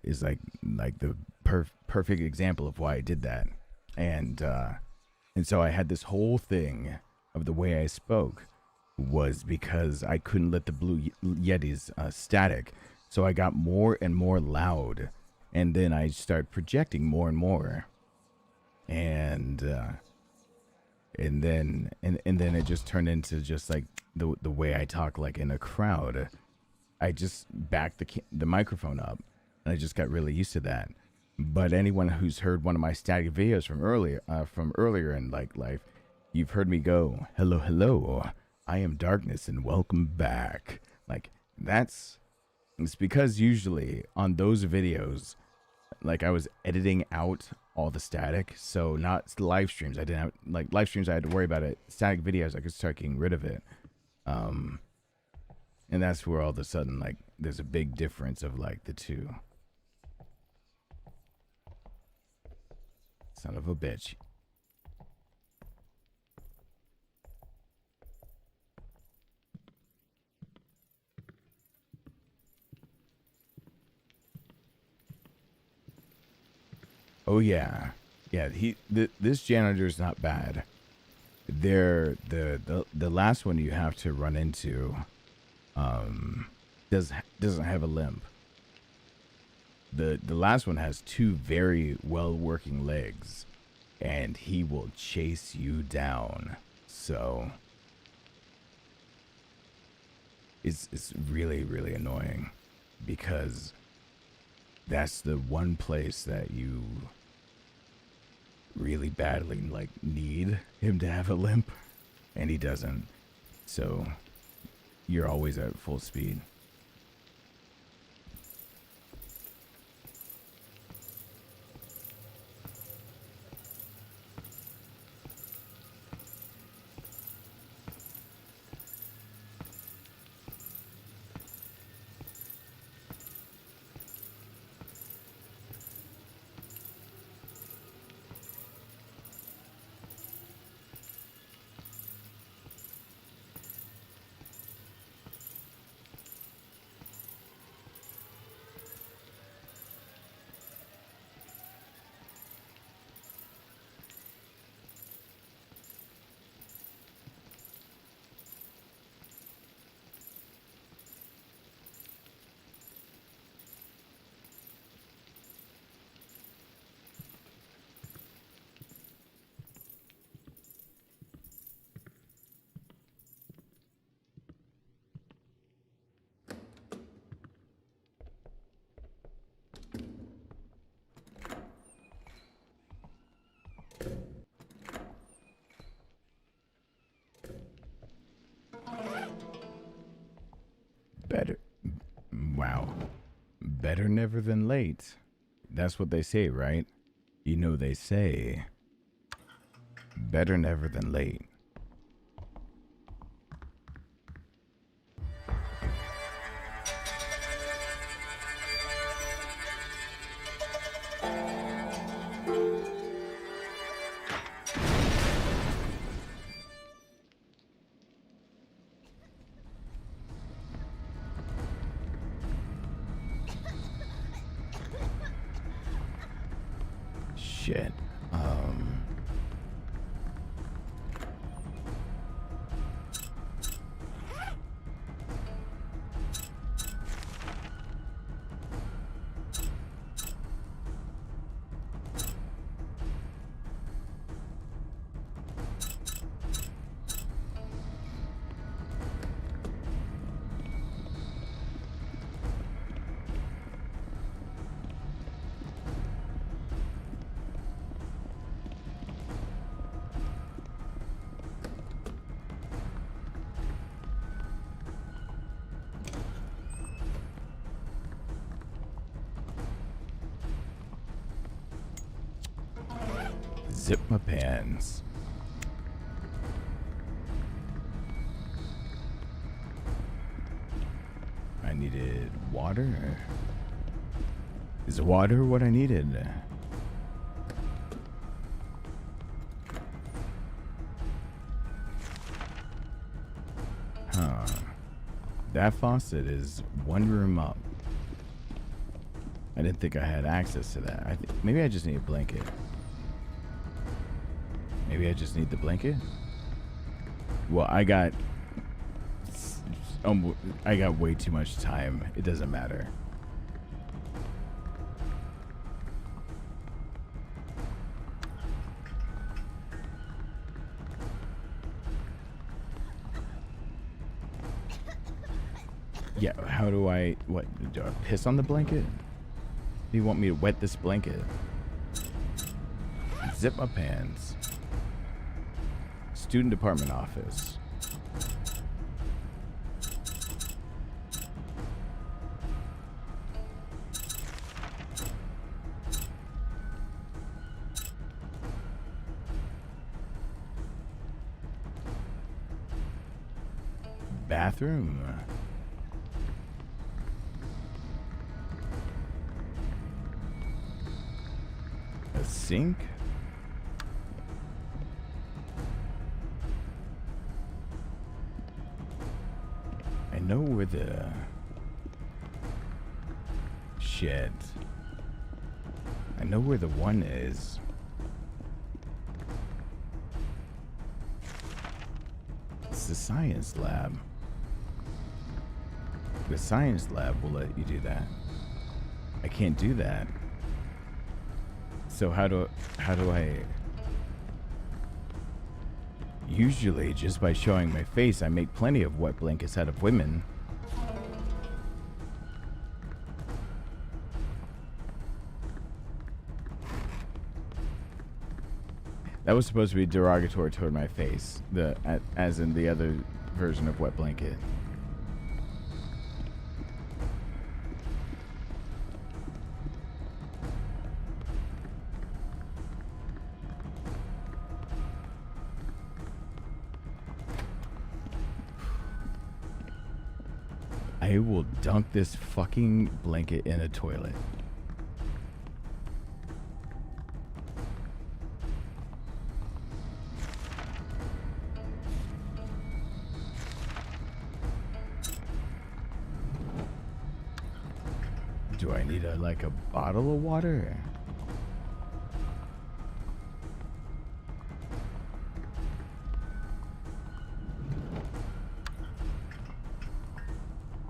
is like the perfect example of why I did that. And so I had this whole thing of the way I spoke was because I couldn't let the Blue Yeti's static. So I got more and more loud, and then I started projecting more and more, and then it just turned into just like the way I talk, like in a crowd. I just backed the microphone up, and I just got really used to that. But anyone who's heard one of my static videos from earlier in like life, you've heard me go, "Hello, hello, I am Darkness, and welcome back." Like it's because usually on those videos, like I was editing out all the static. So not live streams. I didn't have like live streams. I had to worry about it. Static videos, I could start getting rid of it. And that's where all of a sudden, like, there's a big difference of like the two. Son of a bitch. Oh yeah, yeah. This janitor's not bad. The last one you have to run into, doesn't have a limp. The last one has two very well working legs, and he will chase you down. So it's really really annoying because that's the one place that you really badly like need him to have a limp, and he doesn't. So you're always at full speed. Better never than late. That's what they say, right? You know they say, better never than late. Shit. Zip my pants. I needed water. Is water what I needed? Huh. That faucet is one room up. I didn't think I had access to that. Maybe I just need a blanket. Maybe I just need the blanket? Well, I got way too much time. It doesn't matter. Yeah, how do I, what, do I piss on the blanket? Do you want me to wet this blanket? Zip my pants. Student department office. Bathroom. A sink. I know where the shit. I know where the one is. It's the science lab. The science lab will let you do that. I can't do that. So how do I? Usually, just by showing my face, I make plenty of wet blankets out of women. That was supposed to be derogatory toward my face, as in the other version of wet blanket. I will dunk this fucking blanket in a toilet. Do I need a bottle of water?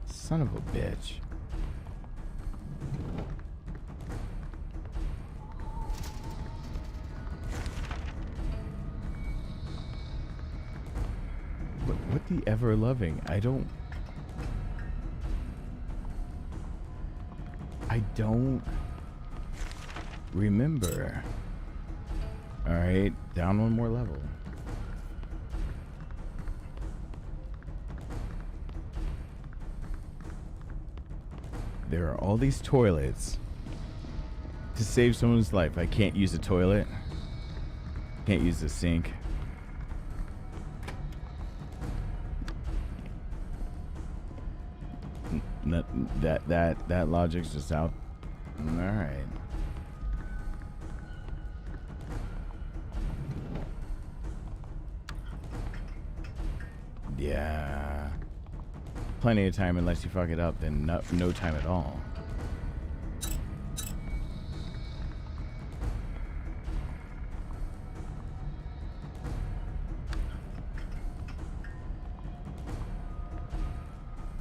Son of a bitch. What the ever loving? I don't remember. All right, down one more level. There are all these toilets. To save someone's life, I can't use a toilet. Can't use the sink. That logic's just out. All right. Yeah. Plenty of time unless you fuck it up, then no time at all.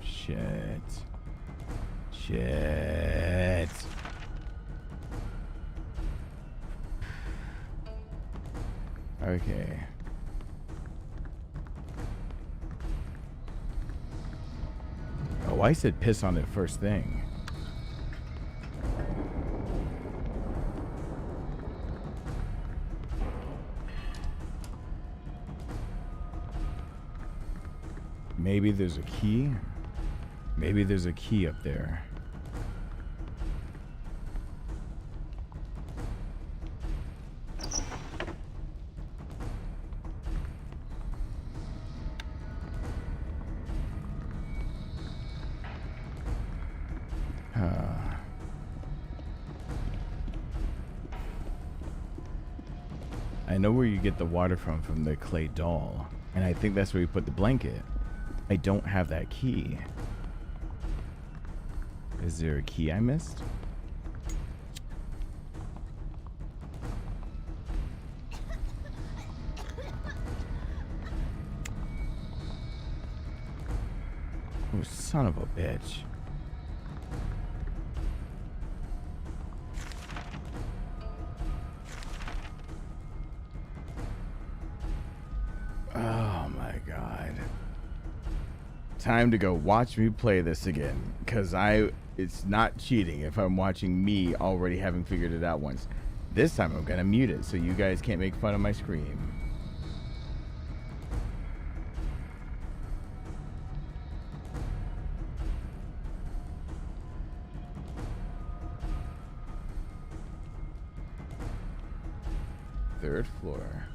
Shit. Okay. Oh, I said piss on it first thing. Maybe there's a key. Maybe there's a key up there. I know where you get the water from the clay doll. And I think that's where you put the blanket. I don't have that key. Is there a key I missed? Oh, son of a bitch. Oh my god. Time to go watch me play this again. Because it's not cheating if I'm watching me already having figured it out once. This time I'm gonna mute it so you guys can't make fun of my scream. Third floor.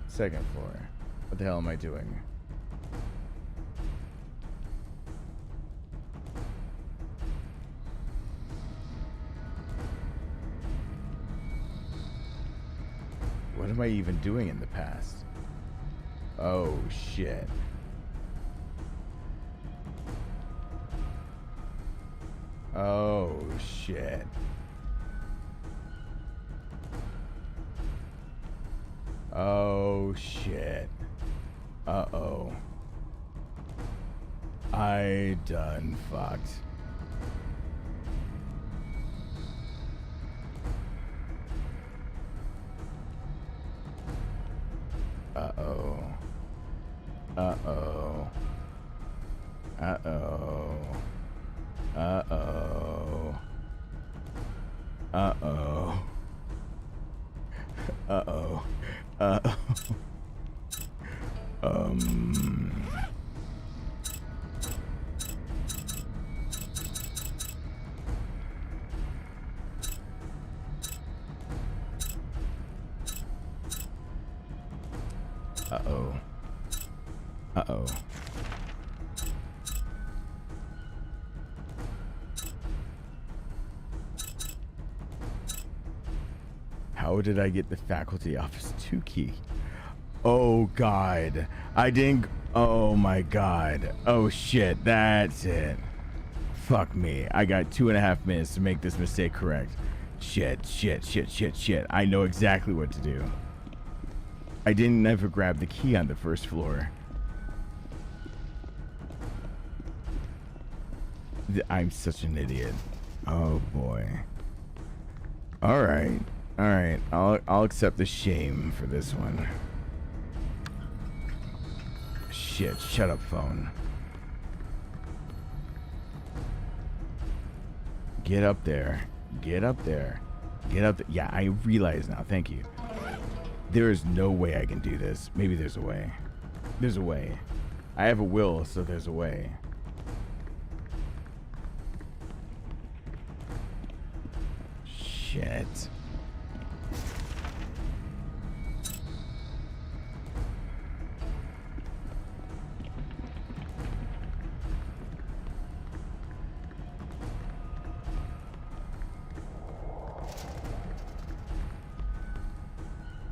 Second floor. What the hell am I doing? What am I even doing in the past? Oh shit. Oh shit. Oh shit. Uh-oh. I done fucked. Uh-oh. Uh-oh. Uh-oh. Uh-oh. Uh-oh. Uh-oh. Uh-oh. Uh-oh. Uh-oh. How did I get the faculty office 2 key? Oh god. I didn't. Oh my god. Oh shit. That's it. Fuck me. I got 2.5 minutes to make this mistake correct. Shit, shit, shit, shit, shit. I know exactly what to do. I didn't ever grab the key on the first floor. I'm such an idiot. Oh boy. Alright. Alright. I'll accept the shame for this one. Shit, shut up, phone. Get up there. Get up there. Get up there. Yeah, I realize now. Thank you. There is no way I can do this. Maybe there's a way. There's a way. I have a will, so there's a way. Shit.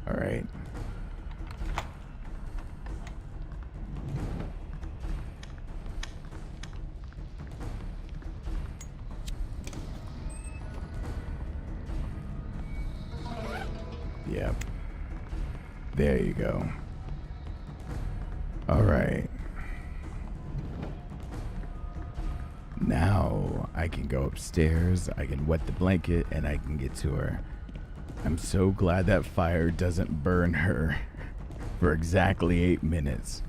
All right. Yep. There you go. All right. Now I can go upstairs, I can wet the blanket, and I can get to her. I'm so glad that fire doesn't burn her for exactly 8 minutes.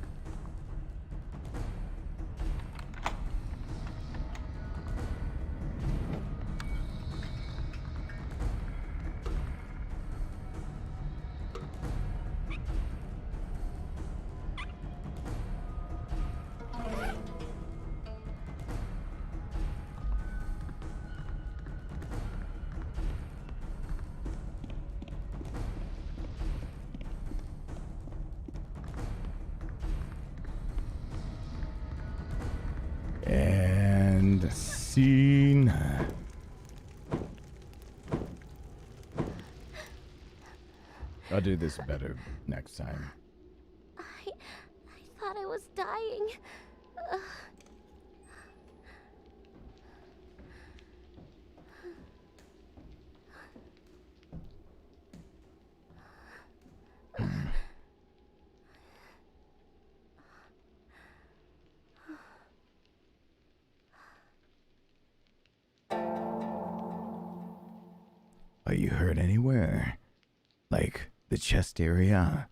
And scene. I'll do this better next time. I thought I was dying. Are you hurt anywhere? Like the chest area?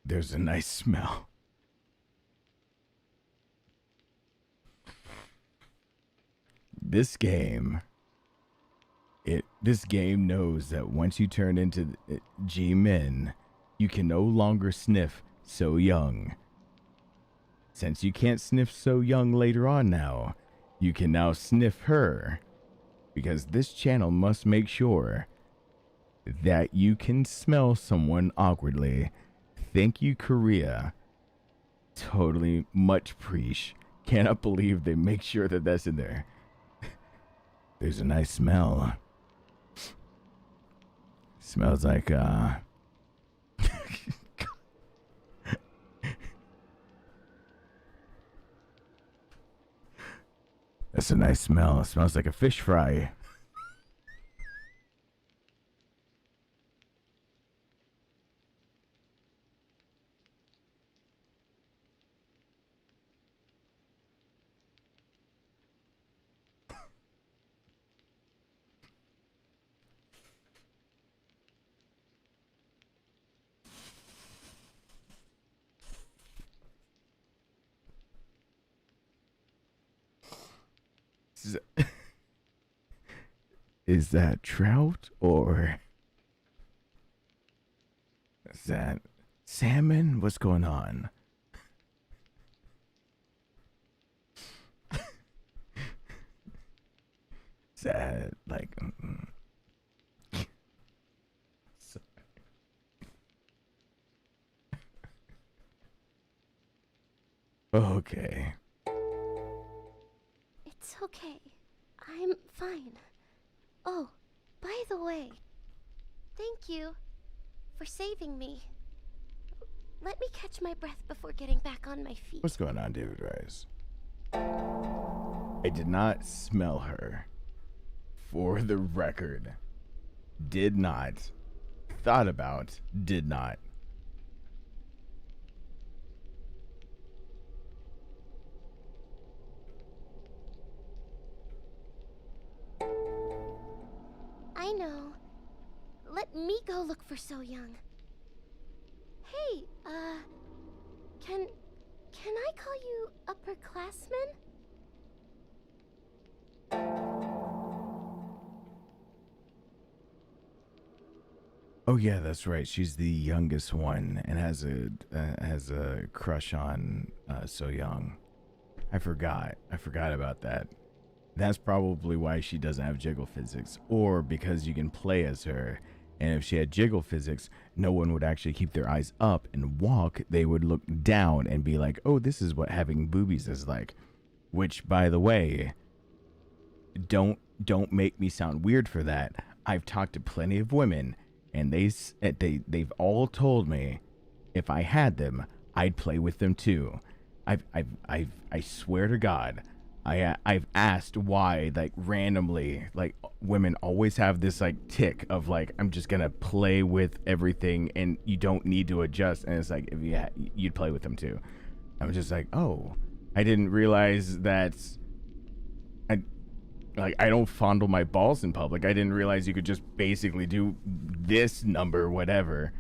There's a nice smell. This game knows that once you turn into G-Men, you can no longer sniff So Young. Since you can't sniff So Young later on now, you can now sniff her. Because this channel must make sure that you can smell someone awkwardly. Thank you, Korea. Totally much preach. Cannot believe they make sure that that's in there. There's a nice smell. Smells like, That's a nice smell. It smells like a fish fry. Is that trout or is that salmon? What's going on? Is that like okay. It's okay. I'm fine. Oh, by the way, thank you for saving me. Let me catch my breath before getting back on my feet. What's going on, David Rice? I did not smell her. For the record. Did not. Thought about. Did not. I know. Let me go look for So Young. Hey, can I call you upperclassman? Oh yeah, that's right. She's the youngest one and has a crush on So Young. I forgot about that. That's probably why she doesn't have jiggle physics, or because you can play as her. And if she had jiggle physics, no one would actually keep their eyes up and walk. They would look down and be like, "Oh, this is what having boobies is like." Which, by the way, don't make me sound weird for that. I've talked to plenty of women, and they've all told me if I had them, I'd play with them too. I swear to God, I've asked why, like, randomly, like, women always have this like tick of like, I'm just gonna play with everything and you don't need to adjust. And it's like, if you'd play with them too. I'm just like, oh, I didn't realize that. I don't fondle my balls in public. I didn't realize you could just basically do this number, whatever,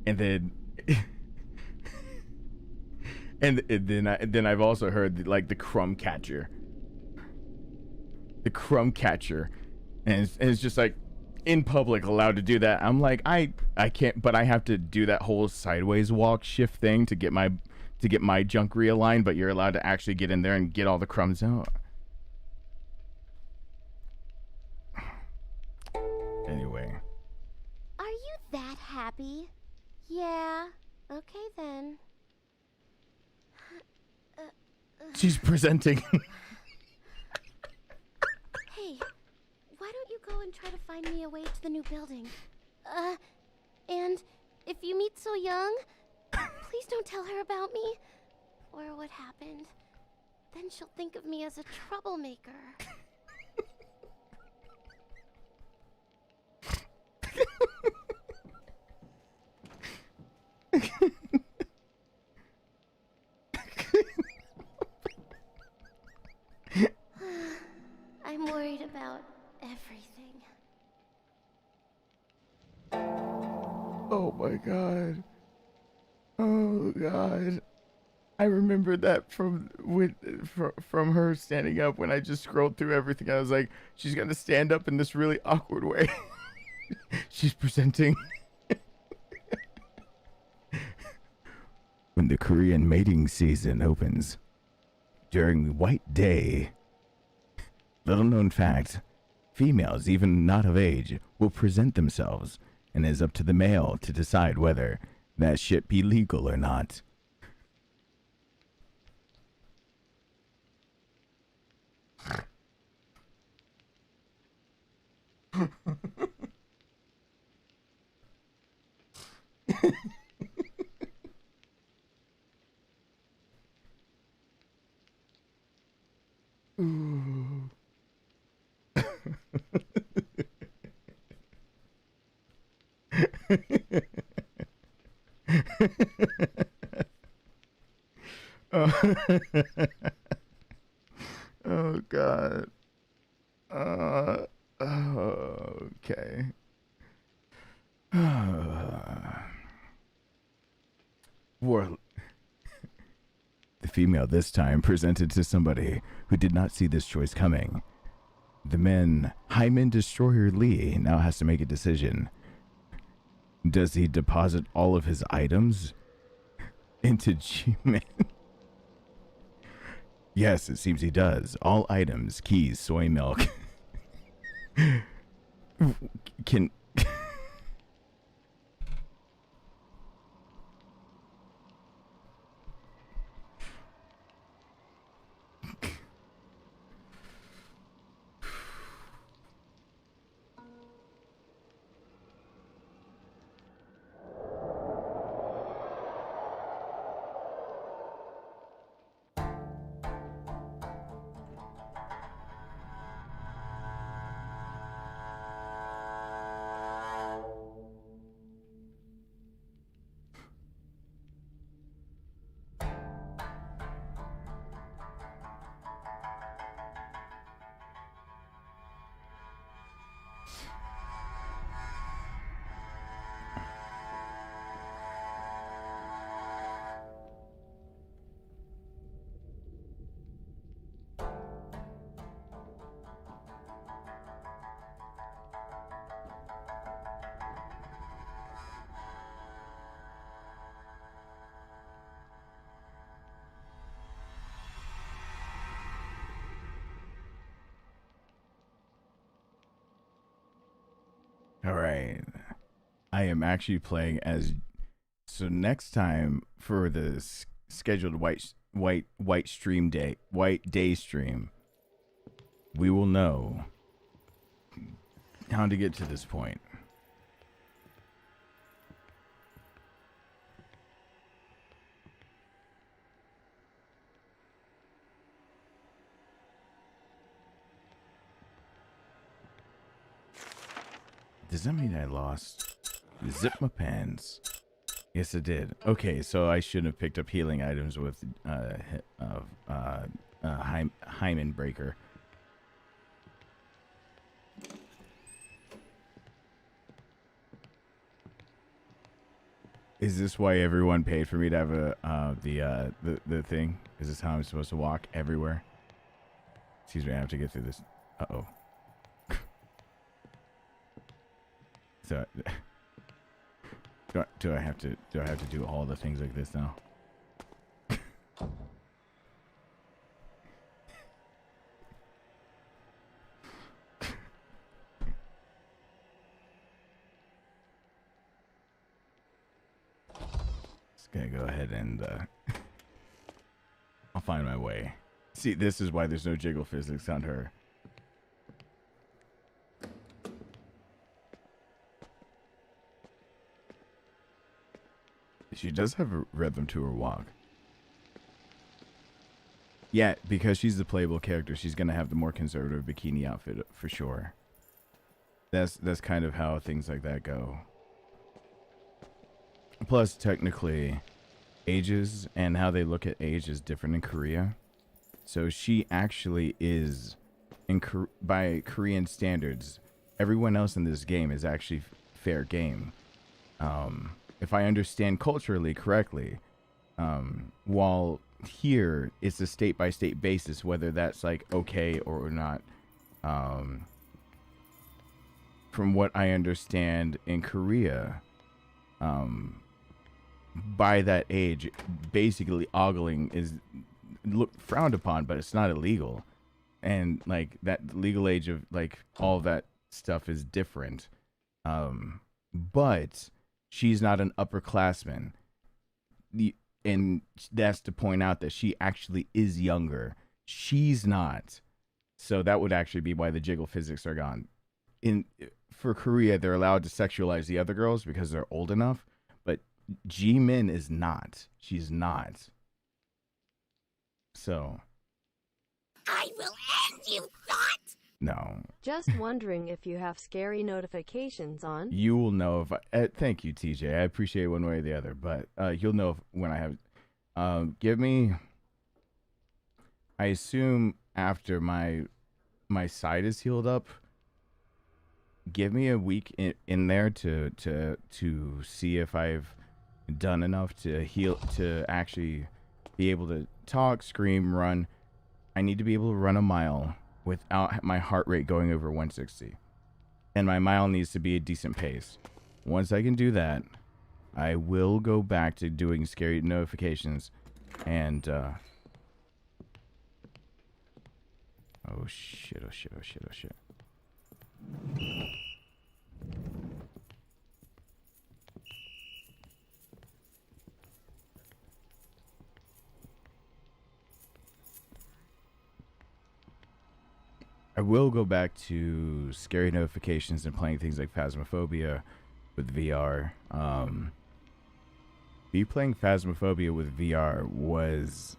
and then and then I've also heard like the crumb catcher. The crumb catcher, and it's just like in public allowed to do that. I'm like, I can't, but I have to do that whole sideways walk shift thing to get my junk realigned, but you're allowed to actually get in there and get all the crumbs out. Anyway. Are you that happy? Yeah. Okay then. She's presenting. Hey, why don't you go and try to find me a way to the new building? And if you meet So Young, please don't tell her about me or what happened. Then she'll think of me as a troublemaker. I'm worried about everything. Oh my god. Oh god. I remember that from her standing up when I just scrolled through everything. I was like, she's gonna stand up in this really awkward way. She's presenting. When the Korean mating season opens during White Day, little known fact, females, even not of age, will present themselves, and it is up to the male to decide whether that shit be legal or not. Ooh. Oh. Oh god. Okay. War. The female this time presented to somebody who did not see this choice coming. The man, Hyman Destroyer Lee, now has to make a decision. Does he deposit all of his items into G-Man? Yes, it seems he does. All items, keys, soy milk. Can... All right. I am actually playing as... So next time for the scheduled white day stream, we will know how to get to this point. Does that mean I lost? Zip my pants. Yes, it did. Okay, so I shouldn't have picked up healing items with Hymen Breaker. Is this why everyone paid for me to have the thing? Is this how I'm supposed to walk everywhere? Excuse me, I have to get through this. Uh-oh. So, do I have to do all the things like this now? Just gonna go ahead and I'll find my way. See, this is why there's no jiggle physics on her. She does have a rhythm to her walk. Yeah, because she's the playable character, she's gonna have the more conservative bikini outfit for sure. That's kind of how things like that go. Plus, technically, ages and how they look at age is different in Korea. So she actually is, by Korean standards, everyone else in this game is actually fair game. If I understand culturally correctly, while here it's a state-by-state basis whether that's like okay or not. From what I understand in Korea, by that age, basically ogling is frowned upon, but it's not illegal. And like that legal age of like all that stuff is different. But she's not an upperclassman. And that's to point out that she actually is younger. She's not. So that would actually be why the jiggle physics are gone. For Korea, they're allowed to sexualize the other girls because they're old enough. But Jimin is not. She's not. So. I will end you, thought! No. Just wondering if you have scary notifications on. You will know if I... thank you, TJ. I appreciate it one way or the other. But you'll know when I have... give me... I assume after my side is healed up, give me a week in there to see if I've done enough to heal, to actually be able to talk, scream, run. I need to be able to run a mile without my heart rate going over 160. And my mile needs to be a decent pace. Once I can do that, I will go back to doing scary notifications and oh shit, oh shit, oh shit, oh shit. I will go back to scary notifications and playing things like Phasmophobia with VR. Me playing Phasmophobia with VR was,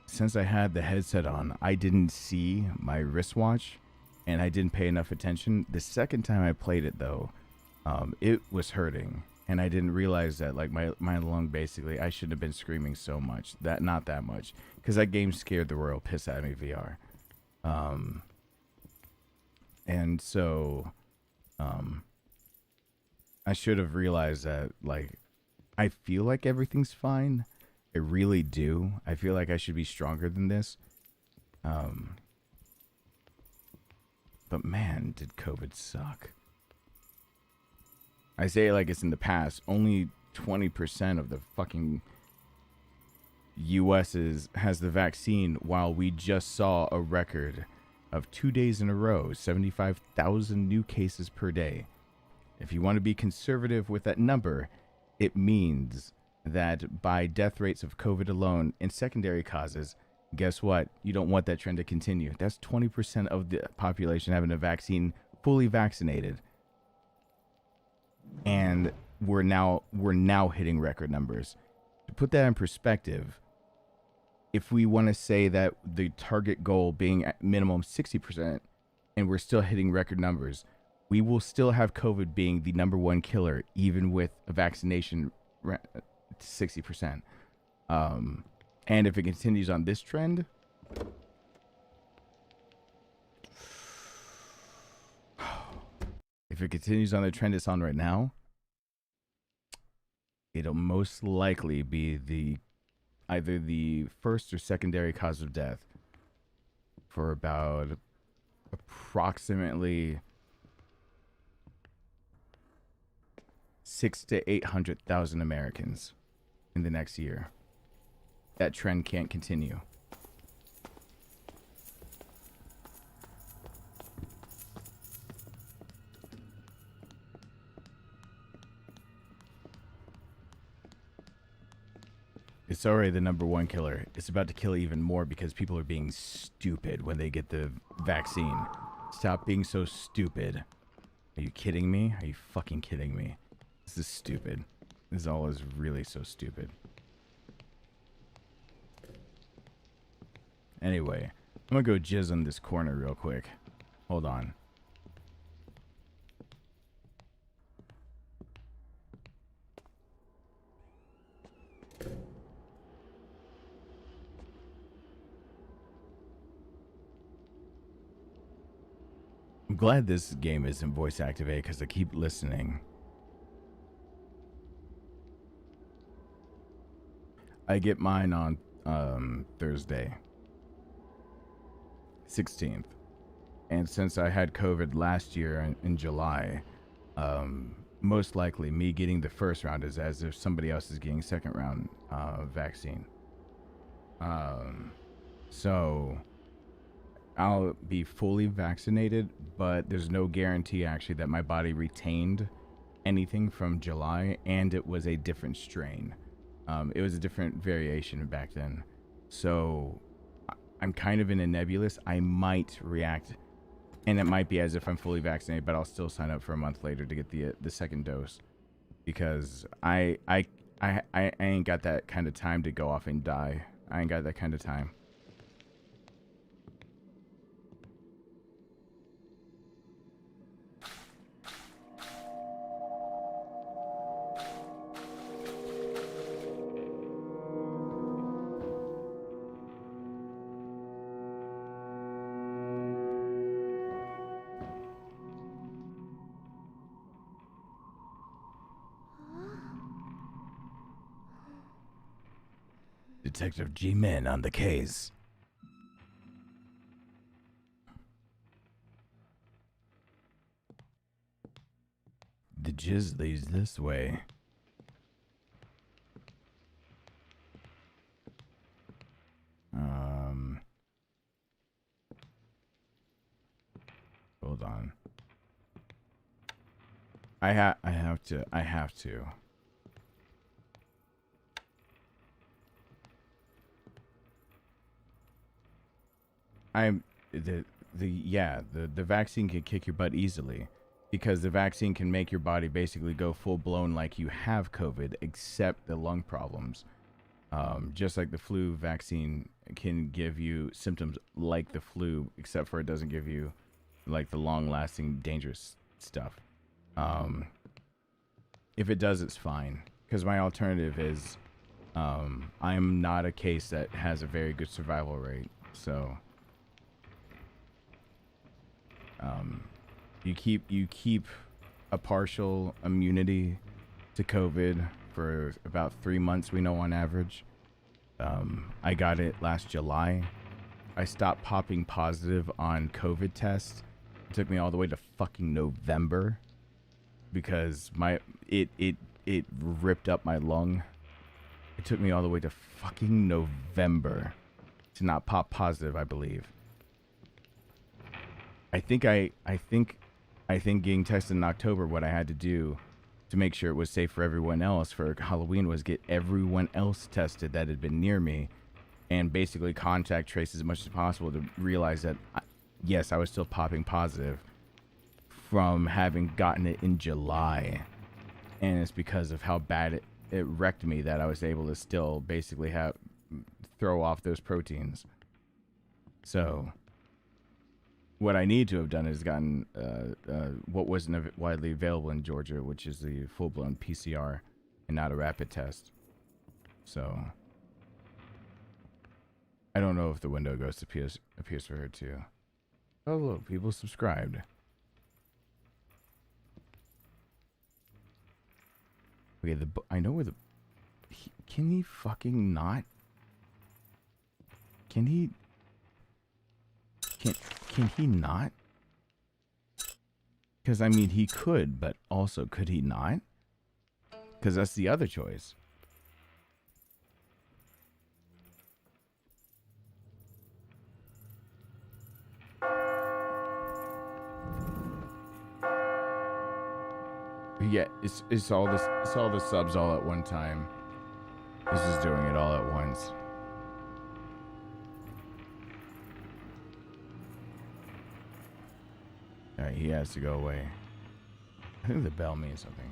since I had the headset on, I didn't see my wristwatch and I didn't pay enough attention. The second time I played it though, it was hurting and I didn't realize that like my lung basically, I shouldn't have been screaming so much, not that much, because that game scared the royal piss out of me, VR. And so, I should have realized that, like, I feel like everything's fine. I really do. I feel like I should be stronger than this. But man, did COVID suck. I say it like it's in the past. Only 20% of the fucking US has the vaccine, while we just saw a record of 2 days in a row, 75,000 new cases per day. If you want to be conservative with that number, it means that by death rates of COVID alone and secondary causes, guess what? You don't want that trend to continue. That's 20% of the population having a vaccine, fully vaccinated. And we're now hitting record numbers. To put that in perspective, if we want to say that the target goal being at minimum 60% and we're still hitting record numbers, we will still have COVID being the #1 killer, even with a vaccination 60%. And if it continues on this trend, if it continues on the trend it's on right now, it'll most likely be either the first or secondary cause of death for about approximately 600,000 to 800,000 Americans in the next year. That trend can't continue. It's already the #1 killer. It's about to kill even more because people are being stupid when they get the vaccine. Stop being so stupid. Are you kidding me? Are you fucking kidding me? This is stupid. This all is really so stupid. Anyway, I'm gonna go jizz on this corner real quick. Hold on. I'm glad this game isn't voice activated because I keep listening. I get mine on Thursday, 16th. And since I had COVID last year in July, most likely me getting the first round is as if somebody else is getting second round vaccine. So I'll be fully vaccinated, but there's no guarantee actually that my body retained anything from July, and it was a different strain. It was a different variation back then. So I'm kind of in a nebulous. I might react, and it might be as if I'm fully vaccinated, but I'll still sign up for a month later to get the second dose, because I ain't got that kind of time to go off and die. I ain't got that kind of time. Detective G-Men on the case. The jizz leads this way. Hold on. I have to. The vaccine can kick your butt easily, because the vaccine can make your body basically go full blown like you have COVID, except the lung problems. Just like the flu vaccine can give you symptoms like the flu, except for it doesn't give you like the long lasting dangerous stuff. If it does, it's fine, because my alternative is I'm not a case that has a very good survival rate, so you keep a partial immunity to COVID for about 3 months, we know, on average. I got it last July. I stopped popping positive on COVID tests. It took me all the way to fucking November, because it ripped up my lung. It took me all the way to fucking November to not pop positive, I believe. I think getting tested in October, what I had to do to make sure it was safe for everyone else for Halloween was get everyone else tested that had been near me, and basically contact trace as much as possible to realize that, yes, I was still popping positive from having gotten it in July. And it's because of how bad it wrecked me that I was able to still basically throw off those proteins. So what I need to have done is gotten what wasn't widely available in Georgia, which is the full-blown PCR and not a rapid test. So I don't know if the window ghost appears for her too. Oh look, people subscribed. Okay, I know where can he fucking not? Can he not? Because, I mean, he could, but also, could he not? Because that's the other choice. Yeah, it's all the subs all at one time. He's just doing it all at once. Alright, he has to go away. I think the bell means something.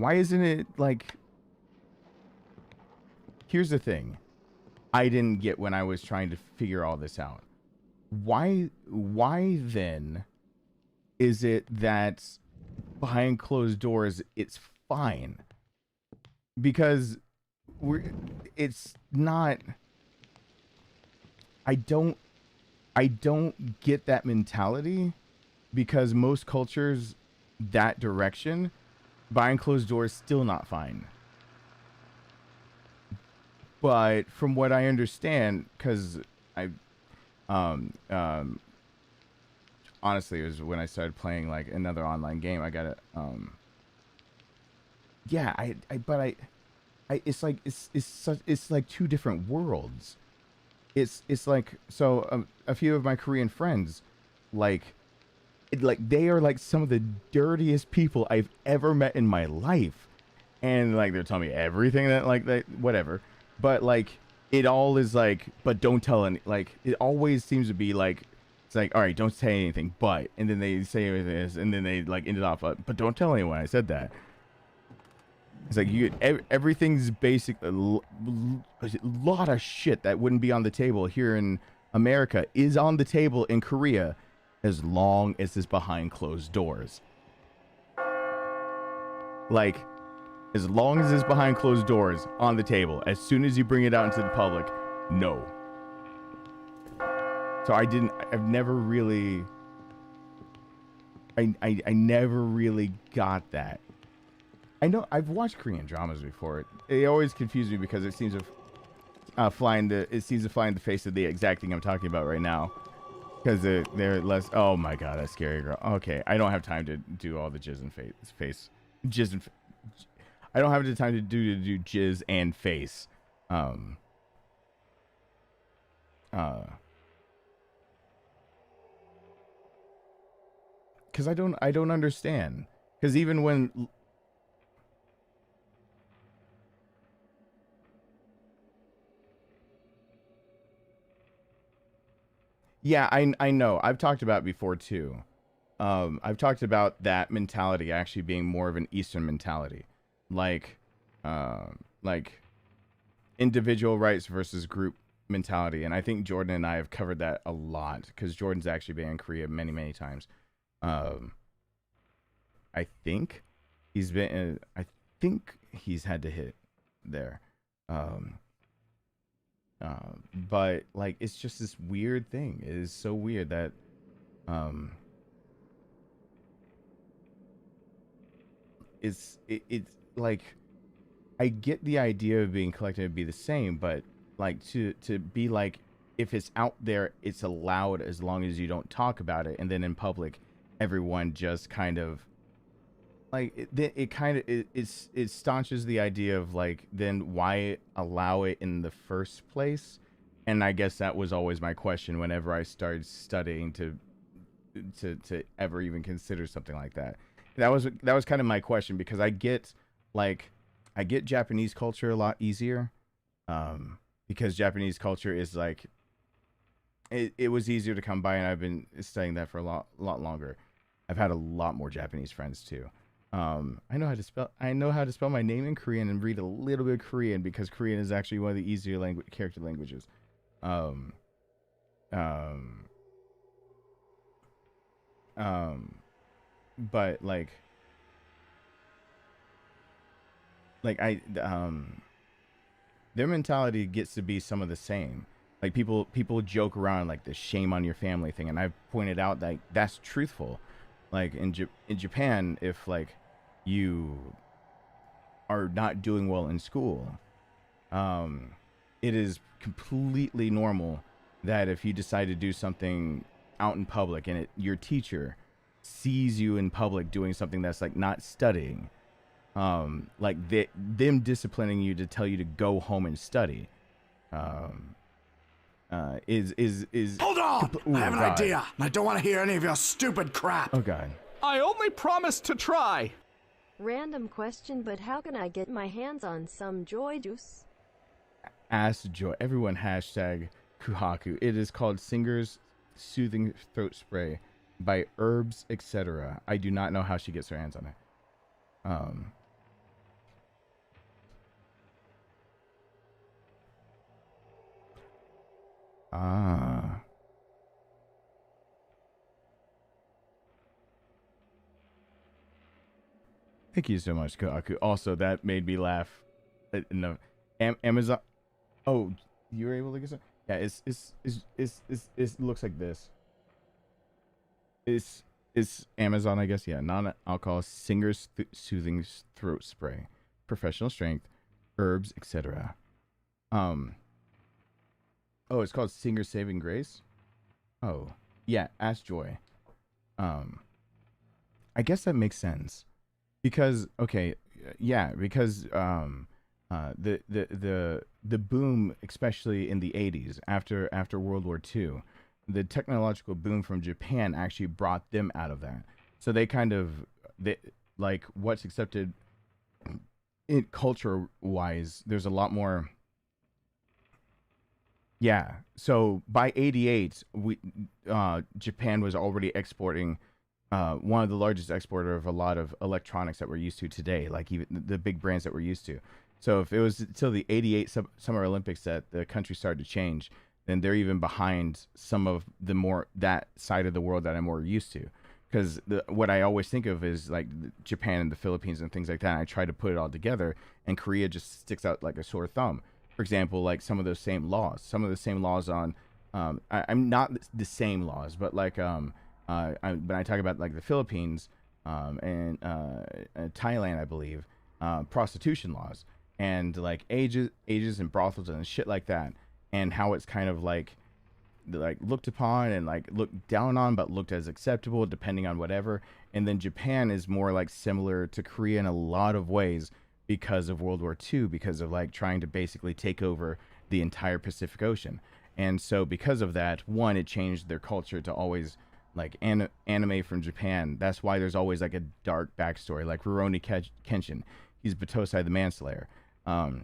Why isn't it like... Here's the thing I didn't get when I was trying to figure all this out. Why then is it that behind closed doors it's fine? Because it's not... I don't get that mentality, because most cultures that direction, behind closed doors still not fine. But from what I understand, because honestly, it was when I started playing like another online game. I got it. Yeah, it's like two different worlds. It's like, so a few of my Korean friends, like they are like some of the dirtiest people I've ever met in my life, and like they're telling me everything that like they whatever. But like it all is like, but don't tell any, like it always seems to be like, it's like, all right, don't say anything, but, and then they say this, and then they like end it off, but don't tell anyone I said that. It's like everything's basic, a lot of shit that wouldn't be on the table here in America is on the table in Korea, as long as it's behind closed doors. Like, as long as it's behind closed doors on the table, as soon as you bring it out into the public, no. So I've never really, I never really got that. I know I've watched Korean dramas before. It always confused me because it seems to fly in the face of the exact thing I'm talking about right now. Because they're less, oh my god, that scary girl. Okay, I don't have time to do all the jizz and face. Jizz and I don't have the time to do jizz and face. Because I don't understand. Because even when... Yeah, I know. I've talked about it before too. I've talked about that mentality actually being more of an Eastern mentality. Like individual rights versus group mentality. And I think Jordan and I have covered that a lot, because Jordan's actually been in Korea many, many times. I think he's been, I think he's had to hit there. But like, it's just this weird thing. It is so weird that, it's like, I get the idea of being collected to be the same, but like to be like, if it's out there, it's allowed as long as you don't talk about it, and then in public, everyone just kind of like it staunches the idea of like, then why allow it in the first place? And I guess that was always my question whenever I started studying to ever even consider something like that. That was kind of my question, because I get Japanese culture a lot easier, because Japanese culture is like, it was easier to come by, and I've been studying that for a lot longer. I've had a lot more Japanese friends too. I know how to spell my name in Korean and read a little bit of Korean, because Korean is actually one of the easier character languages. But their mentality gets to be some of the same. Like people joke around like the shame on your family thing, and I've pointed out that that's truthful. Like in Japan, if like you are not doing well in school, it is completely normal that if you decide to do something out in public and your teacher sees you in public doing something that's like not studying, like them disciplining you to tell you to go home and study, is hold on. I have an idea. I don't want to hear any of your stupid crap. Oh god. I only promised to try. Random question, but how can I get my hands on some joy juice? Ask Joy. Everyone hashtag Kuhaku. It is called Singer's Soothing Throat Spray by Herbs, etc. I do not know how she gets her hands on it. Ah. Thank you so much, Kaku. Also, that made me laugh. No, Amazon. Oh, you were able to get some. Yeah, it looks like this. It's Amazon, I guess. Yeah, non-alcohol singer's soothing throat spray, professional strength, herbs, etc. Oh, it's called Singer Saving Grace. Oh, yeah, Ask Joy. I guess that makes sense because okay, yeah, because the boom, especially in the 80s after World War II, the technological boom from Japan actually brought them out of that. So they kind of like what's accepted in culture wise. There's a lot more. Yeah. So by 88, Japan was already exporting one of the largest exporter of a lot of electronics that we're used to today, like even the big brands that we're used to. So if it was till the 88 Summer Olympics that the country started to change, then they're even behind some of the more that side of the world that I'm more used to. Because what I always think of is like Japan and the Philippines and things like that. And I try to put it all together, and Korea just sticks out like a sore thumb. For example, like some of the same laws on, I'm not the same laws, but like when I talk about like the Philippines and Thailand, I believe, prostitution laws and like ages and brothels and shit like that, and how it's kind of like looked upon and like looked down on, but looked as acceptable depending on whatever. And then Japan is more like similar to Korea in a lot of ways because of World War II, because of like trying to basically take over the entire Pacific Ocean. And so because of that, one, it changed their culture to always like anime from Japan. That's why there's always like a dark backstory, like Rurouni Kenshin. He's Batosai the Manslayer.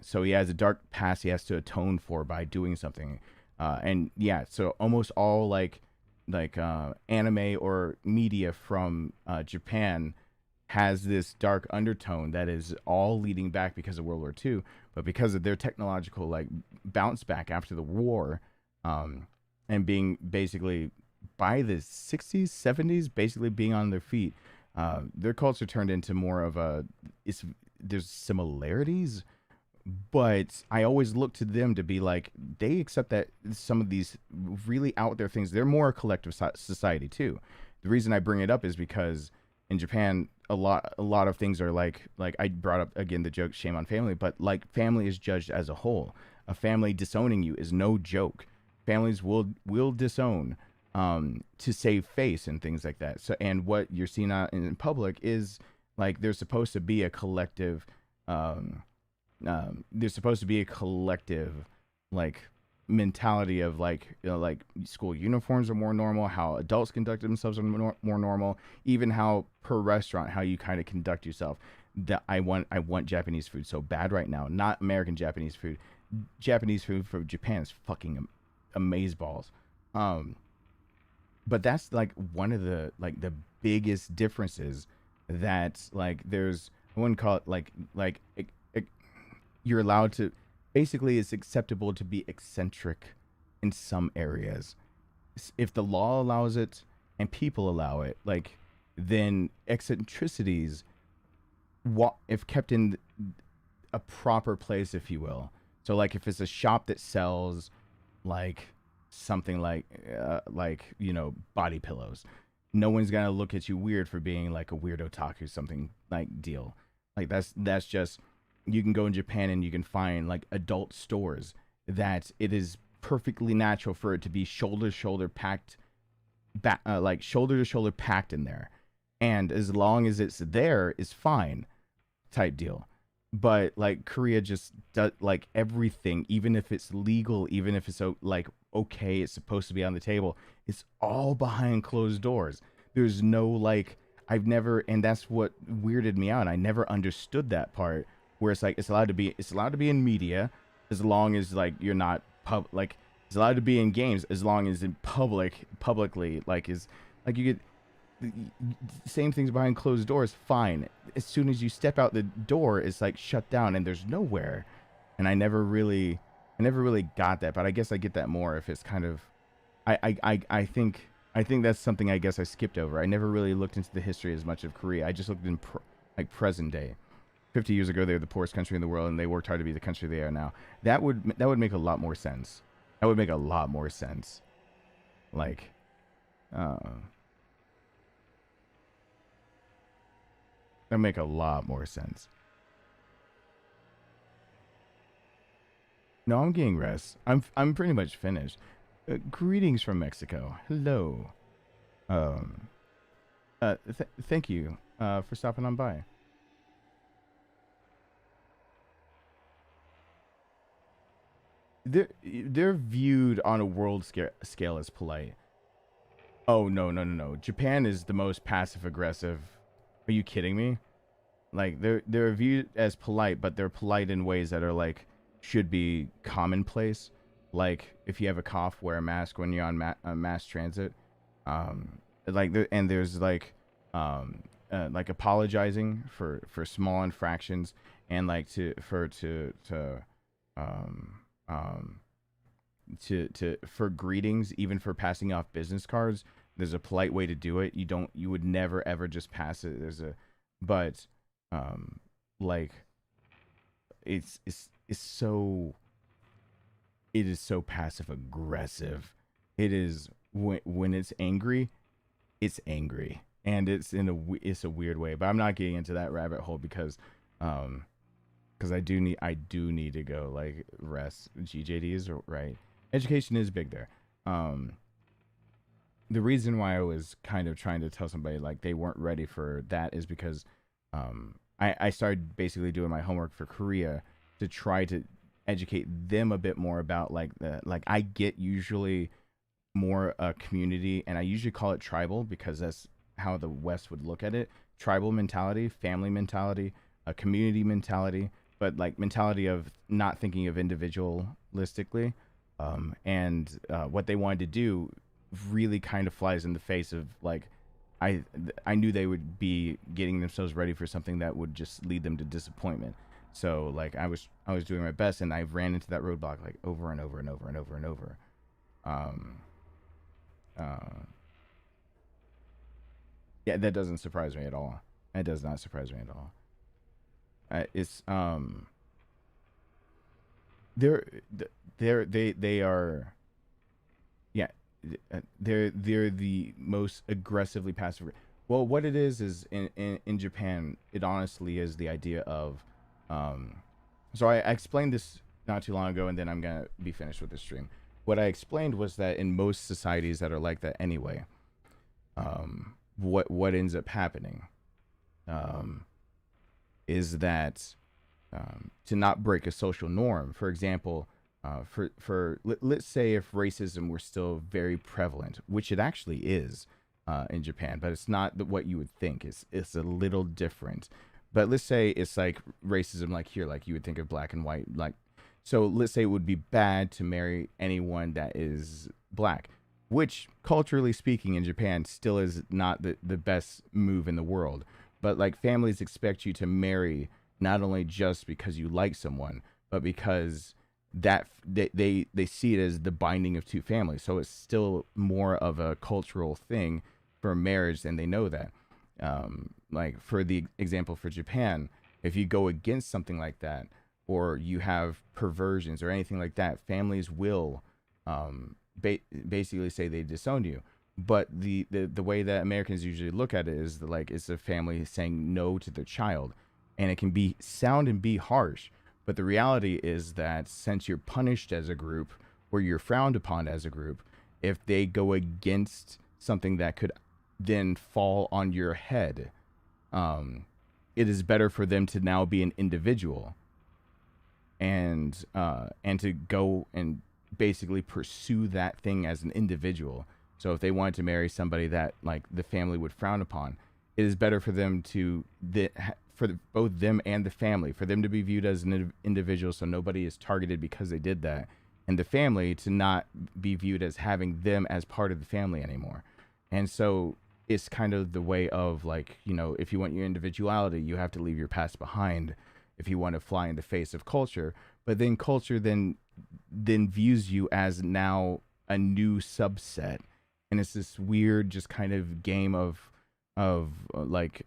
So he has a dark past he has to atone for by doing something. And yeah, so almost all like anime or media from Japan has this dark undertone that is all leading back because of World War II, but because of their technological like bounce back after the war, and being basically by the 60s, 70s, basically being on their feet, their culture turned into more of there's similarities, but I always look to them to be like, they accept that some of these really out there things, they're more a collective society too. The reason I bring it up is because in Japan, a lot of things are like I brought up again the joke shame on family, but like family is judged as a whole. A family disowning you is no joke. Families will disown to save face and things like that. So, and what you're seeing out in public is like there's supposed to be a collective like mentality of like, you know, like school uniforms are more normal, how adults conduct themselves are more normal, even how per restaurant how you kind of conduct yourself. That I want Japanese food so bad right now, not American Japanese food. Japanese food from Japan is fucking amazeballs. But that's like one of the biggest differences that like there's, I wouldn't call it you're allowed to, basically it's acceptable to be eccentric in some areas. If the law allows it and people allow it, like then eccentricities, if kept in a proper place, if you will. So like if it's a shop that sells like something like you know, body pillows, no one's gonna look at you weird for being like a weird otaku something like deal. Like that's just, you can go in Japan and you can find like adult stores that it is perfectly natural for it to be shoulder to shoulder packed in there, and as long as it's there is fine type deal. But like Korea just does like everything, even if it's legal, even if it's like okay, it's supposed to be on the table, it's all behind closed doors. There's no like, I've never, and that's what weirded me out. I never understood that part where it's like it's allowed to be in media as long as like you're not like it's allowed to be in games as long as in publicly like is like you get the same things behind closed doors, fine. As soon as you step out the door, it's like shut down and there's nowhere. And I never really I never really got that, but I guess I get that more if it's kind of, I think that's something I guess I skipped over. I never really looked into the history as much of Korea. I just looked in like present day. 50 years ago, they were the poorest country in the world, and they worked hard to be the country they are now. That would make a lot more sense. That would make a lot more sense. Like, that would make a lot more sense. No, I'm getting rest. I'm pretty much finished. Greetings from Mexico. Hello. Thank you for stopping on by. They're viewed on a world scale as polite. Oh no. Japan is the most passive aggressive. Are you kidding me? Like they're viewed as polite, but they're polite in ways that are like should be commonplace. Like if you have a cough, wear a mask when you're on mass transit. There's like apologizing for small infractions and like for greetings, even for passing off business cards. There's a polite way to do it. You would never ever just pass it. It is so passive aggressive. It is when it's angry, and it's a weird way. But I'm not getting into that rabbit hole because I do need to go like rest. GJDs are right. Education is big there. The reason why I was kind of trying to tell somebody like they weren't ready for that is because I started basically doing my homework for Korea to try to educate them a bit more about I get usually more community, and I usually call it tribal because that's how the West would look at it. Tribal mentality, family mentality, a community mentality, but like mentality of not thinking of individualistically. And what they wanted to do really kind of flies in the face of like, I knew they would be getting themselves ready for something that would just lead them to disappointment. So like I was doing my best, and I ran into that roadblock like over and over and over and over and over. Yeah, that doesn't surprise me at all. It does not surprise me at all. They are, yeah, they're the most aggressively passive. Well, what it is in Japan, it honestly is the idea of, so I explained this not too long ago, and then I'm gonna be finished with this stream. What I explained was that in most societies that are like that anyway, what ends up happening, is that to not break a social norm. For example, let's say if racism were still very prevalent, which it actually is in Japan, but it's not what you would think. It's a little different. But let's say it's like racism, like here, like you would think of black and white, like. So let's say it would be bad to marry anyone that is black, which culturally speaking in Japan still is not the best move in the world. But like families expect you to marry not only just because you like someone, but because that they see it as the binding of two families. So it's still more of a cultural thing for marriage, and they know that. Like for the example for Japan, if you go against something like that, or you have perversions or anything like that, families will basically say they disown you. But the way that Americans usually look at it is like it's a family saying no to their child. And it can sound and be harsh. But the reality is that since you're punished as a group, or you're frowned upon as a group, if they go against something that could then fall on your head, it is better for them to now be an individual. And to go and basically pursue that thing as an individual. So if they wanted to marry somebody that like the family would frown upon, it is better for them both them and the family, for them to be viewed as an individual, so nobody is targeted because they did that, and the family to not be viewed as having them as part of the family anymore. And so it's kind of the way of like, you know, if you want your individuality, you have to leave your past behind if you want to fly in the face of culture. But then culture then then views you as now a new subset, and it's this weird just kind of game of like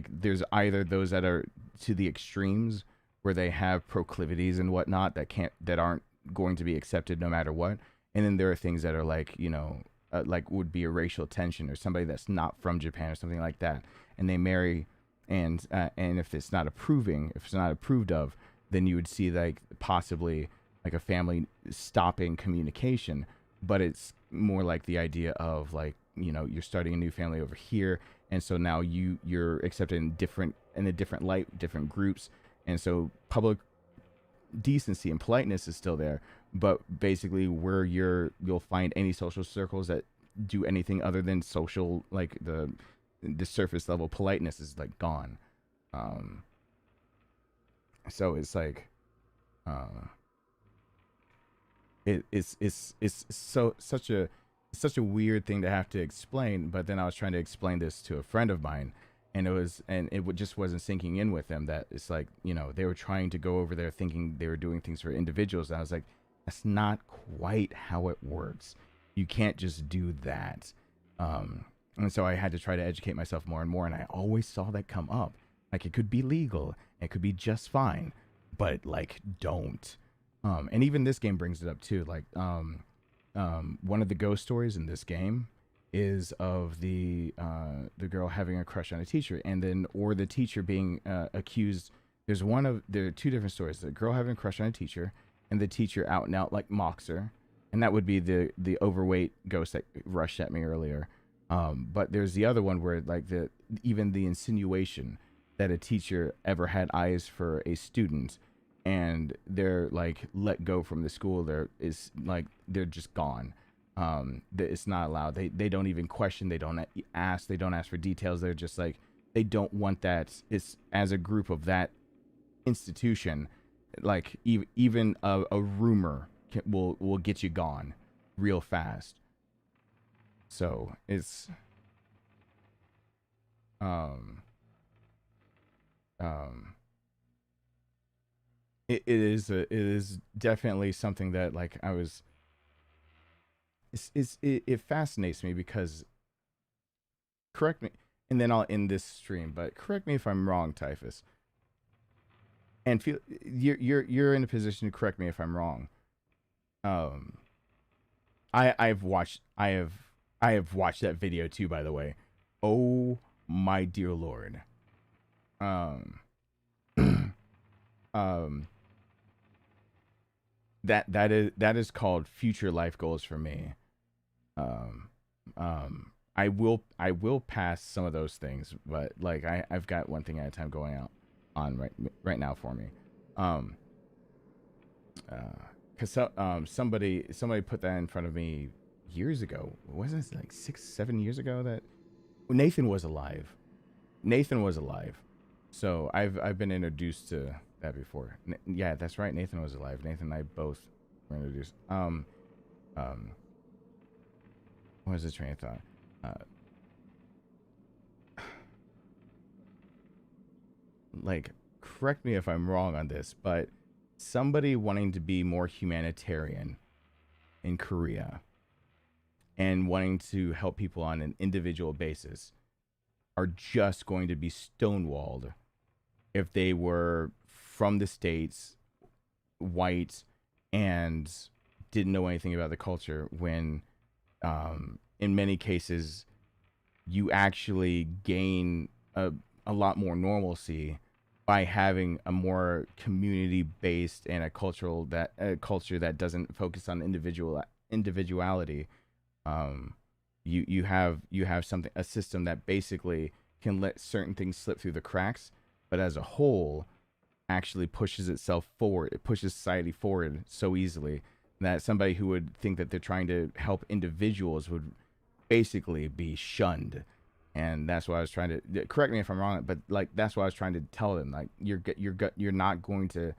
there's either those that are to the extremes where they have proclivities and whatnot that aren't going to be accepted no matter what, and then there are things that are like, you know, like would be a racial tension or somebody that's not from Japan or something like that, and they marry, and if it's not approved of, then you would see like possibly like a family stopping communication. But it's more like the idea of like, you know, you're starting a new family over here, and so now you're accepted in a different light, different groups, and so public decency and politeness is still there, but basically where you'll find any social circles that do anything other than social, like the surface level politeness is like gone. So it's like it's such a weird thing to have to explain. But then I was trying to explain this to a friend of mine, and it just wasn't sinking in with them that it's like, you know, they were trying to go over there thinking they were doing things for individuals. And I was like, that's not quite how it works. You can't just do that. And so I had to try to educate myself more and more. And I always saw that come up. Like, it could be legal. It could be just fine. But, like, don't. And even this game brings it up, too. Like, one of the ghost stories in this game is of the girl having a crush on a teacher, and then or the teacher being accused. There are two different stories: the girl having a crush on a teacher, and the teacher out and out like mocks her, and that would be the overweight ghost that rushed at me earlier. But there's the other one where like even the insinuation that a teacher ever had eyes for a student, and they're like let go from the school. They're just gone. It's not allowed. They don't even question. They don't ask. They don't ask for details. They're just like, they don't want that. It's as a group of that institution, like even a rumor will get you gone real fast. So it's it is definitely something that like I was. It fascinates me because, correct me, and then I'll end this stream, but correct me if I'm wrong, Typhus. And feel you're in a position to correct me if I'm wrong. I have watched that video too, by the way. Oh my dear Lord. That is called future life goals for me. I will pass some of those things, but like I've got one thing at a time going on right now for me. Cause somebody put that in front of me years ago. Wasn't it like 6-7 years ago that Nathan was alive? So I've been introduced to that before. Yeah, that's right. Nathan was alive. Nathan and I both were introduced. What was the train of thought? Like, correct me if I'm wrong on this, but somebody wanting to be more humanitarian in Korea and wanting to help people on an individual basis are just going to be stonewalled if they were from the States, white, and didn't know anything about the culture, when in many cases you actually gain a lot more normalcy by having a more community-based and a culture that doesn't focus on individuality. You have a system that basically can let certain things slip through the cracks, but as a whole actually pushes itself forward. It pushes society forward so easily that somebody who would think that they're trying to help individuals would basically be shunned. And that's what I was trying to, correct me if I'm wrong, but like that's what I was trying to tell them. Like you're not going to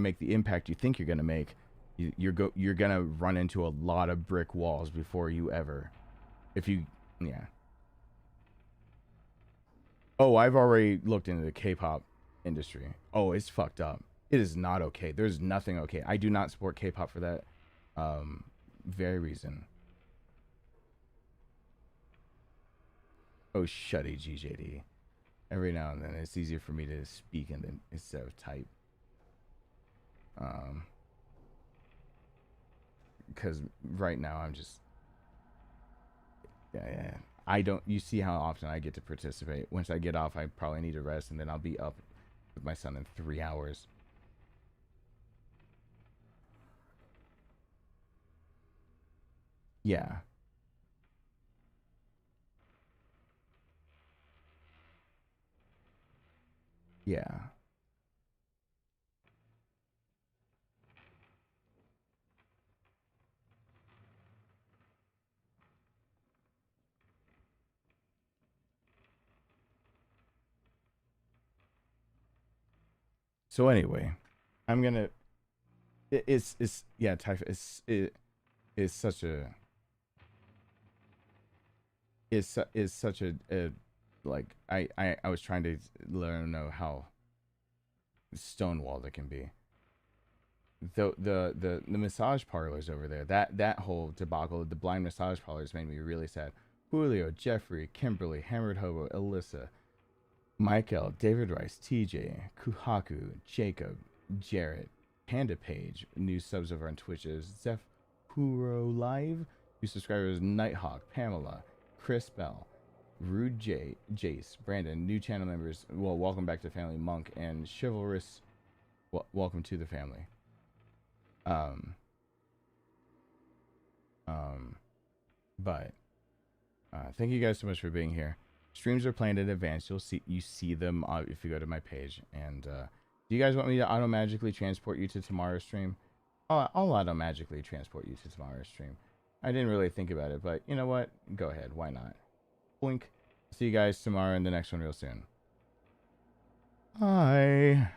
make the impact you think you're going to make. You're going to run into a lot of brick walls before you ever, yeah. Oh, I've already looked into the K-pop industry. Oh, it's fucked up. It is not okay. There's nothing okay. I do not support K-pop for that very reason. Oh, shutty GJD. Every now and then it's easier for me to speak and then instead of type. Because right now I'm just yeah. I don't. You see how often I get to participate. Once I get off, I probably need to rest, and then I'll be up with my son in 3 hours. Yeah. Yeah. So anyway, I'm gonna. It's yeah, typhoid. It's such a. Is such a like I was trying to know how stonewalled it can be. The massage parlors over there, that whole debacle, the blind massage parlors made me really sad. Julio, Jeffrey, Kimberly, Hammered Hobo, Alyssa, Michael, David Rice, TJ, Kuhaku, Jacob, Jarrett, Panda Page, new subs over on Twitch is Zeph Puro Live, new subscribers Nighthawk, Pamela, Chris Bell, Rude J, Jace, Brandon, new channel members, well, welcome back to family, Monk, and Chivalrous, welcome to the family. But thank you guys so much for being here. Streams are planned in advance. You see them if you go to my page. And do you guys want me to auto-magically transport you to tomorrow's stream? I'll auto-magically transport you to tomorrow's stream. I didn't really think about it, but you know what? Go ahead. Why not? Boink. See you guys tomorrow in the next one real soon. Bye.